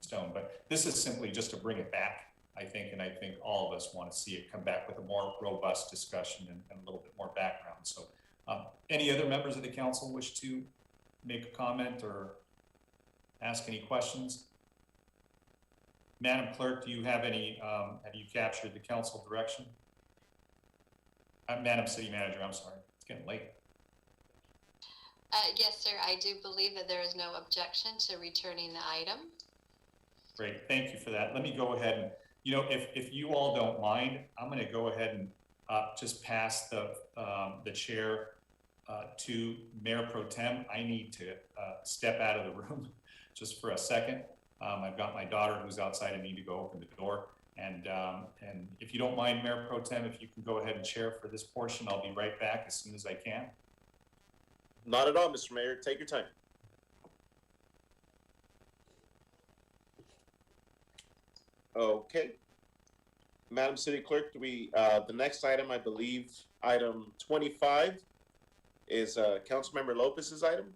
stone, but this is simply just to bring it back I think, and I think all of us want to see it come back with a more robust discussion and a little bit more background. So any other members of the council wish to make a comment or ask any questions? Madam Clerk, do you have any, have you captured the council direction? Madam City Manager, I'm sorry, it's getting late. Yes, sir, I do believe that there is no objection to returning the item. Great, thank you for that. Let me go ahead and, you know, if you all don't mind, I'm going to go ahead and just pass the chair to Mayor Pro Tem. I need to step out of the room just for a second. I've got my daughter who's outside. I need to go open the door. And if you don't mind, Mayor Pro Tem, if you can go ahead and chair for this portion, I'll be right back as soon as I can. Not at all, Mr. Mayor. Take your time. Okay. Madam City Clerk, do we, the next item, I believe, item 25 is Councilmember Lopez's item?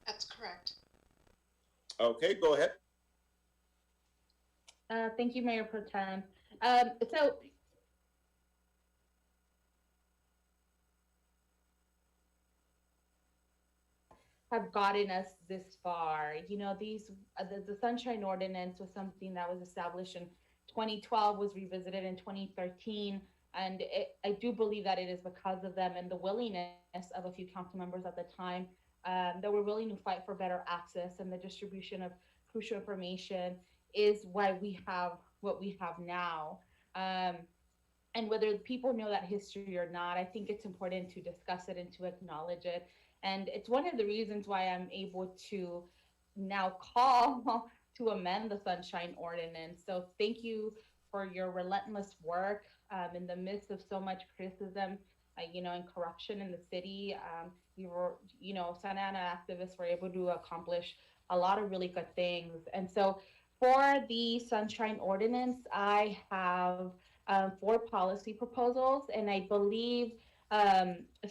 That's correct. Okay, go ahead. Thank you, Mayor Pro Tem. So have gotten us this far. You know, these the Sunshine Ordinance was something that was established in 2012, was revisited in 2013, and I do believe that it is because of them and the willingness of a few council members at the time that were willing to fight for better access and the distribution of crucial information is why we have what we have now. And whether people know that history or not, I think it's important to discuss it and to acknowledge it. And it's one of the reasons why I'm able to now call to amend the Sunshine Ordinance. So thank you for your relentless work in the midst of so much criticism, you know, and corruption in the city. You were, you know, Santa Ana activists were able to accomplish a lot of really good things. And so for the Sunshine Ordinance, I have 4 policy proposals, and I believe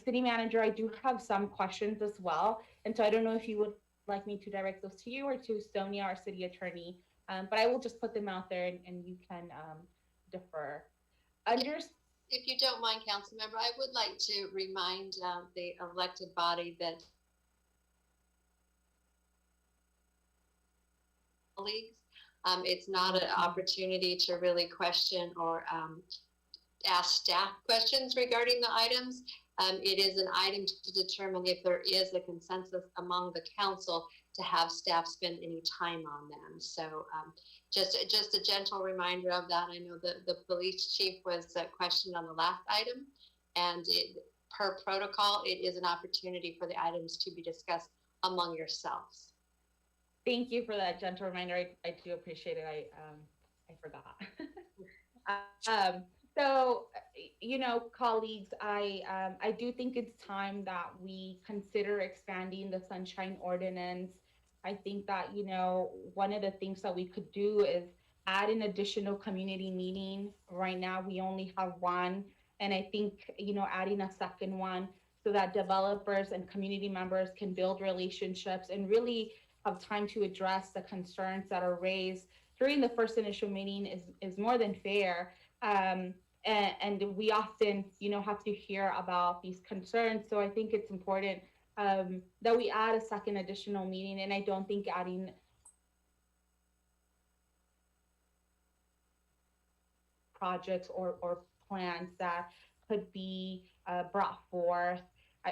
City Manager, I do have some questions as well. And so I don't know if you would like me to direct those to you or to Sonia, our city attorney, but I will just put them out there and you can defer. If you don't mind, council member, I would like to remind the elected body that colleagues, it's not an opportunity to really question or ask staff questions regarding the items. It is an item to determine if there is a consensus among the council to have staff spend any time on them. So just a gentle reminder of that. I know the police chief was questioned on the last item, and per protocol, it is an opportunity for the items to be discussed among yourselves. Thank you for that gentle reminder. I do appreciate it. I forgot. So, you know, colleagues, I do think it's time that we consider expanding the Sunshine Ordinance. I think that, you know, one of the things that we could do is add an additional community meeting. Right now, we only have one. And I think, you know, adding a second one so that developers and community members can build relationships and really have time to address the concerns that are raised during the first initial meeting is more than fair. And we often, you know, have to hear about these concerns. So I think it's important that we add a second additional meeting. And I don't think adding projects or plans that could be brought forth.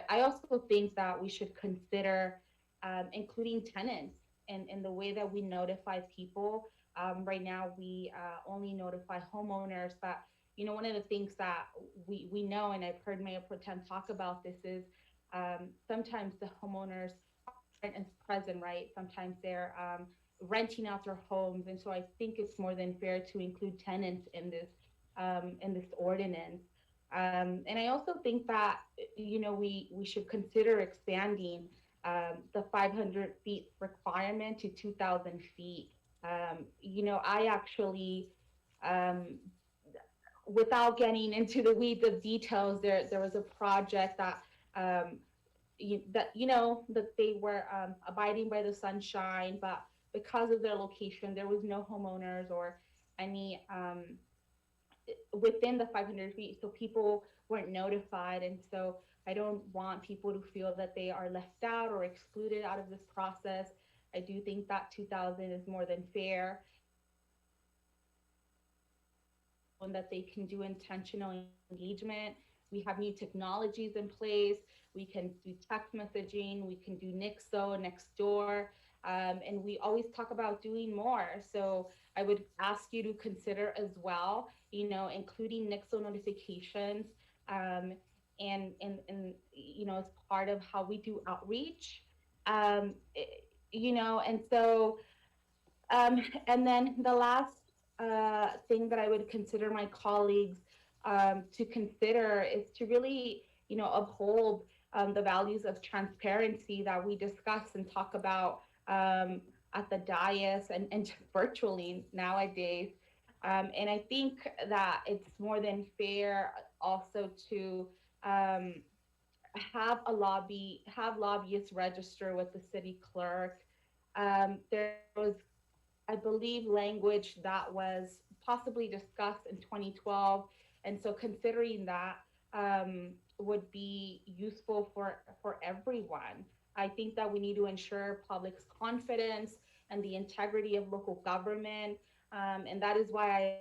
I also think that we should consider including tenants in the way that we notify people. Right now, we only notify homeowners, but you know, one of the things that we know, and I've heard Mayor Pro Tem talk about this, is sometimes the homeowners aren't present, right? Sometimes they're renting out their homes, and so I think it's more than fair to include tenants in this ordinance. And I also think that, you know, we should consider expanding the 500 feet requirement to 2,000 feet. You know, I actually, without getting into the weeds of details, there was a project that that they were abiding by the sunshine, but because of their location, there was no homeowners or any within the 500 feet, so people weren't notified. And so I don't want people to feel that they are left out or excluded out of this process. I do think that 2,000 is more than fair, and that they can do intentional engagement. We have new technologies in place. We can do text messaging. We can do Nixo next door. And we always talk about doing more. So I would ask you to consider as well, including Nixo notifications, and as part of how we do outreach. And so, and then the last thing that I would consider my colleagues to consider is to really, uphold the values of transparency that we discuss and talk about at the dais and just virtually nowadays. And I think that it's more than fair also to have lobbyists register with the city clerk. There was, I believe, language that was possibly discussed in 2012. And so considering that would be useful for everyone. I think that we need to ensure public's confidence and the integrity of local government. And that is why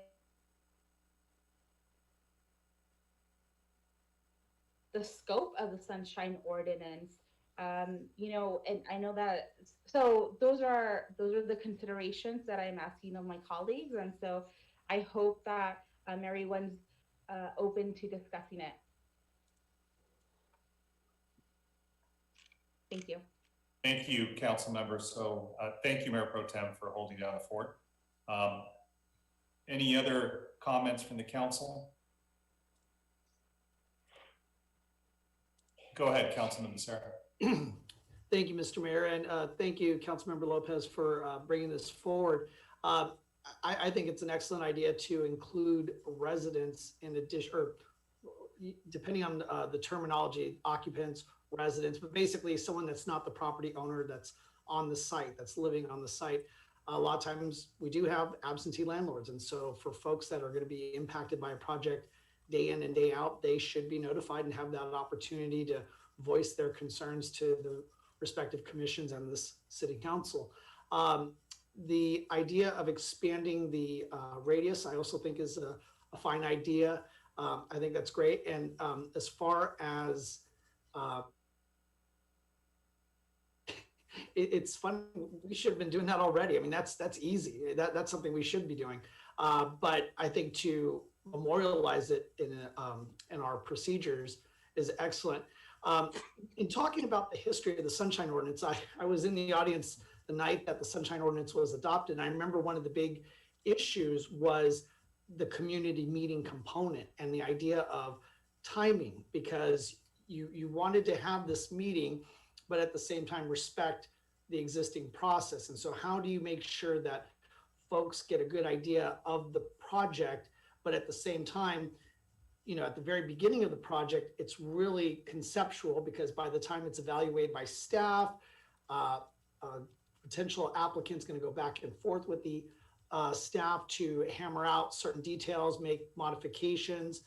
the scope of the Sunshine Ordinance, and I know that, so those are the considerations that I'm asking of my colleagues. And so I hope that everyone's open to discussing it. Thank you. Thank you, council members. So thank you, Mayor Pro Tem, for holding down the fort. Any other comments from the council? Go ahead, Councilman Sarah. Thank you, Mr. Mayor, and thank you, Councilmember Lopez, for bringing this forward. I think it's an excellent idea to include residents in addition, or depending on the terminology, occupants, residents, but basically someone that's not the property owner that's on the site, that's living on the site. A lot of times we do have absentee landlords. And so for folks that are going to be impacted by a project day in and day out, they should be notified and have that opportunity to voice their concerns to the respective commissions and this city council. The idea of expanding the radius, I also think is a fine idea. I think that's great. And as far as it's fun, we should have been doing that already. I mean, that's easy. That's something we should be doing. But I think to memorialize it in our procedures is excellent. In talking about the history of the Sunshine Ordinance, I was in the audience the night that the Sunshine Ordinance was adopted. And I remember one of the big issues was the community meeting component and the idea of timing, because you wanted to have this meeting, but at the same time respect the existing process. And so how do you make sure that folks get a good idea of the project, but at the same time, at the very beginning of the project, it's really conceptual, because by the time it's evaluated by staff, potential applicant's going to go back and forth with the staff to hammer out certain details, make modifications.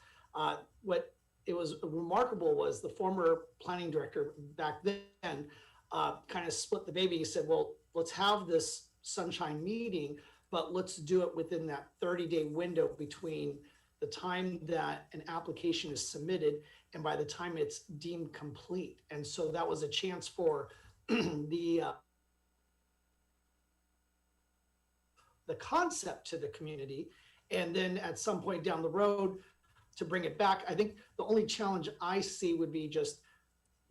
What it was remarkable was the former planning director back then kind of split the baby. He said, well, let's have this Sunshine meeting, but let's do it within that 30-day window between the time that an application is submitted and by the time it's deemed complete. And so that was a chance for the concept to the community. And then at some point down the road to bring it back. I think the only challenge I see would be just,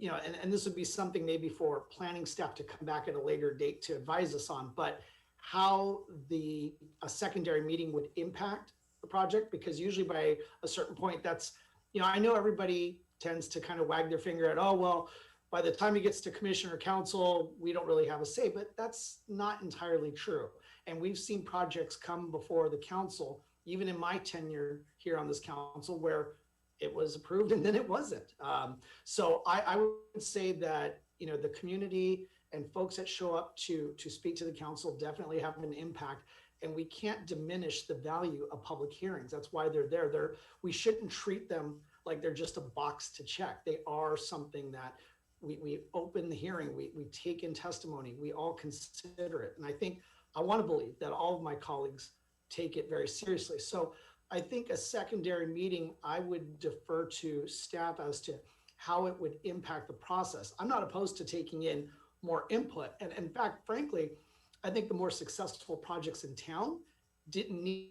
and this would be something maybe for planning staff to come back at a later date to advise us on, but how a secondary meeting would impact the project, because usually by a certain point that's, I know everybody tends to kind of wag their finger at, oh, well, by the time it gets to commission or council, we don't really have a say, but that's not entirely true. And we've seen projects come before the council, even in my tenure here on this council, where it was approved and then it wasn't. So I would say that, the community and folks that show up to speak to the council definitely have an impact. and we can't diminish the value of public hearings. That's why they're there. We shouldn't treat them like they're just a box to check. They are something that we open the hearing, we take in testimony, we all consider it. And I want to believe that all of my colleagues take it very seriously. So I think a secondary meeting, I would defer to staff as to how it would impact the process. I'm not opposed to taking in more input. And in fact, frankly, I think the more successful projects in town didn't need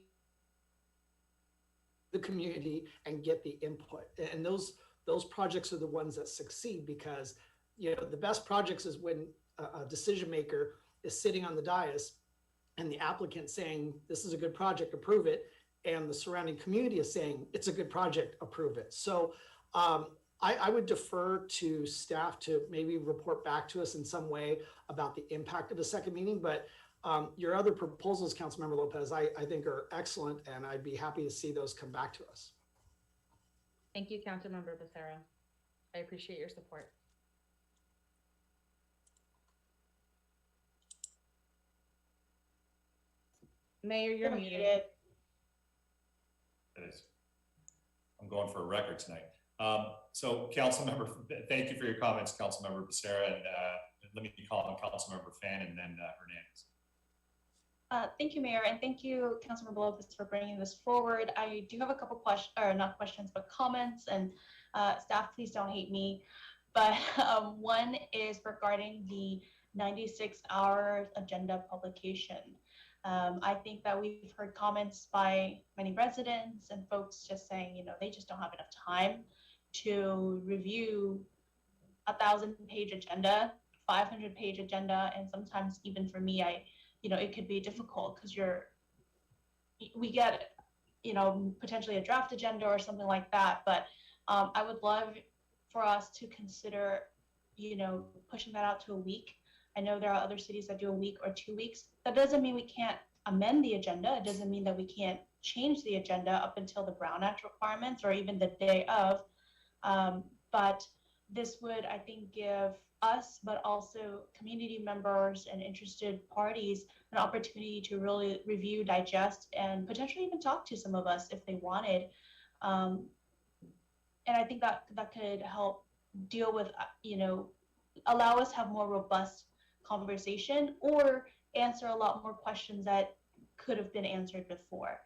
the community and get the input. And those projects are the ones that succeed, because the best projects is when a decision maker is sitting on the dais and the applicant saying, this is a good project, approve it. And the surrounding community is saying, it's a good project, approve it. So I would defer to staff to maybe report back to us in some way about the impact of a second meeting. But your other proposals, Councilmember Lopez, I think are excellent, and I'd be happy to see those come back to us. Thank you, Councilmember Becerra. I appreciate your support. Mayor, you're muted. It is. I'm going for a record tonight. So Councilmember, thank you for your comments, Councilmember Becerra, and let me call on Councilmember Fan and then Hernandez. Thank you, Mayor, and thank you, Councilmember Lopez, for bringing this forward. I do have a couple questions, or not questions, but comments, and staff, please don't hate me. But one is regarding the 96-hour agenda publication. I think that we've heard comments by many residents and folks just saying, they just don't have enough time to review a 1,000-page agenda, 500-page agenda, and sometimes even for me, it could be difficult because we get, potentially a draft agenda or something like that. But I would love for us to consider, pushing that out to a week. I know there are other cities that do a week or 2 weeks. That doesn't mean we can't amend the agenda. It doesn't mean that we can't change the agenda up until the Brown Act requirements or even the day of. But this would, I think, give us, but also community members and interested parties, an opportunity to really review, digest, and potentially even talk to some of us if they wanted. And I think that could help deal with, allow us to have more robust conversation or answer a lot more questions that could have been answered before.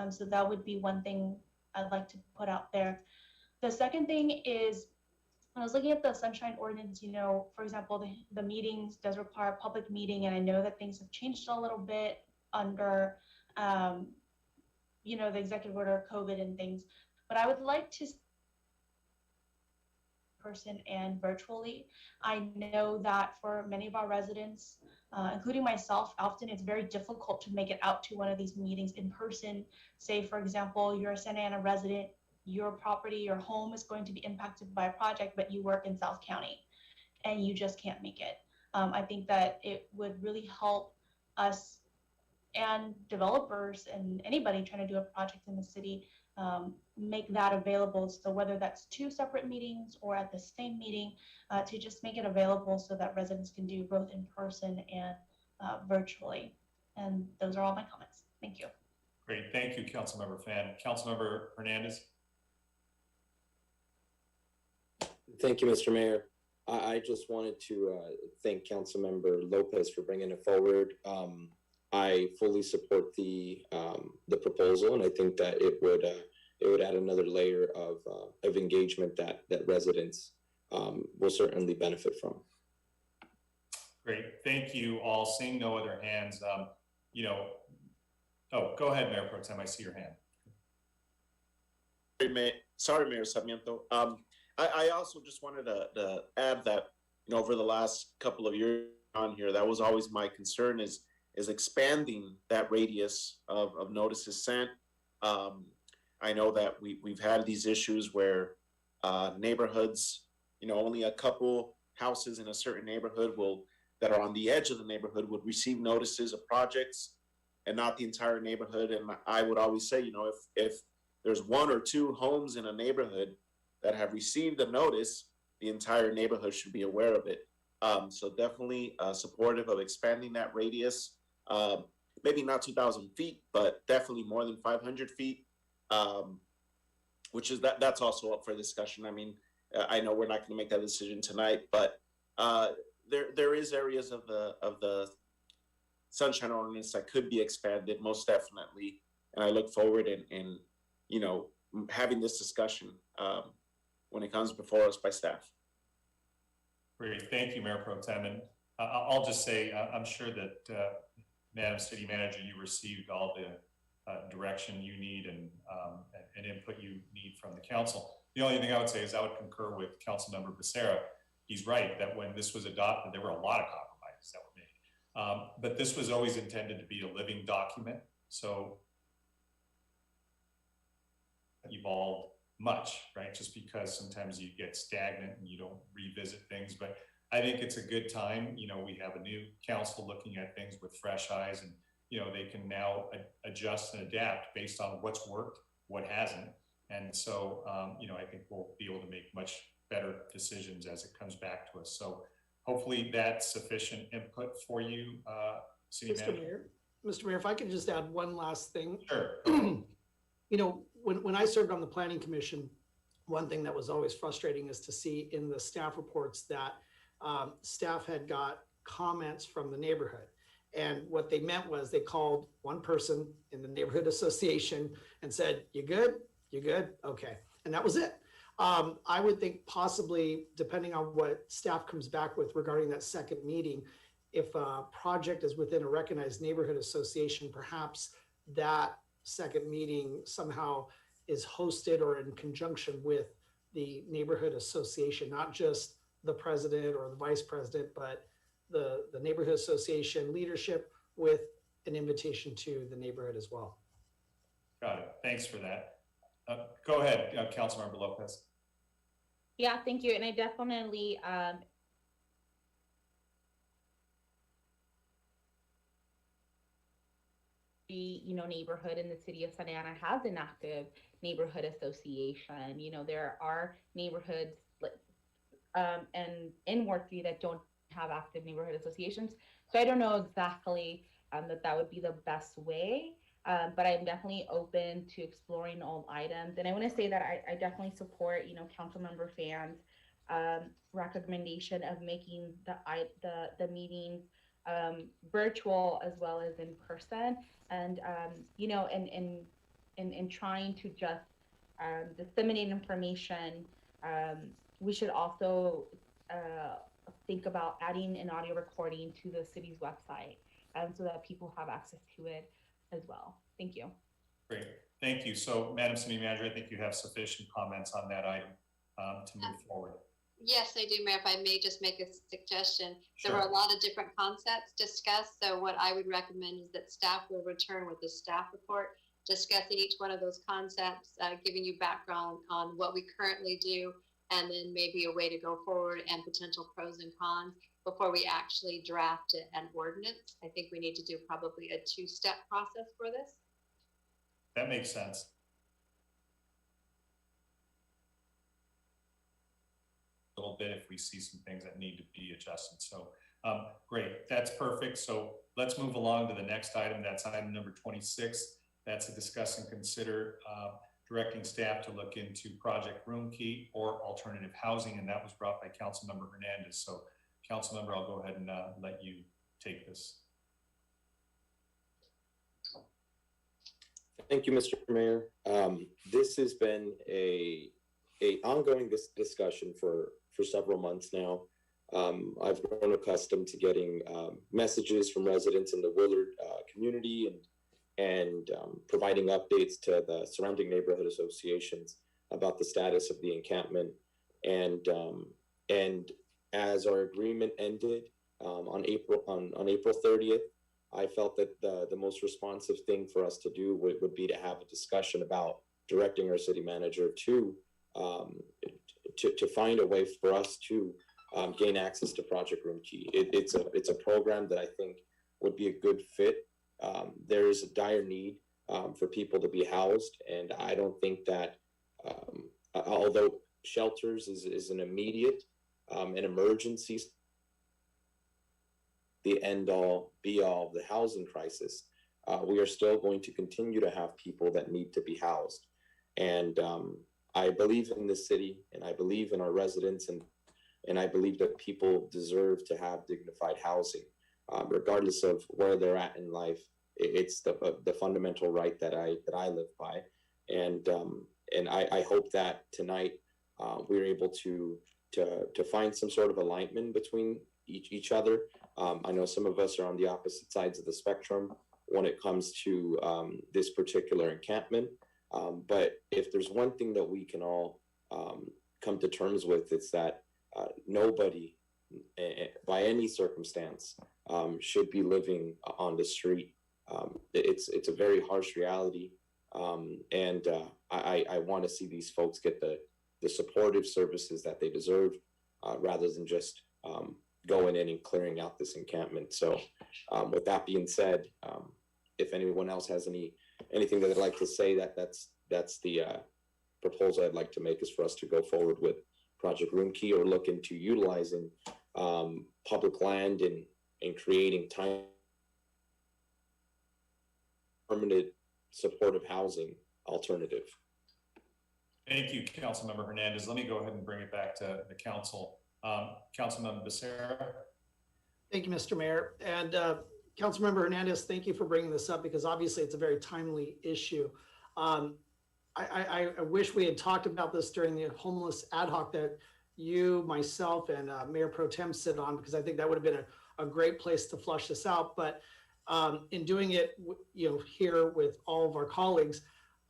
So that would be one thing I'd like to put out there. The second thing is, when I was looking at the sunshine ordinance, for example, the meetings does require a public meeting, and I know that things have changed a little bit under, the executive order of COVID and things, but I would like to person and virtually. I know that for many of our residents, including myself, often it's very difficult to make it out to one of these meetings in person. Say, for example, you're a Santa Ana resident, your property, your home is going to be impacted by a project, but you work in South County and you just can't make it. I think that it would really help us and developers and anybody trying to do a project in the city make that available. So whether that's 2 separate meetings or at the same meeting, to just make it available so that residents can do both in person and virtually. And those are all my comments. Thank you. Great, thank you, Councilmember Fan. Councilmember Hernandez. Thank you, Mr. Mayor. I just wanted to thank Councilmember Lopez for bringing it forward. I fully support the proposal, and I think that it would add another layer of engagement that residents will certainly benefit from. Great, thank you all. Seeing no other hands, go ahead, Mayor Pro Tem. I see your hand. Sorry, Mayor Sarmiento. I also just wanted to add that, over the last couple of years on here, that was always my concern is expanding that radius of notices sent. I know that we've had these issues where neighborhoods, only a couple houses in a certain neighborhood that are on the edge of the neighborhood would receive notices of projects and not the entire neighborhood. And I would always say, if there's 1 or 2 homes in a neighborhood that have received a notice, the entire neighborhood should be aware of it. So definitely supportive of expanding that radius. maybe not 2,000 feet, but definitely more than 500 feet, which is that's also up for discussion. I mean, I know we're not going to make that decision tonight, but there is areas of the Sunshine Ordinance that could be expanded, most definitely. And I look forward in having this discussion when it comes before us by staff. Great, thank you, Mayor Pro Tem. And I'll just say, I'm sure that Madam City Manager, you received all the direction you need and input you need from the council. The only thing I would say is I would concur with Councilmember Becerra. He's right that when this was adopted, there were a lot of compromises that were made. But this was always intended to be a living document. So evolved much, right? Just because sometimes you get stagnant and you don't revisit things. But I think it's a good time. We have a new council looking at things with fresh eyes, and they can now adjust and adapt based on what's worked, what hasn't. And so, I think we'll be able to make much better decisions as it comes back to us. So hopefully that's sufficient input for you, City Manager. Mr. Mayor, if I could just add one last thing. Sure. When I served on the Planning Commission, one thing that was always frustrating is to see in the staff reports that staff had got comments from the neighborhood. And what they meant was they called one person in the neighborhood association and said, "You good? You good? Okay." And that was it. I would think possibly, depending on what staff comes back with regarding that second meeting, if a project is within a recognized neighborhood association, perhaps that second meeting somehow is hosted or in conjunction with the neighborhood association, not just the president or the vice president, but the neighborhood association leadership with an invitation to the neighborhood as well. Got it. Thanks for that. Go ahead, Councilmember Lopez. Yeah, thank you. And I definitely the neighborhood in the city of Santa Ana has an active neighborhood association. There are neighborhoods and in Ward 3 that don't have active neighborhood associations. So I don't know exactly that would be the best way, but I'm definitely open to exploring all items. And I want to say that I definitely support, Councilmember Fan's recommendation of making the meetings virtual as well as in person, and in trying to just disseminate information. We should also think about adding an audio recording to the city's website, so that people have access to it as well. Thank you. Great, thank you. So, Madam City Manager, I think you have sufficient comments on that item to move forward. Yes, I do, Mayor. If I may just make a suggestion. Sure. There were a lot of different concepts discussed. So what I would recommend is that staff will return with a staff report discussing each one of those concepts, giving you background on what we currently do, and then maybe a way to go forward and potential pros and cons before we actually draft an ordinance. I think we need to do probably a two-step process for this. That makes sense. A little bit if we see some things that need to be adjusted. So great, that's perfect. So let's move along to the next item. That's item number 26. That's a discuss and consider directing staff to look into Project Room Key or alternative housing, and that was brought by Councilmember Hernandez. So Councilmember, I'll go ahead and let you take this. Thank you, Mr. Mayor. This has been a ongoing discussion for several months now. I've grown accustomed to getting messages from residents in the Willard community and providing updates to the surrounding neighborhood associations about the status of the encampment. And as our agreement ended on April 30th, I felt that the most responsive thing for us to do would be to have a discussion about directing our city manager to find a way for us to gain access to Project Room Key. It's a program that I think would be a good fit. There is a dire need for people to be housed, and I don't think that although shelters is an immediate an emergency, the end all be all of the housing crisis, we are still going to continue to have people that need to be housed. And I believe in this city, and I believe in our residents, and I believe that people deserve to have dignified housing, regardless of where they're at in life. It's the fundamental right that I live by, and I hope that tonight we're able to find some sort of alignment between each other. I know some of us are on the opposite sides of the spectrum when it comes to this particular encampment. But if there's one thing that we can all come to terms with, it's that nobody, by any circumstance, should be living on the street. It's a very harsh reality, and I want to see these folks get the supportive services that they deserve, rather than just going in and clearing out this encampment. So, with that being said, if anyone else has anything that they'd like to say, that's the proposal I'd like to make, is for us to go forward with Project Room Key, or look into utilizing public land and creating permanent supportive housing alternative. Thank you, Councilmember Hernandez. Let me go ahead and bring it back to the council. Councilmember Becerra. Thank you, Mr. Mayor. And Councilmember Hernandez, thank you for bringing this up, because obviously it's a very timely issue. I wish we had talked about this during the homeless ad hoc that you, myself, and Mayor Pro Tem sit on, because I think that would have been a great place to flush this out. But in doing it, here with all of our colleagues,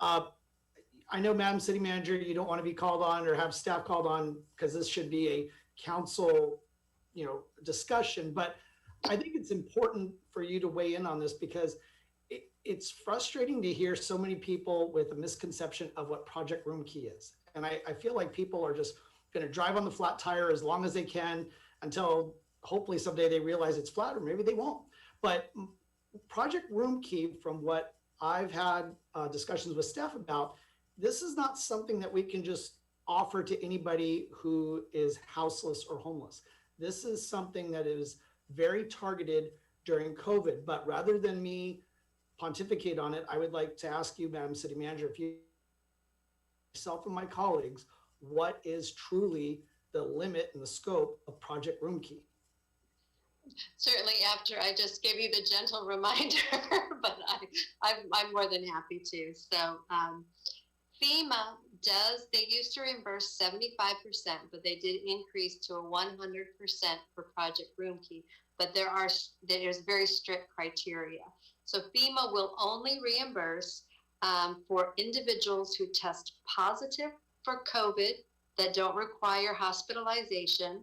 I know, Madam City Manager, you don't want to be called on or have staff called on, because this should be a council, discussion. But I think it's important for you to weigh in on this, because it's frustrating to hear so many people with a misconception of what Project Room Key is. And I feel like people are just going to drive on the flat tire as long as they can, until hopefully someday they realize it's flat, or maybe they won't. But Project Room Key, from what I've had discussions with staff about, this is not something that we can just offer to anybody who is houseless or homeless. This is something that is very targeted during COVID. But rather than me pontificate on it, I would like to ask you, Madam City Manager, if you, myself and my colleagues, what is truly the limit and the scope of Project Room Key? Certainly, after I just gave you the gentle reminder, but I'm more than happy to. So FEMA they used to reimburse 75%, but they did increase to a 100% for Project Room Key. But there's very strict criteria. So FEMA will only reimburse for individuals who test positive for COVID that don't require hospitalization,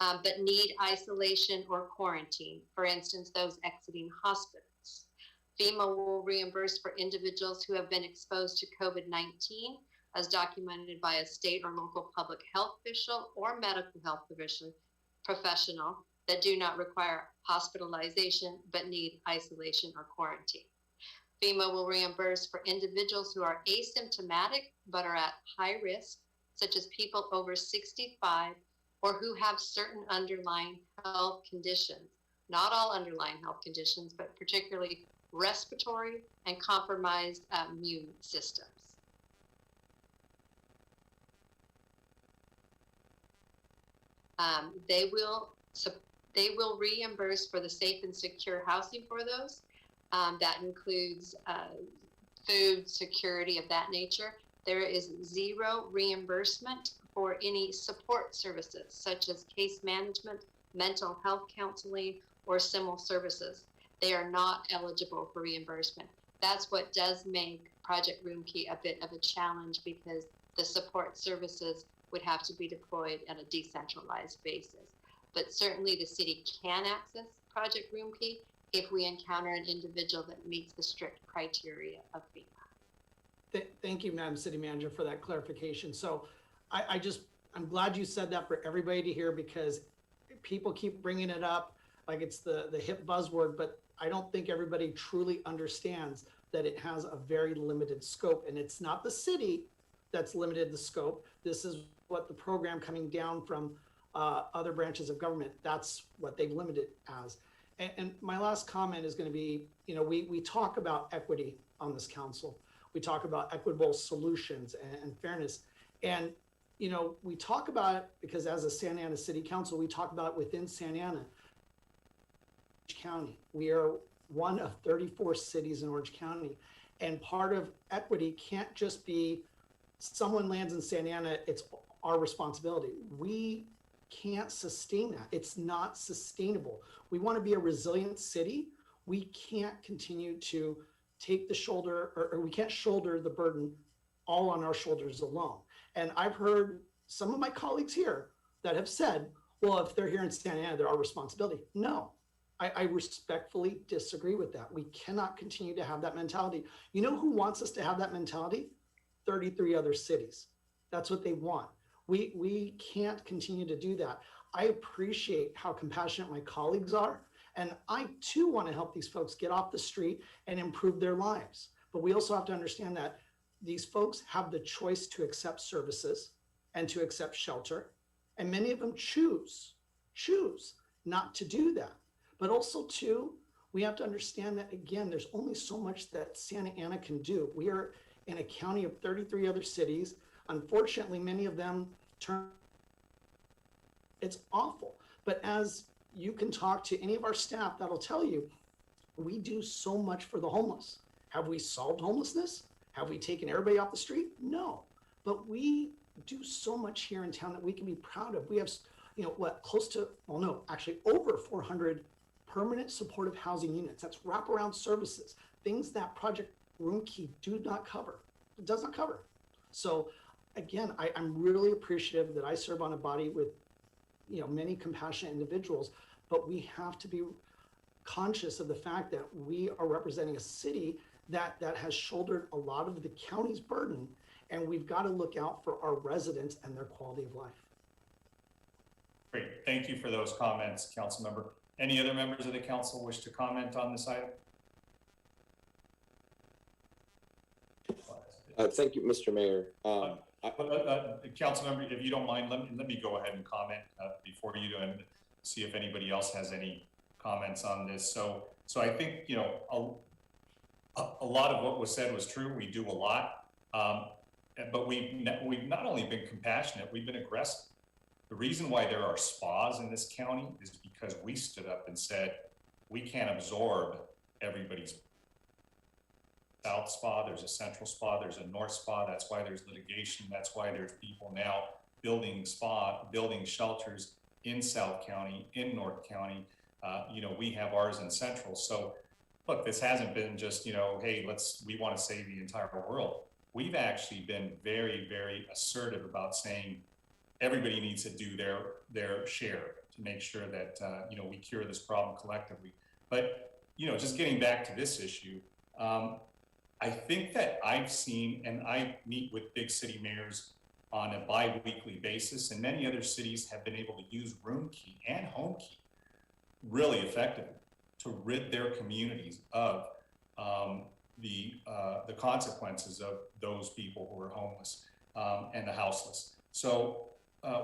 but need isolation or quarantine. For instance, those exiting hospitals. FEMA will reimburse for individuals who have been exposed to COVID-19 as documented by a state or local public health official or medical health professional that do not require hospitalization but need isolation or quarantine. FEMA will reimburse for individuals who are asymptomatic but are at high risk, such as people over 65 or who have certain underlying health conditions. Not all underlying health conditions, but particularly respiratory and compromised immune systems. They will reimburse for the safe and secure housing for those. That includes food, security of that nature. There is zero reimbursement for any support services, such as case management, mental health counseling, or similar services. They are not eligible for reimbursement. That's what does make Project Room Key a bit of a challenge, because the support services would have to be deployed on a decentralized basis. But certainly the city can access Project Room Key if we encounter an individual that meets the strict criteria of FEMA. Thank you, Madam City Manager, for that clarification. So I'm glad you said that for everybody to hear, because people keep bringing it up like it's the hip buzzword, but I don't think everybody truly understands that it has a very limited scope, and it's not the city that's limited the scope. This is what the program coming down from other branches of government, that's what they've limited as. And my last comment is going to be, you know, we talk about equity on this council. We talk about equitable solutions and fairness. And, you know, we talk about it because as a Santa Ana City Council, we talk about it within Santa Ana County. We are one of 34 cities in Orange County. And part of equity can't just be someone lands in Santa Ana, it's our responsibility. We can't sustain that. It's not sustainable. We want to be a resilient city. We can't continue to take the shoulder, or we can't shoulder the burden all on our shoulders alone. And I've heard some of my colleagues here that have said, well, if they're here in Santa Ana, they're our responsibility. No, I respectfully disagree with that. We cannot continue to have that mentality. You know who wants us to have that mentality? 33 other cities. That's what they want. We can't continue to do that. I appreciate how compassionate my colleagues are. And I too want to help these folks get off the street and improve their lives. But we also have to understand that these folks have the choice to accept services and to accept shelter. And many of them choose not to do that. But also too, we have to understand that again, there's only so much that Santa Ana can do. We are in a county of 33 other cities. Unfortunately, many of them it's awful. But as you can talk to any of our staff, that'll tell you, we do so much for the homeless. Have we solved homelessness? Have we taken everybody off the street? No, but we do so much here in town that we can be proud of. We have, you know, what, close to, well, no, actually over 400 permanent supportive housing units. That's wraparound services, things that Project Roomkey do not cover. It does not cover. So again, I'm really appreciative that I serve on a body with, you know, many compassionate individuals, but we have to be conscious of the fact that we are representing a city that has shouldered a lot of the county's burden, and we've got to look out for our residents and their quality of life. Great, thank you for those comments, Council Member. Any other members of the council wish to comment on this item? Thank you, Mr. Mayor. Council Member, if you don't mind, let me go ahead and comment before you do, and see if anybody else has any comments on this. So I think, you know, a lot of what was said was true. We do a lot, but we've not only been compassionate, we've been aggressive. The reason why there are spas in this county is because we stood up and said, we can't absorb everybody's south spa, there's a central spa, there's a north spa. That's why there's litigation. That's why there's people now building shelters in South County, in North County. You know, we have ours in Central. So look, this hasn't been just, you know, hey, we want to save the entire world. We've actually been very, very assertive about saying everybody needs to do their share to make sure that, you know, we cure this problem collectively. But, you know, just getting back to this issue, I think that I've seen, and I meet with big city mayors on a bi-weekly basis, and many other cities have been able to use Roomkey and Homekey really effectively to rid their communities of the consequences of those people who are homeless and the houseless. So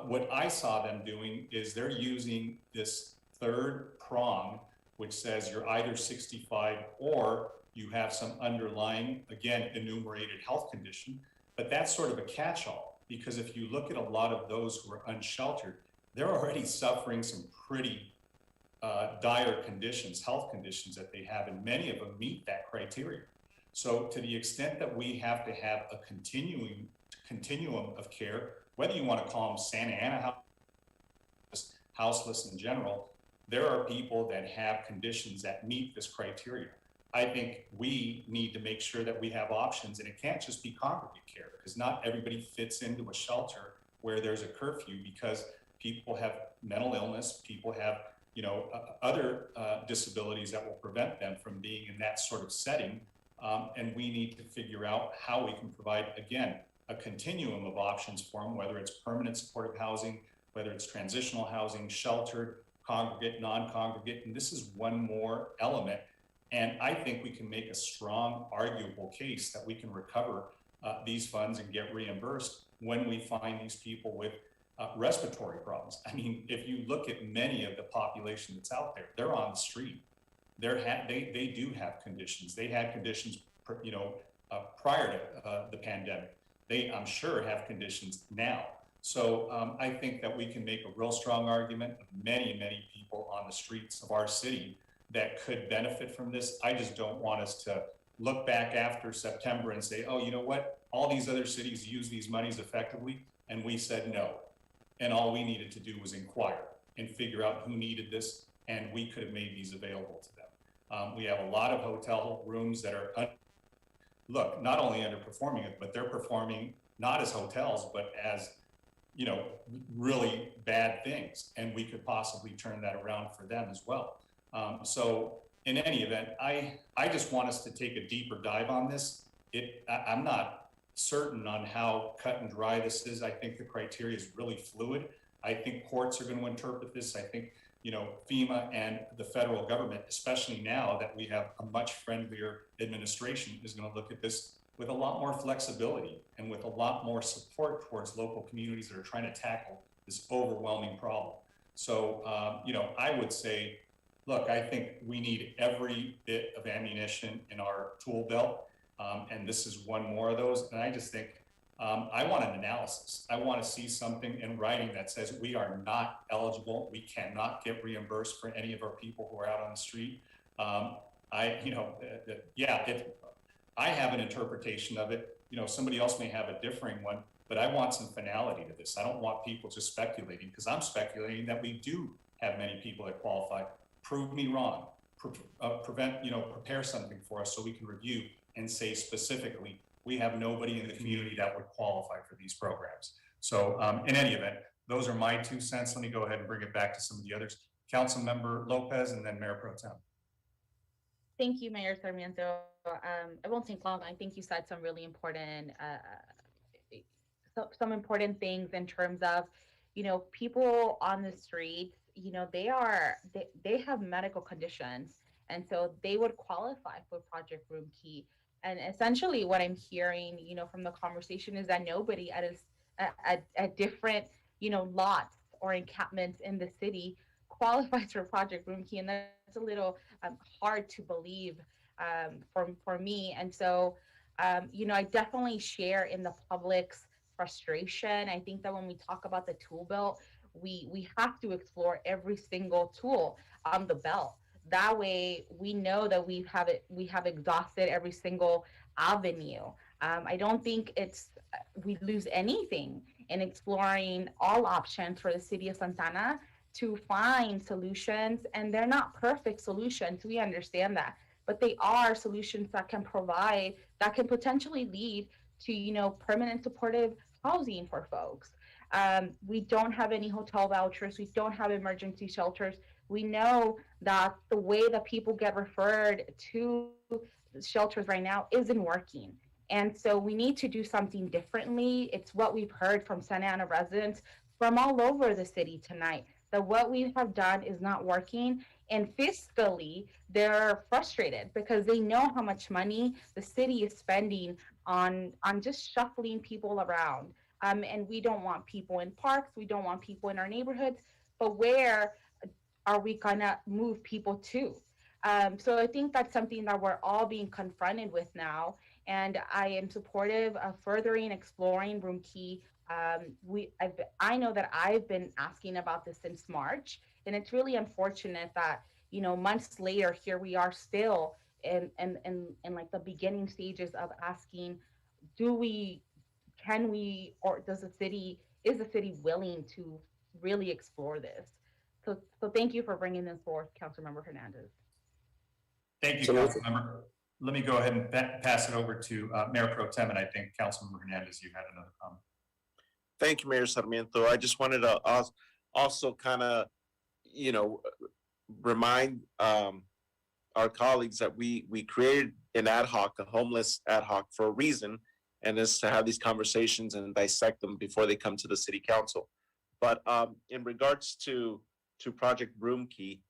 what I saw them doing is they're using this third prong, which says you're either 65 or you have some underlying, again, enumerated health condition, but that's sort of a catch-all, because if you look at a lot of those who are unsheltered, they're already suffering some pretty dire conditions, health conditions that they have, and many of them meet that criteria. So to the extent that we have to have a continuum of care, whether you want to call them Santa Ana houseless in general, there are people that have conditions that meet this criteria. I think we need to make sure that we have options, and it can't just be congregate care, because not everybody fits into a shelter where there's a curfew, because people have mental illness, people have, you know, other disabilities that will prevent them from being in that sort of setting. And we need to figure out how we can provide, again, a continuum of options for them, whether it's permanent supportive housing, whether it's transitional housing, sheltered, congregate, non-congregate, and this is one more element. And I think we can make a strong, arguable case that we can recover these funds and get reimbursed when we find these people with respiratory problems. I mean, if you look at many of the population that's out there, they're on the street. They do have conditions. They had conditions, prior to the pandemic. They, I'm sure, have conditions now. So I think that we can make a real strong argument of many, many people on the streets of our city that could benefit from this. I just don't want us to look back after September and say, oh, you know what? All these other cities use these monies effectively, and we said no. And all we needed to do was inquire and figure out who needed this, and we could have made these available to them. We have a lot of hotel rooms that are, look, not only underperforming it, but they're performing not as hotels, but as, really bad things. And we could possibly turn that around for them as well. So in any event, I just want us to take a deeper dive on this. I'm not certain on how cut and dry this is. I think the criteria is really fluid. I think courts are going to interpret this. I think, FEMA and the federal government, especially now that we have a much friendlier administration, is going to look at this with a lot more flexibility and with a lot more support towards local communities that are trying to tackle this overwhelming problem. So, I would say, look, I think we need every bit of ammunition in our tool belt. And this is one more of those. And I just think, I want an analysis. I want to see something in writing that says we are not eligible. We cannot get reimbursed for any of our people who are out on the street. I have an interpretation of it. Somebody else may have a differing one, but I want some finality to this. I don't want people just speculating, because I'm speculating that we do have many people that qualify. Prove me wrong. Prepare something for us so we can review and say specifically, we have nobody in the community that would qualify for these programs. So in any event, those are my 2 cents. Let me go ahead and bring it back to some of the others. Councilmember Lopez and then Mayor Pro Tem. Thank you, Mayor Sarmiento. I won't take long. I think you said some really important, some important things in terms of, people on the streets, they have medical conditions, and so they would qualify for Project Room Key. And essentially what I'm hearing, from the conversation is that nobody at different, lots or encampments in the city qualifies for Project Room Key. And that's a little hard to believe for me. And so, I definitely share in the public's frustration. I think that when we talk about the tool belt, we have to explore every single tool on the belt. That way we know that we have exhausted every single avenue. I don't think we lose anything in exploring all options for the city of Santa Ana to find solutions. And they're not perfect solutions. We understand that, but they are solutions that can potentially lead to, permanent supportive housing for folks. We don't have any hotel vouchers. We don't have emergency shelters. We know that the way that people get referred to shelters right now isn't working. And so we need to do something differently. It's what we've heard from Santa Ana residents from all over the city tonight, that what we have done is not working. And fiscally, they're frustrated because they know how much money the city is spending on just shuffling people around. And we don't want people in parks. We don't want people in our neighborhoods. But where are we gonna move people to? So I think that's something that we're all being confronted with now. And I am supportive of furthering exploring Room Key. I know that I've been asking about this since March, and it's really unfortunate that, months later, here we are still in like the beginning stages of asking, can we, or is the city willing to really explore this? So thank you for bringing this forth, Councilmember Hernandez. Thank you, Councilmember. Let me go ahead and pass it over to Mayor Pro Tem, and I think Councilmember Hernandez, you had another comment. Thank you, Mayor Sarmiento. I just wanted to also kind of, remind our colleagues that we created an ad hoc, a homeless ad hoc, for a reason, and is to have these conversations and dissect them before they come to the city council. But in regards to Project Room Key,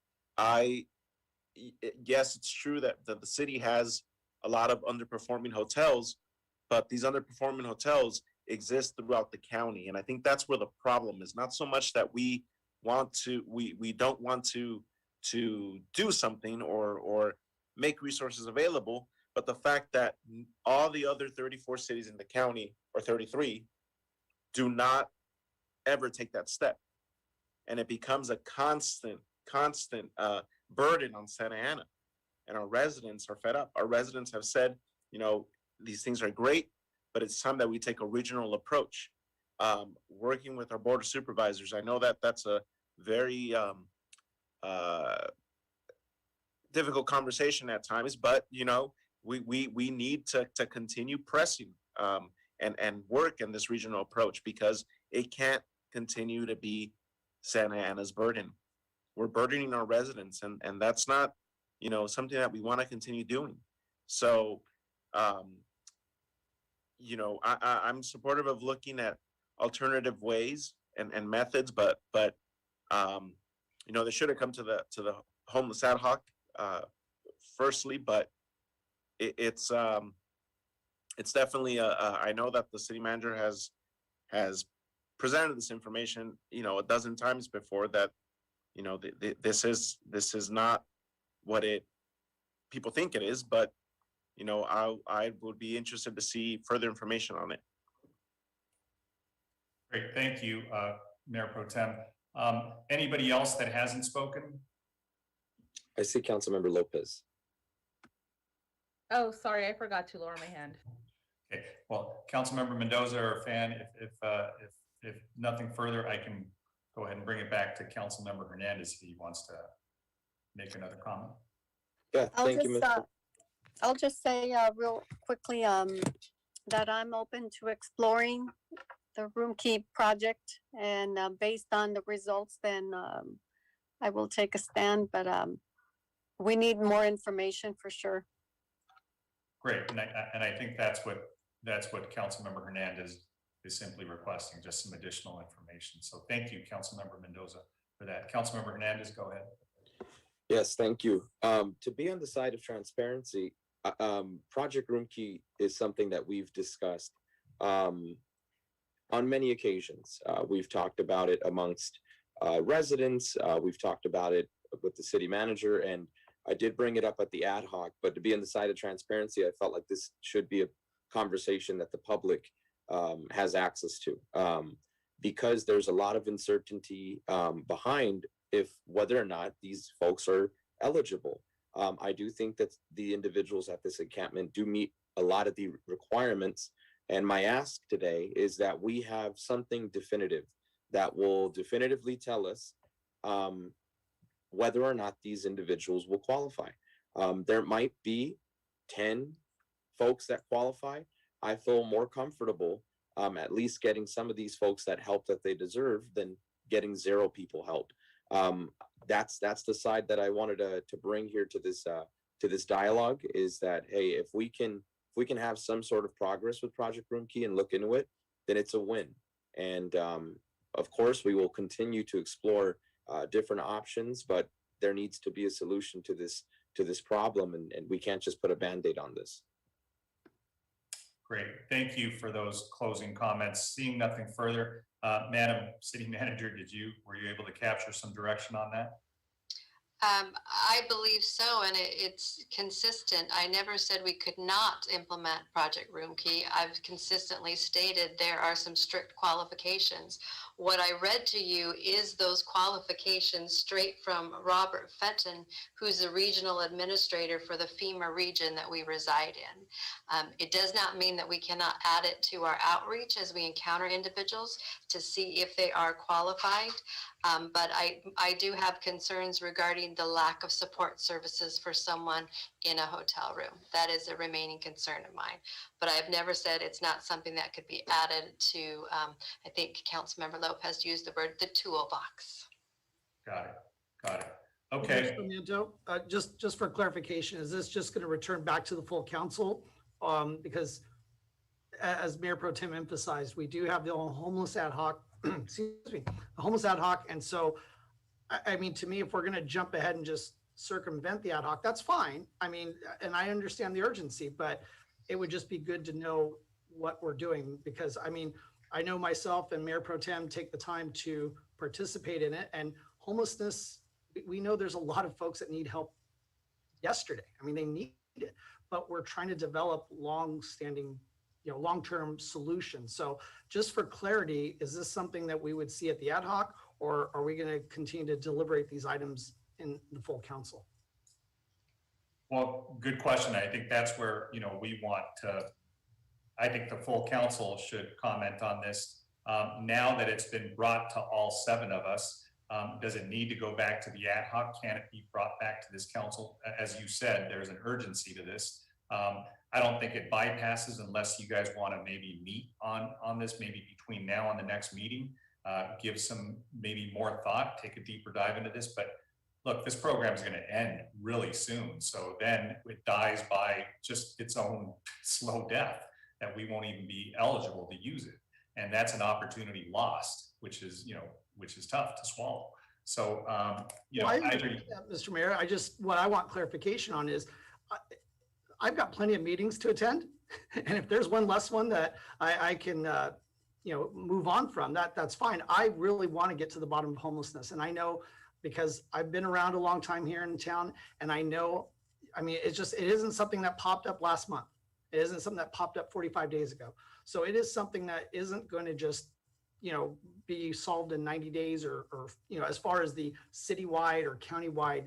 yes, it's true that the city has a lot of underperforming hotels, but these underperforming hotels exist throughout the county. And I think that's where the problem is. Not so much that we don't want to do something or make resources available, but the fact that all the other 34 cities in the county, or 33, do not ever take that step. And it becomes a constant burden on Santa Ana. And our residents are fed up. Our residents have said, these things are great, but it's time that we take a regional approach. Working with our board of supervisors, I know that that's a very difficult conversation at times, but we need to continue pressing and work in this regional approach, because it can't continue to be Santa Ana's burden. We're burdening our residents, and that's not something that we want to continue doing. So I'm supportive of looking at alternative ways and methods, but they should have come to the homeless ad hoc firstly, but it's definitely I know that the city manager has presented this information a dozen times before, that this is not what people think it is, but I would be interested to see further information on it. Great, thank you, Mayor Pro Tem. Anybody else that hasn't spoken? I see Councilmember Lopez. Oh, sorry, I forgot to lower my hand. Okay, well, Councilmember Mendoza or Fan, if nothing further, I can go ahead and bring it back to Councilmember Hernandez if he wants to make another comment. Yeah, thank you, Mr. I'll just say real quickly that I'm open to exploring the Room Key project, and based on the results, then I will take a stand, but we need more information for sure. Great, and I think that's what Councilmember Hernandez is simply requesting, just some additional information. So thank you, Councilmember Mendoza, for that. Councilmember Hernandez, go ahead. Yes, thank you. To be on the side of transparency, Project Room Key is something that we've discussed on many occasions. We've talked about it amongst residents. We've talked about it with the city manager, and I did bring it up at the ad hoc, but to be on the side of transparency, I felt like this should be a conversation that the public has access to, because there's a lot of uncertainty behind whether or not these folks are eligible. I do think that the individuals at this encampment do meet a lot of the requirements, and my ask today is that we have something definitive that will definitively tell us whether or not these individuals will qualify. There might be 10 folks that qualify. I feel more comfortable at least getting some of these folks that help that they deserve than getting 0 people help. That's the side that I wanted to bring here to this dialogue, is that, hey, if we can have some sort of progress with Project Room Key and look into it, then it's a win. And of course, we will continue to explore different options, but there needs to be a solution to this problem, and we can't just put a Band-Aid on this. Great, thank you for those closing comments. Seeing nothing further, Madam City Manager, were you able to capture some direction on that? I believe so, and it's consistent. I never said we could not implement Project Room Key. I've consistently stated there are some strict qualifications. What I read to you is those qualifications straight from Robert Fenton, who's the regional administrator for the FEMA region that we reside in. It does not mean that we cannot add it to our outreach as we encounter individuals to see if they are qualified. But I do have concerns regarding the lack of support services for someone in a hotel room. That is a remaining concern of mine. But I've never said it's not something that could be added to, I think Councilmember Lopez used the word, the toolbox. Got it. Okay. Just for clarification, is this just going to return back to the full council? Because as Mayor Pro Tem emphasized, we do have the homeless ad hoc, excuse me, the homeless ad hoc. And so, I mean, to me, if we're going to jump ahead and just circumvent the ad hoc, that's fine. I mean, and I understand the urgency, but it would just be good to know what we're doing, because I mean, I know myself and Mayor Pro Tem take the time to participate in it, and homelessness, we know there's a lot of folks that need help yesterday. I mean, they need it, but we're trying to develop long-standing, long-term solutions. So just for clarity, is this something that we would see at the ad hoc, or are we going to continue to deliberate these items in the full council? Well, good question. I think that's where, we want to, I think the full council should comment on this. Now that it's been brought to all 7 of us, does it need to go back to the ad hoc? Can it be brought back to this council? As you said, there's an urgency to this. I don't think it bypasses unless you guys want to maybe meet on this, maybe between now and the next meeting, give some maybe more thought, take a deeper dive into this. But look, this program is going to end really soon. So then it dies by just its own slow death, that we won't even be eligible to use it. And that's an opportunity lost, which is tough to swallow. So, Mr. Mayor, what I want clarification on is, I've got plenty of meetings to attend. And if there's one less one that I can, move on from, that's fine. I really want to get to the bottom of homelessness. And I know, because I've been around a long time here in town, and I know, it isn't something that popped up last month. It isn't something that popped up 45 days ago. So it is something that isn't going to just, be solved in 90 days or as far as the citywide or countywide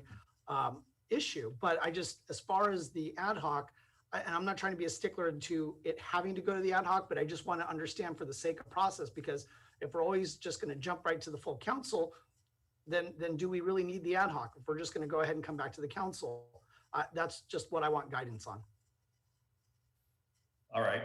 issue. But as far as the ad hoc, and I'm not trying to be a stickler to it having to go to the ad hoc, but I just want to understand for the sake of process, because if we're always just going to jump right to the full council, then do we really need the ad hoc? If we're just going to go ahead and come back to the council, that's just what I want guidance on. All right.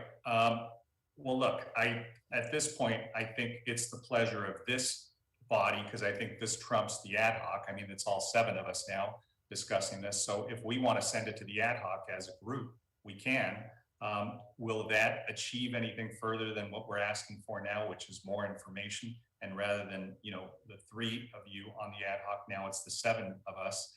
Well, look, at this point, I think it's the pleasure of this body, because I think this trumps the ad hoc. It's all 7 of us now discussing this. So if we want to send it to the ad hoc as a group, we can. Will that achieve anything further than what we're asking for now, which is more information? And rather than, the 3 of you on the ad hoc, now it's the 7 of us.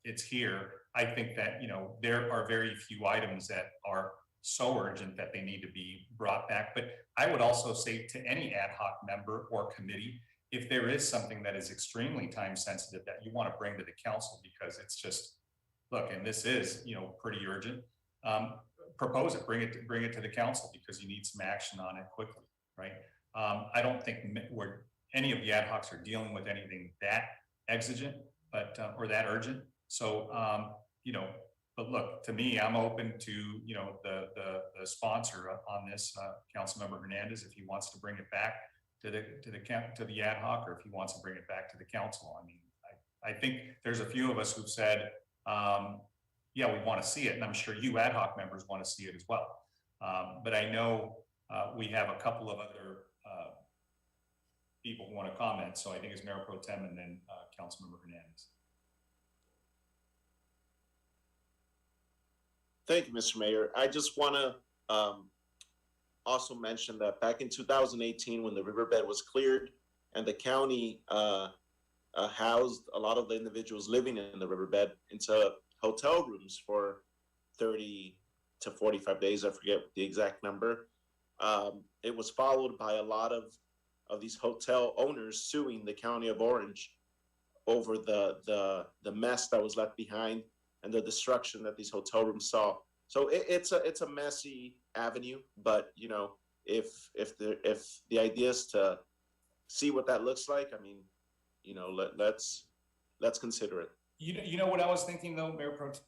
It's here. I think that, there are very few items that are so urgent that they need to be brought back. But I would also say to any ad hoc member or committee, if there is something that is extremely time sensitive that you want to bring to the council, because it's just, look, and this is, pretty urgent, propose it, bring it to the council, because you need some action on it quickly, right? I don't think any of the ad hocs are dealing with anything that exigent, but or that urgent. So, but look, to me, I'm open to, the sponsor on this, Councilmember Hernandez, if he wants to bring it back to the ad hoc, or if he wants to bring it back to the council. I think there's a few of us who've said, yeah, we want to see it, and I'm sure you ad hoc members want to see it as well. But I know we have a couple of other people who want to comment, so I think it's Mayor Pro Tem and then Councilmember Hernandez. Thank you, Mr. Mayor. I just want to also mention that back in 2018, when the riverbed was cleared and the county housed a lot of the individuals living in the riverbed into hotel rooms for 30 to 45 days, I forget the exact number, it was followed by a lot of these hotel owners suing the County of Orange over the mess that was left behind and the destruction that these hotel rooms saw. So it's a messy avenue, but if the idea is to see what that looks like, let's consider it. You know what I was thinking though, Mayor Pro Tem?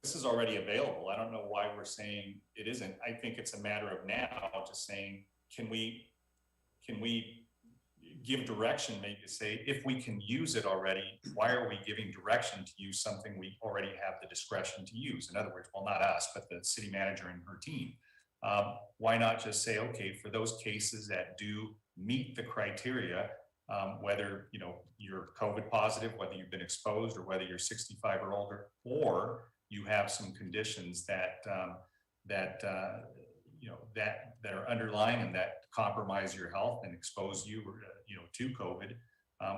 This is already available. I don't know why we're saying it isn't. I think it's a matter of now just saying, can we give direction, maybe say, if we can use it already, why are we giving direction to use something we already have the discretion to use? In other words, well, not us, but the city manager and her team. Why not just say, okay, for those cases that do meet the criteria, whether you're COVID positive, whether you've been exposed, or whether you're 65 or older, or you have some conditions that are underlying and that compromise your health and expose you to COVID,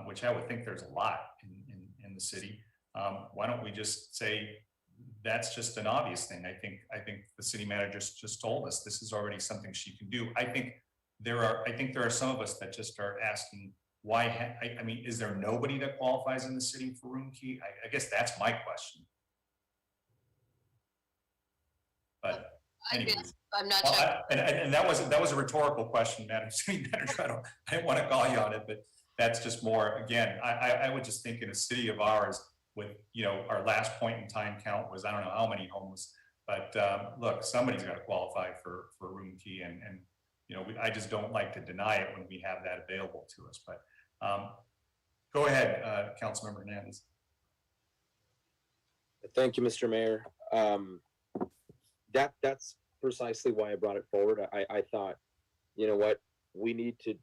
which I would think there's a lot in the city. Why don't we just say, that's just an obvious thing. I think the city manager just told us this is already something she can do. I think there are some of us that just are asking why. I mean, is there nobody that qualifies in the city for room key? I guess that's my question. But anyways, I'm not well, sure. and that was a rhetorical question, Madam City Manager. I didn't want to call you on it, but that's just more. Again, I would just think in a city of ours, with our last point in time count was I don't know how many homeless, but look, somebody's got to qualify for room key, and I just don't like to deny it when we have that available to us. But go ahead, Councilmember Hernandez. Thank you, Mr. Mayor. That's precisely why I brought it forward. I thought, you know what, we need to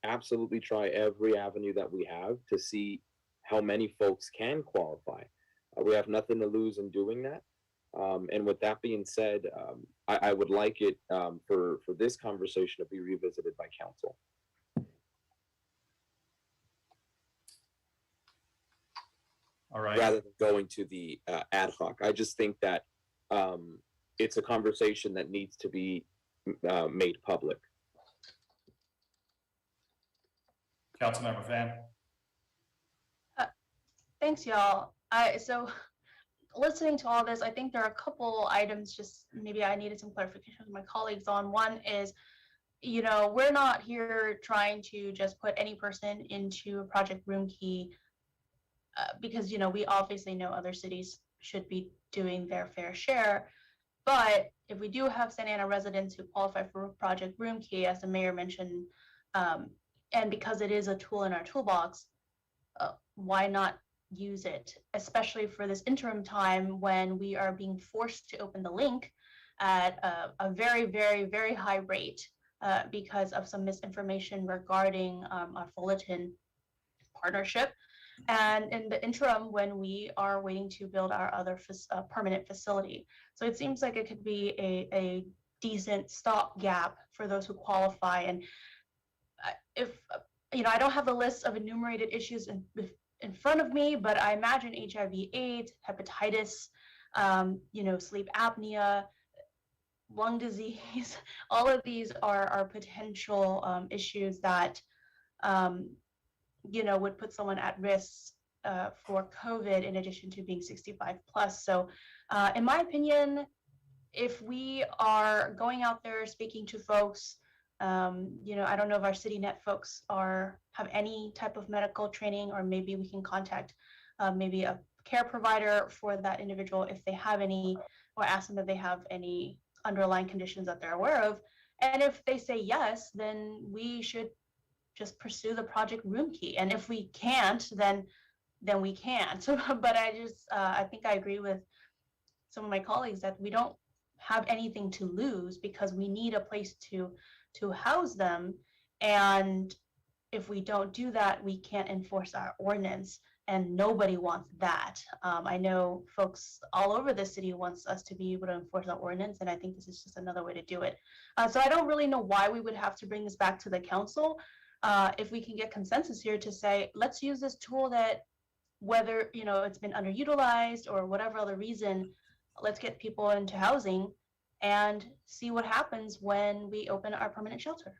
absolutely try every avenue that we have to see how many folks can qualify. We have nothing to lose in doing that. And with that being said, I would like it for this conversation to be revisited by council. All right. Rather than going to the ad hoc. I just think that it's a conversation that needs to be made public. Councilmember Fan. Thanks, y'all. So listening to all this, I think there are a couple items just maybe I needed some clarification with my colleagues on. One is, we're not here trying to just put any person into a project room key because, we obviously know other cities should be doing their fair share. But if we do have Santa Ana residents who qualify for project room key, as the mayor mentioned, and because it is a tool in our toolbox, why not use it, especially for this interim time when we are being forced to open the link at a very, very, very high rate because of some misinformation regarding our Fullerton partnership. And in the interim, when we are waiting to build our other permanent facility. So it seems like it could be a decent stopgap for those who qualify. And if, I don't have the list of enumerated issues in front of me, but I imagine HIV/AIDS, hepatitis, sleep apnea, lung disease, all of these are potential issues that, would put someone at risk for COVID in addition to being 65 plus. So in my opinion, if we are going out there speaking to folks, I don't know if our CityNet folks have any type of medical training, or maybe we can contact maybe a care provider for that individual if they have any, or ask them if they have any underlying conditions that they're aware of. And if they say yes, then we should just pursue the project room key. And if we can't, then we can't. So, but I think I agree with some of my colleagues that we don't have anything to lose because we need a place to house them. And if we don't do that, we can't enforce our ordinance, and nobody wants that. I know folks all over the city wants us to be able to enforce our ordinance, and I think this is just another way to do it. So I don't really know why we would have to bring this back to the council. If we can get consensus here to say, let's use this tool that, whether it's been underutilized or whatever other reason, let's get people into housing and see what happens when we open our permanent shelter.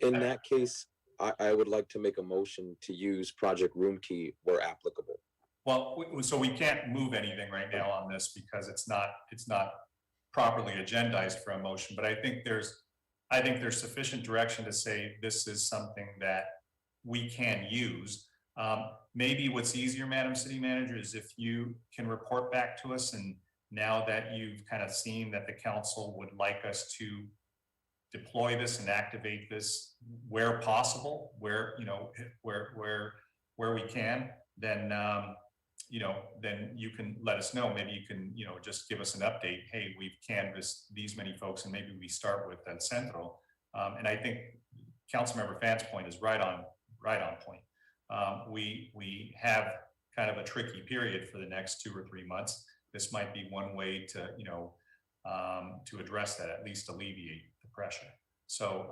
In that case, I would like to make a motion to use project room key where applicable. Well, so we can't move anything right now on this because it's not properly agendized for a motion. But I think there's sufficient direction to say this is something that we can use. Maybe what's easier, Madam City Manager, is if you can report back to us, and now that you've kind of seen that the council would like us to deploy this and activate this where possible, where we can, then then you can let us know. Maybe you can just give us an update. Hey, we've canvassed these many folks, and maybe we start with El Centro. And I think Councilmember Fan's point is right on point. We have kind of a tricky period for the next 2 or 3 months. This might be one way to to address that, at least alleviate the pressure. So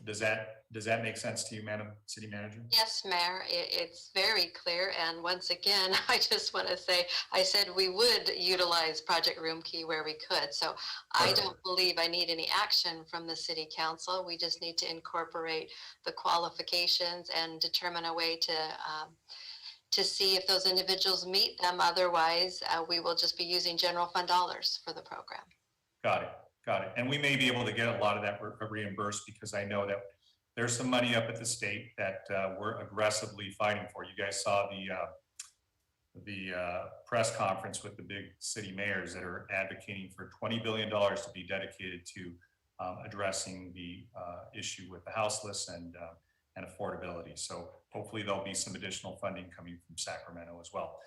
Does that make sense to you, Madam City Manager? Yes, Mayor, it's very clear. And once again, I just want to say, I said we would utilize Project Room Key where we could. So I don't believe I need any action from the City Council. We just need to incorporate the qualifications and determine a way to see if those individuals meet them. Otherwise, we will just be using general fund dollars for the program. Got it. And we may be able to get a lot of that reimbursed, because I know that there's some money up at the state that we're aggressively fighting for. You guys saw the press conference with the big city mayors that are advocating for $20 billion to be dedicated to addressing the issue with the houseless and affordability. So hopefully there'll be some additional funding coming from Sacramento as well.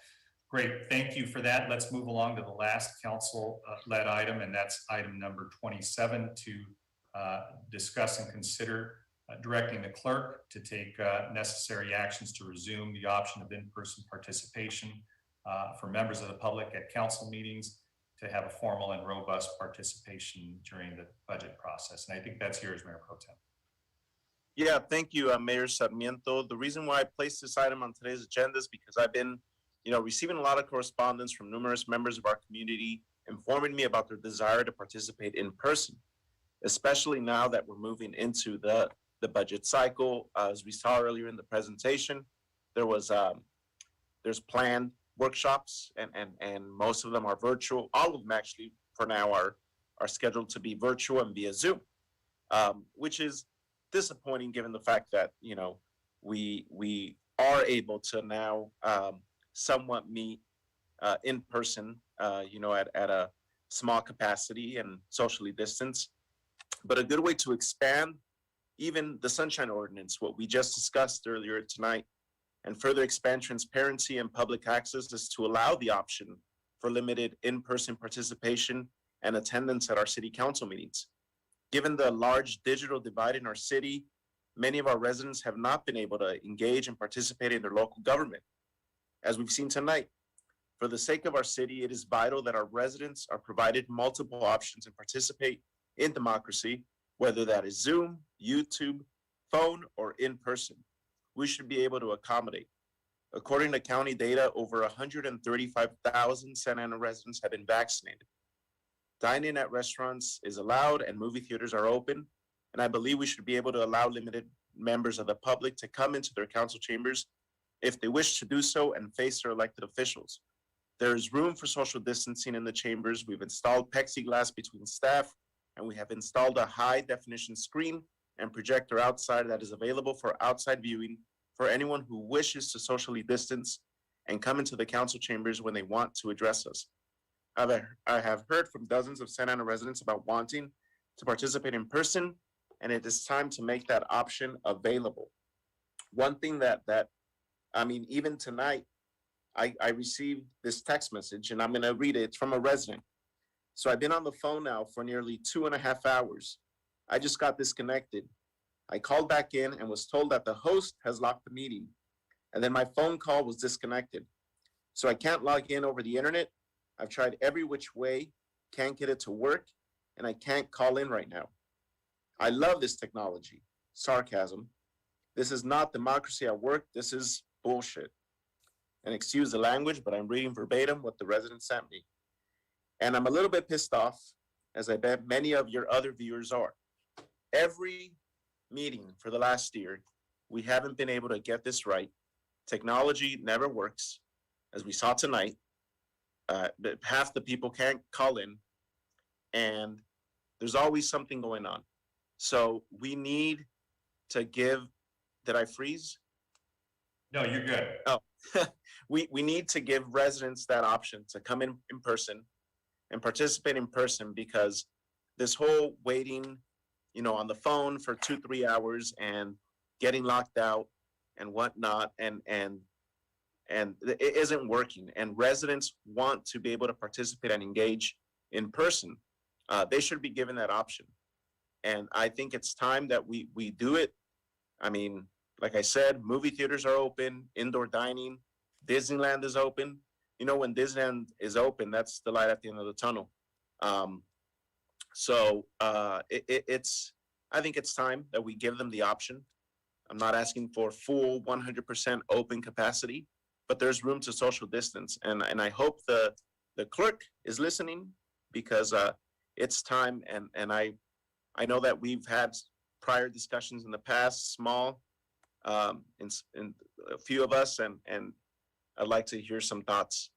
Great, thank you for that. Let's move along to the last council-led item, and that's item number 27, to discuss and consider directing the clerk to take necessary actions to resume the option of in-person participation for members of the public at council meetings, to have a formal and robust participation during the budget process. And I think that's yours, Mayor Pro Tem. Yeah, thank you, Mayor Sarmiento. The reason why I placed this item on today's agenda is because I've been receiving a lot of correspondence from numerous members of our community informing me about their desire to participate in person, especially now that we're moving into the budget cycle. As we saw earlier in the presentation, there's planned workshops, and most of them are virtual. All of them actually for now are scheduled to be virtual and via Zoom, which is disappointing given the fact that we are able to now somewhat meet in person, at a small capacity and socially distanced. But a good way to expand even the Sunshine Ordinance, what we just discussed earlier tonight, and further expand transparency and public access, is to allow the option for limited in-person participation and attendance at our city council meetings. Given the large digital divide in our city, many of our residents have not been able to engage and participate in their local government. As we've seen tonight, for the sake of our city, it is vital that our residents are provided multiple options and participate in democracy, whether that is Zoom, YouTube, phone, or in person. We should be able to accommodate. According to county data, over 135,000 Santa Ana residents have been vaccinated. Dining at restaurants is allowed and movie theaters are open, and I believe we should be able to allow limited members of the public to come into their council chambers if they wish to do so and face their elected officials. There is room for social distancing in the chambers. We've installed plexiglass between staff, and we have installed a high definition screen and projector outside that is available for outside viewing for anyone who wishes to socially distance and come into the council chambers when they want to address us. I have heard from dozens of Santa Ana residents about wanting to participate in person, and it is time to make that option available. One thing even tonight, I received this text message, and I'm going to read it. It's from a resident. So I've been on the phone now for nearly 2.5 hours. I just got disconnected. I called back in and was told that the host has locked the meeting, and then my phone call was disconnected. So I can't log in over the internet. I've tried every which way, can't get it to work, and I can't call in right now. I love this technology. Sarcasm. This is not democracy at work. This is bullshit. And excuse the language, but I'm reading verbatim what the resident sent me. And I'm a little bit pissed off, as I bet many of your other viewers are. Every meeting for the last year, we haven't been able to get this right. Technology never works, as we saw tonight. Half the people can't call in, and there's always something going on. So we need to give, did I freeze? No, you're good. Oh, we need to give residents that option to come in person and participate in person, because this whole waiting, on the phone for 2-3 hours and getting locked out and whatnot, and it isn't working. And residents want to be able to participate and engage in person. They should be given that option. And I think it's time that we do it. I mean, like I said, movie theaters are open, indoor dining, Disneyland is open. When Disneyland is open, that's the light at the end of the tunnel. I think it's time that we give them the option. I'm not asking for full 100% open capacity, but there's room to social distance. And I hope the clerk is listening, because it's time. And I know that we've had prior discussions in the past, small, in a few of us, and I'd like to hear some thoughts.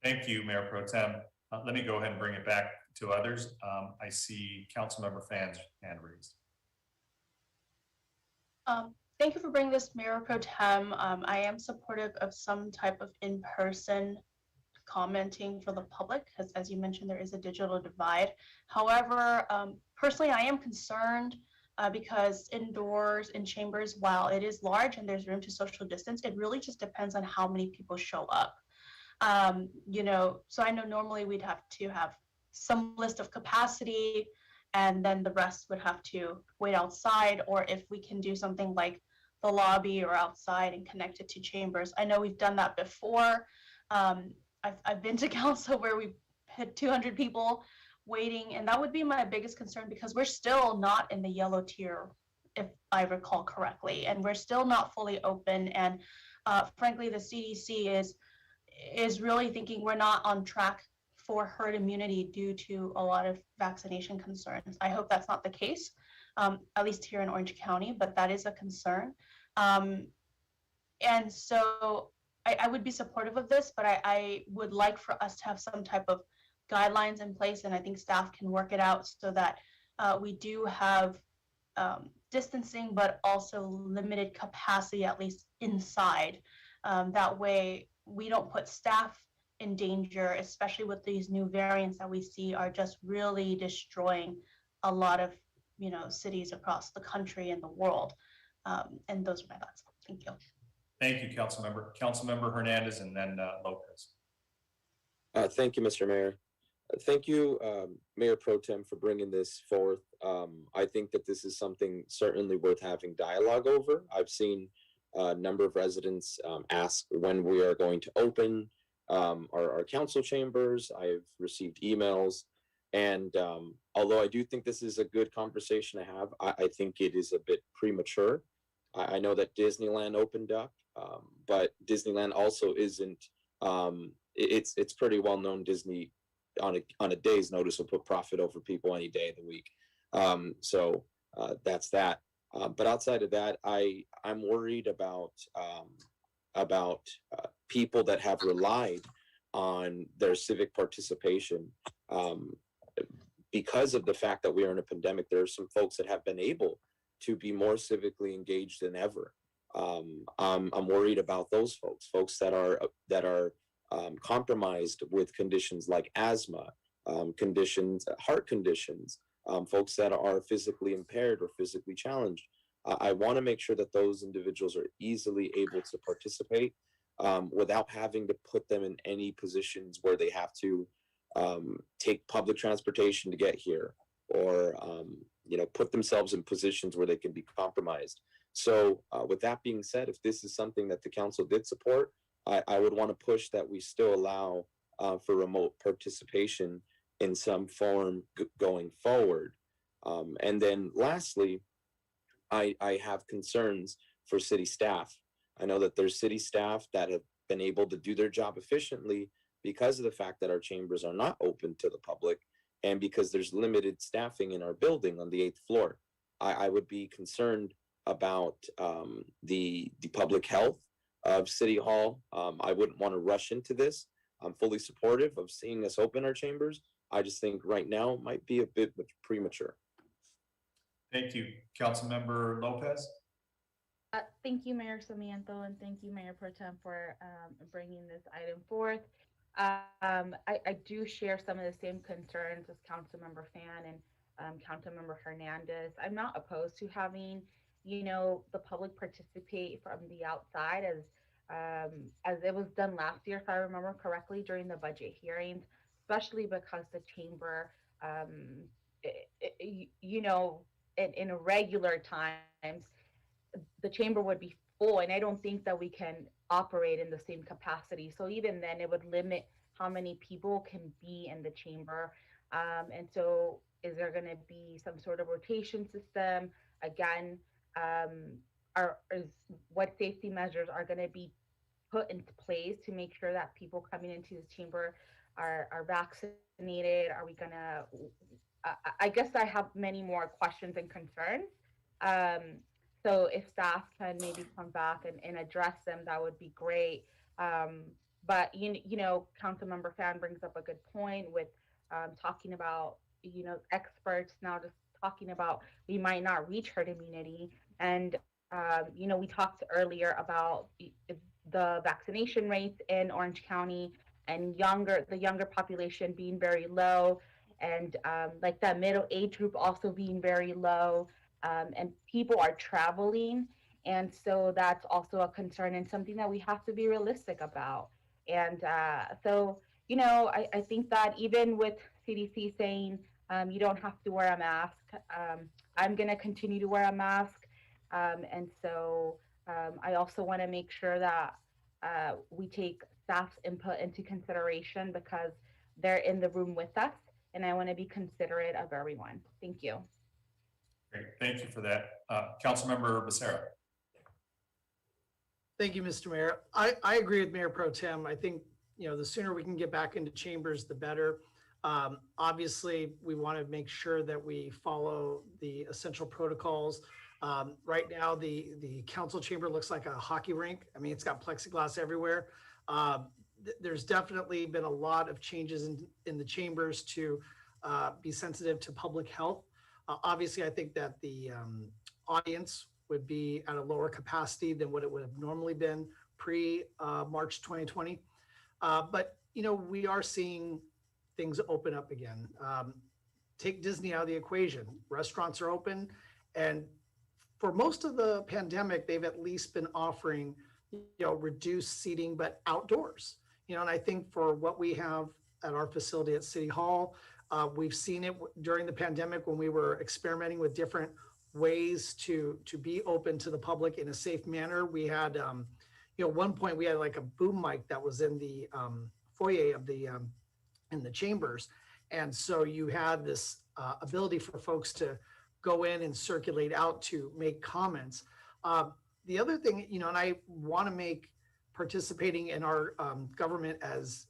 Thank you, Mayor Pro Tem. Let me go ahead and bring it back to others. I see Councilmember Fan's hand raised. Thank you for bringing this, Mayor Pro Tem. I am supportive of some type of in-person commenting for the public, because as you mentioned, there is a digital divide. However, personally, I am concerned because indoors in chambers, while it is large and there's room to social distance, it really just depends on how many people show up. So I know normally we'd have to have some list of capacity, and then the rest would have to wait outside, or if we can do something like the lobby or outside and connect it to chambers. I know we've done that before. I've been to council where we had 200 people waiting, and that would be my biggest concern, because we're still not in the yellow tier, if I recall correctly, and we're still not fully open. And frankly, the CDC is really thinking we're not on track for herd immunity due to a lot of vaccination concerns. I hope that's not the case, at least here in Orange County, but that is a concern. And so I would be supportive of this, but I would like for us to have some type of guidelines in place, and I think staff can work it out so that we do have distancing, but also limited capacity, at least inside. That way we don't put staff in danger, especially with these new variants that we see are just really destroying a lot of cities across the country and the world. And those are my thoughts. Thank you. Thank you, Councilmember. Councilmember Hernandez, and then Lopez. Thank you, Mr. Mayor. Thank you, Mayor Pro Tem, for bringing this forth. I think that this is something certainly worth having dialogue over. I've seen a number of residents ask when we are going to open our council chambers. I've received emails, and although I do think this is a good conversation to have, I think it is a bit premature. I know that Disneyland opened up, but Disneyland also isn't. It's pretty well known. Disney on a day's notice will put profit over people any day of the week. So that's that. But outside of that, I'm worried about people that have relied on their civic participation. Because of the fact that we are in a pandemic, there are some folks that have been able to be more civically engaged than ever. I'm worried about those folks that are compromised with conditions like asthma, heart conditions, folks that are physically impaired or physically challenged. I want to make sure that those individuals are easily able to participate without having to put them in any positions where they have to take public transportation to get here, or put themselves in positions where they can be compromised. So with that being said, if this is something that the council did support, I would want to push that we still allow for remote participation in some form going forward. And then lastly, I have concerns for city staff. I know that there's city staff that have been able to do their job efficiently because of the fact that our chambers are not open to the public, and because there's limited staffing in our building on the 8th floor. I would be concerned about the public health of City Hall. I wouldn't want to rush into this. I'm fully supportive of seeing us open our chambers. I just think right now might be a bit premature. Thank you. Councilmember Lopez. Thank you, Mayor Sarmiento, and thank you, Mayor Pro Tem, for bringing this item forth. I do share some of the same concerns as Councilmember Fan and Councilmember Hernandez. I'm not opposed to having, the public participate from the outside as it was done last year, if I remember correctly, during the budget hearings, especially because the chamber, in regular times, the chamber would be full, and I don't think that we can operate in the same capacity. So even then, it would limit how many people can be in the chamber. And so Is there going to be some sort of rotation system? Again, what safety measures are going to be put into place to make sure that people coming into this chamber are vaccinated? Are we going to, I guess I have many more questions and concerns. So if staff can maybe come back and address them, that would be great. But you know, Councilmember Fan brings up a good point with talking about, you know, experts now just talking about we might not reach herd immunity. And you know, we talked earlier about the vaccination rates in Orange County and the younger population being very low, and like that middle age group also being very low, and people are traveling, and so that's also a concern and something that we have to be realistic about. And so, you know, I think that even with CDC saying you don't have to wear a mask, I'm going to continue to wear a mask. And so I also want to make sure that we take staff's input into consideration because they're in the room with us, and I want to be considerate of everyone. Thank you. Great, thank you for that. Councilmember Becerra. Thank you, Mr. Mayor. I agree with Mayor Pro Tem. I think, you know, the sooner we can get back into chambers, the better. Obviously, we want to make sure that we follow the essential protocols. Right now, the council chamber looks like a hockey rink. I mean, it's got plexiglass everywhere. There's definitely been a lot of changes in the chambers to be sensitive to public health. Obviously, I think that the audience would be at a lower capacity than what it would have normally been pre-March 2020. But, you know, we are seeing things open up again. Take Disney out of the equation. Restaurants are open, and for most of the pandemic, they've at least been offering, you know, reduced seating, but outdoors. You know, and I think for what we have at our facility at City Hall, we've seen it during the pandemic when we were experimenting with different ways to be open to the public in a safe manner. We had, you know, one point we had like a boom mic that was in the foyer of the in the chambers, and so you had this ability for folks to go in and circulate out to make comments. The other thing, you know, and I want to make participating in our government as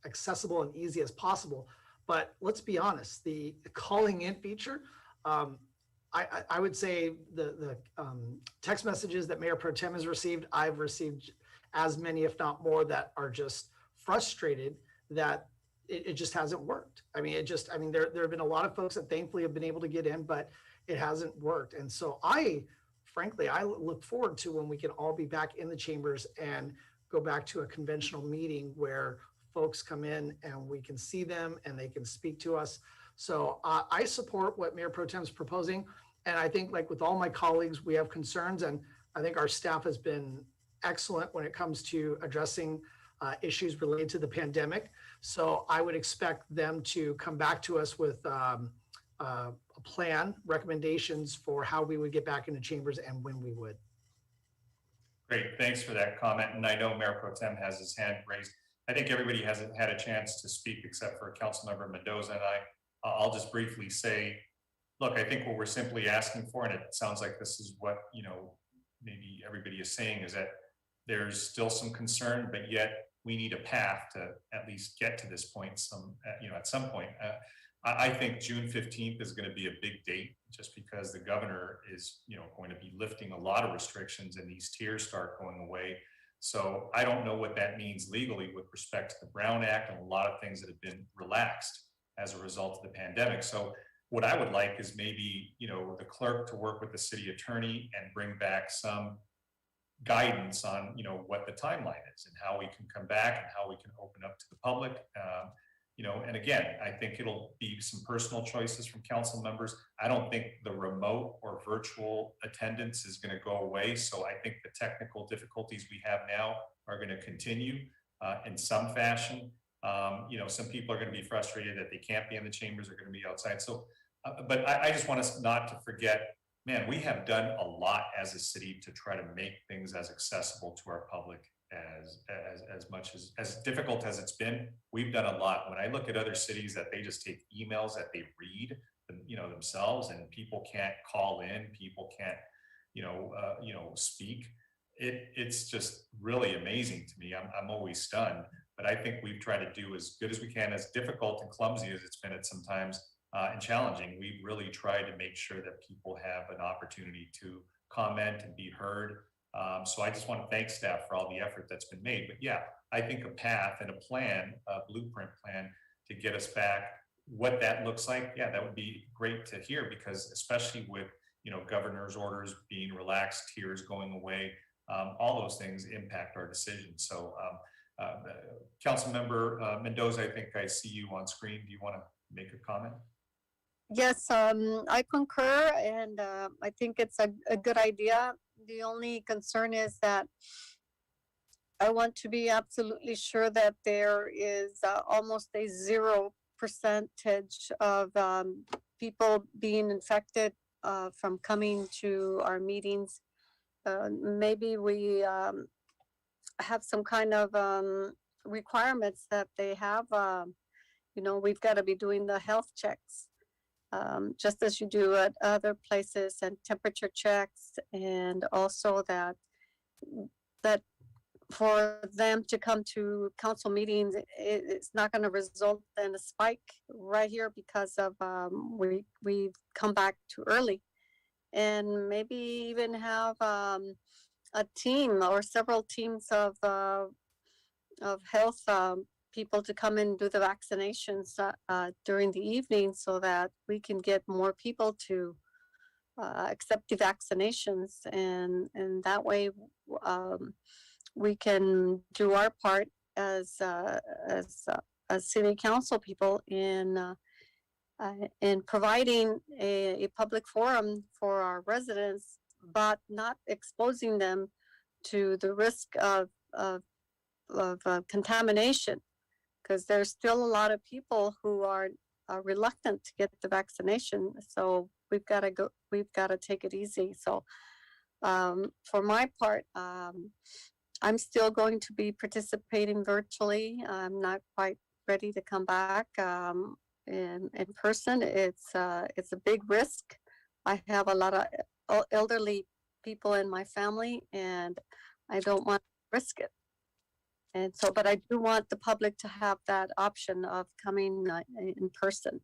accessible and easy as possible. But let's be honest, the calling in feature, I would say the text messages that Mayor Pro Tem has received, I've received as many, if not more, that are just frustrated that it just hasn't worked. I mean, there have been a lot of folks that thankfully have been able to get in, but it hasn't worked. And so frankly, I look forward to when we can all be back in the chambers and go back to a conventional meeting where folks come in and we can see them and they can speak to us. So I support what Mayor Pro Tem is proposing. And I think, like with all my colleagues, we have concerns, and I think our staff has been excellent when it comes to addressing issues related to the pandemic. So I would expect them to come back to us with a plan, recommendations for how we would get back into chambers and when we would. Great, thanks for that comment. And I know Mayor Pro Tem has his hand raised. I think everybody hasn't had a chance to speak except for Councilmember Mendoza and I. I'll just briefly say, look, I think what we're simply asking for, and it sounds like this is what, you know, maybe everybody is saying, is that there's still some concern, but yet we need a path to at least get to this point at some point. I think June 15th is going to be a big date just because the governor is, you know, going to be lifting a lot of restrictions and these tiers start going away. So I don't know what that means legally with respect to the Brown Act and a lot of things that have been relaxed as a result of the pandemic. So what I would like is maybe, you know, the clerk to work with the city attorney and bring back some guidance on, you know, what the timeline is and how we can come back and how we can open up to the public. You know, and again, I think it'll be some personal choices from council members. I don't think the remote or virtual attendance is going to go away. So I think the technical difficulties we have now are going to continue in some fashion. You know, some people are going to be frustrated that they can't be in the chambers, are going to be outside. So, but I just want us not to forget, man, we have done a lot as a city to try to make things as accessible to our public as much as difficult as it's been. We've done a lot. When I look at other cities that they just take emails that they read, themselves, and people can't call in, people can't, speak. It's just really amazing to me. I'm always stunned, but I think we've tried to do as good as we can, as difficult and clumsy as it's been at sometimes, and challenging. We've really tried to make sure that people have an opportunity to comment and be heard. So I just want to thank staff for all the effort that's been made. But yeah, I think a path and a plan, a blueprint plan to get us back, what that looks like, yeah, that would be great to hear, because especially with, governor's orders being relaxed, tiers going away, all those things impact our decisions. So Councilmember Mendoza, I think I see you on screen. Do you want to make a comment? Yes, I concur, and I think it's a good idea. The only concern is that I want to be absolutely sure that there is almost a 0% of people being infected from coming to our meetings. Maybe we have some kind of requirements that they have. We've got to be doing the health checks, just as you do at other places, and temperature checks, and also that for them to come to council meetings, it's not going to result in a spike right here because of we've come back too early, and maybe even have a team or several teams of health people to come and do the vaccinations during the evening, so that we can get more people to accept the vaccinations, and that way we can do our part as city council people in providing a public forum for our residents, but not exposing them to the risk of contamination, because there's still a lot of people who are reluctant to get the vaccination. So we've got to take it easy. So for my part, I'm still going to be participating virtually. I'm not quite ready to come back in person. It's a big risk. I have a lot of elderly people in my family, and I don't want to risk it. And so, but I do want the public to have that option of coming in person.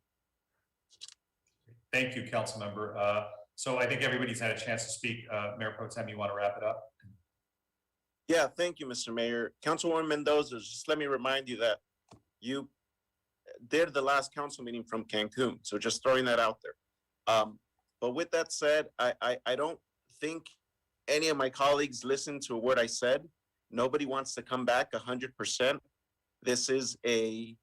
Thank you, Councilmember. So I think everybody's had a chance to speak. Mayor Pro Tem, you want to wrap it up? Yeah, thank you, Mr. Mayor. Councilwoman Mendoza, just let me remind you that you did the last council meeting from Cancun. So just throwing that out there. But with that said, I don't think any of my colleagues listened to a word I said. Nobody wants to come back 100%. This is a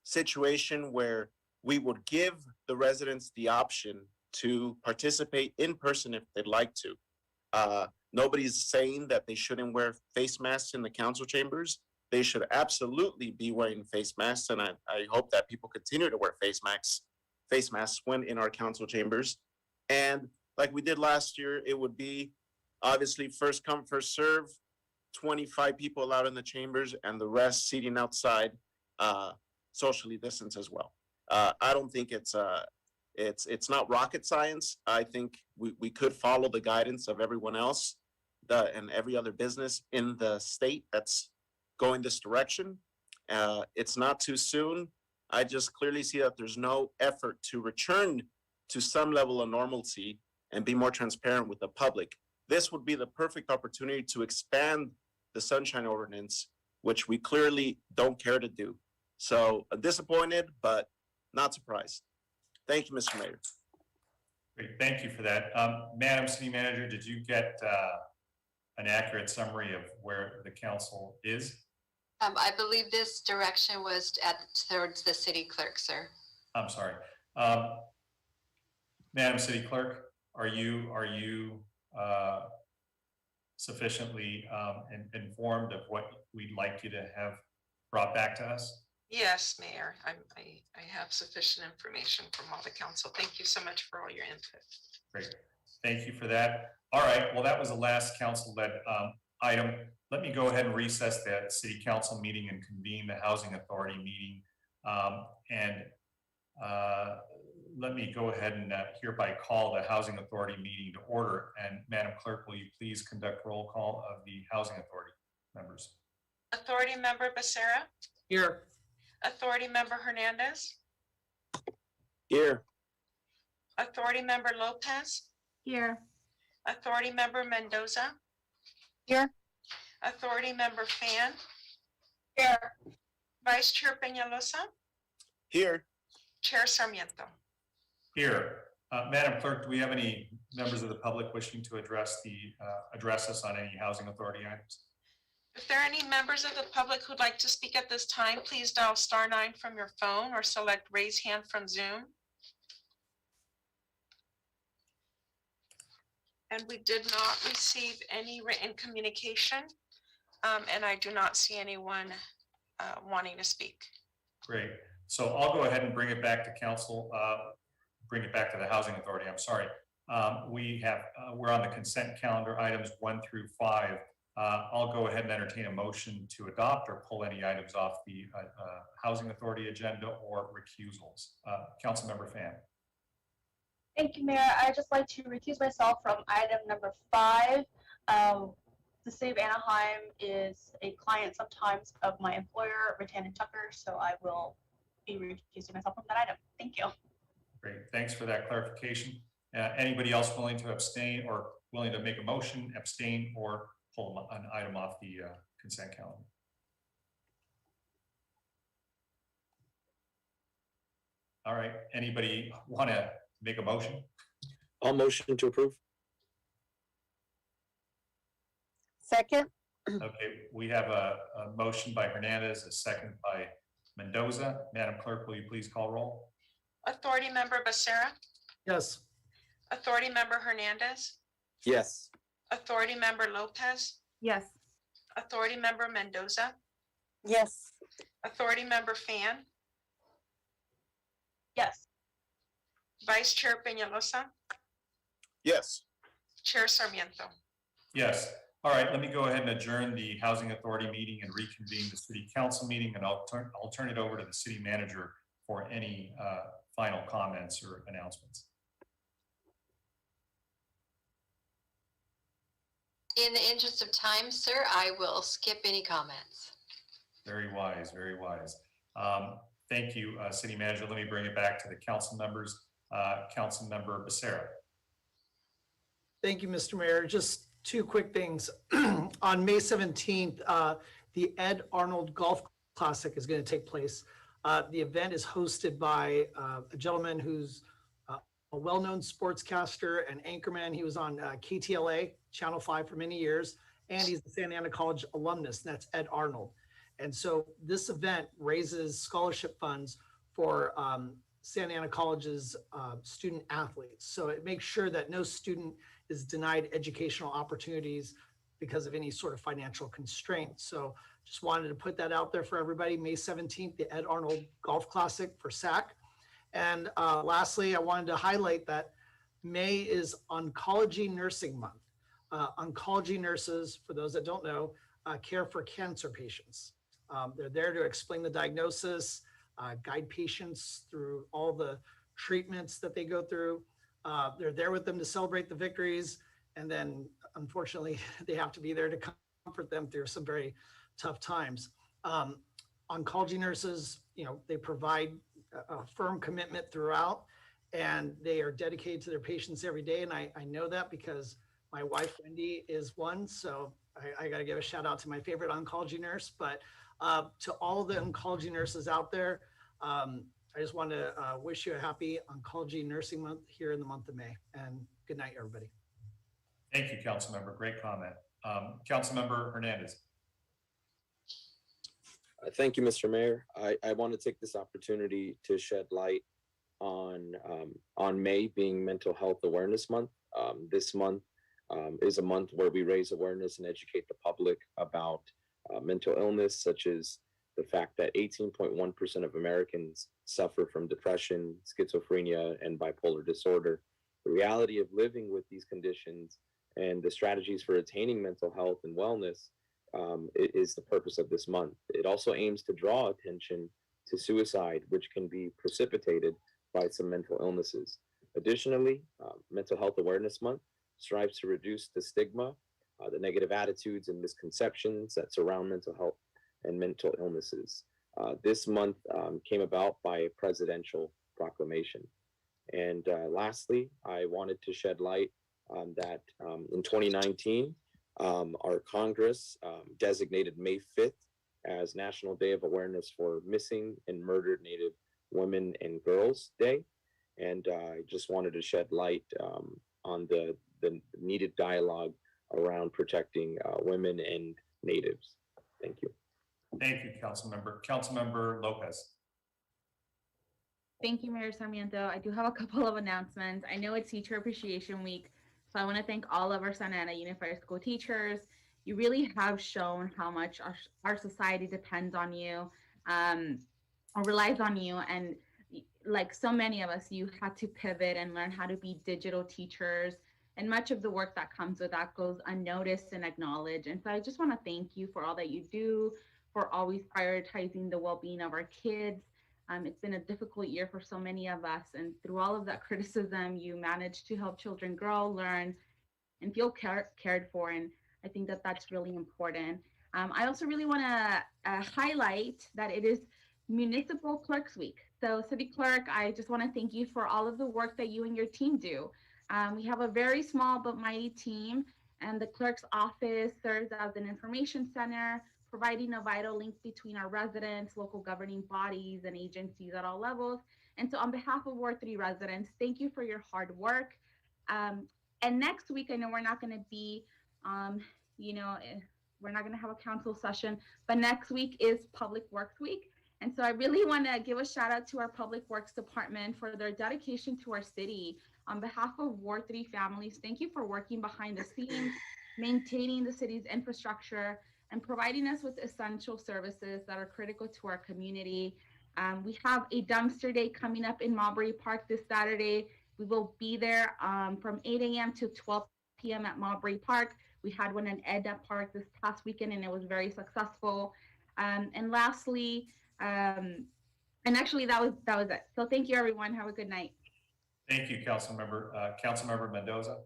situation where we would give the residents the option to participate in person if they'd like to. Nobody's saying that they shouldn't wear face masks in the council chambers. They should absolutely be wearing face masks, and I hope that people continue to wear face masks when in our council chambers. And like we did last year, it would be obviously first come, first serve, 25 people allowed in the chambers, and the rest seating outside, socially distanced as well. I don't think it's not rocket science. I think we could follow the guidance of everyone else and every other business in the state that's going this direction. It's not too soon. I just clearly see that there's no effort to return to some level of normalcy and be more transparent with the public. This would be the perfect opportunity to expand the Sunshine Ordinance, which we clearly don't care to do. So disappointed, but not surprised. Thank you, Mr. Mayor. Great, thank you for that. Madam City Manager, did you get an accurate summary of where the council is? I believe this direction was towards the city clerk, sir. I'm sorry. Madam City Clerk, are you sufficiently informed of what we'd like you to have brought back to us? Yes, Mayor, I have sufficient information from all the council. Thank you so much for all your input. Great, thank you for that. All right, well, that was the last council-led item, let me go ahead and recess that city council meeting and convene the housing authority meeting. Let me go ahead and hereby call the housing authority meeting to order. And Madam Clerk, will you please conduct roll call of the housing authority members? Authority member Becerra. Here. Authority member Hernandez. Here. Authority member Lopez. Here. Authority member Mendoza. Here. Authority member Fan. Here. Vice Chair Peñalosa. Here. Chair Sarmiento. Here. Madam Clerk, do we have any members of the public wishing to address us on any housing authority items? If there are any members of the public who'd like to speak at this time, please dial *9 from your phone or select raise hand from Zoom. And we did not receive any written communication, and I do not see anyone wanting to speak. Great. So I'll go ahead and bring it back to council, bring it back to the housing authority. I'm sorry. We're on the consent calendar, items 1 through 5. I'll go ahead and entertain a motion to adopt or pull any items off the housing authority agenda or recusals. Councilmember Fan. Thank you, Mayor. I'd just like to recuse myself from item number 5. The City of Anaheim is a client sometimes of my employer, Rattan & Tucker, so I will be recusing myself from that item. Thank you. Great. Thanks for that clarification. Anybody else willing to abstain or willing to make a motion, abstain, or pull an item off the consent calendar? All right. Anybody want to make a motion? I'll motion to approve. Second. Okay, we have a motion by Hernandez, a second by Mendoza. Madam Clerk, will you please call roll? Authority member Becerra. Yes. Authority member Hernandez. Yes. Authority member Lopez. Yes. Authority member Mendoza. Yes. Authority member Fan. Yes. Vice Chair Peñalosa. Yes. Chair Sarmiento. Yes. All right, let me go ahead and adjourn the Housing Authority meeting and reconvene the City Council meeting, and I'll turn it over to the City Manager for any final comments or announcements. In the interest of time, sir, I will skip any comments. Very wise, very wise. Thank you, City Manager. Let me bring it back to the council members. Council Member Becerra. Thank you, Mr. Mayor. Just 2 quick things. On May 17th, the Ed Arnold Golf Classic is going to take place. The event is hosted by a gentleman who's a well-known sportscaster and anchorman. He was on KTLA, Channel 5 for many years, and he's a Santa Ana College alumnus, and that's Ed Arnold. And so this event raises scholarship funds for Santa Ana College's student athletes. So it makes sure that no student is denied educational opportunities because of any sort of financial constraint. So just wanted to put that out there for everybody. May 17th, the Ed Arnold Golf Classic for SAC. And lastly, I wanted to highlight that May is Oncology Nursing Month. Oncology nurses, for those that don't know, care for cancer patients. They're there to explain the diagnosis, guide patients through all the treatments that they go through. They're there with them to celebrate the victories. And then unfortunately, they have to be there to comfort them through some very tough times. Oncology nurses, they provide a firm commitment throughout, and they are dedicated to their patients every day. And I know that because my wife, Wendy, is one. So I got to give a shout out to my favorite oncology nurse, but to all the oncology nurses out there, I just want to wish you a happy Oncology Nursing Month here in the month of May, and good night, everybody. Thank you, Councilmember. Great comment. Councilmember Hernandez. Thank you, Mr. Mayor. I want to take this opportunity to shed light on May being Mental Health Awareness Month. This month is a month where we raise awareness and educate the public about mental illness, such as the fact that 18.1% of Americans suffer from depression, schizophrenia, and bipolar disorder. The reality of living with these conditions and the strategies for attaining mental health and wellness is the purpose of this month. It also aims to draw attention to suicide, which can be precipitated by some mental illnesses. Additionally, Mental Health Awareness Month strives to reduce the stigma, the negative attitudes and misconceptions that surround mental health and mental illnesses. This month came about by a presidential proclamation. And lastly, I wanted to shed light that in 2019, our Congress designated May 5th as National Day of Awareness for Missing and Murdered Native Women and Girls Day. And I just wanted to shed light on the needed dialogue around protecting women and natives. Thank you. Thank you, Councilmember. Councilmember Lopez. Thank you, Mayor Sarmiento. I do have a couple of announcements. I know it's Teacher Appreciation Week, so I want to thank all of our Santa Ana Unified School teachers. You really have shown how much our society depends on you, or relies on you, and like so many of us, you had to pivot and learn how to be digital teachers, and much of the work that comes with that goes unnoticed and acknowledged. And so I just want to thank you for all that you do, for always prioritizing the well-being of our kids. It's been a difficult year for so many of us, and through all of that criticism, you managed to help children grow, learn, and feel cared for, and I think that that's really important. I also really want to highlight that it is Municipal Clerks Week. So City Clerk, I just want to thank you for all of the work that you and your team do. We have a very small but mighty team, and the clerk's office serves as an information center, providing a vital link between our residents, local governing bodies, and agencies at all levels. And so on behalf of Ward 3 residents, thank you for your hard work. And next week, I know we're not going to be, we're not going to have a council session, but next week is Public Works Week. And so I really want to give a shout out to our Public Works Department for their dedication to our city. On behalf of Ward 3 families, thank you for working behind the scenes, maintaining the city's infrastructure, and providing us with essential services that are critical to our community. We have a dumpster day coming up in Marbury Park this Saturday. We will be there from 8 a.m. to 12 p.m. at Marbury Park. We had one in Edna Park this past weekend, and it was very successful. And lastly, and actually that was it. So thank you, everyone. Have a good night. Thank you, Councilmember. Councilmember Mendoza.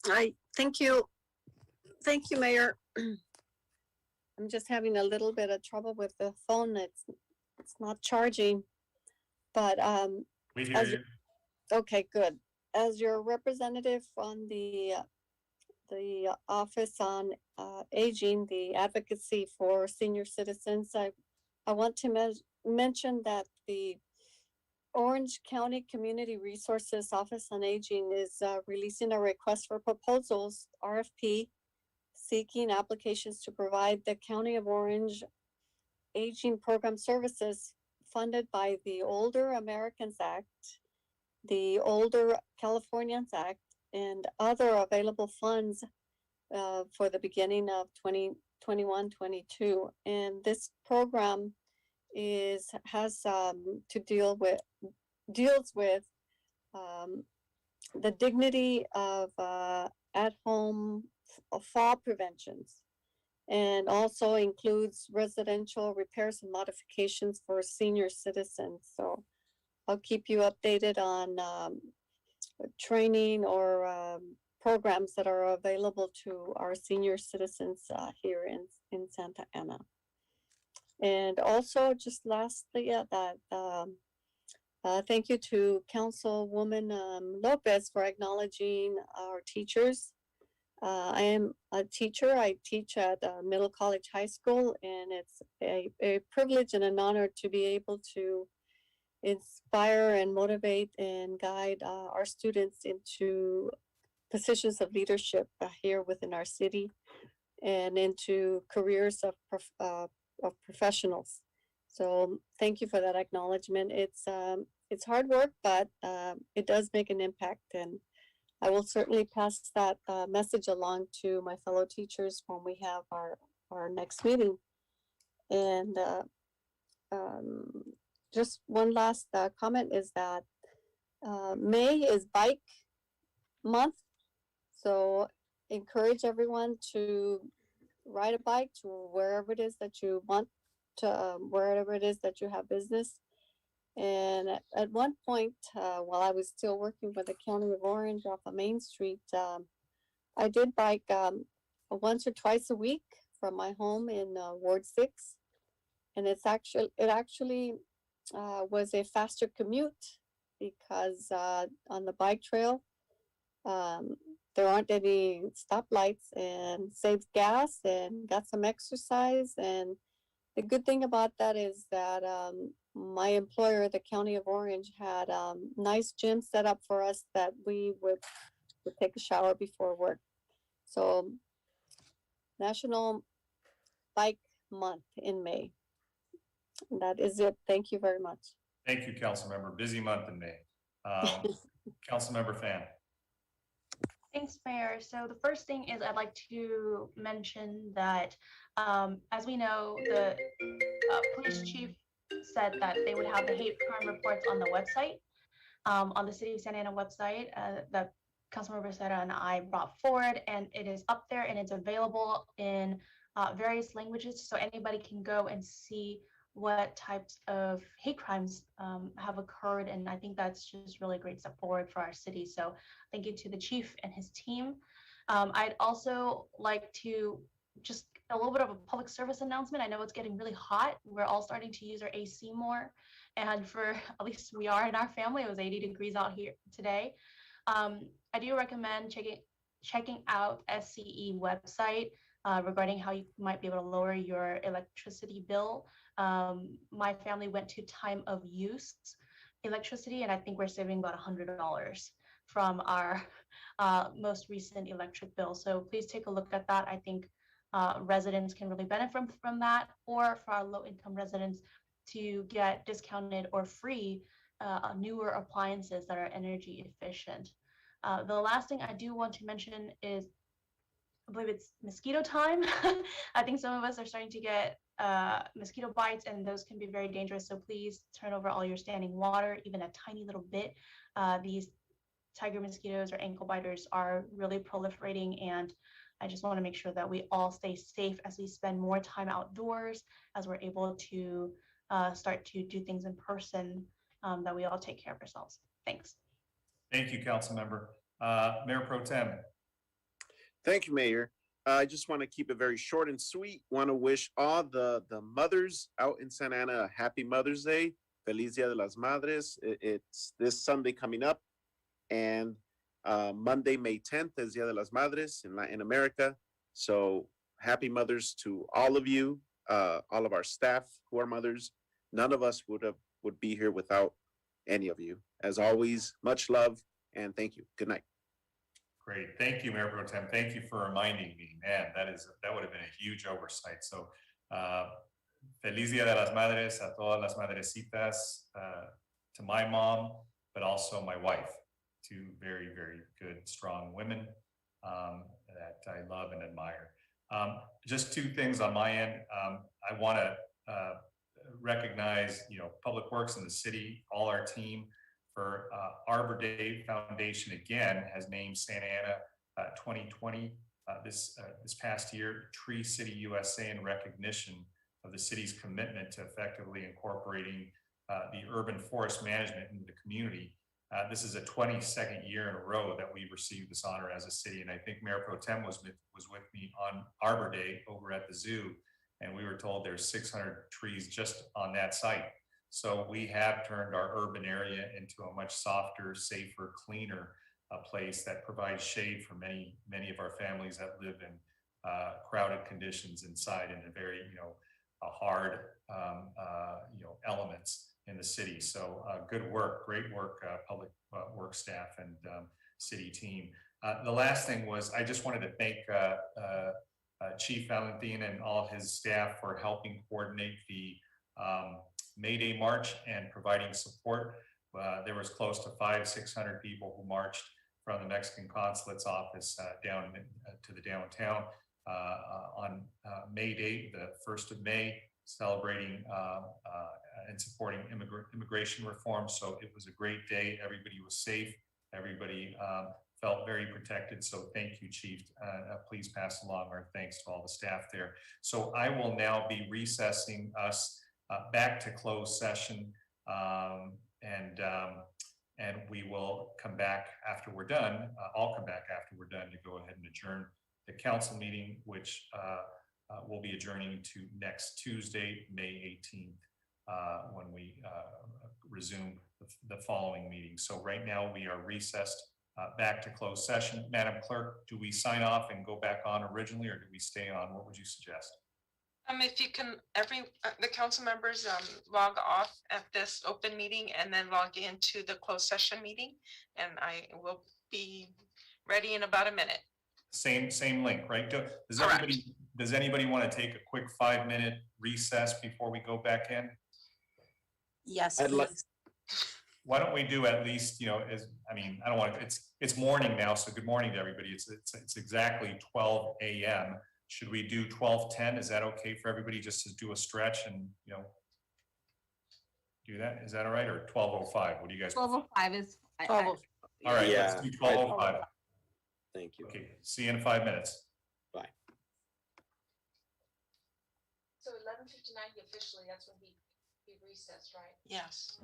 I thank you, Mayor. I'm just having a little bit of trouble with the phone. It's not charging, but we hear you. Okay, good. As your representative on the Office on Aging, the advocacy for senior citizens, I want to mention that the Orange County Community Resources Office on Aging is releasing a request for proposals, RFP, seeking applications to provide the County of Orange Aging Program Services funded by the Older Americans Act, the Older Californians Act, and other available funds for the beginning of 2021-22. And this program deals with the dignity of at-home fall preventions, and also includes residential repairs and modifications for senior citizens. So I'll keep you updated on training or programs that are available to our senior citizens here in Santa Ana. And also, just lastly, thank you to Councilwoman Lopez for acknowledging our teachers. I am a teacher. I teach at Middle College High School, and it's a privilege and an honor to be able to inspire and motivate and guide our students into positions of leadership here within our city and into careers of professionals. So thank you for that acknowledgement. It's hard work, but it does make an impact, and I will certainly pass that message along to my fellow teachers when we have our next meeting. And just one last comment is that May is bike month, so encourage everyone to ride a bike to wherever it is that you want to, wherever it is that you have business. And at one point, while I was still working for the County of Orange off of Main Street, I did bike once or twice a week from my home in Ward 6. And it actually was a faster commute because on the bike trail, there aren't any stoplights, and saved gas and got some exercise. And the good thing about that is that my employer, the County of Orange, had nice gym set up for us that we would take a shower before work. So National Bike Month in May. And that is it. Thank you very much. Thank you, Councilmember. Busy month in May. Councilmember Fan. Thanks, Mayor. So the first thing is I'd like to mention that, as we know, the police chief said that they would have the hate crime reports on the website, on the City of Santa Ana website, that Councilmember Becerra and I brought forward, and it is up there and it's available in various languages, so anybody can go and see what types of hate crimes have occurred. And I think that's just really a great step forward for our city. So thank you to the chief and his team. I'd also like to just a little bit of a public service announcement. I know it's getting really hot. We're all starting to use our AC more. And for, at least we are in our family, it was 80 degrees out here today. I do recommend checking out SCE website regarding how you might be able to lower your electricity bill. My family went to time of use electricity, and I think we're saving about $100 from our most recent electric bill. So please take a look at that. I think residents can really benefit from that, or for our low-income residents to get discounted or free newer appliances that are energy efficient. The last thing I do want to mention is, I believe it's mosquito time. I think some of us are starting to get mosquito bites, and those can be very dangerous. So please turn over all your standing water, even a tiny little bit. These tiger mosquitoes or ankle biters are really proliferating, and I just want to make sure that we all stay safe as we spend more time outdoors, as we're able to start to do things in person, that we all take care of ourselves. Thanks. Thank you, Councilmember. Mayor Pro Tem. Thank you, Mayor. I just want to keep it very short and sweet. Want to wish all the mothers out in Santa Ana a happy Mother's Day. Feliz Dia de las Madres. It's this Sunday coming up, and Monday, May 10th is Dia de las Madres in Latin America. So happy mothers to all of you, all of our staff who are mothers. None of us would be here without any of you. As always, much love and thank you. Good night. Great. Thank you, Mayor Pro Tem. Thank you for reminding me. Man, that would have been a huge oversight. So Feliz Dia de las Madres a todas las madrecitas, to my mom, but also my wife. Two very, very good, strong women that I love and admire. Just two things on my end. I want to recognize, Public Works in the city, all our team, for Arbor Day Foundation again has named Santa Ana 2020 this past year Tree City USA in recognition of the city's commitment to effectively incorporating the urban forest management into the community. This is a 22nd year in a row that we've received this honor as a city, and I think Mayor Pro Tem was with me on Arbor Day over at the zoo, and we were told there's 600 trees just on that site. So we have turned our urban area into a much softer, safer, cleaner place that provides shade for many of our families that live in crowded conditions inside in a very hard elements in the city. So good work, great work, public work staff and city team. The last thing was I just wanted to thank Chief Valentin and all of his staff for helping coordinate the May Day March and providing support. There was close to 500-600 people who marched from the Mexican consulate's office down to the downtown on May Day, the 1st of May, celebrating and supporting immigration reform. So it was a great day. Everybody was safe. Everybody felt very protected. So thank you, Chief. Please pass along our thanks to all the staff there. So I will now be recessing us back to closed session, and we will come back after we're done. I'll come back after we're done to go ahead and adjourn the council meeting, which we'll be adjourning to next Tuesday, May 18th, when we resume the following meeting. So right now we are recessed back to closed session. Madam Clerk, do we sign off and go back on originally, or do we stay on? What would you suggest? If you can, the council members log off at this open meeting and then log into the closed session meeting, and I will be ready in about a minute. Same link, right? Correct. Does anybody want to take a quick 5-minute recess before we go back in? Yes, I'd like- please. Why don't we do at least, I don't want to, it's morning now, so good morning to everybody. It's exactly 12 a.m. Should we do 12:10? Is that okay for everybody, just to do a stretch and, do that? Is that all right? Or 12:05? What do you guys? 12:05 is. All right, Yeah, let's do 12:05. Thank you. Okay, see you in 5 minutes. Bye. So 11:59 officially, that's when he recessed, right? Yes.